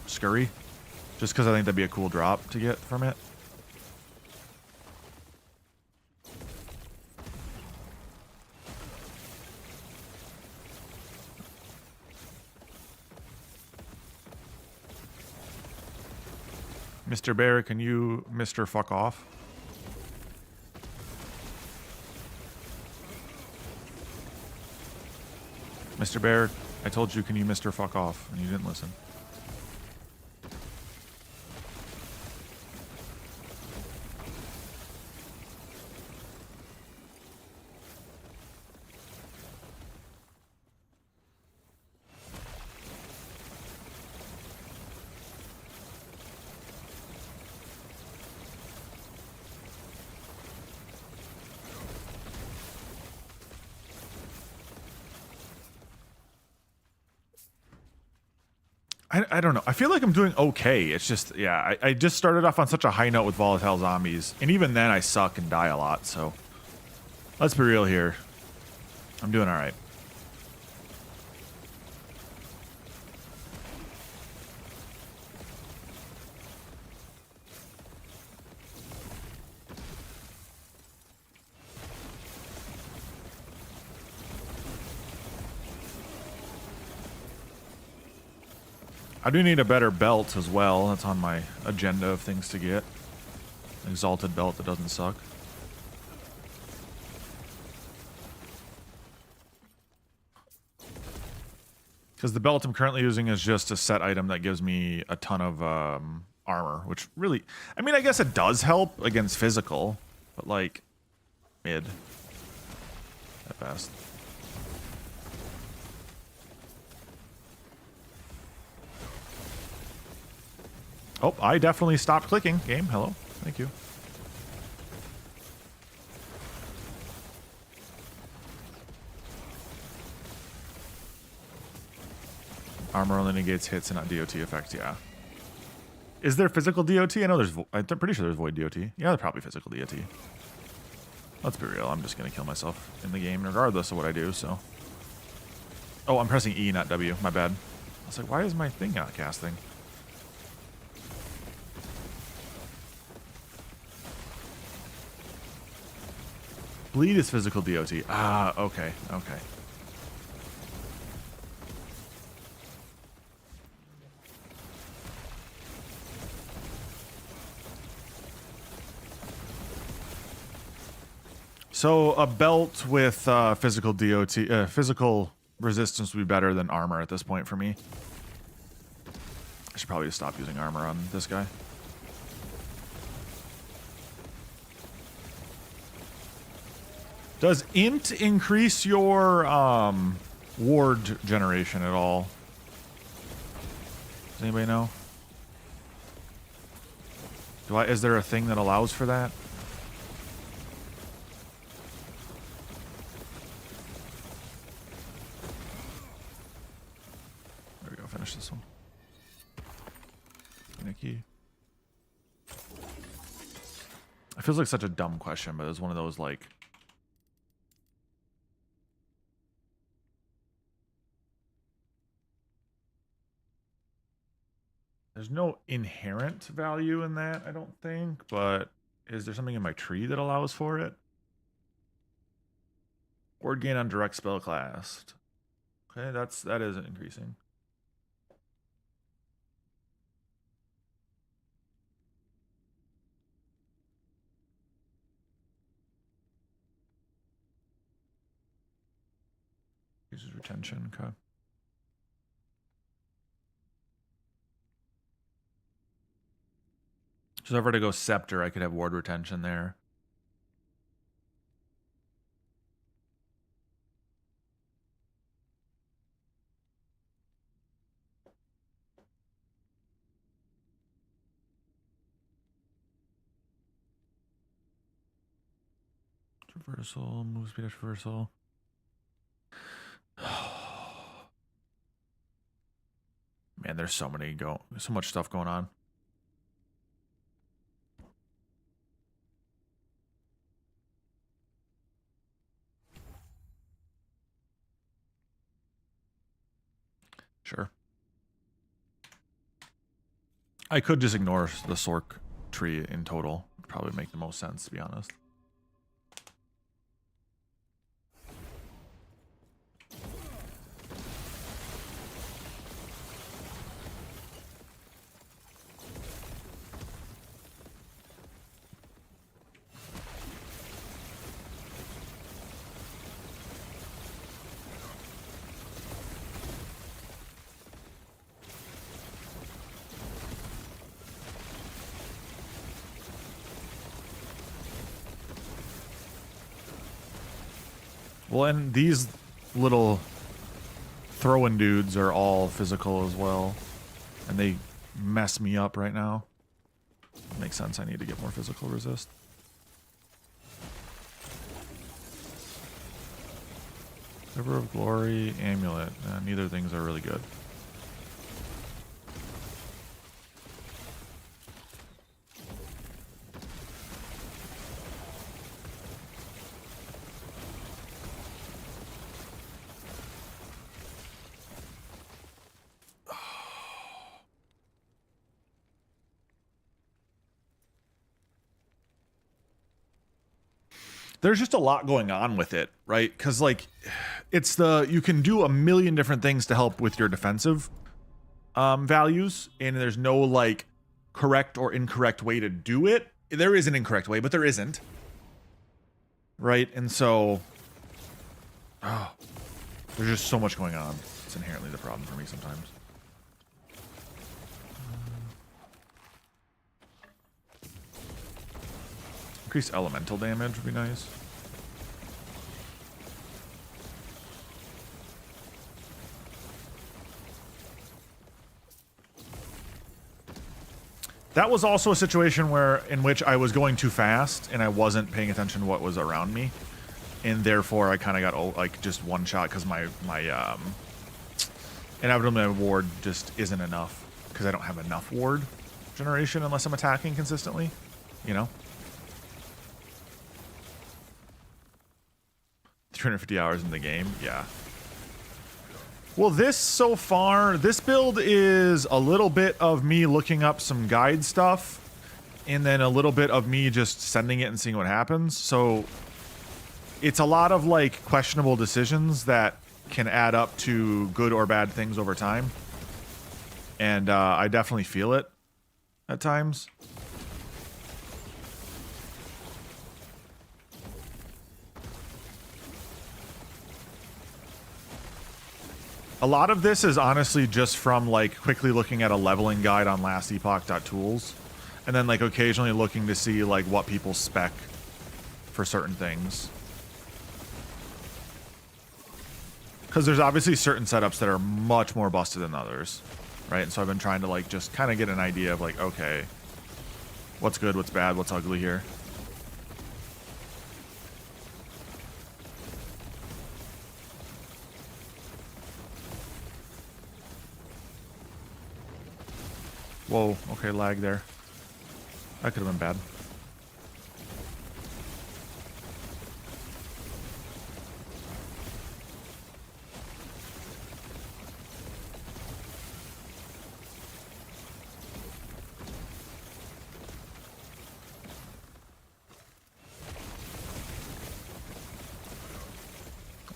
scurry. Just because I think that'd be a cool drop to get from it. Mr. Bear, can you Mr. Fuck off? Mr. Bear, I told you, can you Mr. Fuck off? And you didn't listen. I don't know. I feel like I'm doing okay. It's just, yeah, I just started off on such a high note with volatile zombies. And even then, I suck and die a lot, so... Let's be real here. I'm doing alright. I do need a better belt as well. That's on my agenda of things to get. An exalted belt that doesn't suck. Because the belt I'm currently using is just a set item that gives me a ton of armor, which really... I mean, I guess it does help against physical, but like, mid at best. Oh, I definitely stopped clicking. Game, hello. Thank you. Armor only negates hits and not DOT effect, yeah. Is there physical DOT? I know there's... I'm pretty sure there's void DOT. Yeah, there's probably physical DOT. Let's be real. I'm just going to kill myself in the game regardless of what I do, so... Oh, I'm pressing E, not W. My bad. I was like, why is my thing not casting? Bleed is physical DOT. Ah, okay, okay. So a belt with physical DOT, physical resistance would be better than armor at this point for me. I should probably just stop using armor on this guy. Does int increase your ward generation at all? Does anybody know? Is there a thing that allows for that? There we go, finish this one. Nikki. It feels like such a dumb question, but it's one of those like... There's no inherent value in that, I don't think, but is there something in my tree that allows for it? Ward gain on direct spell cast. Okay, that is increasing. Uses retention. Okay. So if I were to go Scepter, I could have ward retention there. Traversal, move speed traversal. Man, there's so much stuff going on. Sure. I could just ignore the Sork tree in total. Would probably make the most sense, to be honest. Well, and these little throwing dudes are all physical as well. And they mess me up right now. Makes sense, I need to get more physical resist. River of Glory, Amulet. Neither things are really good. There's just a lot going on with it, right? Because, like, you can do a million different things to help with your defensive values, and there's no, like, correct or incorrect way to do it. There is an incorrect way, but there isn't. Right? And so, there's just so much going on. It's inherently the problem for me sometimes. Increase elemental damage would be nice. That was also a situation in which I was going too fast and I wasn't paying attention to what was around me, and therefore I kind of got like just one shot because my inevitably my ward just isn't enough because I don't have enough ward generation unless I'm attacking consistently, you know. 350 hours in the game, yeah. Well, this build is a little bit of me looking up some guide stuff, and then a little bit of me just sending it and seeing what happens. So it's a lot of like questionable decisions that can add up to good or bad things over time. And I definitely feel it at times. A lot of this is honestly just from like quickly looking at a leveling guide on lastepoch.tools, and then like occasionally looking to see like what people spec for certain things. Because there's obviously certain setups that are much more busted than others, right? And so I've been trying to like just kind of get an idea of like, okay, what's good, what's bad, what's ugly here. Whoa, okay, lag there. That could have been bad.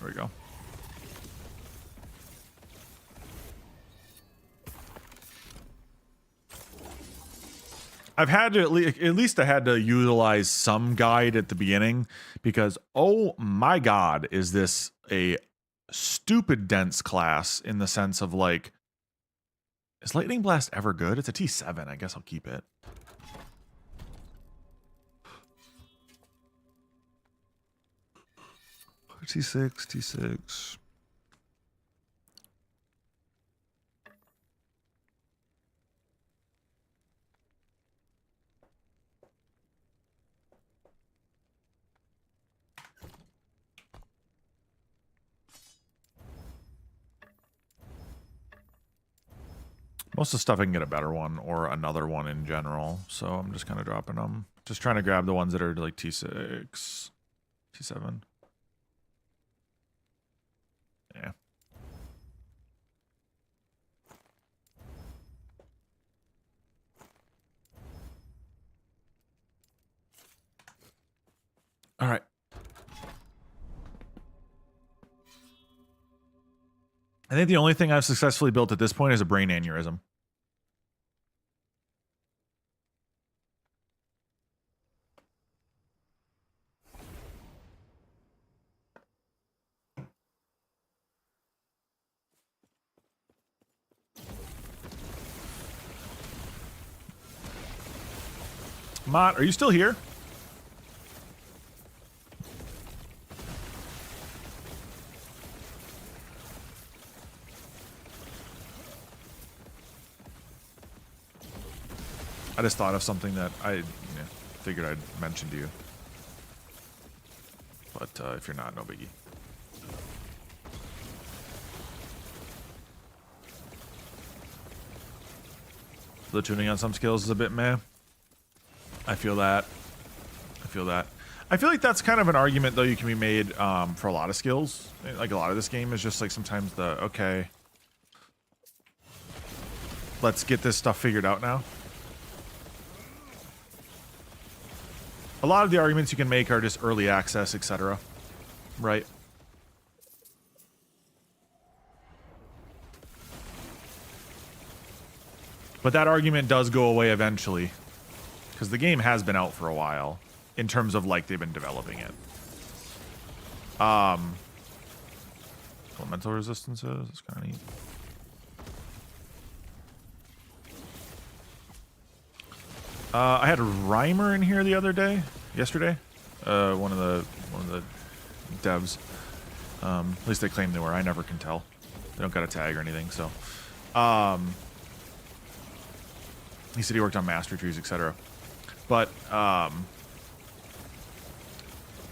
There we go. I've had to at least I had to utilize some guide at the beginning because oh my god, is this a stupid dense class in the sense of like, is Lightning Blast ever good? It's a T7. I guess I'll keep it. T6, T6. Most of the stuff I can get a better one or another one in general. So I'm just kind of dropping them. Just trying to grab the ones that are like T6, T7. Yeah. All right. I think the only thing I've successfully built at this point is a brain aneurysm. Mott, are you still here? I just thought of something that I figured I'd mention to you. But if you're not, no biggie. The tuning on some skills is a bit meh. I feel that. I feel that. I feel like that's kind of an argument, though, you can be made for a lot of skills. Like, a lot of this game is just, like, sometimes the, okay, let's get this stuff figured out now. A lot of the arguments you can make are just early access, etc. Right? But that argument does go away eventually. Because the game has been out for a while. In terms of, like, they've been developing it. Elemental resistances. That's kind of neat. I had a Rhymer in here the other day, yesterday. One of the devs. At least they claim they were. I never can tell. They don't got a tag or anything. So, he said he worked on master trees, etc. But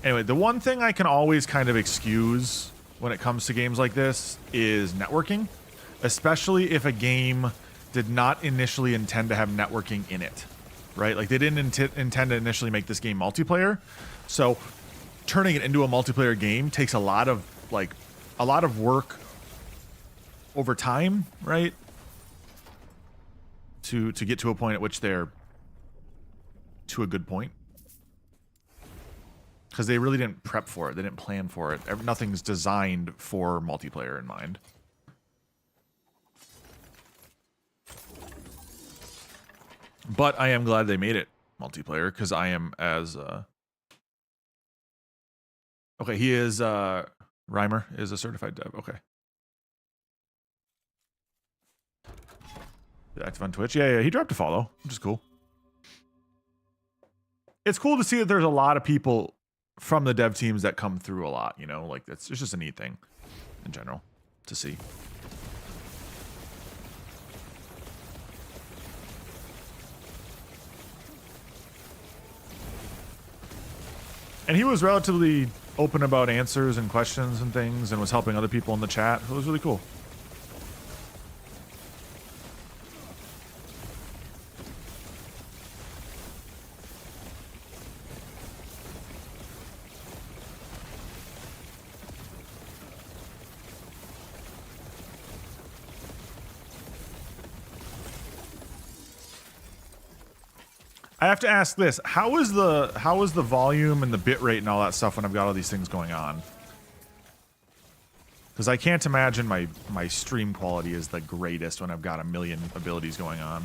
anyway, the one thing I can always kind of excuse when it comes to games like this is networking, especially if a game did not initially intend to have networking in it. Right? Like, they didn't intend to initially make this game multiplayer. So turning it into a multiplayer game takes a lot of work over time, right? To get to a point at which they're to a good point. Because they really didn't prep for it. They didn't plan for it. Nothing's designed for multiplayer in mind. But I am glad they made it multiplayer because I am as okay, he is Rhymer is a certified dev. Okay. Active on Twitch. Yeah, he dropped a follow, which is cool. It's cool to see that there's a lot of people from the dev teams that come through a lot, you know, like it's just a neat thing in general to see. And he was relatively open about answers and questions and things and was helping other people in the chat. It was really cool. I have to ask this: how is the volume and the bit rate and all that stuff when I've got all these things going on? Because I can't imagine my stream quality is the greatest when I've got a million abilities going on.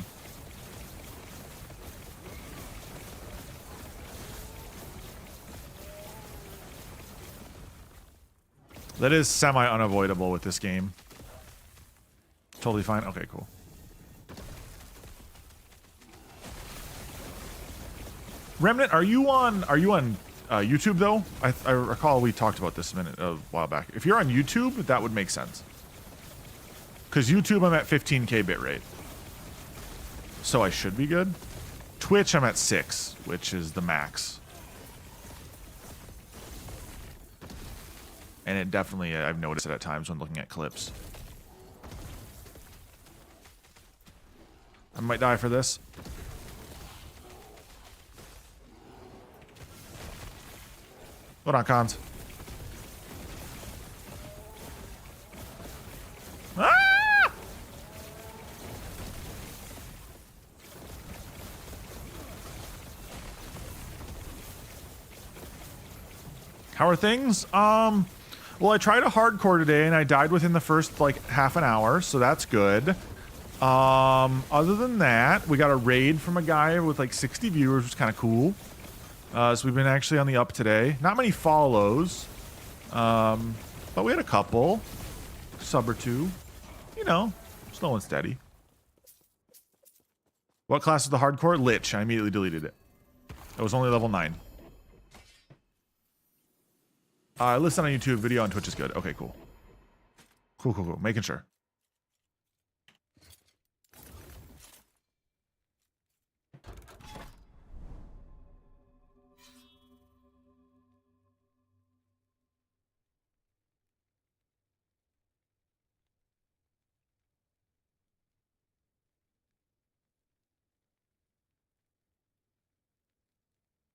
That is semi-unavoidable with this game. Totally fine. Okay, cool. Remnant, are you on YouTube though? I recall we talked about this a while back. If you're on YouTube, that would make sense. Because YouTube, I'm at 15K bitrate, so I should be good. Twitch, I'm at 6, which is the max. And it definitely, I've noticed it at times when looking at clips. I might die for this. Hold on, cons. Ah! How are things? Well, I tried a hardcore today and I died within the first like half an hour, so that's good. Other than that, we got a raid from a guy with like 60 viewers, which is kind of cool. So we've been actually on the up today. Not many follows, but we had a couple. Sub or two. You know, slow and steady. What class is the hardcore? Lich. I immediately deleted it. It was only level 9. Listen on YouTube, video on Twitch is good. Okay, cool. Cool. Making sure.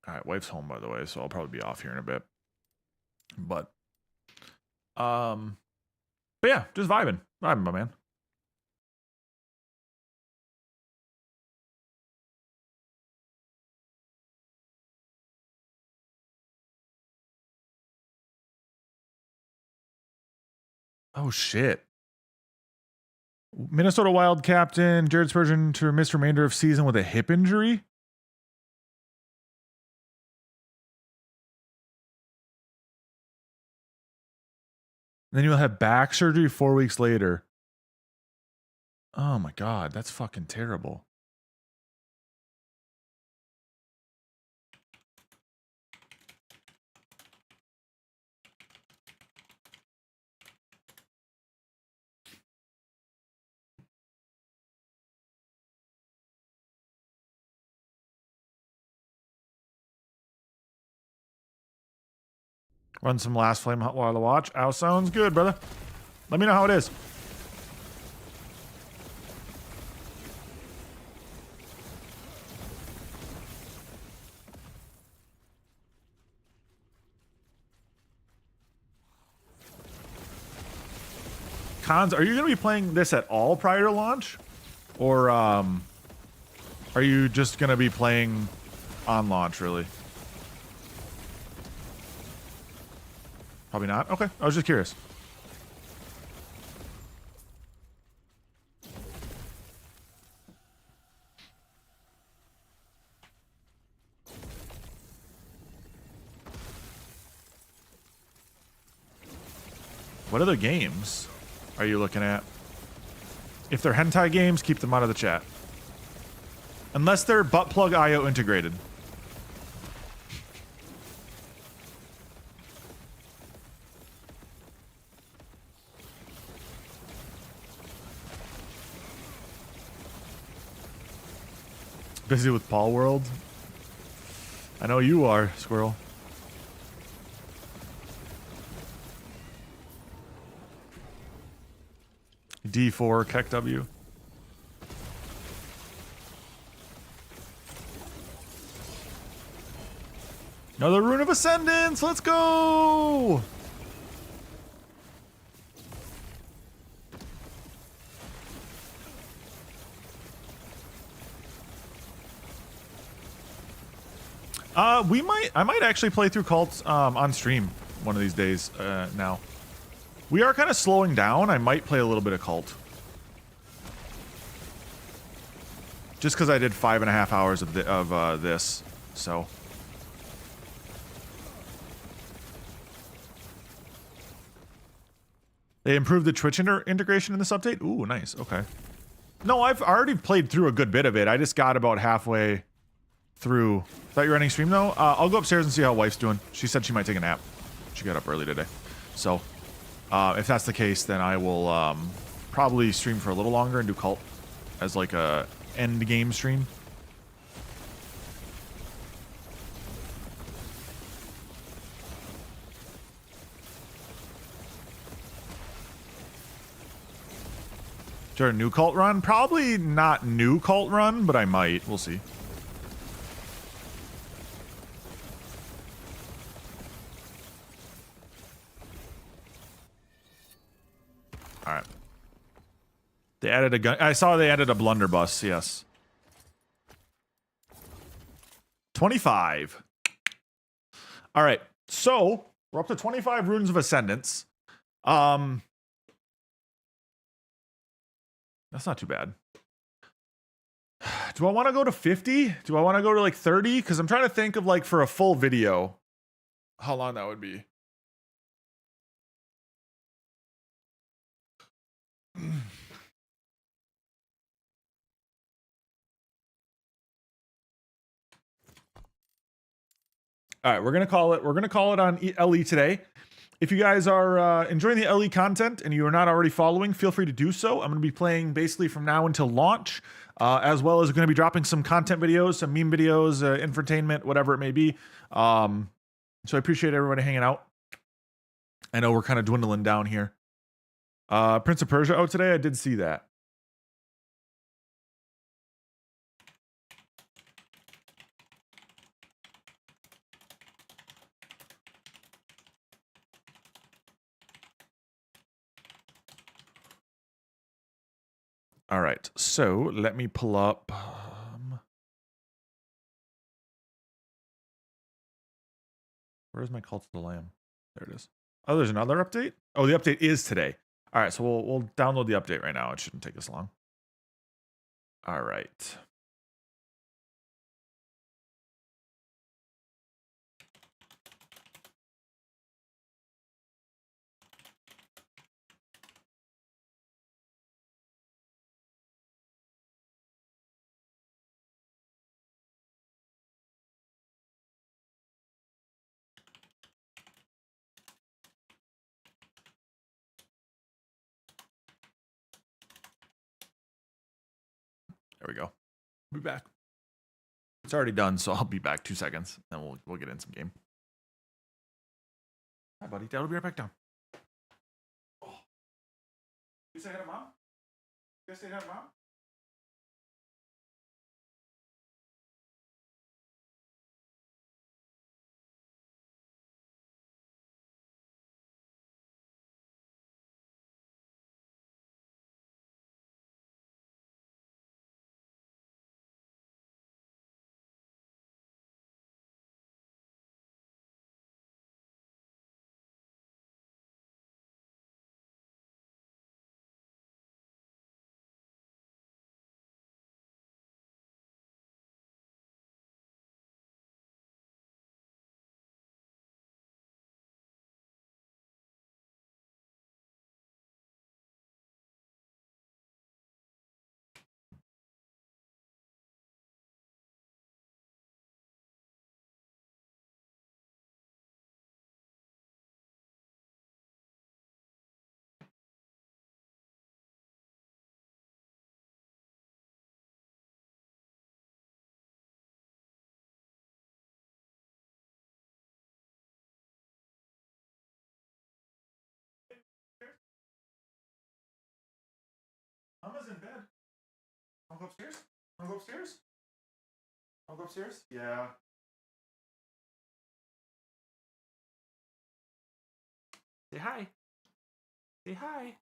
All right, wife's home by the way, so I'll probably be off here in a bit. But yeah, just vibing, my man. Oh shit. Minnesota Wild captain Jared Spurgeon to miss remainder of season with a hip injury. Then you'll have back surgery 4 weeks later. Oh my God, that's fucking terrible. Run some Last Flame Hot while to watch. Ow, sounds good, brother. Let me know how it is. Cons, are you going to be playing this at all prior to launch? Or are you just going to be playing on launch, really? Probably not? Okay, I was just curious. What other games are you looking at? If they're hentai games, keep them out of the chat. Unless they're buttplug IO integrated. Busy with Paul World? I know you are, Squirrel. D4, Keck W. Another Rune of Ascendance, let's go! I might actually play through cults on stream one of these days now. We are kind of slowing down. I might play a little bit of Cult. Just because I did 5.5 hours of this, so. They improved the Twitch integration in this update? Ooh, nice. Okay. No, I've already played through a good bit of it. I just got about halfway through. Thought you were ending stream, though? I'll go upstairs and see how wife's doing. She said she might take a nap. She got up early today. So, if that's the case, then I will probably stream for a little longer and do Cult as like a end game stream. Sure, new Cult run? Probably not new Cult run, but I might. We'll see. All right. They added a gun. I saw they added a blunderbuss. Yes. 25. All right. So we're up to 25 runes of ascendance. That's not too bad. Do I want to go to 50? Do I want to go to like 30? Because I'm trying to think of like for a full video, how long that would be. All right, we're gonna call it. We're gonna call it on LE today. If you guys are enjoying the LE content and you are not already following, feel free to do so. I'm going to be playing basically from now until launch, as well as going to be dropping some content videos, some meme videos, infotainment, whatever it may be. So I appreciate everybody hanging out. I know we're kind of dwindling down here. Prince of Persia out today. I did see that. All right, so let me pull up. Where's my Cult of the Lamb? There it is. Oh, there's another update? Oh, the update is today. All right, so we'll download the update right now. It shouldn't take us long. All right. There we go. Be back. It's already done, so I'll be back 2 seconds. Then we'll get in some game. Hi, buddy. Dad will be right back down. Oh. You say hi to mom? You guys say hi to mom? Mama's in bed. I'll go upstairs. I'll go upstairs. I'll go upstairs. Yeah. Say hi. Say hi.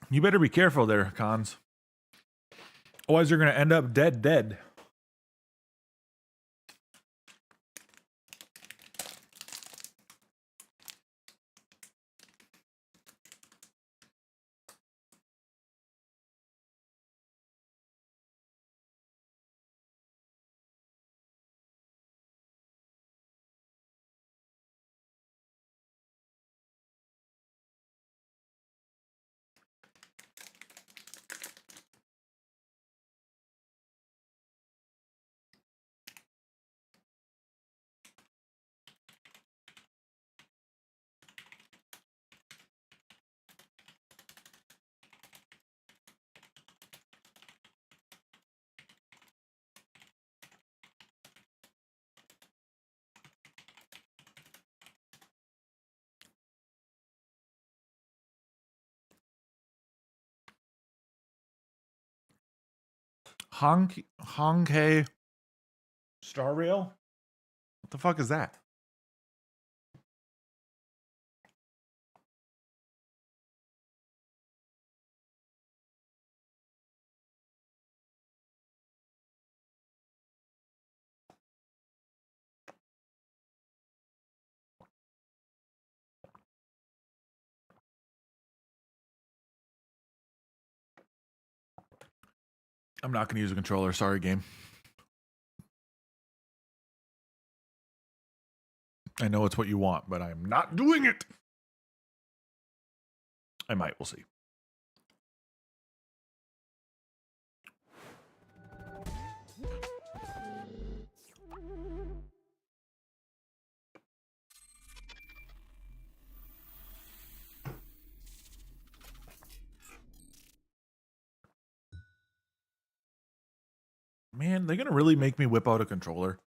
You better be careful there, Cons. Otherwise, you're going to end up dead. Honkai Star Rail? What the fuck is that? I'm not going to use a controller. Sorry, game. I know it's what you want, but I'm not doing it. I might. We'll see. Man, they're going to really make me whip out a controller.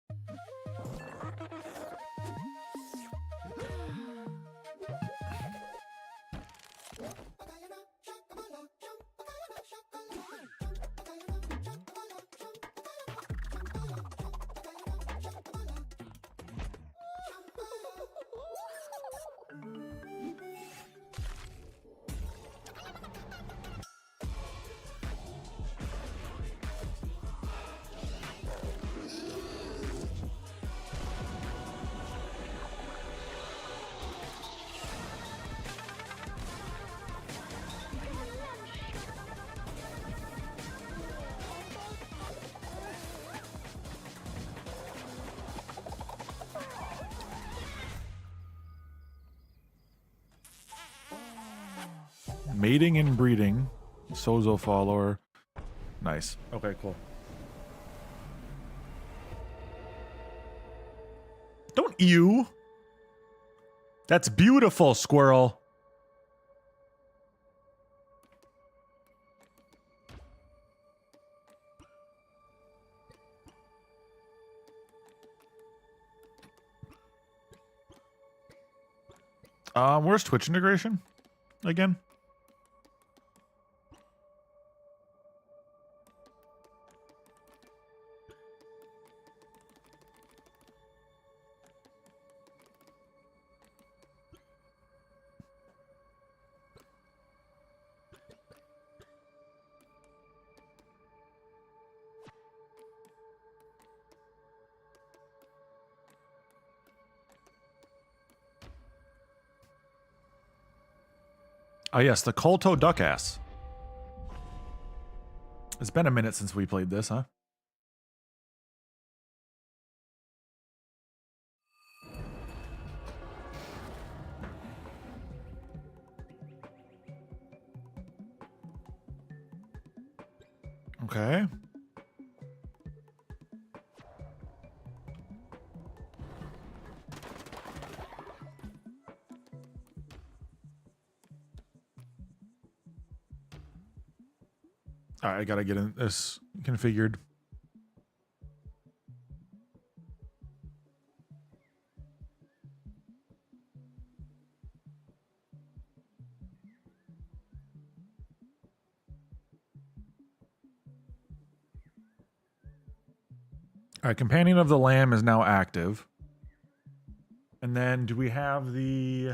Mating and breeding. Sozo follower. Nice. Okay, cool. Don't you? That's beautiful, squirrel. Where's Twitch integration again? Oh yes, the Kolto Duckass. It's been a minute since we played this, huh? Okay. All right, I gotta get this configured. All right, Companion of the Lamb is now active. And then do we have the...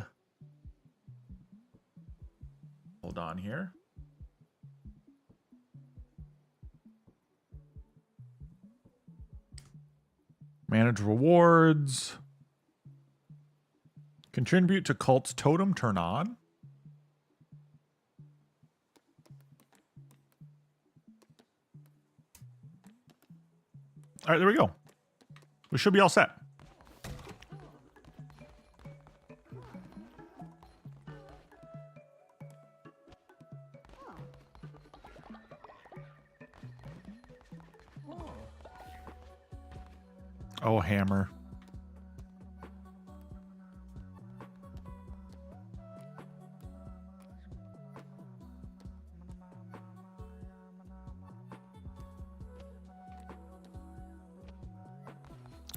Hold on here. Manage rewards. Contribute to cult's totem, turn on. All right, there we go. We should be all set. Oh, hammer.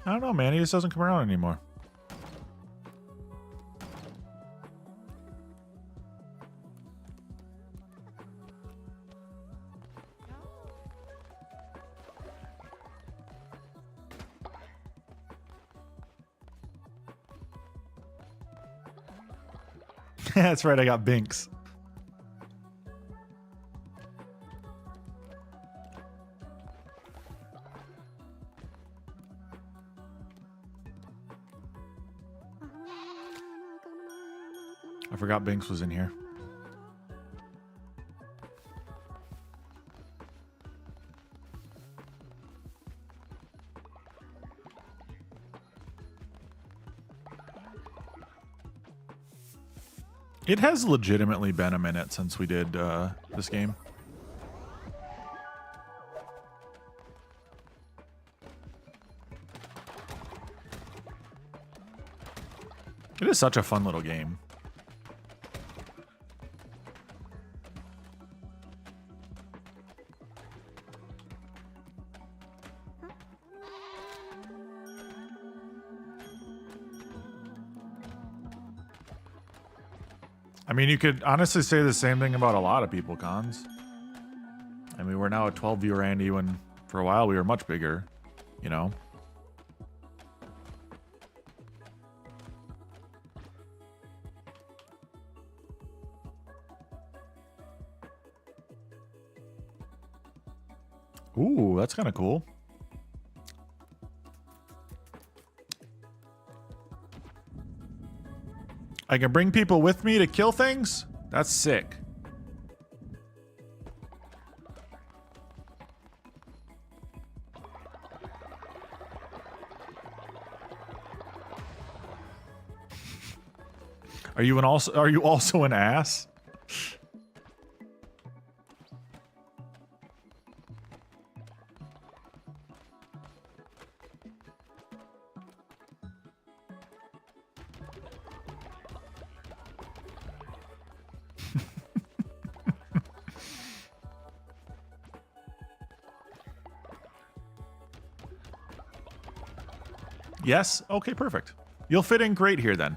I don't know, man. He just doesn't come around anymore. That's right, I got Binks. I forgot Binks was in here. It has legitimately been a minute since we did this game. It is such a fun little game. I mean, you could honestly say the same thing about a lot of people, Cons. I mean, we're now at 12 viewer Andy when for a while we were much bigger, you know? Ooh, that's kind of cool. I can bring people with me to kill things? That's sick. Are you also an ass? Yes? Okay, perfect. You'll fit in great here then.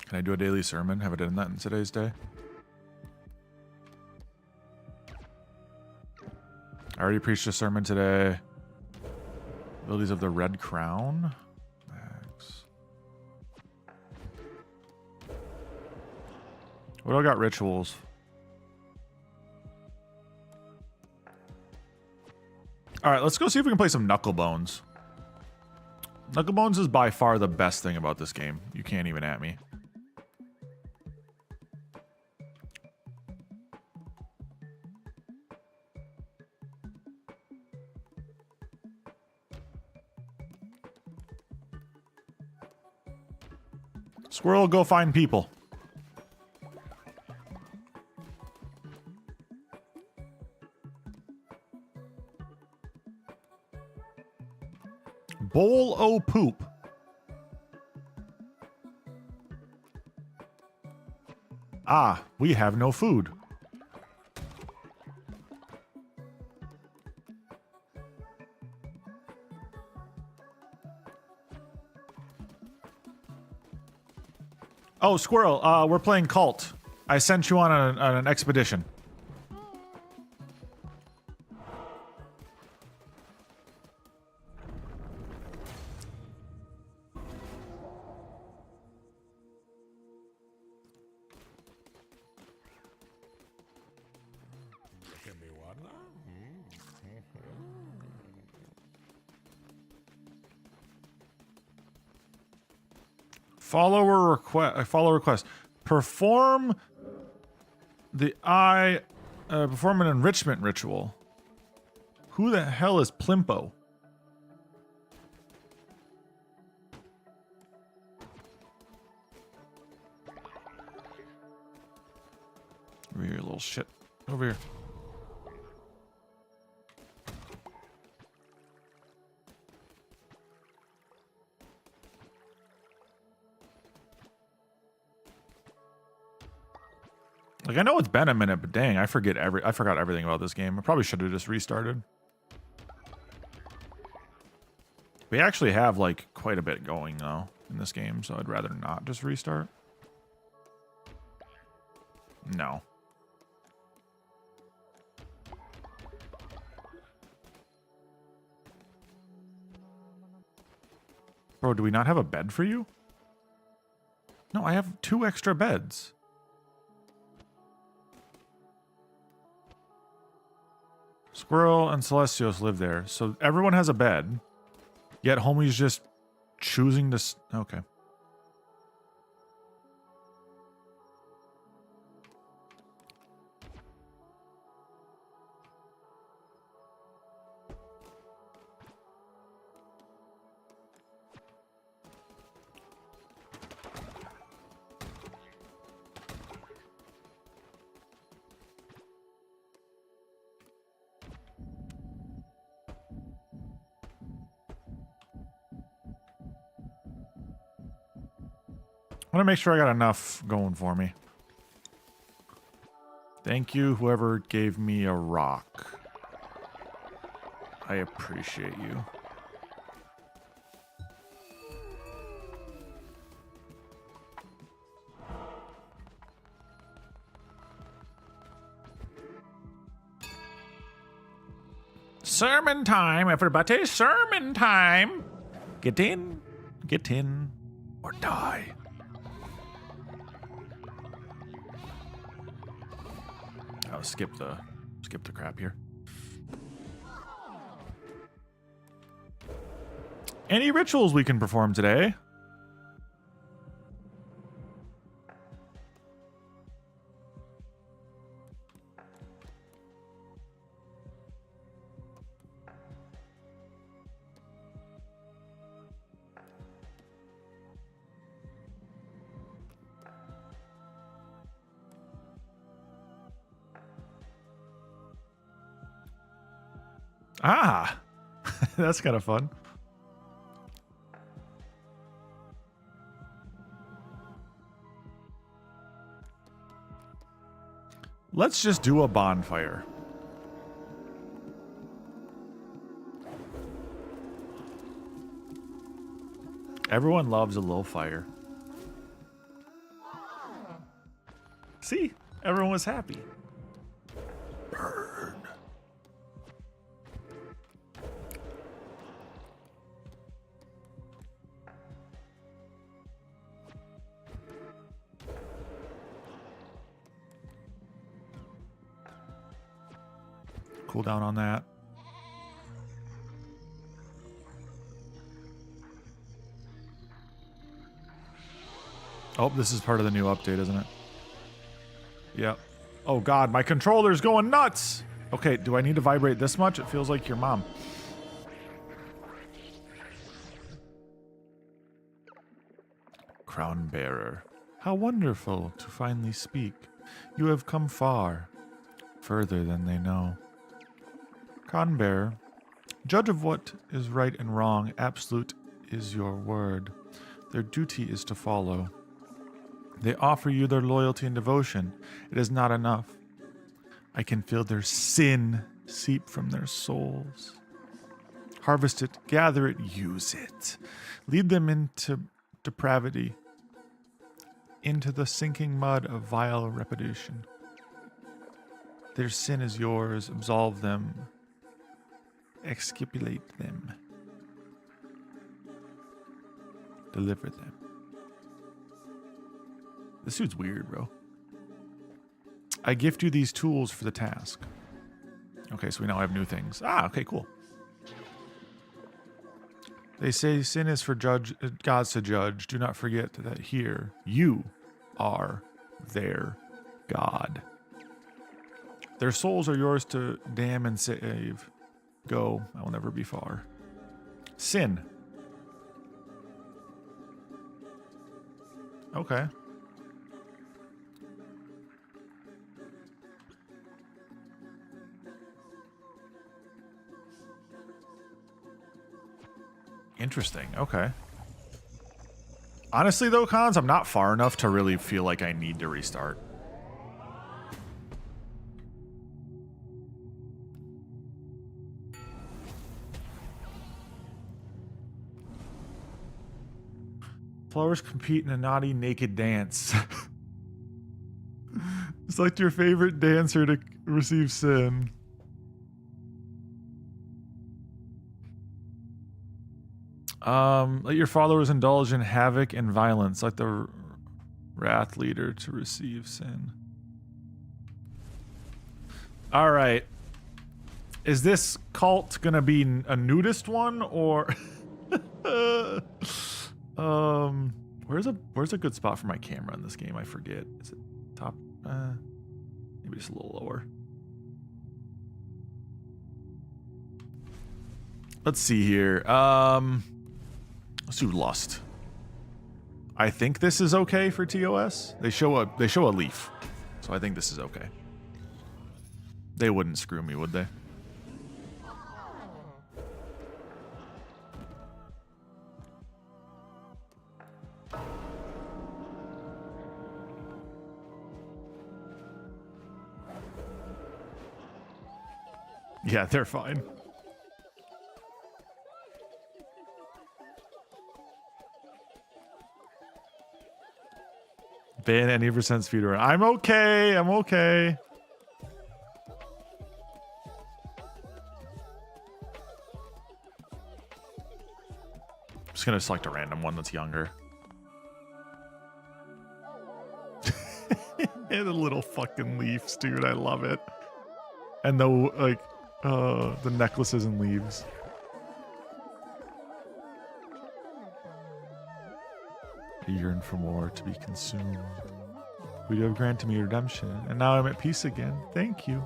Can I do a daily sermon? Have I done that in today's day? I already preached a sermon today. Abilities of the Red Crown. Max. What do I got? Rituals. All right, let's go see if we can play some Knucklebones. Knucklebones is by far the best thing about this game. You can't even at me. Squirrel, go find people. Bowl o' poop. Ah, we have no food. Oh, Squirrel, we're playing Cult. I sent you on an expedition. Give me one. Follow request. Perform perform an enrichment ritual. Who the hell is Plimpo? Over here, little shit. Over here. Like, I know it's been a minute, but dang, I forgot everything about this game. I probably should have just restarted. We actually have like quite a bit going though in this game, so I'd rather not just restart. No. Bro, do we not have a bed for you? No, I have 2 extra beds. Squirrel and Celestios live there, so everyone has a bed. Yet homie's just choosing to... Okay. I want to make sure I got enough going for me. Thank you, whoever gave me a rock. I appreciate you. Sermon time, everybody. Sermon time. Get in, or die. I'll skip the crap here. Any rituals we can perform today? Ah, that's kind of fun. Let's just do a bonfire. Everyone loves a little fire. See, everyone was happy. Burn. Cool down on that. Oh, this is part of the new update, isn't it? Yep. Oh god, my controller's going nuts! Okay, do I need to vibrate this much? It feels like your mom. Crown bearer. How wonderful to finally speak. You have come far. Further than they know. Crown bearer. Judge of what is right and wrong. Absolute is your word. Their duty is to follow. They offer you their loyalty and devotion. It is not enough. I can feel their sin seep from their souls. Harvest it, gather it, use it. Lead them into depravity, into the sinking mud of vile reputation. Their sin is yours. Absolve them. Exculpate them. Deliver them. This dude's weird, bro. I gift you these tools for the task. Okay, so we now have new things. Ah, okay, cool. They say sin is for gods to judge. Do not forget that here you are their God. Their souls are yours to damn and save. Go, I will never be far. Sin. Okay. Interesting. Okay. Honestly, though, Cons, I'm not far enough to really feel like I need to restart. Flowers compete in a naughty naked dance. Select your favorite dancer to receive sin. Let your followers indulge in havoc and violence, like the wrath leader to receive sin. All right. Is this cult gonna be a nudist one or? Where's a good spot for my camera in this game? I forget. Is it top? Maybe just a little lower. Let's see here. Let's do lust. I think this is okay for TOS. They show a leaf, so I think this is okay. They wouldn't screw me, would they? Yeah, they're fine. Ban any percent speedrun. I'm okay. I'm okay. I'm just gonna select a random one that's younger. And the little fucking leaves, dude. I love it. And the necklaces and leaves. I yearn for more to be consumed. You have granted me redemption, and now I'm at peace again. Thank you.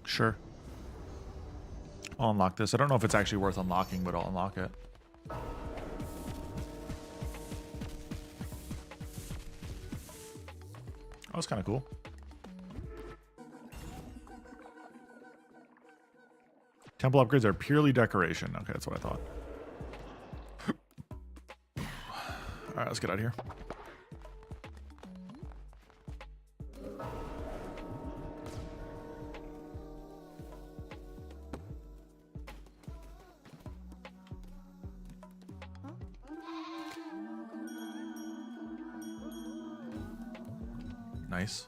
Sure. I'll unlock this. I don't know if it's actually worth unlocking, but I'll unlock it. Oh, that's kind of cool. Temple upgrades are purely decoration. Okay, that's what I thought. All right, let's get out of here. Nice.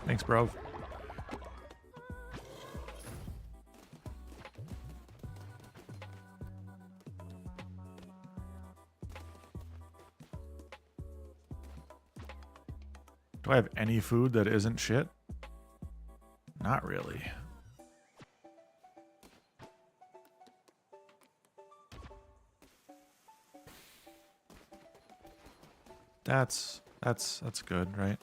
Thanks, bro. Do I have any food that isn't shit? Not really. That's good, right?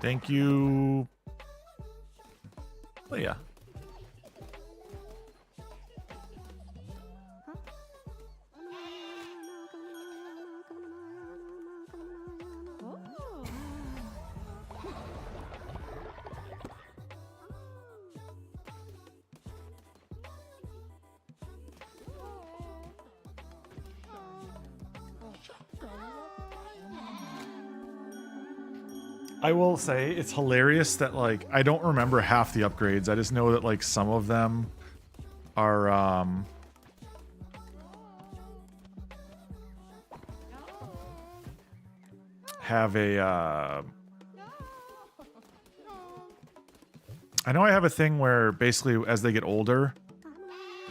Thank you. Oh, yeah. I will say it's hilarious that like I don't remember half the upgrades. I just know that like some of them are have a I know I have a thing where basically as they get older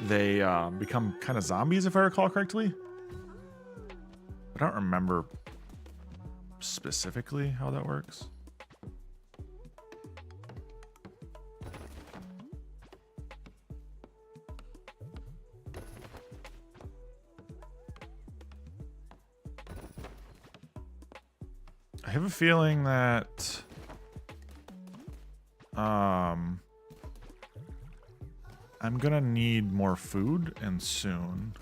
they become kind of zombies if I recall correctly. I don't remember specifically how that works. I have a feeling that I'm gonna need more food and soon.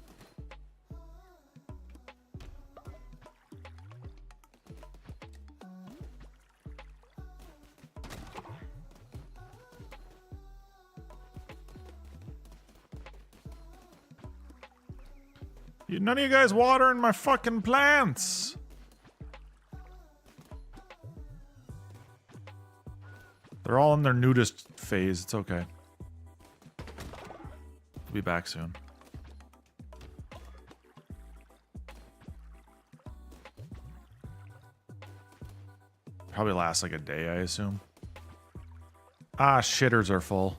None of you guys watering my fucking plants. They're all in their nudist phase. It's okay. We'll be back soon. Probably lasts like a day, I assume. Ah, shitters are full.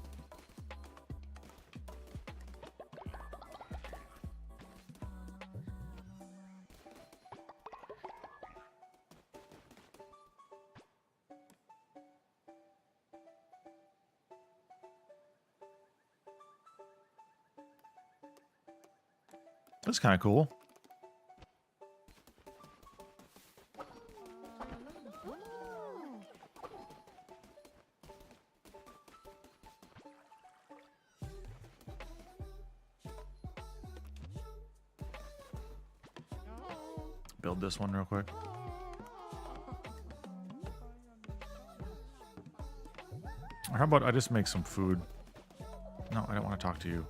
That's kind of cool. Build this one real quick. Or how about I just make some food? No, I don't want to talk to you.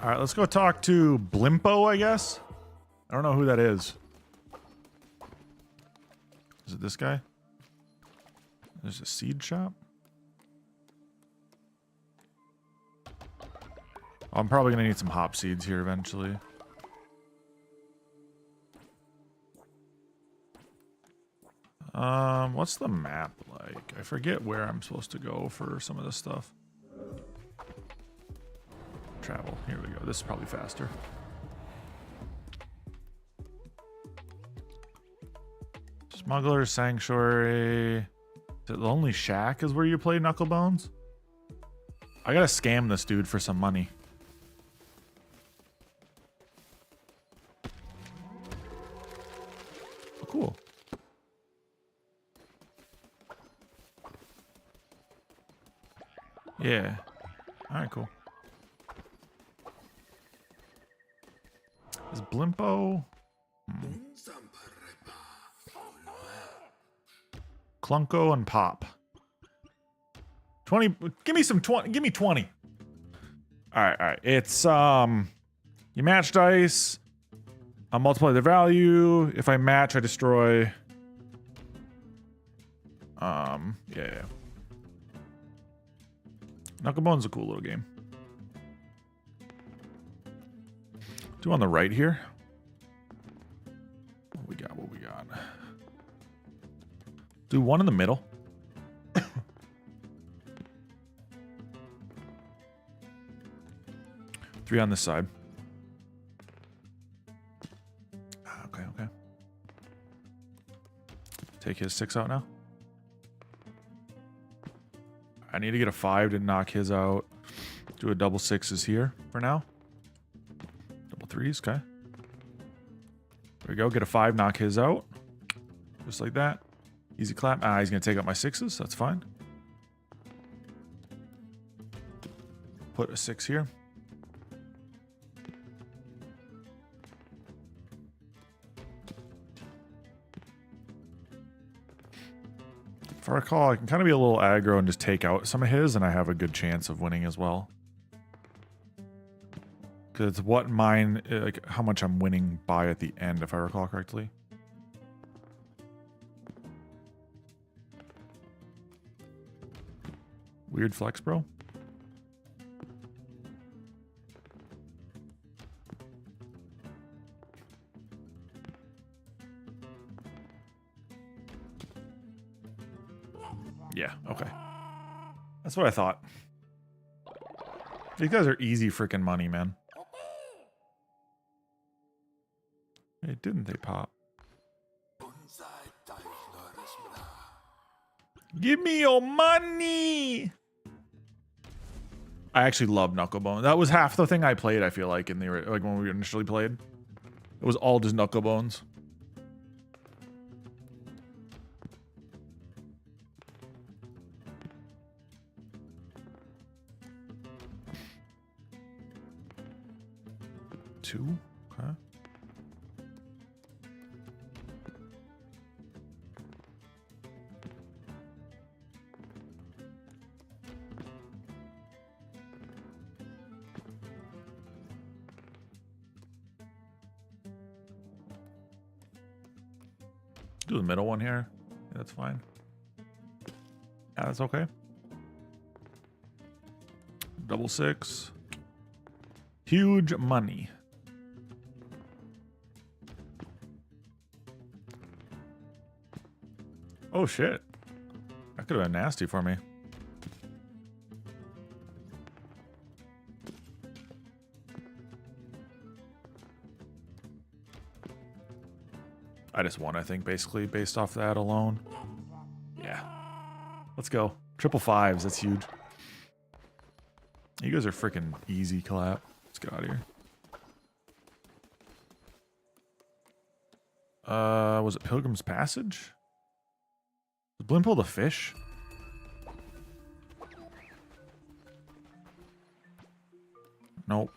All right, let's go talk to Blimpo, I guess. I don't know who that is. Is it this guy? There's a seed shop. I'm probably gonna need some hop seeds here eventually. What's the map like? I forget where I'm supposed to go for some of this stuff. Travel. Here we go. This is probably faster. Smuggler Sanctuary. The Lonely Shack is where you play Knucklebones? I gotta scam this dude for some money. Oh, cool. Yeah. Alright, cool. Is Blimpo? Clunko and Pop. 20. Give me some 20. Give me 20. Alright. It's you match dice. I'll multiply the value. If I match, I destroy. Yeah. Knucklebone's a cool little game. Do on the right here. What we got? Do one in the middle. 3 on this side. Okay. Take his 6 out now. I need to get a 5 to knock his out. Do a double sixes here for now. Double threes, okay. There we go. Get a 5, knock his out. Just like that. Easy clap. Ah, he's going to take out my 6s. That's fine. Put a 6 here. If I recall, I can kind of be a little aggro and just take out some of his, and I have a good chance of winning as well. Because it's what mine, like how much I'm winning by at the end, if I recall correctly. Weird flex, bro. Yeah, okay. That's what I thought. These guys are easy freaking money, man. Hey, didn't they pop? Give me your money! I actually love Knucklebone. That was half the thing I played, I feel like, in the like when we initially played. It was all just Knucklebones. Two, okay. Do the middle one here. Yeah, that's fine. Yeah, that's okay. Double six. Huge money. Oh shit. That could have been nasty for me. I just won, I think, basically, based off that alone. Yeah. Let's go. Triple fives, that's huge. You guys are freaking easy clap. Let's get out of here. Was it Pilgrim's Passage? Did Blimp pull the fish? Nope.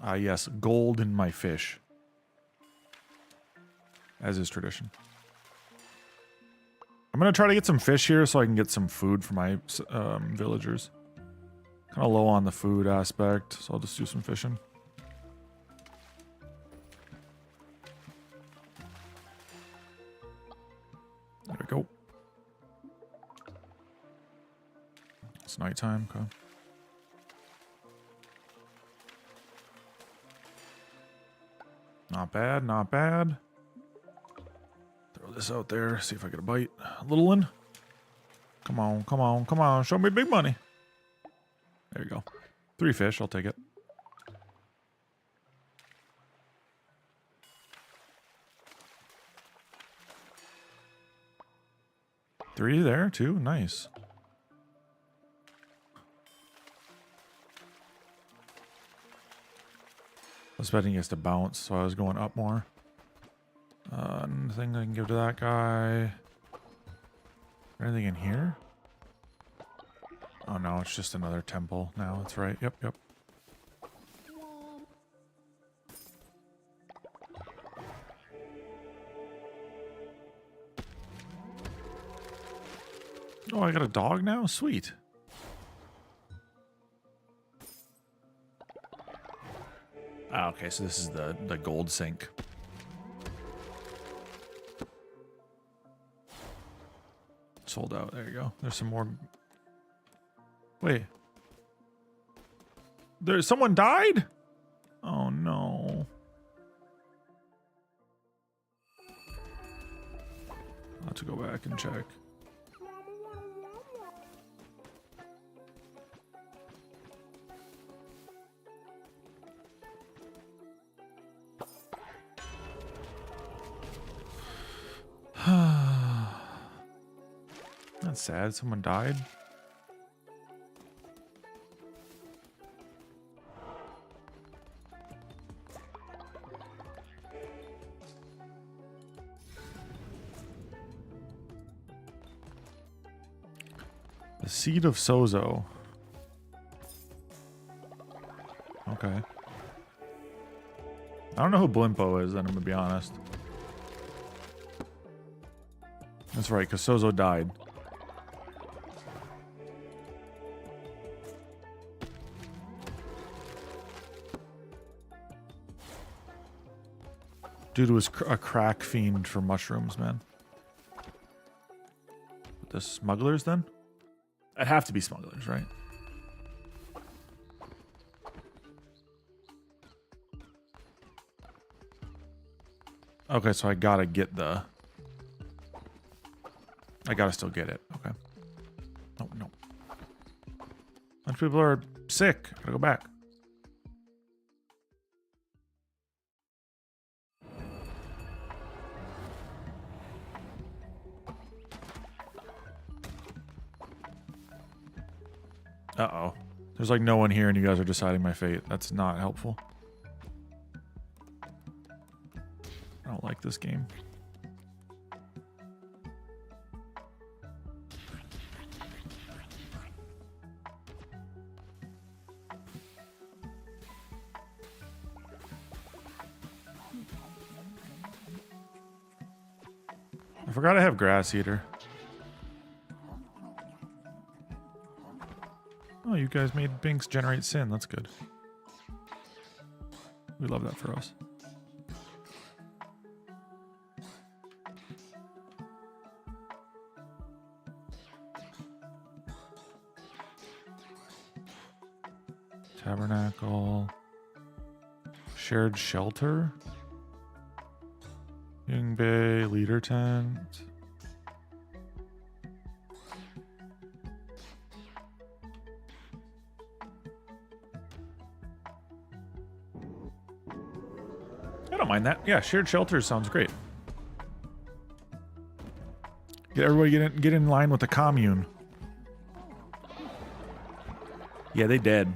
Ah, yes, gold in my fish. As is tradition. I'm going to try to get some fish here so I can get some food for my villagers. Kind of low on the food aspect, so I'll just do some fishing. There we go. It's nighttime, okay. Not bad, not bad. Throw this out there, see if I get a bite. Little one. Come on, come on, come on. Show me big money. There you go. 3 fish, I'll take it. Three there, too. Nice. I was betting he has to bounce, so I was going up more. Nothing I can give to that guy. Anything in here? Oh no, it's just another temple now. That's right. Yep, yep. Oh, I got a dog now? Sweet. Ah, okay, so this is the gold sink. Sold out. There you go. There's some more. Wait. Someone died? Oh no. I'll have to go back and check. That's sad. Someone died. The Seed of Sozo. Okay. I don't know who Blimpo is, then I'm gonna be honest. That's right, because Sozo died. Dude was a crack fiend for mushrooms, man. The smugglers, then? I'd have to be smugglers, right? Okay, so I gotta get the... I gotta still get it. Okay. Oh, no. A bunch of people are sick. Gotta go back. Uh-oh. There's like no one here and you guys are deciding my fate. That's not helpful. I don't like this game. I forgot I have Grass Eater. Oh, you guys made Binks generate sin. That's good. We love that for us. Tabernacle. Shared shelter. Ying Bay, leader tent. I don't mind that. Yeah, shared shelter sounds great. Get everybody get in line with the commune. Yeah, they dead.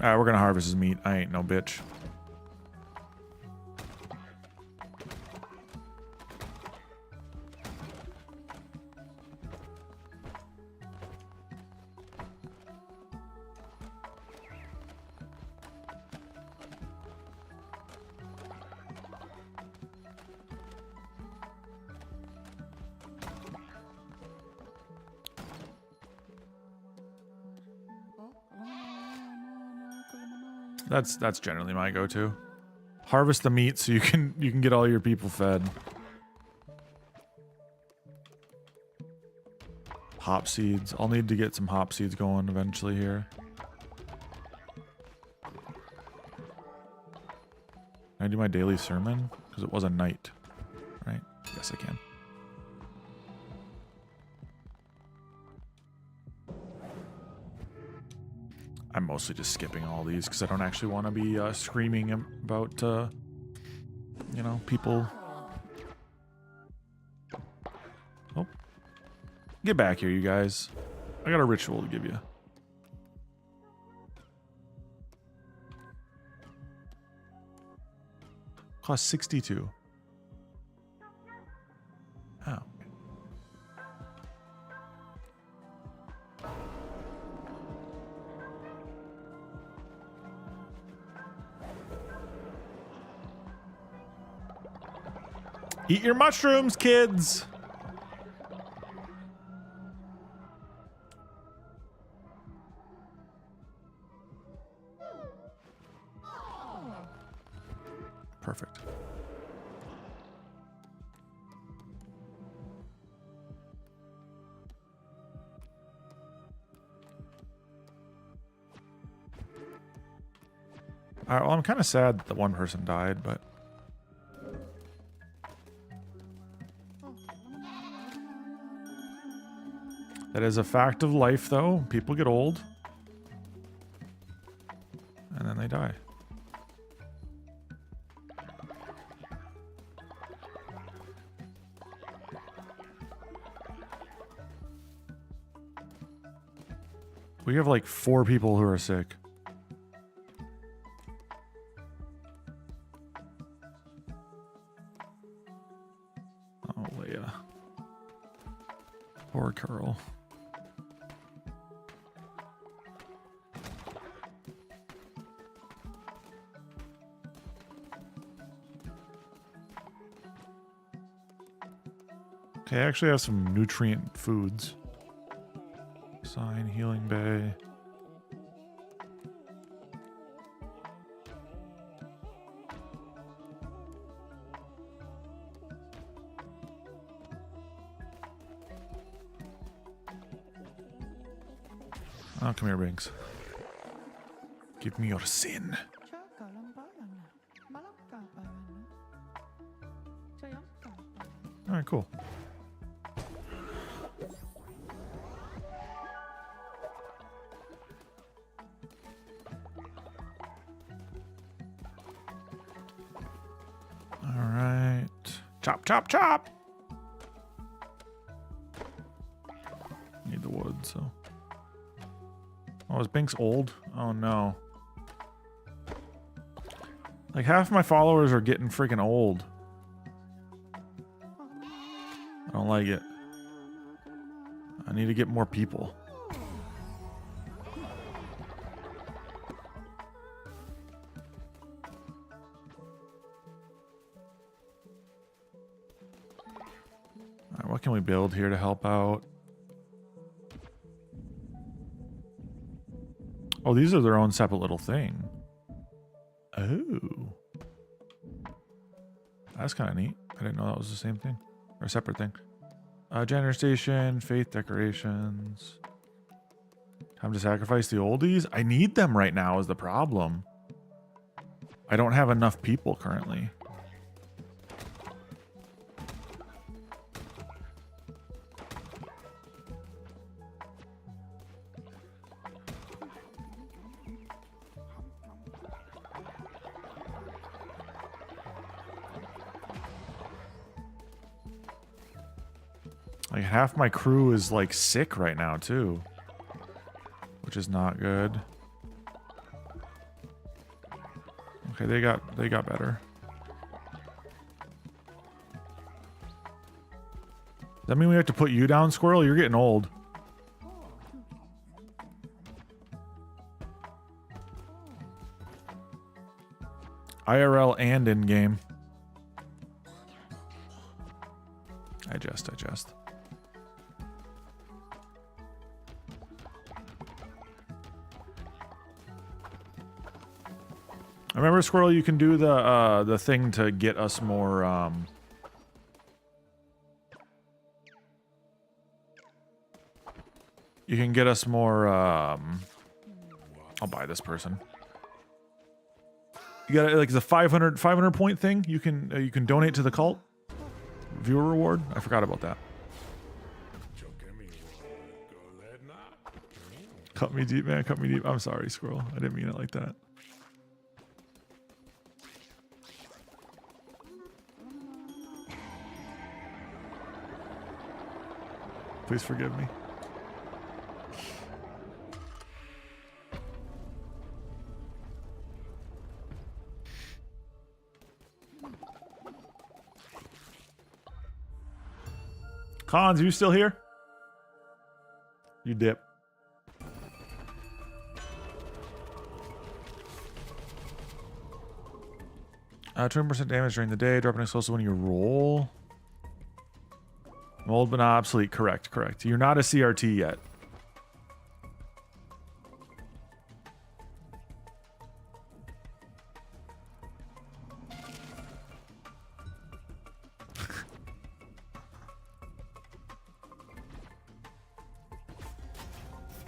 Alright, we're gonna harvest his meat. I ain't no bitch. That's generally my go-to. Harvest the meat so you can get all your people fed. Hop seeds. I'll need to get some hop seeds going eventually here. Can I do my daily sermon? Because it was a night, right? Yes, I can. I'm mostly just skipping all these because I don't actually want to be screaming about, you know, people. Oh. Get back here, you guys. I got a ritual to give you. Cost 62. Oh. Eat your mushrooms, kids! Perfect. Alright, well, I'm kind of sad that one person died, but... That is a fact of life, though. People get old. And then they die. We have like 4 people who are sick. Oh, Leia. Poor Carl. Okay, I actually have some nutrient foods. Sign, healing bay. Oh, come here, Binks. Give me your sin. All right, cool. All right. Chop, chop, chop. Need the wood, so. Oh, is Binks old? Oh, no. Like, half my followers are getting freaking old. I don't like it. I need to get more people. All right, what can we build here to help out? Oh, these are their own separate little thing. Oh. That's kind of neat. I didn't know that was the same thing. Or a separate thing. Janitor station, faith decorations. Time to sacrifice the oldies? I need them right now is the problem. I don't have enough people currently. Like half my crew is like sick right now too, which is not good. Okay, they got better. Does that mean we have to put you down, Squirrel? You're getting old. IRL and in game. I jest. Remember, Squirrel, you can do the thing to get us more you can get us more I'll buy this person. You got like the 500 point thing. You can donate to the cult. Viewer reward. I forgot about that. Cut me deep, man. Cut me deep. I'm sorry, Squirrel. I didn't mean it like that. Please forgive me. Cons, are you still here? You dip. 20% damage during the day, dropping explosive when you roll. Old but not obsolete. Correct. You're not a CRT yet.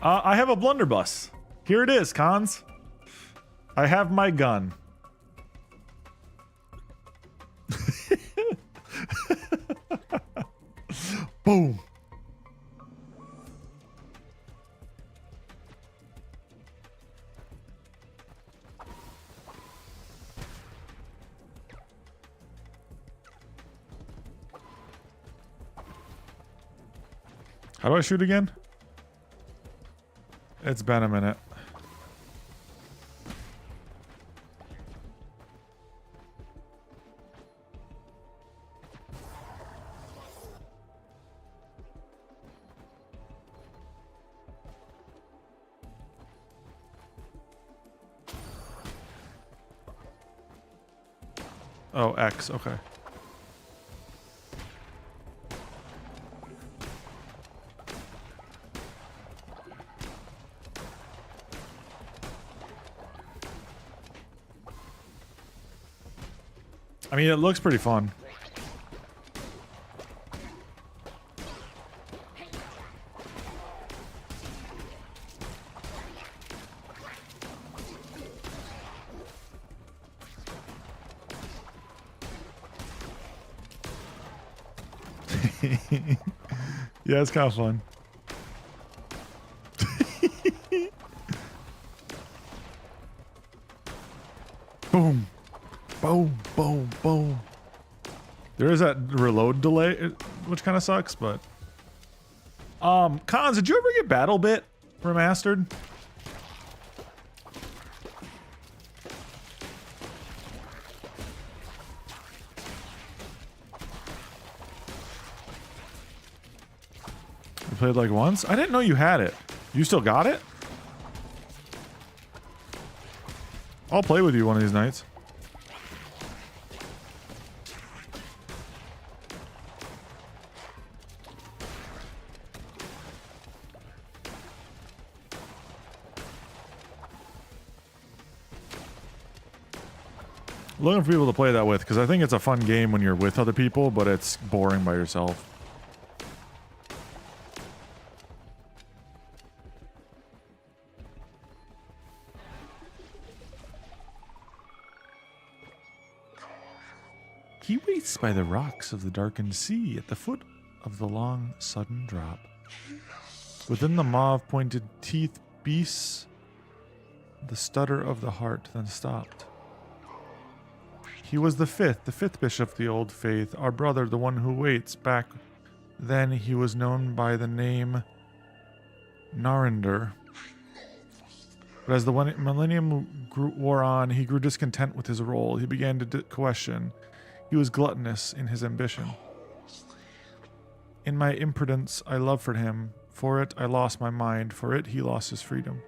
I have a blunderbuss. Here it is, Cons. I have my gun. Boom. How do I shoot again? It's been a minute. Oh, X, okay. I mean, it looks pretty fun. Yeah, it's kind of fun. Boom. Boom, boom, boom. There is that reload delay, which kind of sucks, but... Cons, did you ever get Battle Bit remastered? You played like once? I didn't know you had it. You still got it? I'll play with you one of these nights. Looking for people to play that with, because I think it's a fun game when you're with other people, but it's boring by yourself. He waits by the rocks of the darkened sea at the foot of the long, sudden drop. Within the mauve-pointed teeth beasts the stutter of the heart, then stopped. He was the fifth bishop of the old faith, our brother, the one who waits. Back then he was known by the name Narinder. But as the millennium wore on, he grew discontent with his role. He began to question. He was gluttonous in his ambition. In my imprudence, I loved for him. For it, I lost my mind. For it, he lost his freedom.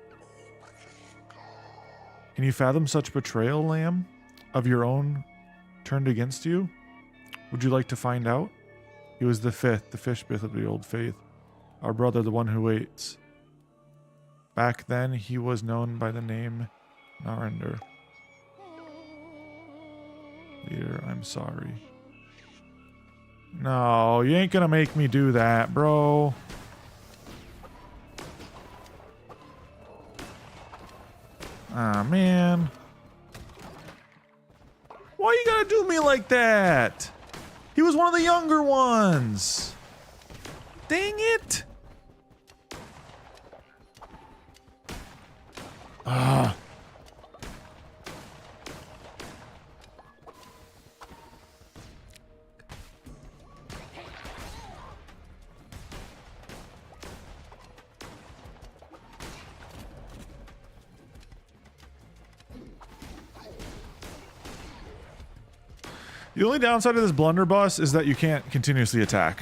Can you fathom such betrayal, Lamb? Of your own turned against you? Would you like to find out? He was the fishbith of the old faith. Our brother, the one who waits. Back then, he was known by the name Narinder. Leader, I'm sorry. No, you ain't gonna make me do that, bro. Ah, man. Why you gotta do me like that? He was one of the younger ones. Dang it. Ah. The only downside of this blunderbuss is that you can't continuously attack.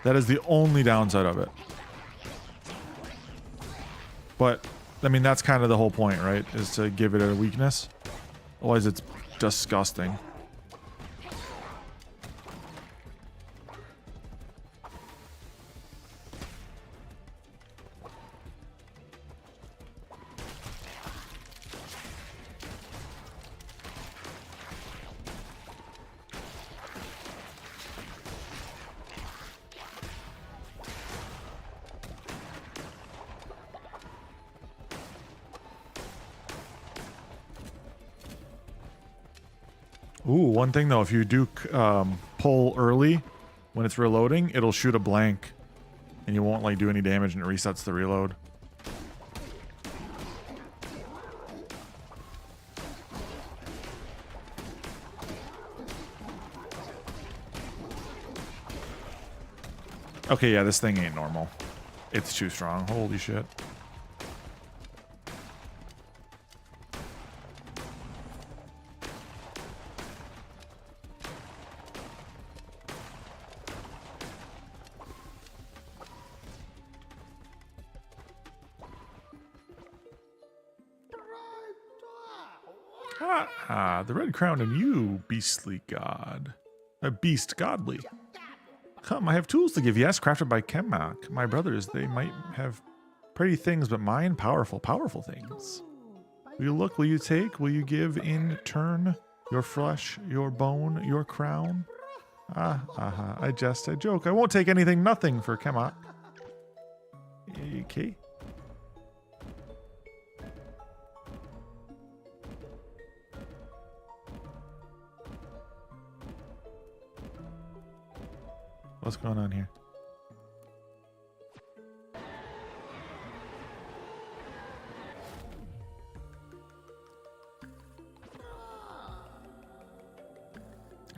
That is the only downside of it. But, I mean, that's kind of the whole point, right? Is to give it a weakness. Otherwise, it's disgusting. Ooh, one thing though, if you do pull early when it's reloading, it'll shoot a blank and you won't like do any damage and it resets the reload. Okay, yeah, this thing ain't normal. It's too strong. Holy shit. The red crown and you, beastly god. A beast godly. Come, I have tools to give. Yes, crafted by Kemak. My brothers, they might have pretty things, but mine, powerful things. Will you look? Will you take? Will you give in turn your flesh, your bone, your crown? I jest, I joke. I won't take anything, nothing for Kemak. Okay. What's going on here?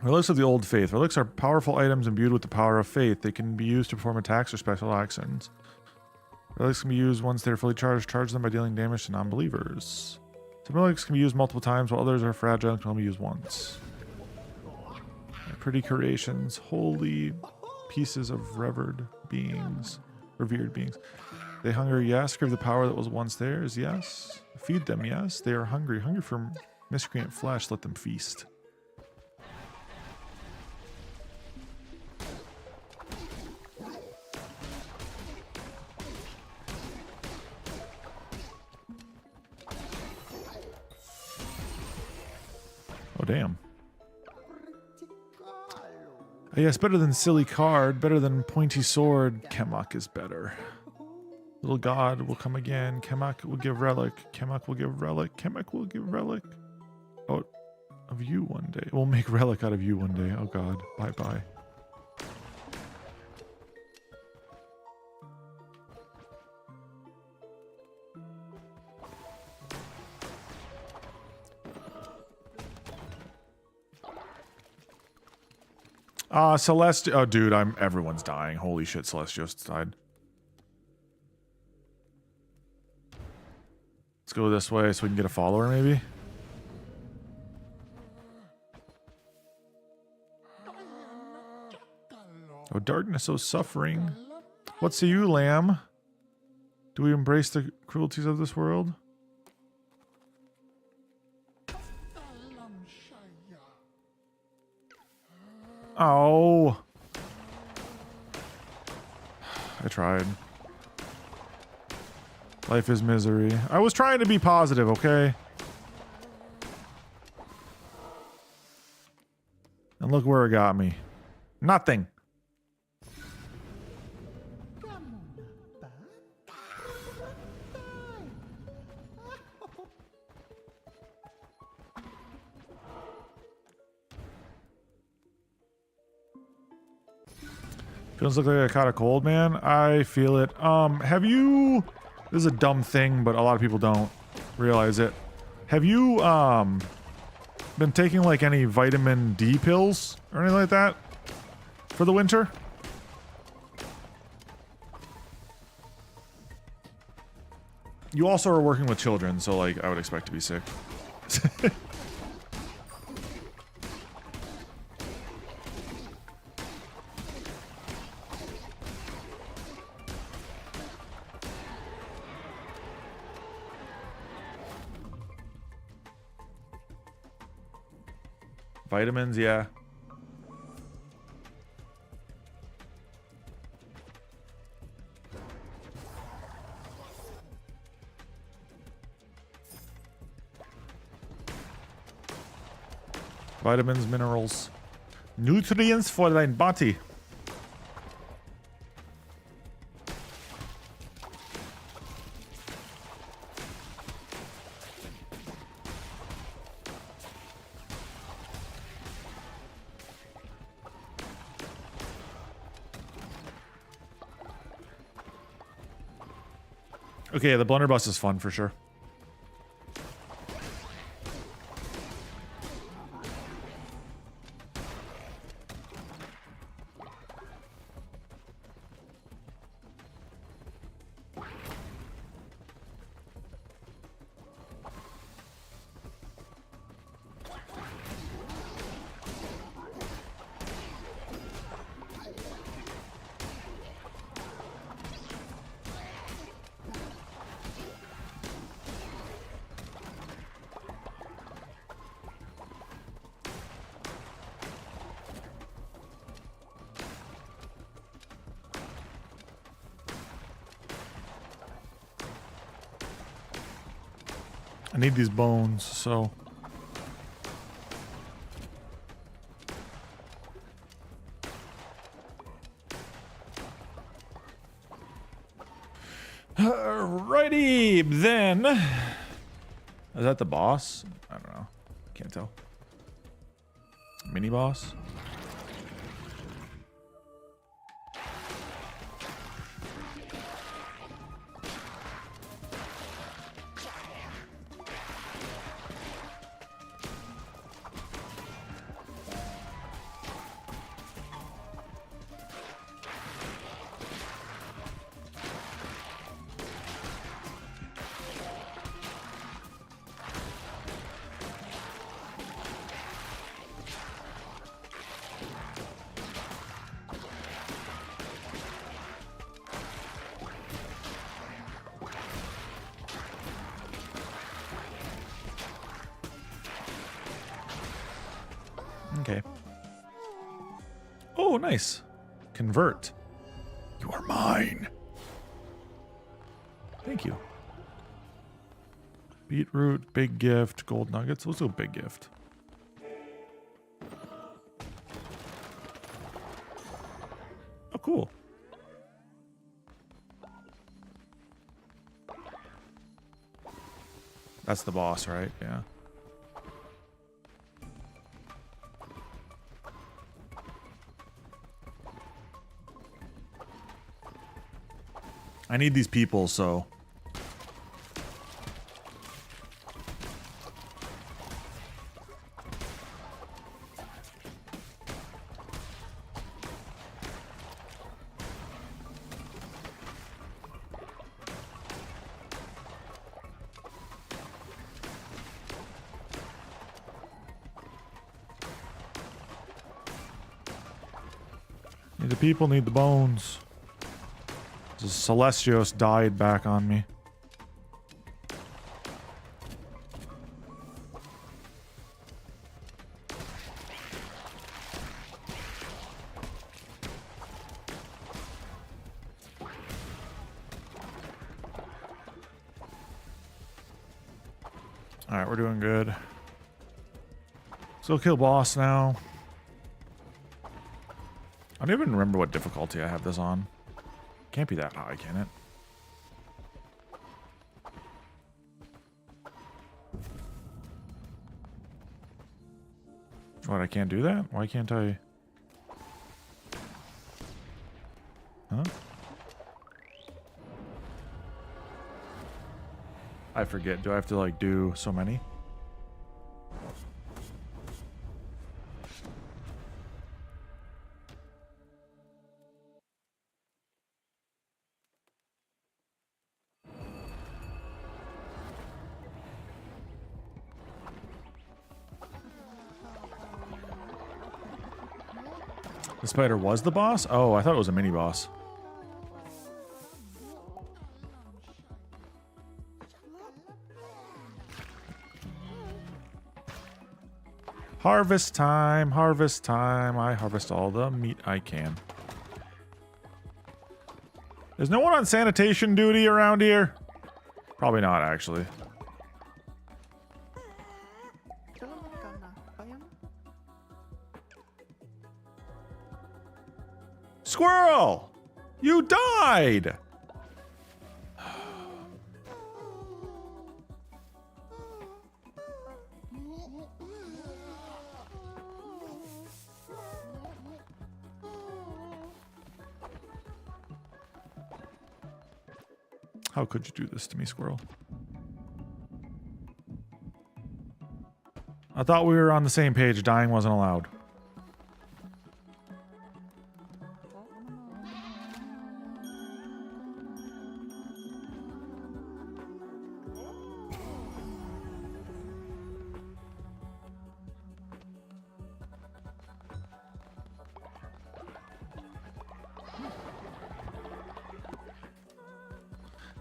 Relics of the Old Faith. Relics are powerful items imbued with the power of faith. They can be used to perform attacks or special actions. Relics can be used once they're fully charged. Charge them by dealing damage to non-believers. Some relics can be used multiple times, while others are fragile and can only be used once. Pretty creations. Holy pieces of revered beings. Revered beings. They hunger, yes. Crave the power that was once theirs, yes. Feed them, yes. They are hungry. Hungry for miscreant flesh. Let them feast. Oh, damn. Yes, better than silly card, better than pointy sword. Kemak is better. Little god will come again. Kemak will give relic. Kemak will give relic. Kemak will give relic. Oh, of you one day. We'll make relic out of you one day. Oh god. Bye-bye. Celeste. Oh, dude, everyone's dying. Holy shit, Celeste just died. Let's go this way so we can get a follower, maybe. Oh, darkness, oh, suffering. What say you, lamb? Do we embrace the cruelties of this world? Oh. I tried. Life is misery. I was trying to be positive, okay? And look where it got me. Nothing. Feels like I caught a cold, man. I feel it. Have you... This is a dumb thing, but a lot of people don't realize it. Have you, been taking, like, any vitamin D pills or anything like that for the winter? You also are working with children, so, like, I would expect to be sick. Vitamins, yeah. Vitamins, minerals. Nutrients for thine body. Okay, the blunderbuss is fun for sure. I need these bones, so. Alrighty, then. Is that the boss? I don't know. Can't tell. Mini boss? Okay. Oh, nice. Convert. You are mine. Thank you. Beetroot, big gift, gold nuggets. Let's do big gift. Oh, cool. That's the boss, right? Yeah. I need these people, so. Need the people, need the bones. The Celestios died back on me. Alright, we're doing good. Still kill boss now. I don't even remember what difficulty I have this on. Can't be that high, can it? What, I can't do that? Why can't I? Huh? I forget. Do I have to, like, do so many? The spider was the boss? Oh, I thought it was a mini boss. Harvest time, harvest time. I harvest all the meat I can. There's no one on sanitation duty around here? Probably not, actually. Squirrel! You died! How could you do this to me, squirrel? I thought we were on the same page. Dying wasn't allowed.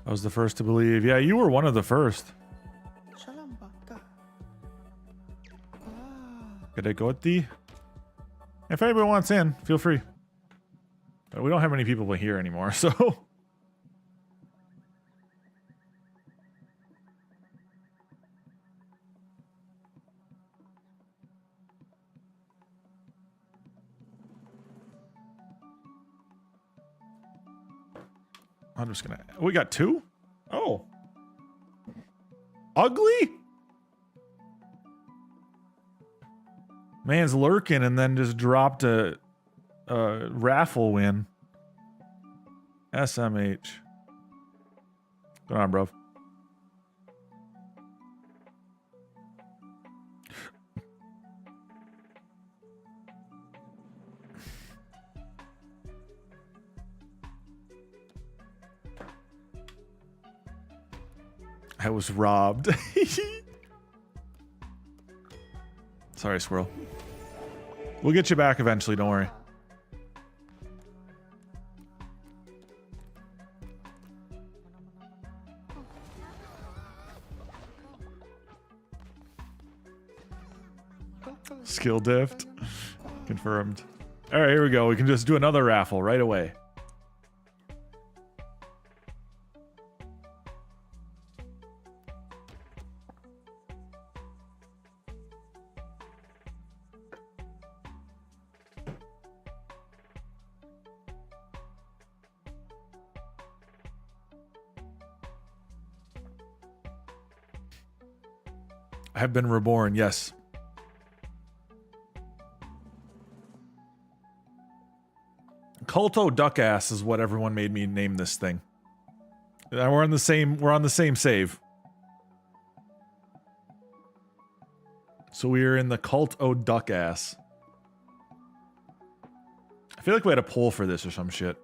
I was the first to believe. Yeah, you were one of the first. Gadagoti. If anybody wants in, feel free. But we don't have many people here anymore, so. I'm just gonna. We got 2? Oh. Ugly? Man's lurking and then just dropped a raffle win. SMH. Go on, bro. I was robbed. Sorry, squirrel. We'll get you back eventually, don't worry. Skill dift. Confirmed. All right, here we go. We can just do another raffle right away. I have been reborn, yes. Culto duck ass is what everyone made me name this thing. We're on the same save. So we are in the Culto duck ass. I feel like we had a poll for this or some shit.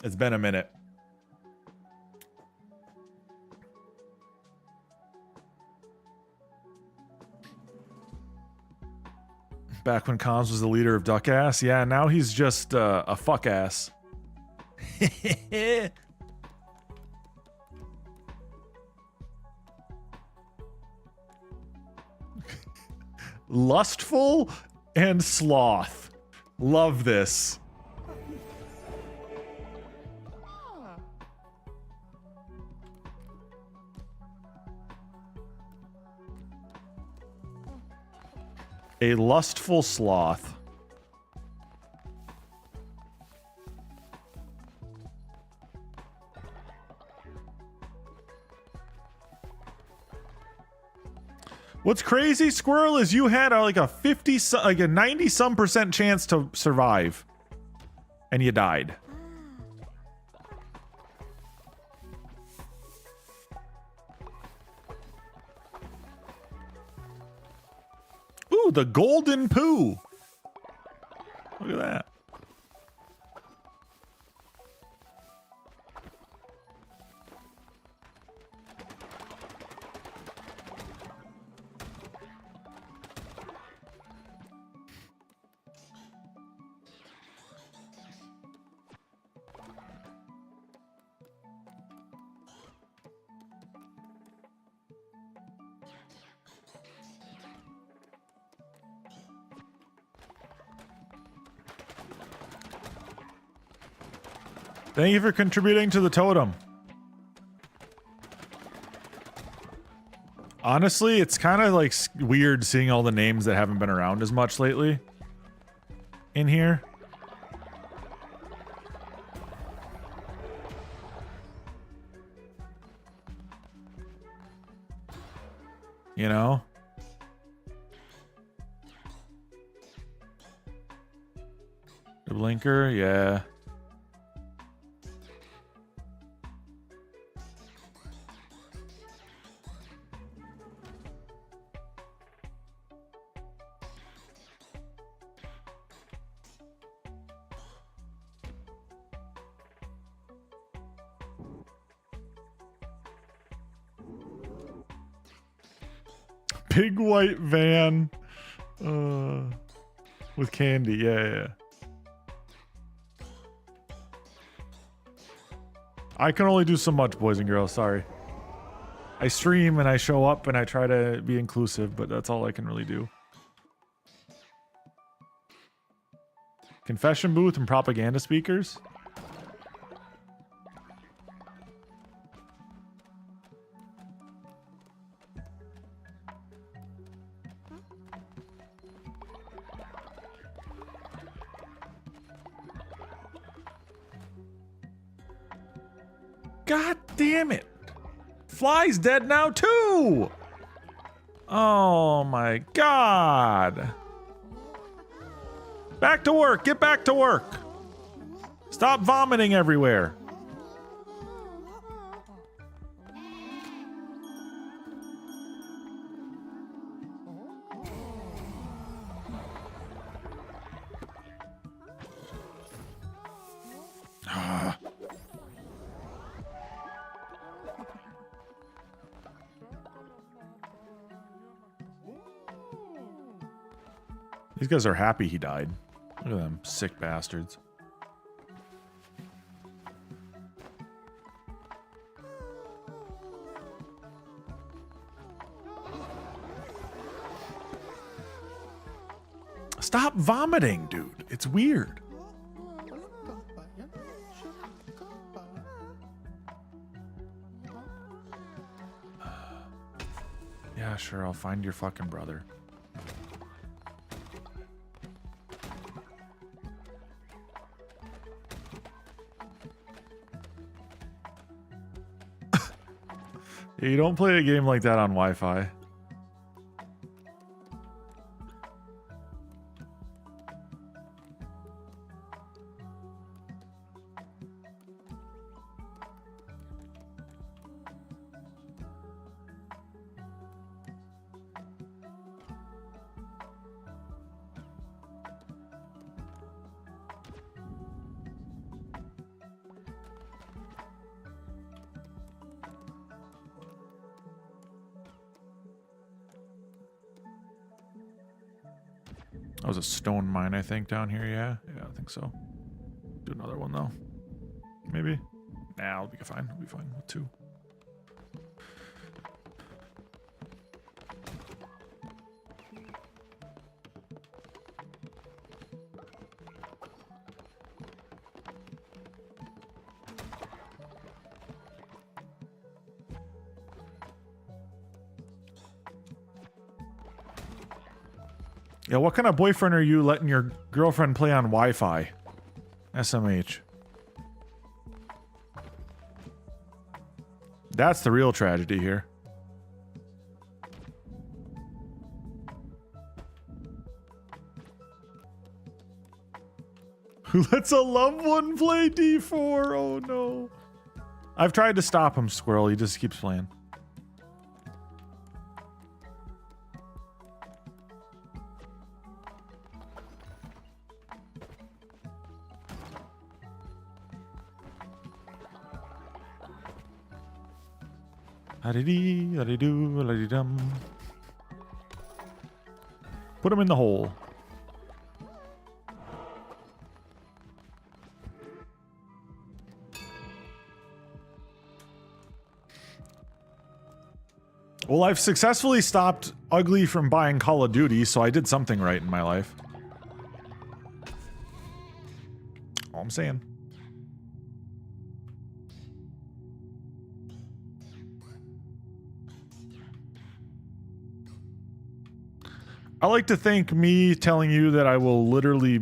It's been a minute. Back when Cons was the leader of Duck Ass. Yeah, now he's just a fuck ass. Lustful and sloth. Love this. A lustful sloth. What's crazy, Squirrel, is you had like a 90 some percent chance to survive. And you died. Ooh, the golden poo. Look at that. Thank you for contributing to the totem. Honestly, it's kind of like weird seeing all the names that haven't been around as much lately in here. You know? The blinker, yeah. Big white van with candy. Yeah. I can only do so much, boys and girls. Sorry. I stream and I show up and I try to be inclusive, but that's all I can really do. Confession booth and propaganda speakers. God damn it. Fly's dead now too. Oh my God. Back to work. Get back to work. Stop vomiting everywhere. These guys are happy he died. Look at them sick bastards. Stop vomiting, dude. It's weird. Yeah, sure. I'll find your fucking brother. You don't play a game like that on Wi-Fi. That was a stone mine, I think, down here. Yeah, I think so. Do another one though. Maybe. Nah, I'll be fine. I'll be fine with 2. Yeah, what kind of boyfriend are you letting your girlfriend play on Wi-Fi? SMH. That's the real tragedy here. Who lets a loved one play D4? Oh no. I've tried to stop him, Squirrel. He just keeps playing. La-dee-dee, la-dee-doo, la-dee-dum. Put him in the hole. Well, I've successfully stopped Ugly from buying Call of Duty, so I did something right in my life. All I'm saying. I like to think me telling you that I will literally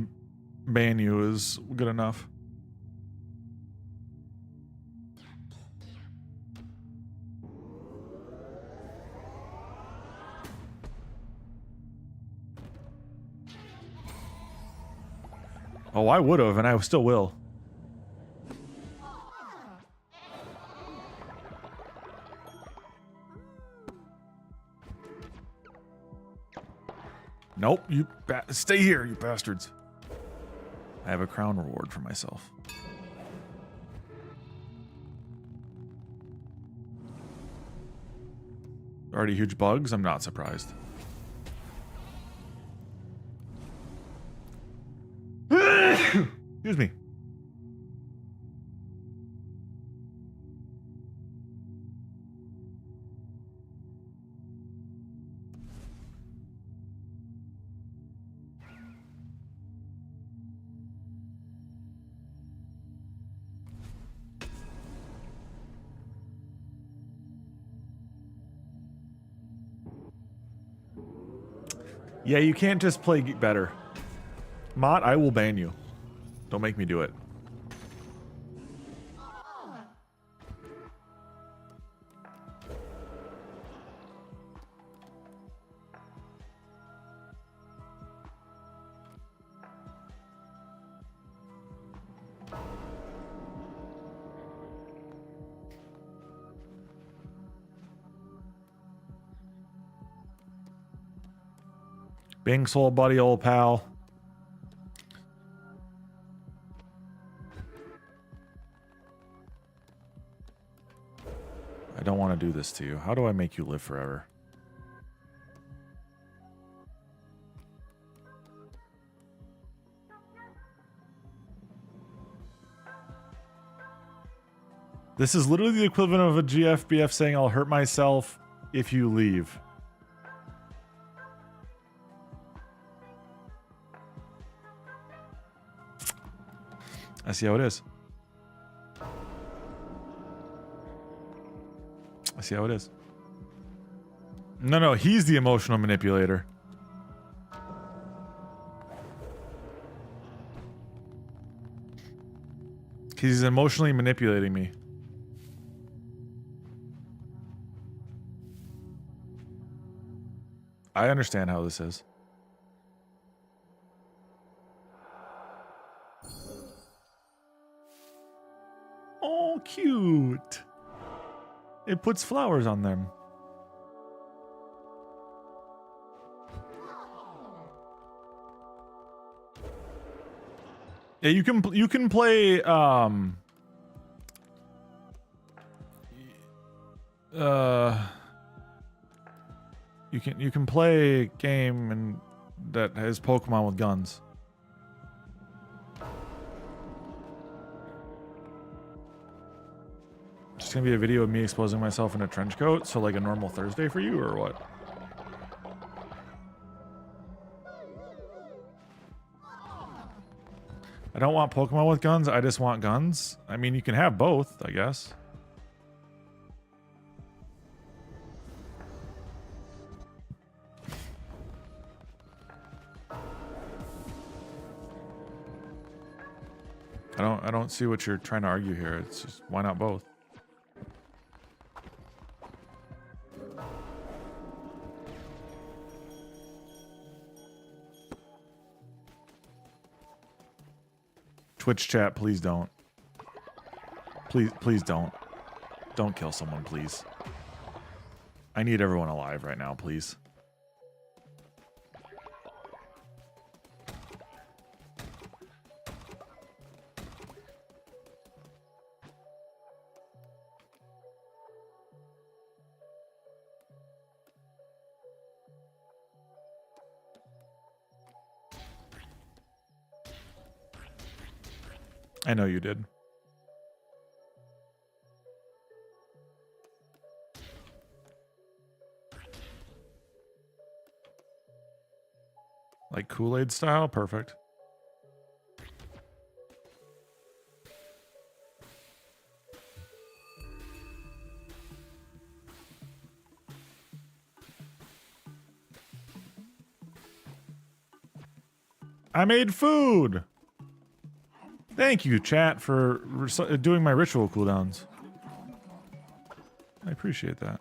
ban you is good enough. Oh, I would have, and I still will. Nope, you stay here, you bastards. I have a crown reward for myself. Already huge bugs? I'm not surprised. Excuse me. Yeah, you can't just play better. Mott, I will ban you. Don't make me do it. Bing soul buddy, old pal. I don't want to do this to you. How do I make you live forever? This is literally the equivalent of a GFBF saying, I'll hurt myself if you leave. I see how it is. I see how it is. No, he's the emotional manipulator. He's emotionally manipulating me. I understand how this is. Oh, cute. It puts flowers on them. Yeah, you can play you can play a game and that has Pokemon with guns. It's gonna be a video of me exposing myself in a trench coat, so like a normal Thursday for you, or what? I don't want Pokemon with guns, I just want guns. I mean, you can have both, I guess. I don't see what you're trying to argue here. It's just, why not both? Twitch chat, please don't. Please don't. Don't kill someone, please. I need everyone alive right now, please. I know you did. Like Kool-Aid style? Perfect. I made food! Thank you, chat, for doing my ritual cooldowns. I appreciate that.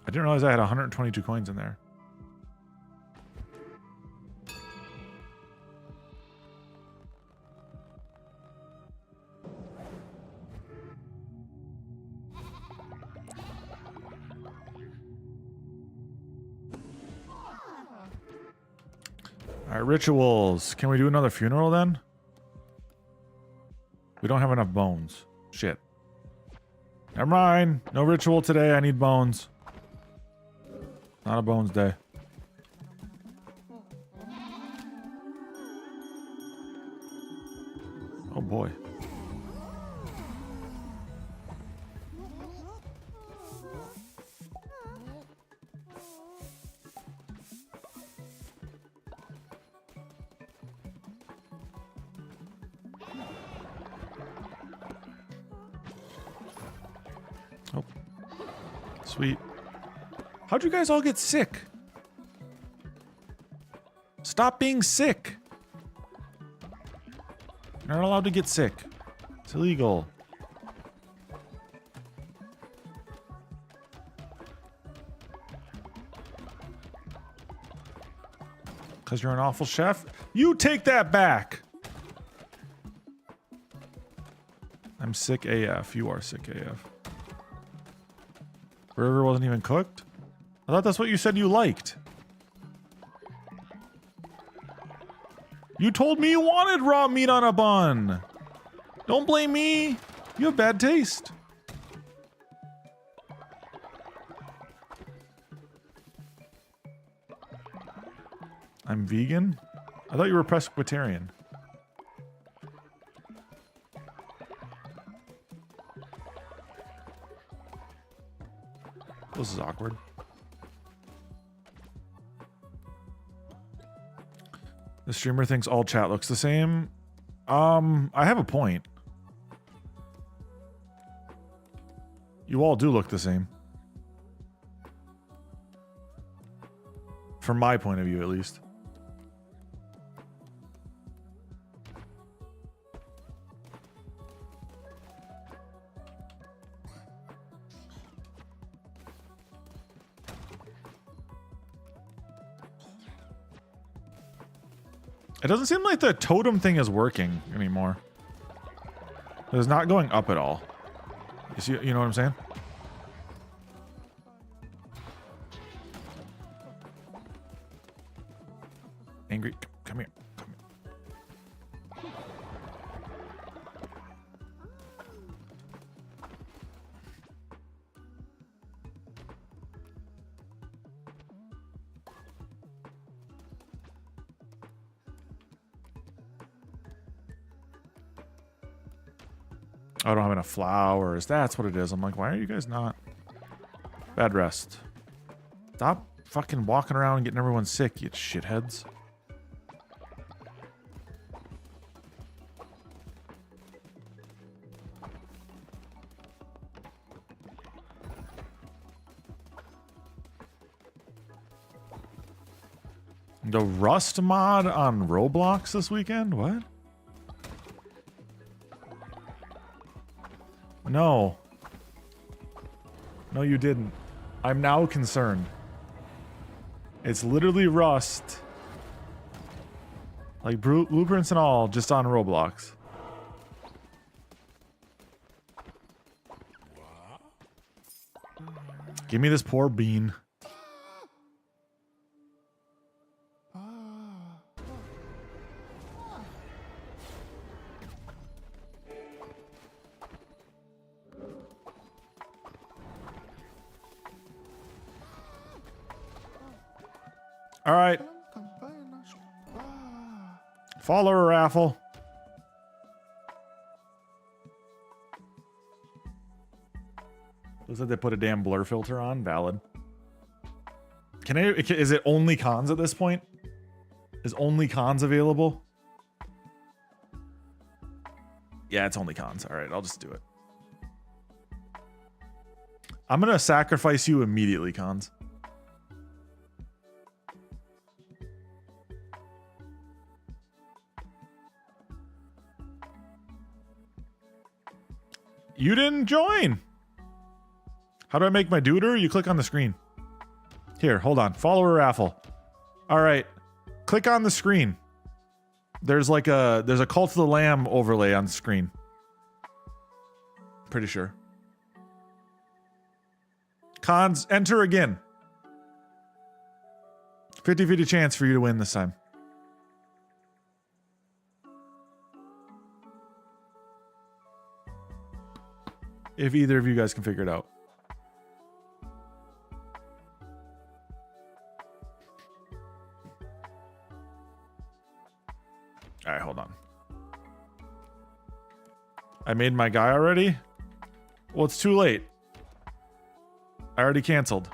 I didn't realize I had 122 coins in there. Alright, rituals. Can we do another funeral then? We don't have enough bones. Shit. Never mind. No ritual today. I need bones. Not a bones day. Oh boy. Oh. Sweet. How'd you guys all get sick? Stop being sick. You're not allowed to get sick. It's illegal. Because you're an awful chef? You take that back! I'm sick AF. You are sick AF. Burger wasn't even cooked? I thought that's what you said you liked. You told me you wanted raw meat on a bun. Don't blame me. You have bad taste. I'm vegan? I thought you were Presbyterian. This is awkward. The streamer thinks all chat looks the same. I have a point. You all do look the same. From my point of view, at least. It doesn't seem like the totem thing is working anymore. It's not going up at all. You know what I'm saying? Angry, come here. Come here. I don't have enough flowers. That's what it is. I'm like, why are you guys not? Bad rest. Stop fucking walking around and getting everyone sick, you shitheads. The Rust mod on Roblox this weekend? What? No. No, you didn't. I'm now concerned. It's literally Rust. Like blueprints and all, just on Roblox. Give me this poor bean. All right. Follower raffle. Looks like they put a damn blur filter on. Valid. Is it only cons at this point? Is only cons available? Yeah, it's only cons. All right, I'll just do it. I'm going to sacrifice you immediately, cons. You didn't join. How do I make my duder? You click on the screen. Here, hold on. Follower raffle. All right. Click on the screen. There's a Cult of the Lamb overlay on the screen. Pretty sure. Cons, enter again. 50-50 chance for you to win this time. If either of you guys can figure it out. All right, hold on. I made my guy already? Well, it's too late. I already canceled.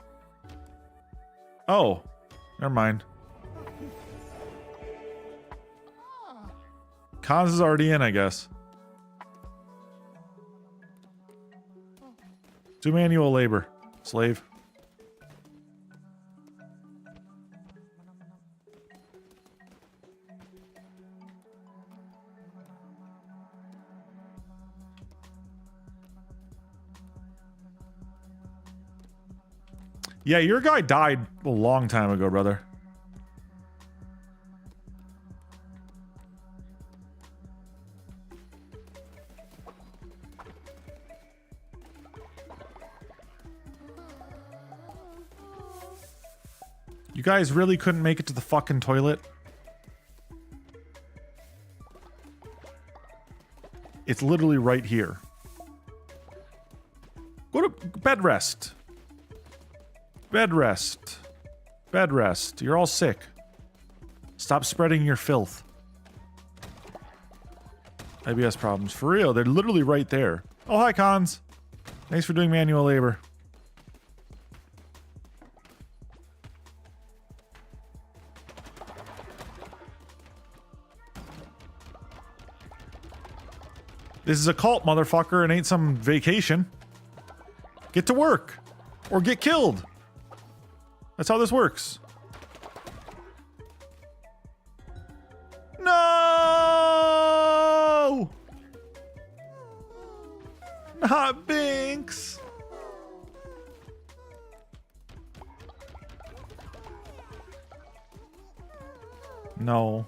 Oh, never mind. Cons is already in, I guess. Do manual labor. Slave. Yeah, your guy died a long time ago, brother. guys really couldn't make it to the fucking toilet? It's literally right here. Go to bed rest. Bed rest. Bed rest. You're all sick. Stop spreading your filth. IBS problems. For real, they're literally right there. Oh, hi, Cons. Thanks for doing manual labor. This is a cult, motherfucker. It ain't some vacation. Get to work. Or get killed. That's how this works. No! Not Binks. No.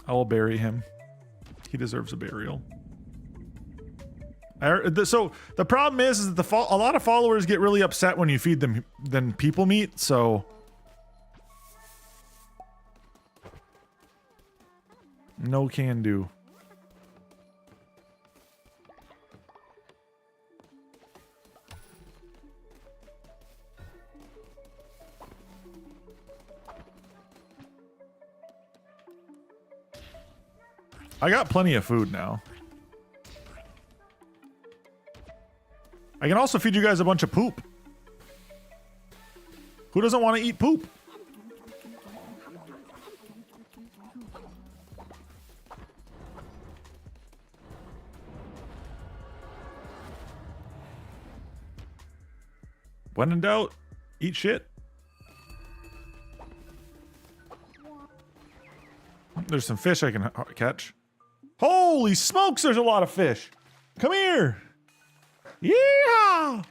I will bury him. He deserves a burial. So the problem is that a lot of followers get really upset when you feed them people meat. So no can do. I got plenty of food now. I can also feed you guys a bunch of poop. Who doesn't want to eat poop? When in doubt, eat shit. There's some fish I can catch. Holy smokes, there's a lot of fish. Come here. Yeah.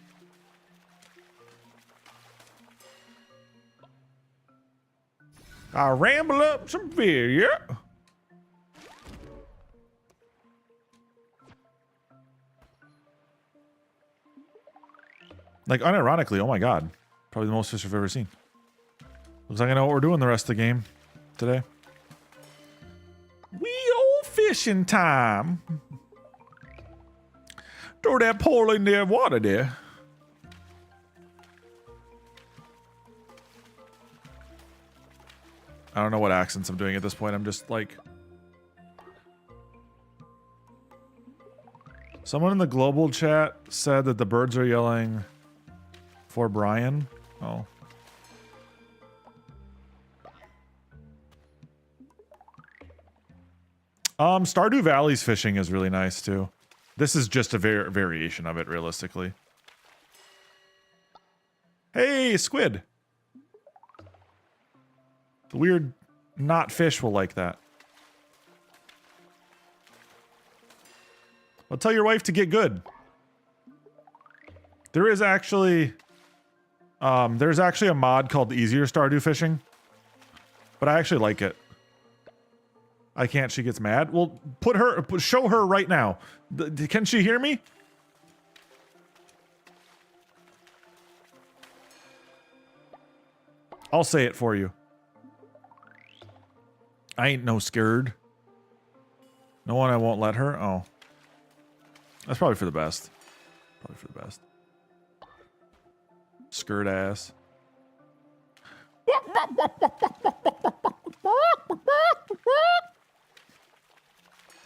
I ramble up some fish, yeah. Like, unironically, oh my god. Probably the most fish I've ever seen. Looks like I know what we're doing the rest of the game today. We old fishing time. Throw that pole in there water there. I don't know what accents I'm doing at this point. I'm just like... Someone in the global chat said that the birds are yelling for Brian. Oh. Stardew Valley's fishing is really nice too. This is just a variation of it, realistically. Hey, squid. The weird not fish will like that. Well, tell your wife to get good. There is actually... there's actually a mod called Easier Stardew Fishing. But I actually like it. I can't, she gets mad. Well, show her right now. Can she hear me? I'll say it for you. I ain't no scared. No one, I won't let her? Oh. That's probably for the best. Probably for the best. Skirt ass.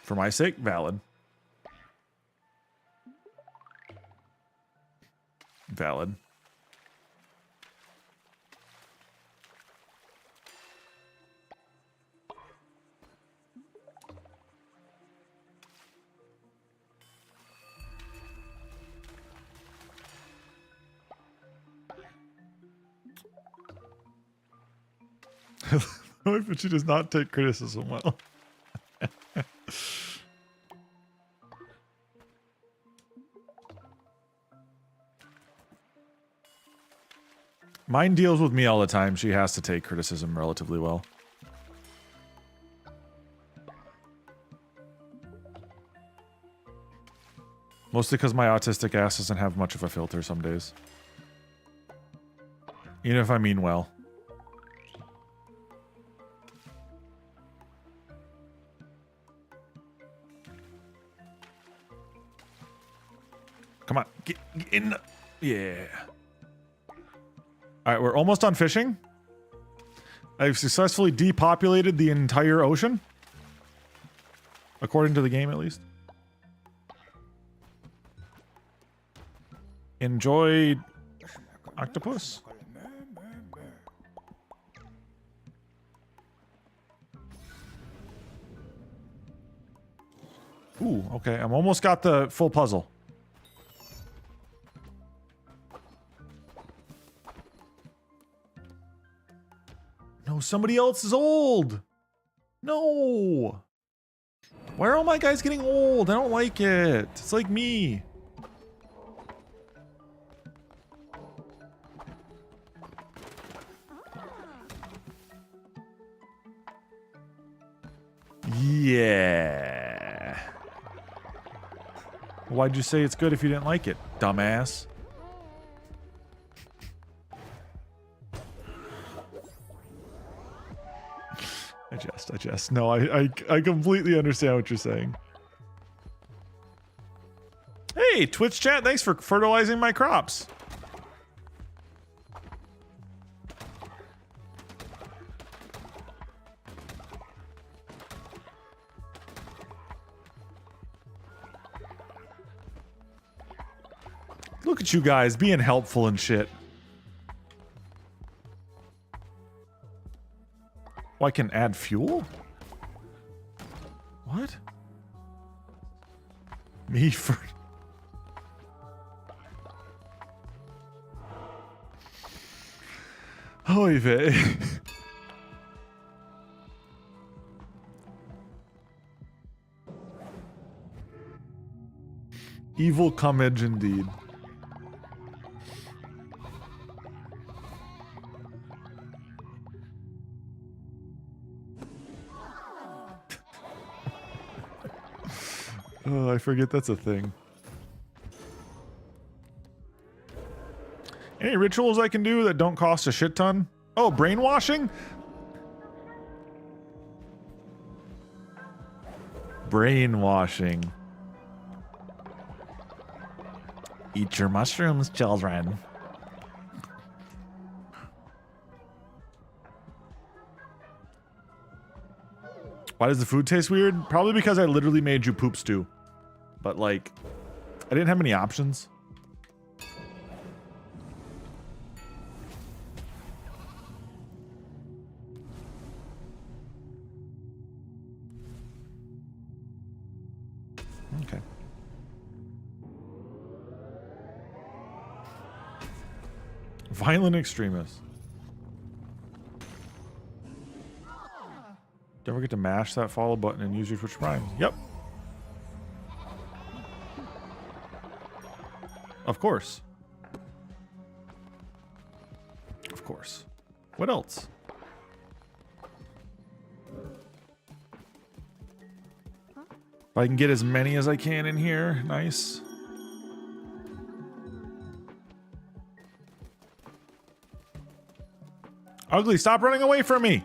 For my sake, valid. Valid. But she does not take criticism well. Mine deals with me all the time. She has to take criticism relatively well. Mostly because my autistic ass doesn't have much of a filter some days. Even if I mean well. Come on, get in. Yeah. All right, we're almost done fishing. I've successfully depopulated the entire ocean. According to the game, at least. Enjoy octopus. Ooh, okay. I'm almost got the full puzzle. No, somebody else is old. No. Why are all my guys getting old? I don't like it. It's like me. Yeah. Why'd you say it's good if you didn't like it, dumbass? I just. No, I completely understand what you're saying. Hey, Twitch chat, thanks for fertilizing my crops. Look at you guys being helpful and shit. Oh, I can add fuel? What? Me for... Oy vey. Evil cummage indeed. Oh, I forget that's a thing. Any rituals I can do that don't cost a shit ton? Oh, brainwashing? Brainwashing. Eat your mushrooms, children. Why does the food taste weird? Probably because I literally made you poop stew. But like, I didn't have many options. Okay. Violent extremists. Don't forget to mash that follow button and use your Twitch Prime. Yep. Of course. Of course. What else? If I can get as many as I can in here, nice. Ugly, stop running away from me!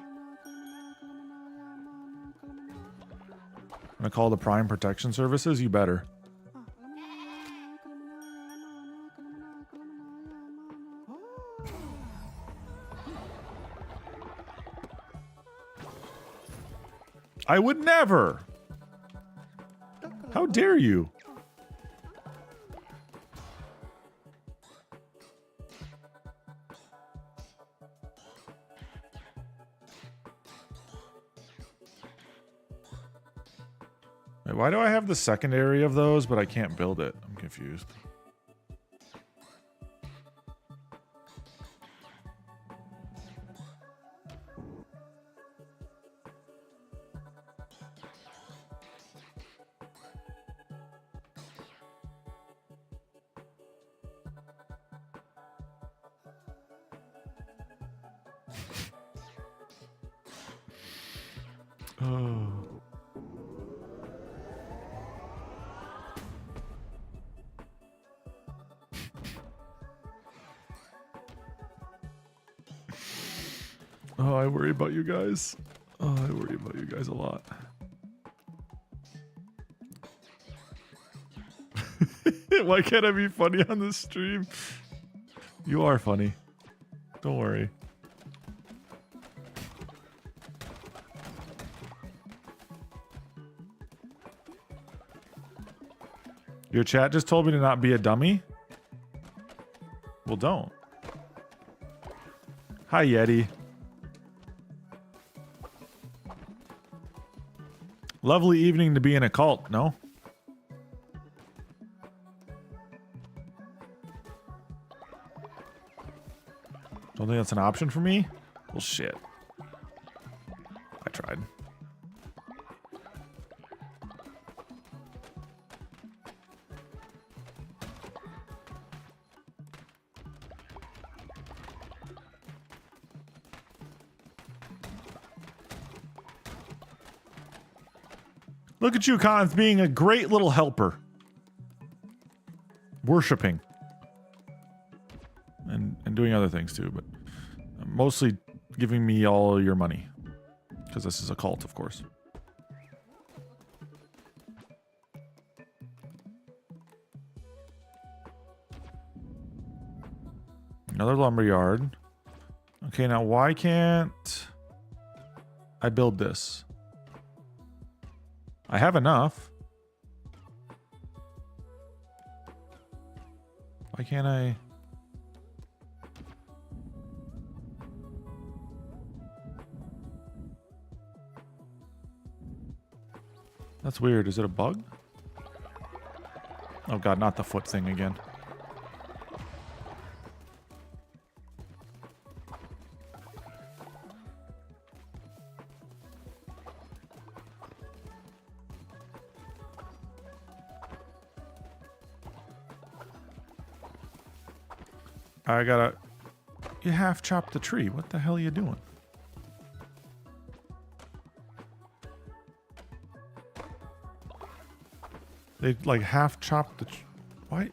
I'm gonna call the Prime Protection Services, you better. I would never! How dare you? Wait, why do I have the secondary of those, but I can't build it? I'm confused. Oh. Oh, I worry about you guys. Oh, I worry about you guys a lot. Why can't I be funny on this stream? You are funny. Don't worry. Your chat just told me to not be a dummy? Well, don't. Hi, Yeti. Lovely evening to be in a cult, no? Don't think that's an option for me? Well, shit. I tried. Look at you, Cons, being a great little helper. Worshipping. And doing other things too, but mostly giving me all your money. Because this is a cult, of course. Another lumberyard. Okay, now why can't I build this? I have enough. Why can't I? That's weird. Is it a bug? Oh god, not the foot thing again. I gotta... You half chopped the tree. What the hell are you doing? They like half chopped the... Why?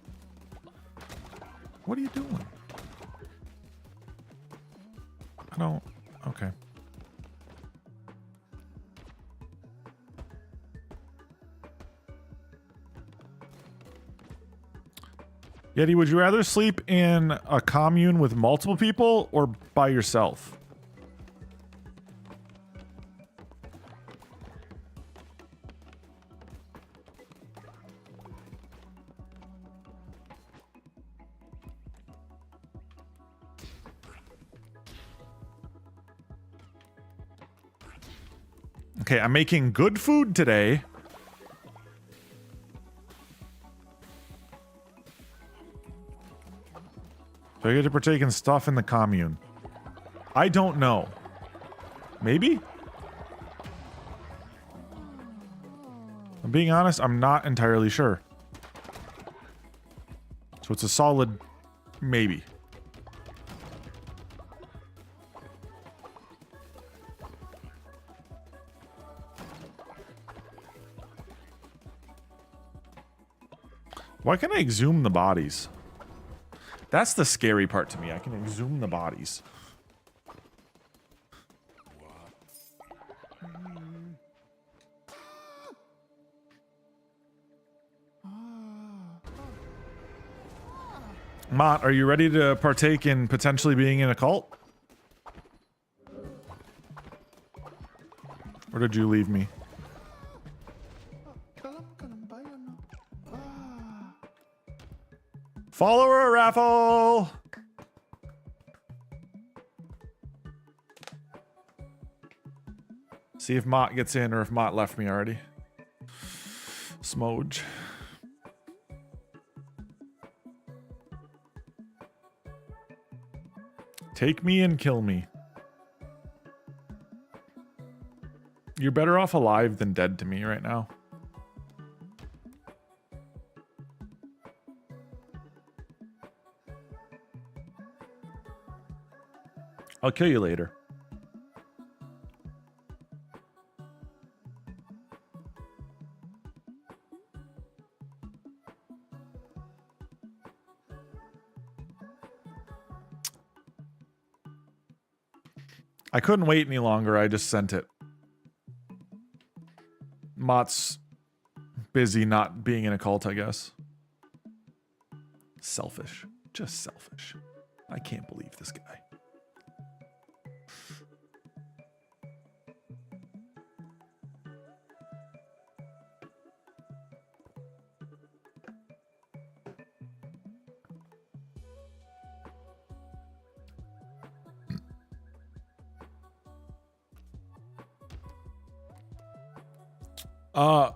What are you doing? I don't... Okay. Yeti, would you rather sleep in a commune with multiple people or by yourself? Okay, I'm making good food today. Do I get to partake in stuff in the commune? I don't know. Maybe? I'm being honest, I'm not entirely sure. So it's a solid maybe. Why can't I exhume the bodies? That's the scary part to me. I can exhume the bodies. Mott, are you ready to partake in potentially being in a cult? Or did you leave me? Follower raffle! See if Mott gets in or if Mott left me already. Smoj. Take me and kill me. You're better off alive than dead to me right now. I'll kill you later. I couldn't wait any longer. I just sent it. Mott's busy not being in a cult, I guess. Selfish. Just selfish. I can't believe this guy.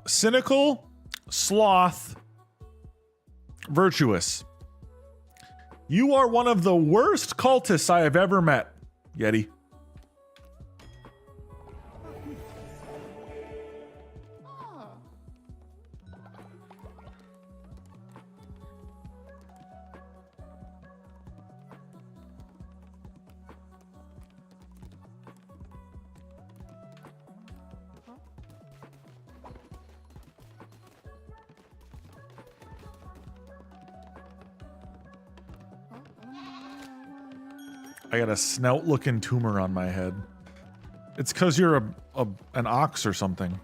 Cynical, sloth, virtuous. You are one of the worst cultists I have ever met, Yeti. I got a snout-looking tumor on my head. It's because you're an ox or something.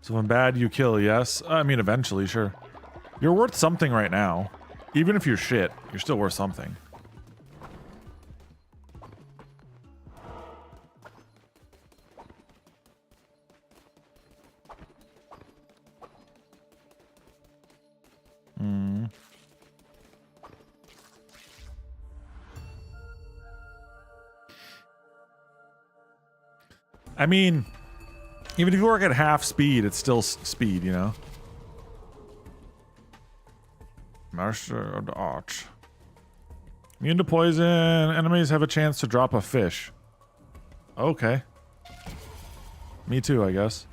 So when bad, you kill, yes? I mean, eventually, sure. You're worth something right now. Even if you're shit, you're still worth something. I mean, even if you work at half speed, it's still speed, you know? Master of the Arch. Immune to poison. Enemies have a chance to drop a fish. Okay. Me too, I guess.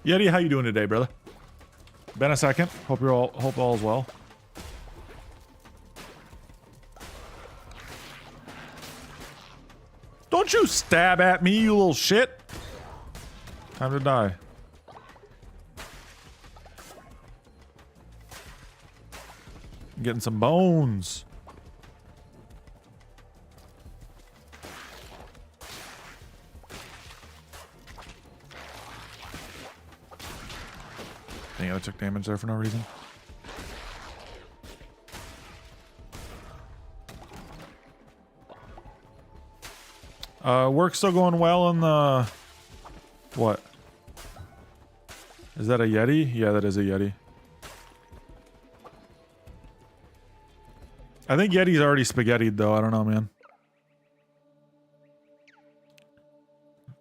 Yeti, how you doing today, brother? Been a second. Hope all is well. Don't you stab at me, you little shit. Time to die. I'm getting some bones. Dang it, I took damage there for no reason. Work's still going well in the... What? Is that a Yeti? Yeah, that is a Yeti. I think Yeti's already spaghettied though, I don't know, man.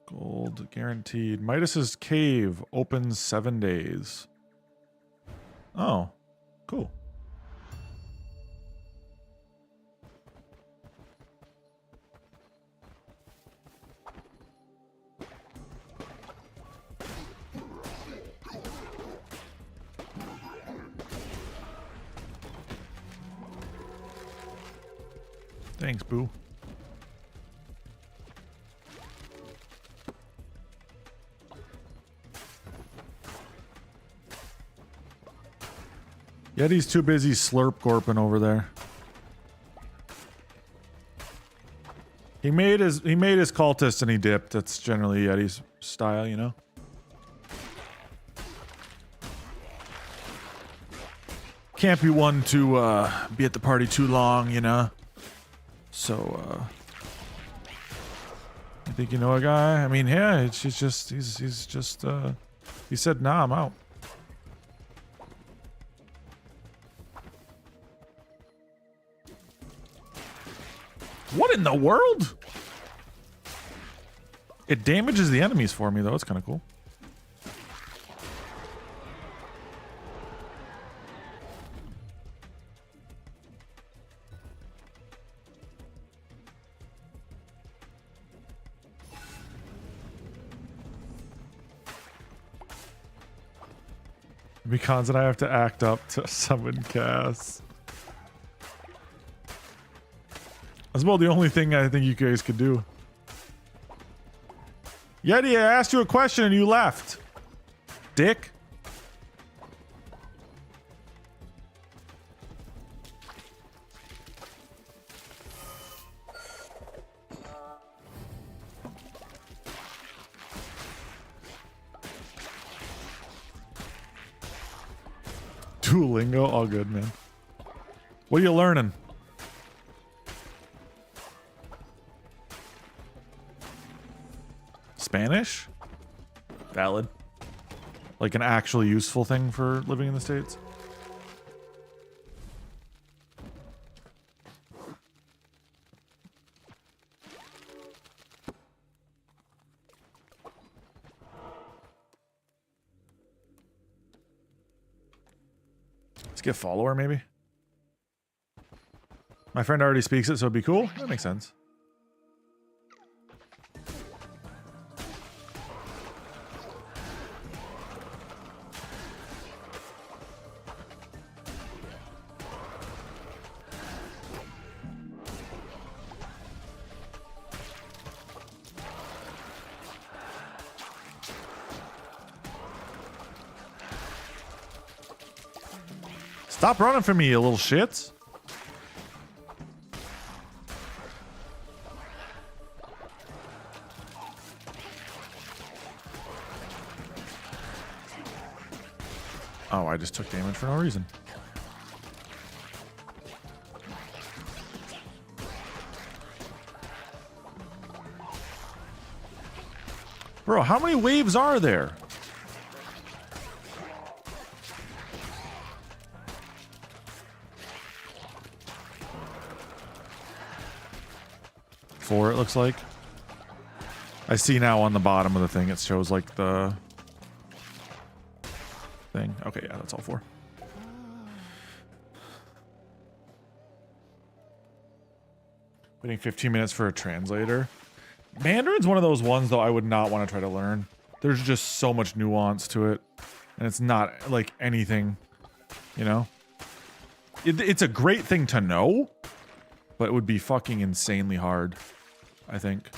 Gold guaranteed. Midas's cave opens 7 days. Oh, cool. Thanks, boo. Yeti's too busy slurp gorping over there. He made his cultist and he dipped. That's generally Yeti's style, you know. Can't be one to be at the party too long, you know. So I think you know a guy. I mean, yeah, he's just he said, "Nah, I'm out." What in the world? It damages the enemies for me, though. It's kind of cool. Because I have to act up to summon Cass. That's about the only thing I think you guys could do. Yeti, I asked you a question and you left. Dick. Duolingo, all good, man. What are you learning? Spanish? Valid. Like an actually useful thing for living in the States? Let's get follower, maybe? My friend already speaks it, so it'd be cool. That makes sense. Stop running from me, you little shits. Oh, I just took damage for no reason. Bro, how many waves are there? Four, it looks like. I see now on the bottom of the thing, it shows like the thing. Okay, yeah, that's all four. Waiting 15 minutes for a translator. Mandarin's one of those ones, though, I would not want to try to learn. There's just so much nuance to it. And it's not like anything, you know? It's a great thing to know, but it would be fucking insanely hard, I think.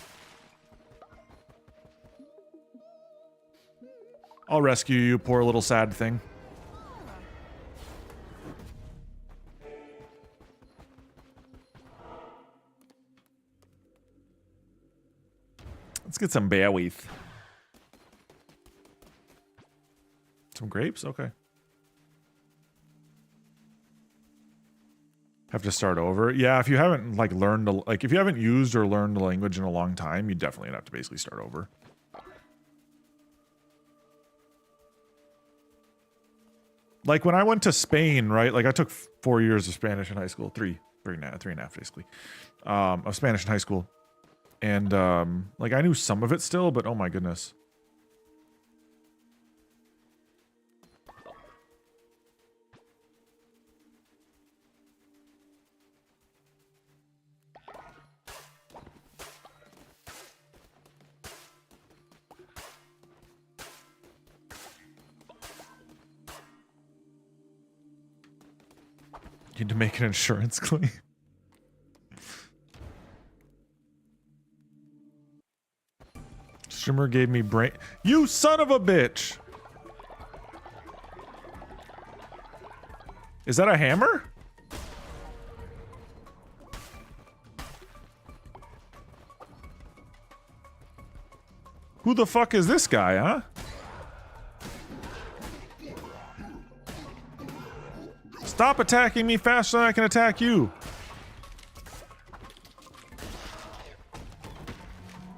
I'll rescue you, poor little sad thing. Let's get some bear wheat. Some grapes? Okay. Have to start over. Yeah, if you haven't like learned, like if you haven't used or learned the language in a long time, you definitely have to basically start over. Like when I went to Spain, right? Like I took 4 years of Spanish in high school, three and a half basically, of Spanish in high school. And like I knew some of it still, but oh my goodness. Need to make an insurance claim. Streamer gave me brain. You son of a bitch! Is that a hammer? Who the fuck is this guy, huh? Stop attacking me faster than I can attack you.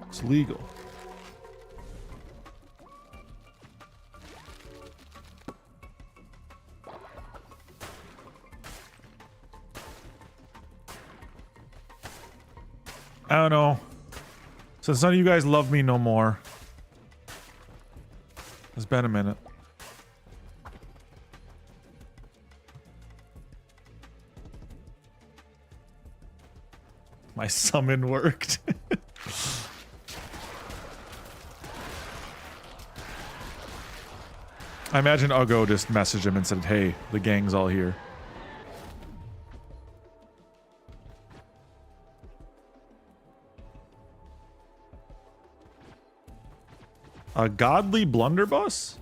It's legal. I don't know. Since none of you guys love me no more. It's been a minute. My summon worked. I imagine Uggo just messaged him and said, hey, the gang's all here. A godly blunderbuss?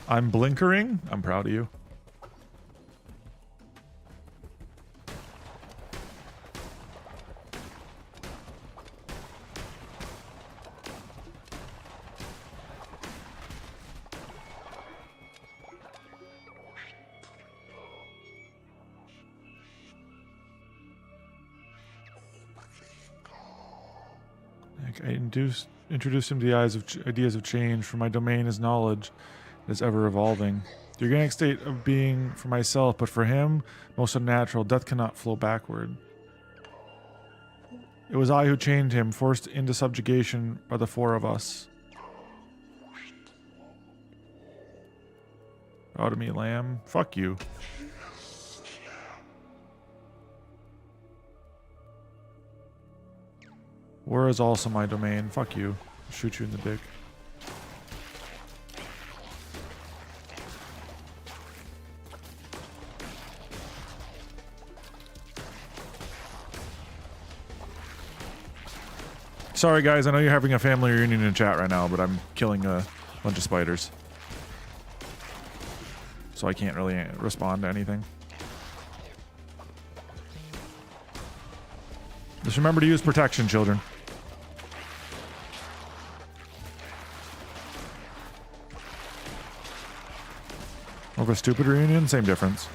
I'm blinkering. I'm proud of you. I introduced him to the ideas of change, for my domain is knowledge that is ever evolving. The organic state of being for myself, but for him, most unnatural. Death cannot flow backward. It was I who chained him, forced into subjugation by the four of us. Out of me, lamb. Fuck you. War is also my domain. Fuck you. I'll shoot you in the dick. Sorry guys, I know you're having a family reunion in chat right now, but I'm killing a bunch of spiders. So I can't really respond to anything. Just remember to use protection, children. Over a stupid reunion, same difference.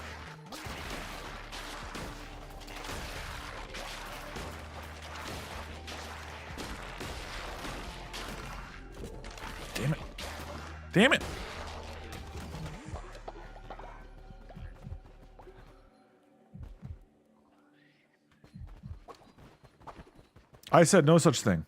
Damn it. Damn it. I said no such thing.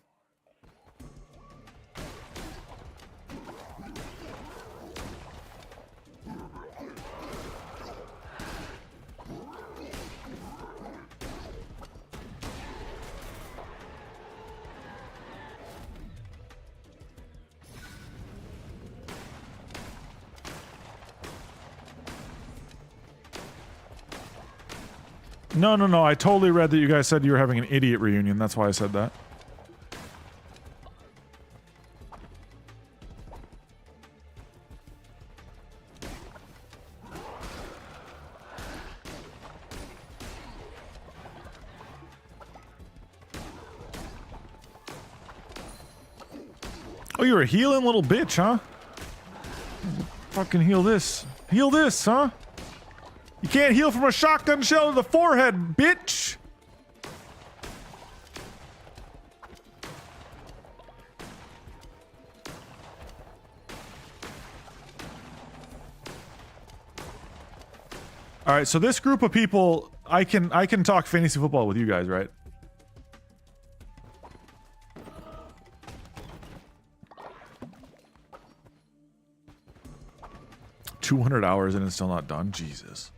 No. I totally read that you guys said you were having an idiot reunion. That's why I said that. Oh, you're a healing little bitch, huh? Fucking heal this. Heal this, huh? You can't heal from a shotgun shell to the forehead, bitch! Alright, so this group of people, I can talk fantasy football with you guys, right? $200 hours and it's still not done? Jesus.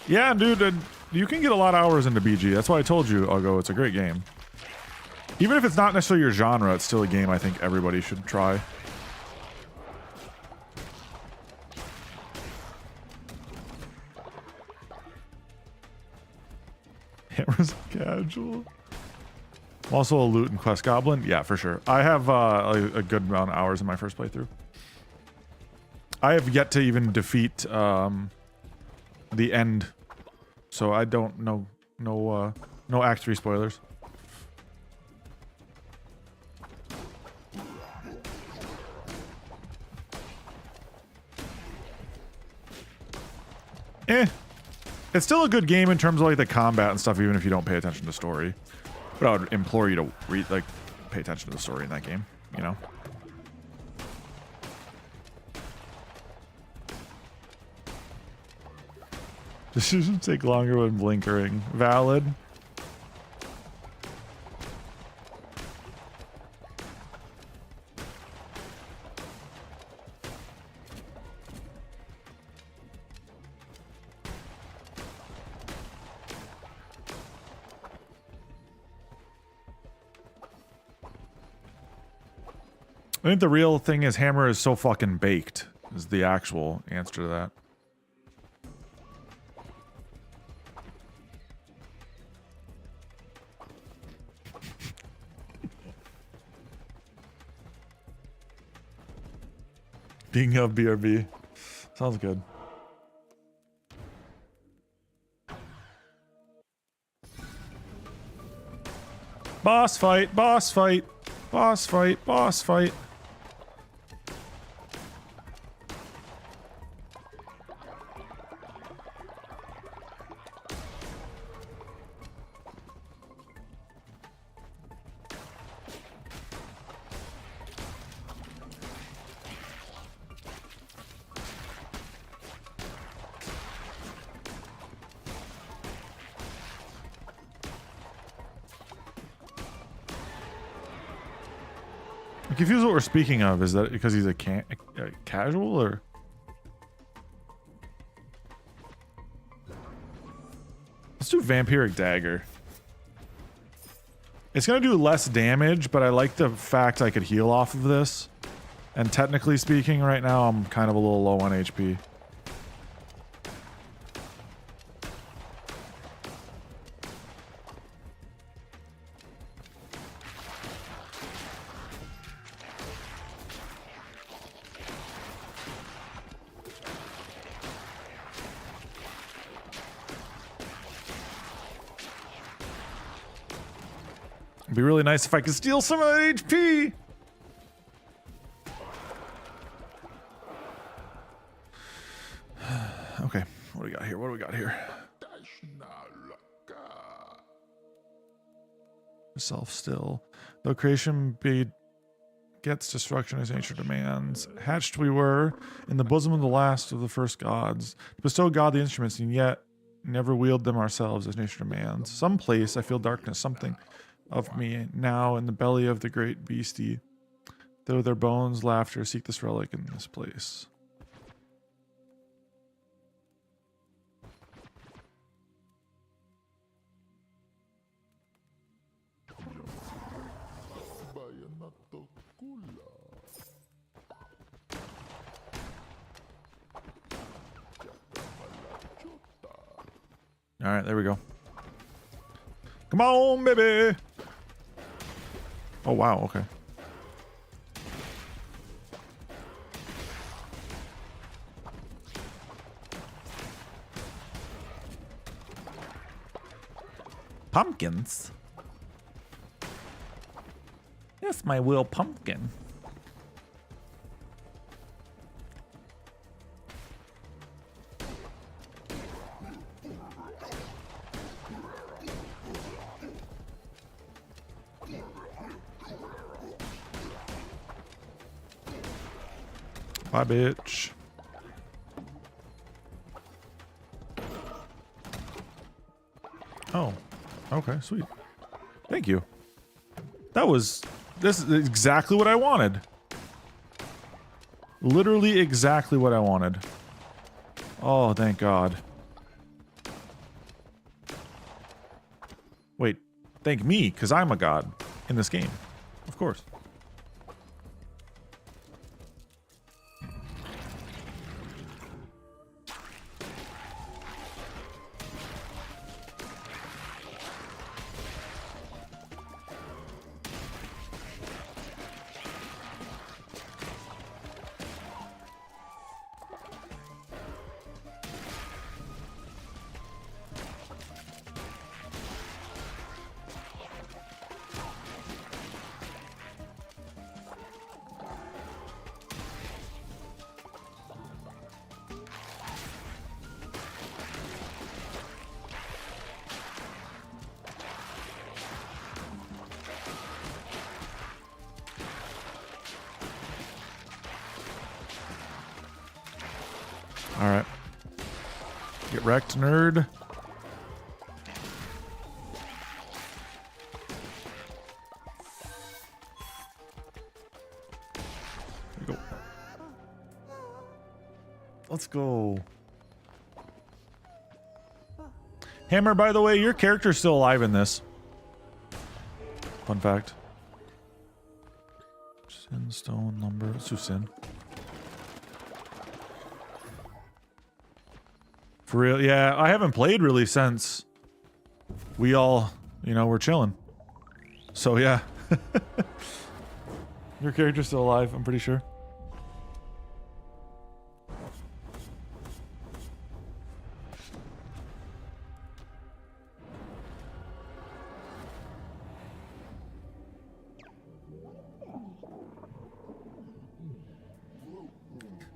Yeah, dude, you can get a lot of hours into BG. That's why I told you, Ugo, it's a great game. Even if it's not necessarily your genre, it's still a game I think everybody should try. Hammers casual. I'm also a loot and quest goblin. Yeah, for sure. I have a good amount of hours in my first playthrough. I have yet to even defeat the end, so I don't know. No Act 3 spoilers. It's still a good game in terms of like the combat and stuff, even if you don't pay attention to story. But I would implore you to pay attention to the story in that game, you know? Decisions take longer when blinkering. Valid. I think the real thing is Hammer is so fucking baked. is the actual answer to that. Being of BRB. Sounds good. Boss fight, boss fight, boss fight, boss fight. I'm confused what we're speaking of. Is that because he's a casual or? Let's do Vampiric Dagger. It's gonna do less damage, but I like the fact I could heal off of this. And technically speaking, right now I'm kind of a little low on HP. It'd be really nice if I could steal some of that HP. Okay, what do we got here? What do we got here? Self still. Though creation begets destruction as nature demands. Hatched we were in the bosom of the last of the first gods. To bestow God the instruments, and yet never wield them ourselves as nature demands. Some place I feel darkness, something of me now in the belly of the great beastie. Though their bones, laughter, seek this relic in this place. All right, there we go. Come on, baby. Oh, wow. Okay. Pumpkins. Yes, my will pumpkin. Bye, bitch. Oh, okay, sweet. Thank you. This is exactly what I wanted. Literally exactly what I wanted. Oh, thank God. Wait, thank me, because I'm a god in this game. Of course. Alright. Get wrecked, nerd. There you go. Let's go. Hammer, by the way, your character's still alive in this. Fun fact. Sin, stone, lumber. Let's do sin. For real, yeah, I haven't played really since we all, you know, were chilling. So yeah. Your character's still alive, I'm pretty sure.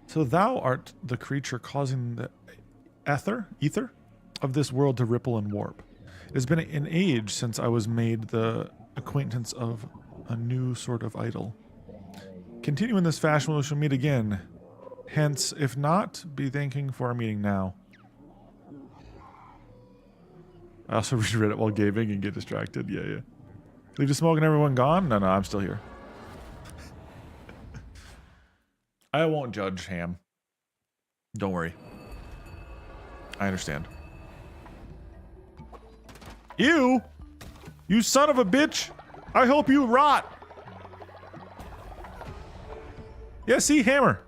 So thou art the creature causing the ether of this world to ripple and warp. It has been an age since I was made the acquaintance of a new sort of idol. Continue in this fashion, we shall meet again. Hence, if not, be thanking for our meeting now. I also reread it while gaming and get distracted. Yeah. Leave the smoke and everyone gone? No, I'm still here. I won't judge Ham. Don't worry. I understand. You son of a bitch! I hope you rot! Yeah, see, hammer.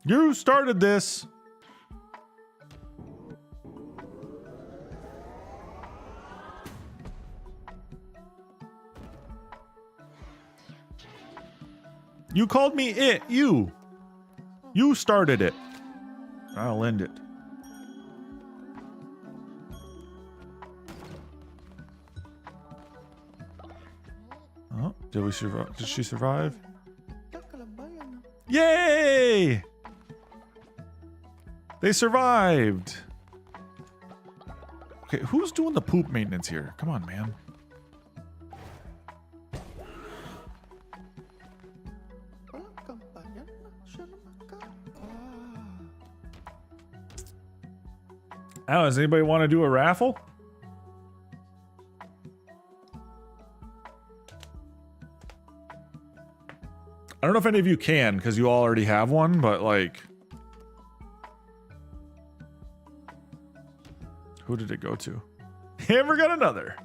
You started this. You called me it. You started it. I'll end it. Oh, did we survive? Did she survive? Yay! They survived. Okay, who's doing the poop maintenance here? Come on, man. Oh, does anybody want to do a raffle? I don't know if any of you can, because you all already have one, but like... Who did it go to? Hammer got another.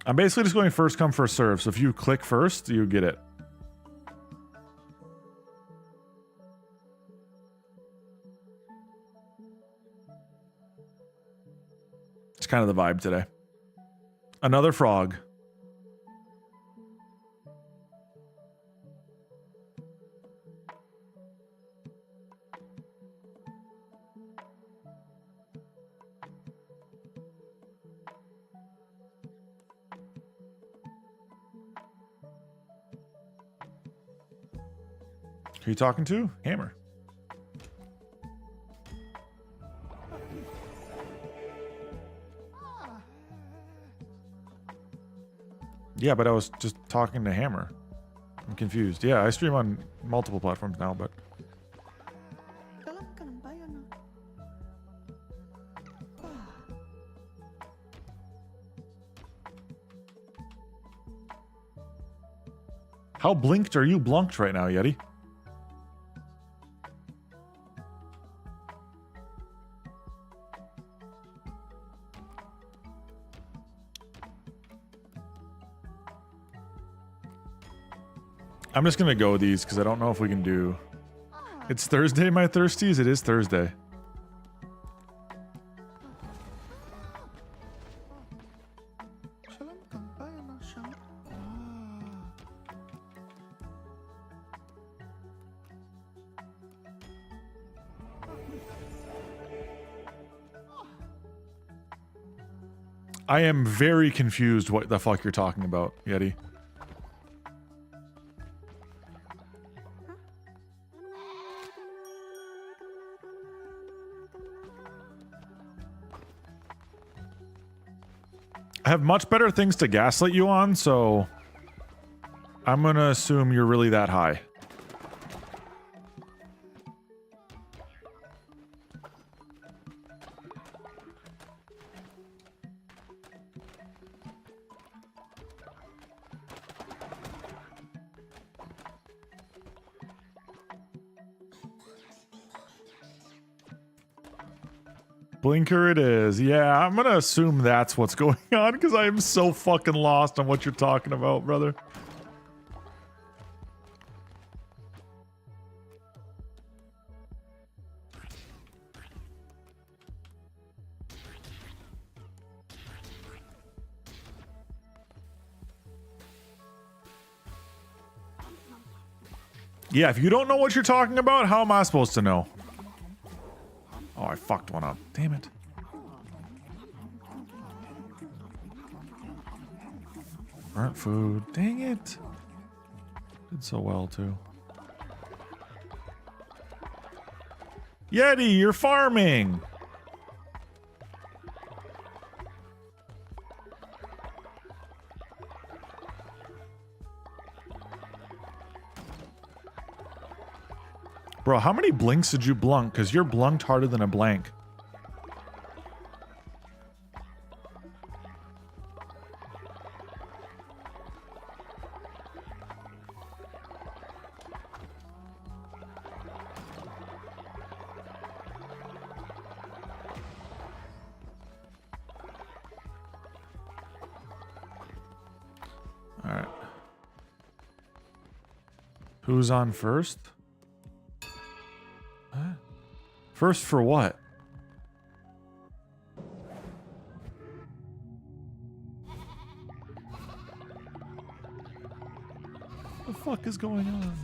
I'm basically just going first come, first serve. So if you click first, you get it. It's kind of the vibe today. Another frog. Who are you talking to? Hammer. Yeah, but I was just talking to Hammer. I'm confused. Yeah, I stream on multiple platforms now, but... How blinked are you blunked right now, Yeti? I'm just gonna go with these because I don't know if we can do... It's Thursday, my thirsties? It is Thursday. I am very confused what the fuck you're talking about, Yeti. I have much better things to gaslight you on, so I'm gonna assume you're really that high. Blinker it is. Yeah, I'm gonna assume that's what's going on because I am so fucking lost on what you're talking about, brother. Yeah, if you don't know what you're talking about, how am I supposed to know? Oh, I fucked one up. Damn it. Burnt food. Dang it. Did so well, too. Yeti, you're farming! Bro, how many blinks did you blunk? Because you're blunked harder than a blank. Alright. Who's on first? Huh? First for what? What the fuck is going on?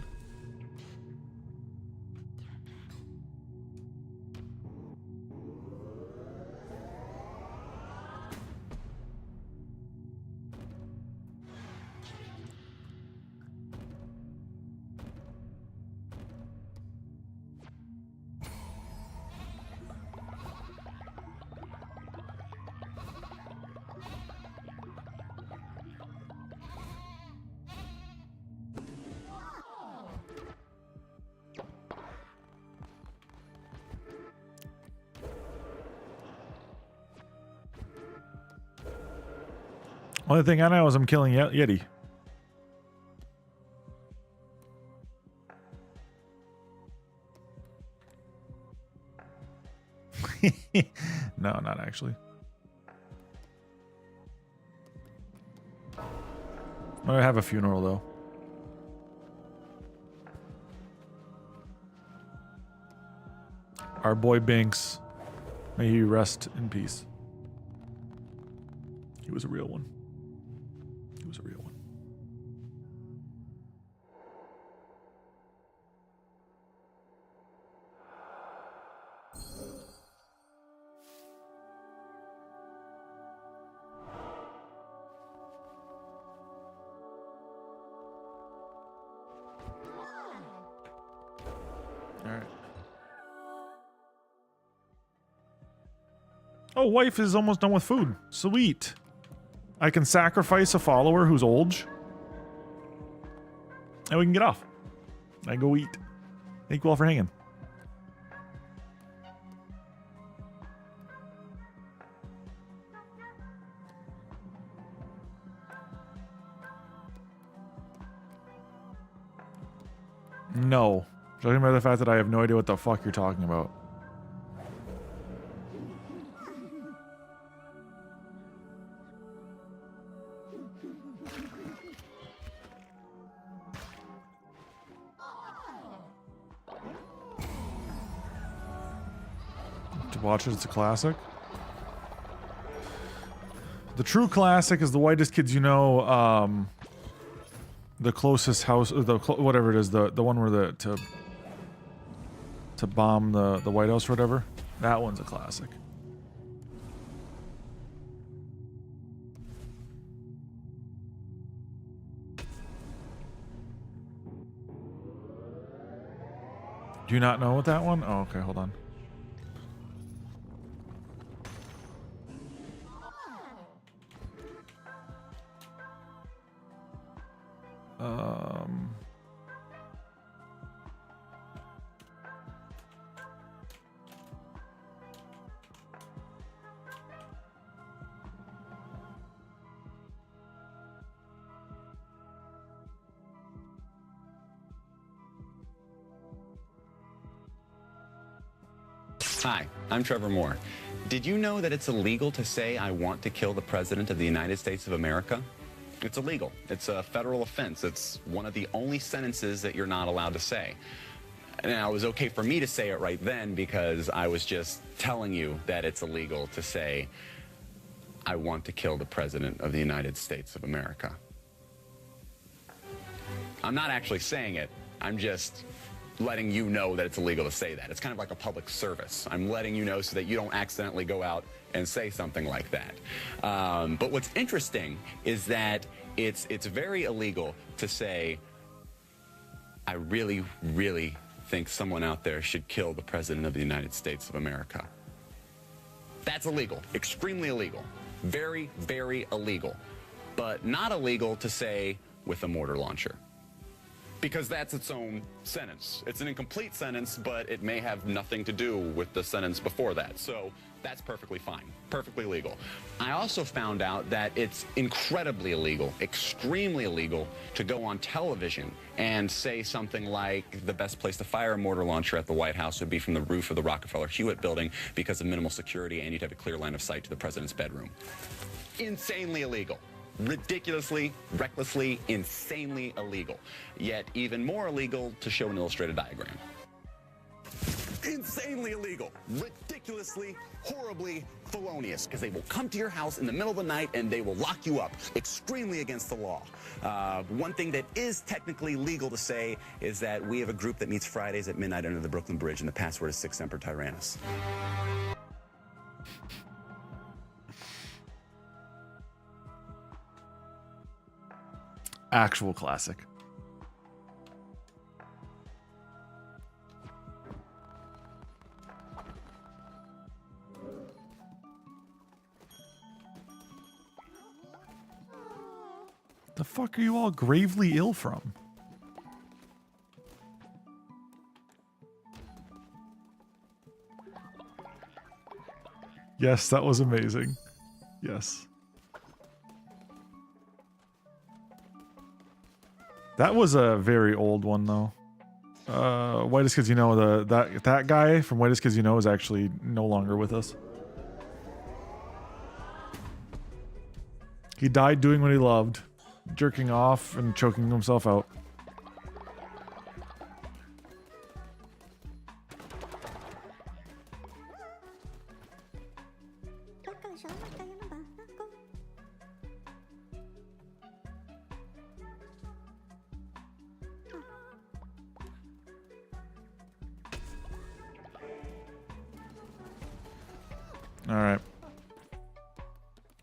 Only thing I know is I'm killing Yeti. No, not actually. I have a funeral though. Our boy Binks, may he rest in peace. He was a real one. He was a real one. All right. Oh, wife is almost done with food. Sweet. I can sacrifice a follower who's old. And we can get off. I go eat. Thank you all for hanging. No. Judging by the fact that I have no idea what the fuck you're talking about. To watch it, it's a classic. The true classic is The Whitest Kids You Know, the closest house, whatever it is, the one where to bomb the White House or whatever. That one's a classic. Do you not know what that one? Oh, okay, hold on. Hi, I'm Trevor Moore. Did you know that it's illegal to say, I want to kill the President of the United States of America? It's illegal. It's a federal offense. It's one of the only sentences that you're not allowed to say. Now, it was okay for me to say it right then because I was just telling you that it's illegal to say, I want to kill the President of the United States of America. I'm not actually saying it. I'm just letting you know that it's illegal to say that. It's kind of like a public service. I'm letting you know so that you don't accidentally go out and say something like that. But what's interesting is that it's very illegal to say, I really, really think someone out there should kill the President of the United States of America. That's illegal, extremely illegal, very, very illegal, but not illegal to say with a mortar launcher. Because that's its own sentence. It's an incomplete sentence, but it may have nothing to do with the sentence before that. So that's perfectly fine, perfectly legal. I also found out that it's incredibly illegal, extremely illegal, to go on television and say something like the best place to fire a mortar launcher at the White House would be from the roof of the Rockefeller Hewitt building because of minimal security and you'd have a clear line of sight to the president's bedroom. Insanely illegal. Ridiculously, recklessly, insanely illegal. Yet even more illegal to show an illustrated diagram. Insanely illegal, ridiculously, horribly felonious, because they will come to your house in the middle of the night and they will lock you up. Extremely against the law. One thing that is technically legal to say is that we have a group that meets Fridays at midnight under the Brooklyn Bridge, and the password is 6 Semper Tyrannis. Actual classic. The fuck are you all gravely ill from? Yes, that was amazing. Yes. That was a very old one though. Whitest Kids You Know, that guy from Whitest Kids You Know is actually no longer with us. He died doing what he loved, jerking off and choking himself out. All right.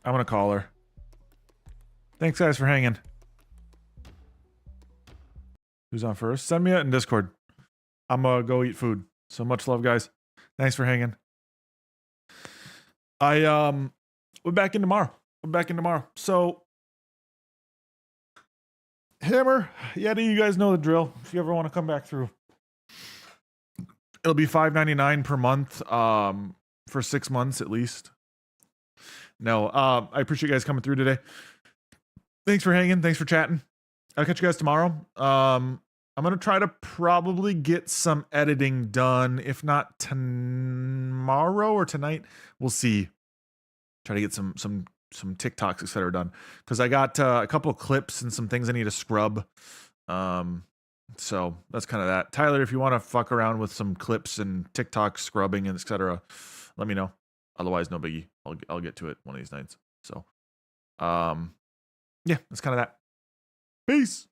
I'm gonna call her. Thanks, guys, for hanging. Who's on first? Send me it in Discord. I'm gonna go eat food. So much love, guys. Thanks for hanging. We're back in tomorrow. So, Hammer, Yeti, you guys know the drill. If you ever want to come back through, it'll be $5.99 per month. For 6 months at least. No, I appreciate you guys coming through today. Thanks for hanging. Thanks for chatting. I'll catch you guys tomorrow. I'm gonna try to probably get some editing done. If not tomorrow or tonight, we'll see. Try to get some TikToks, etc. done because I got a couple of clips and some things I need to scrub. So that's kind of that. Tyler, if you want to fuck around with some clips and TikTok scrubbing and etc., let me know. Otherwise, no biggie. I'll get to it one of these nights. So, yeah, that's kind of that. Peace.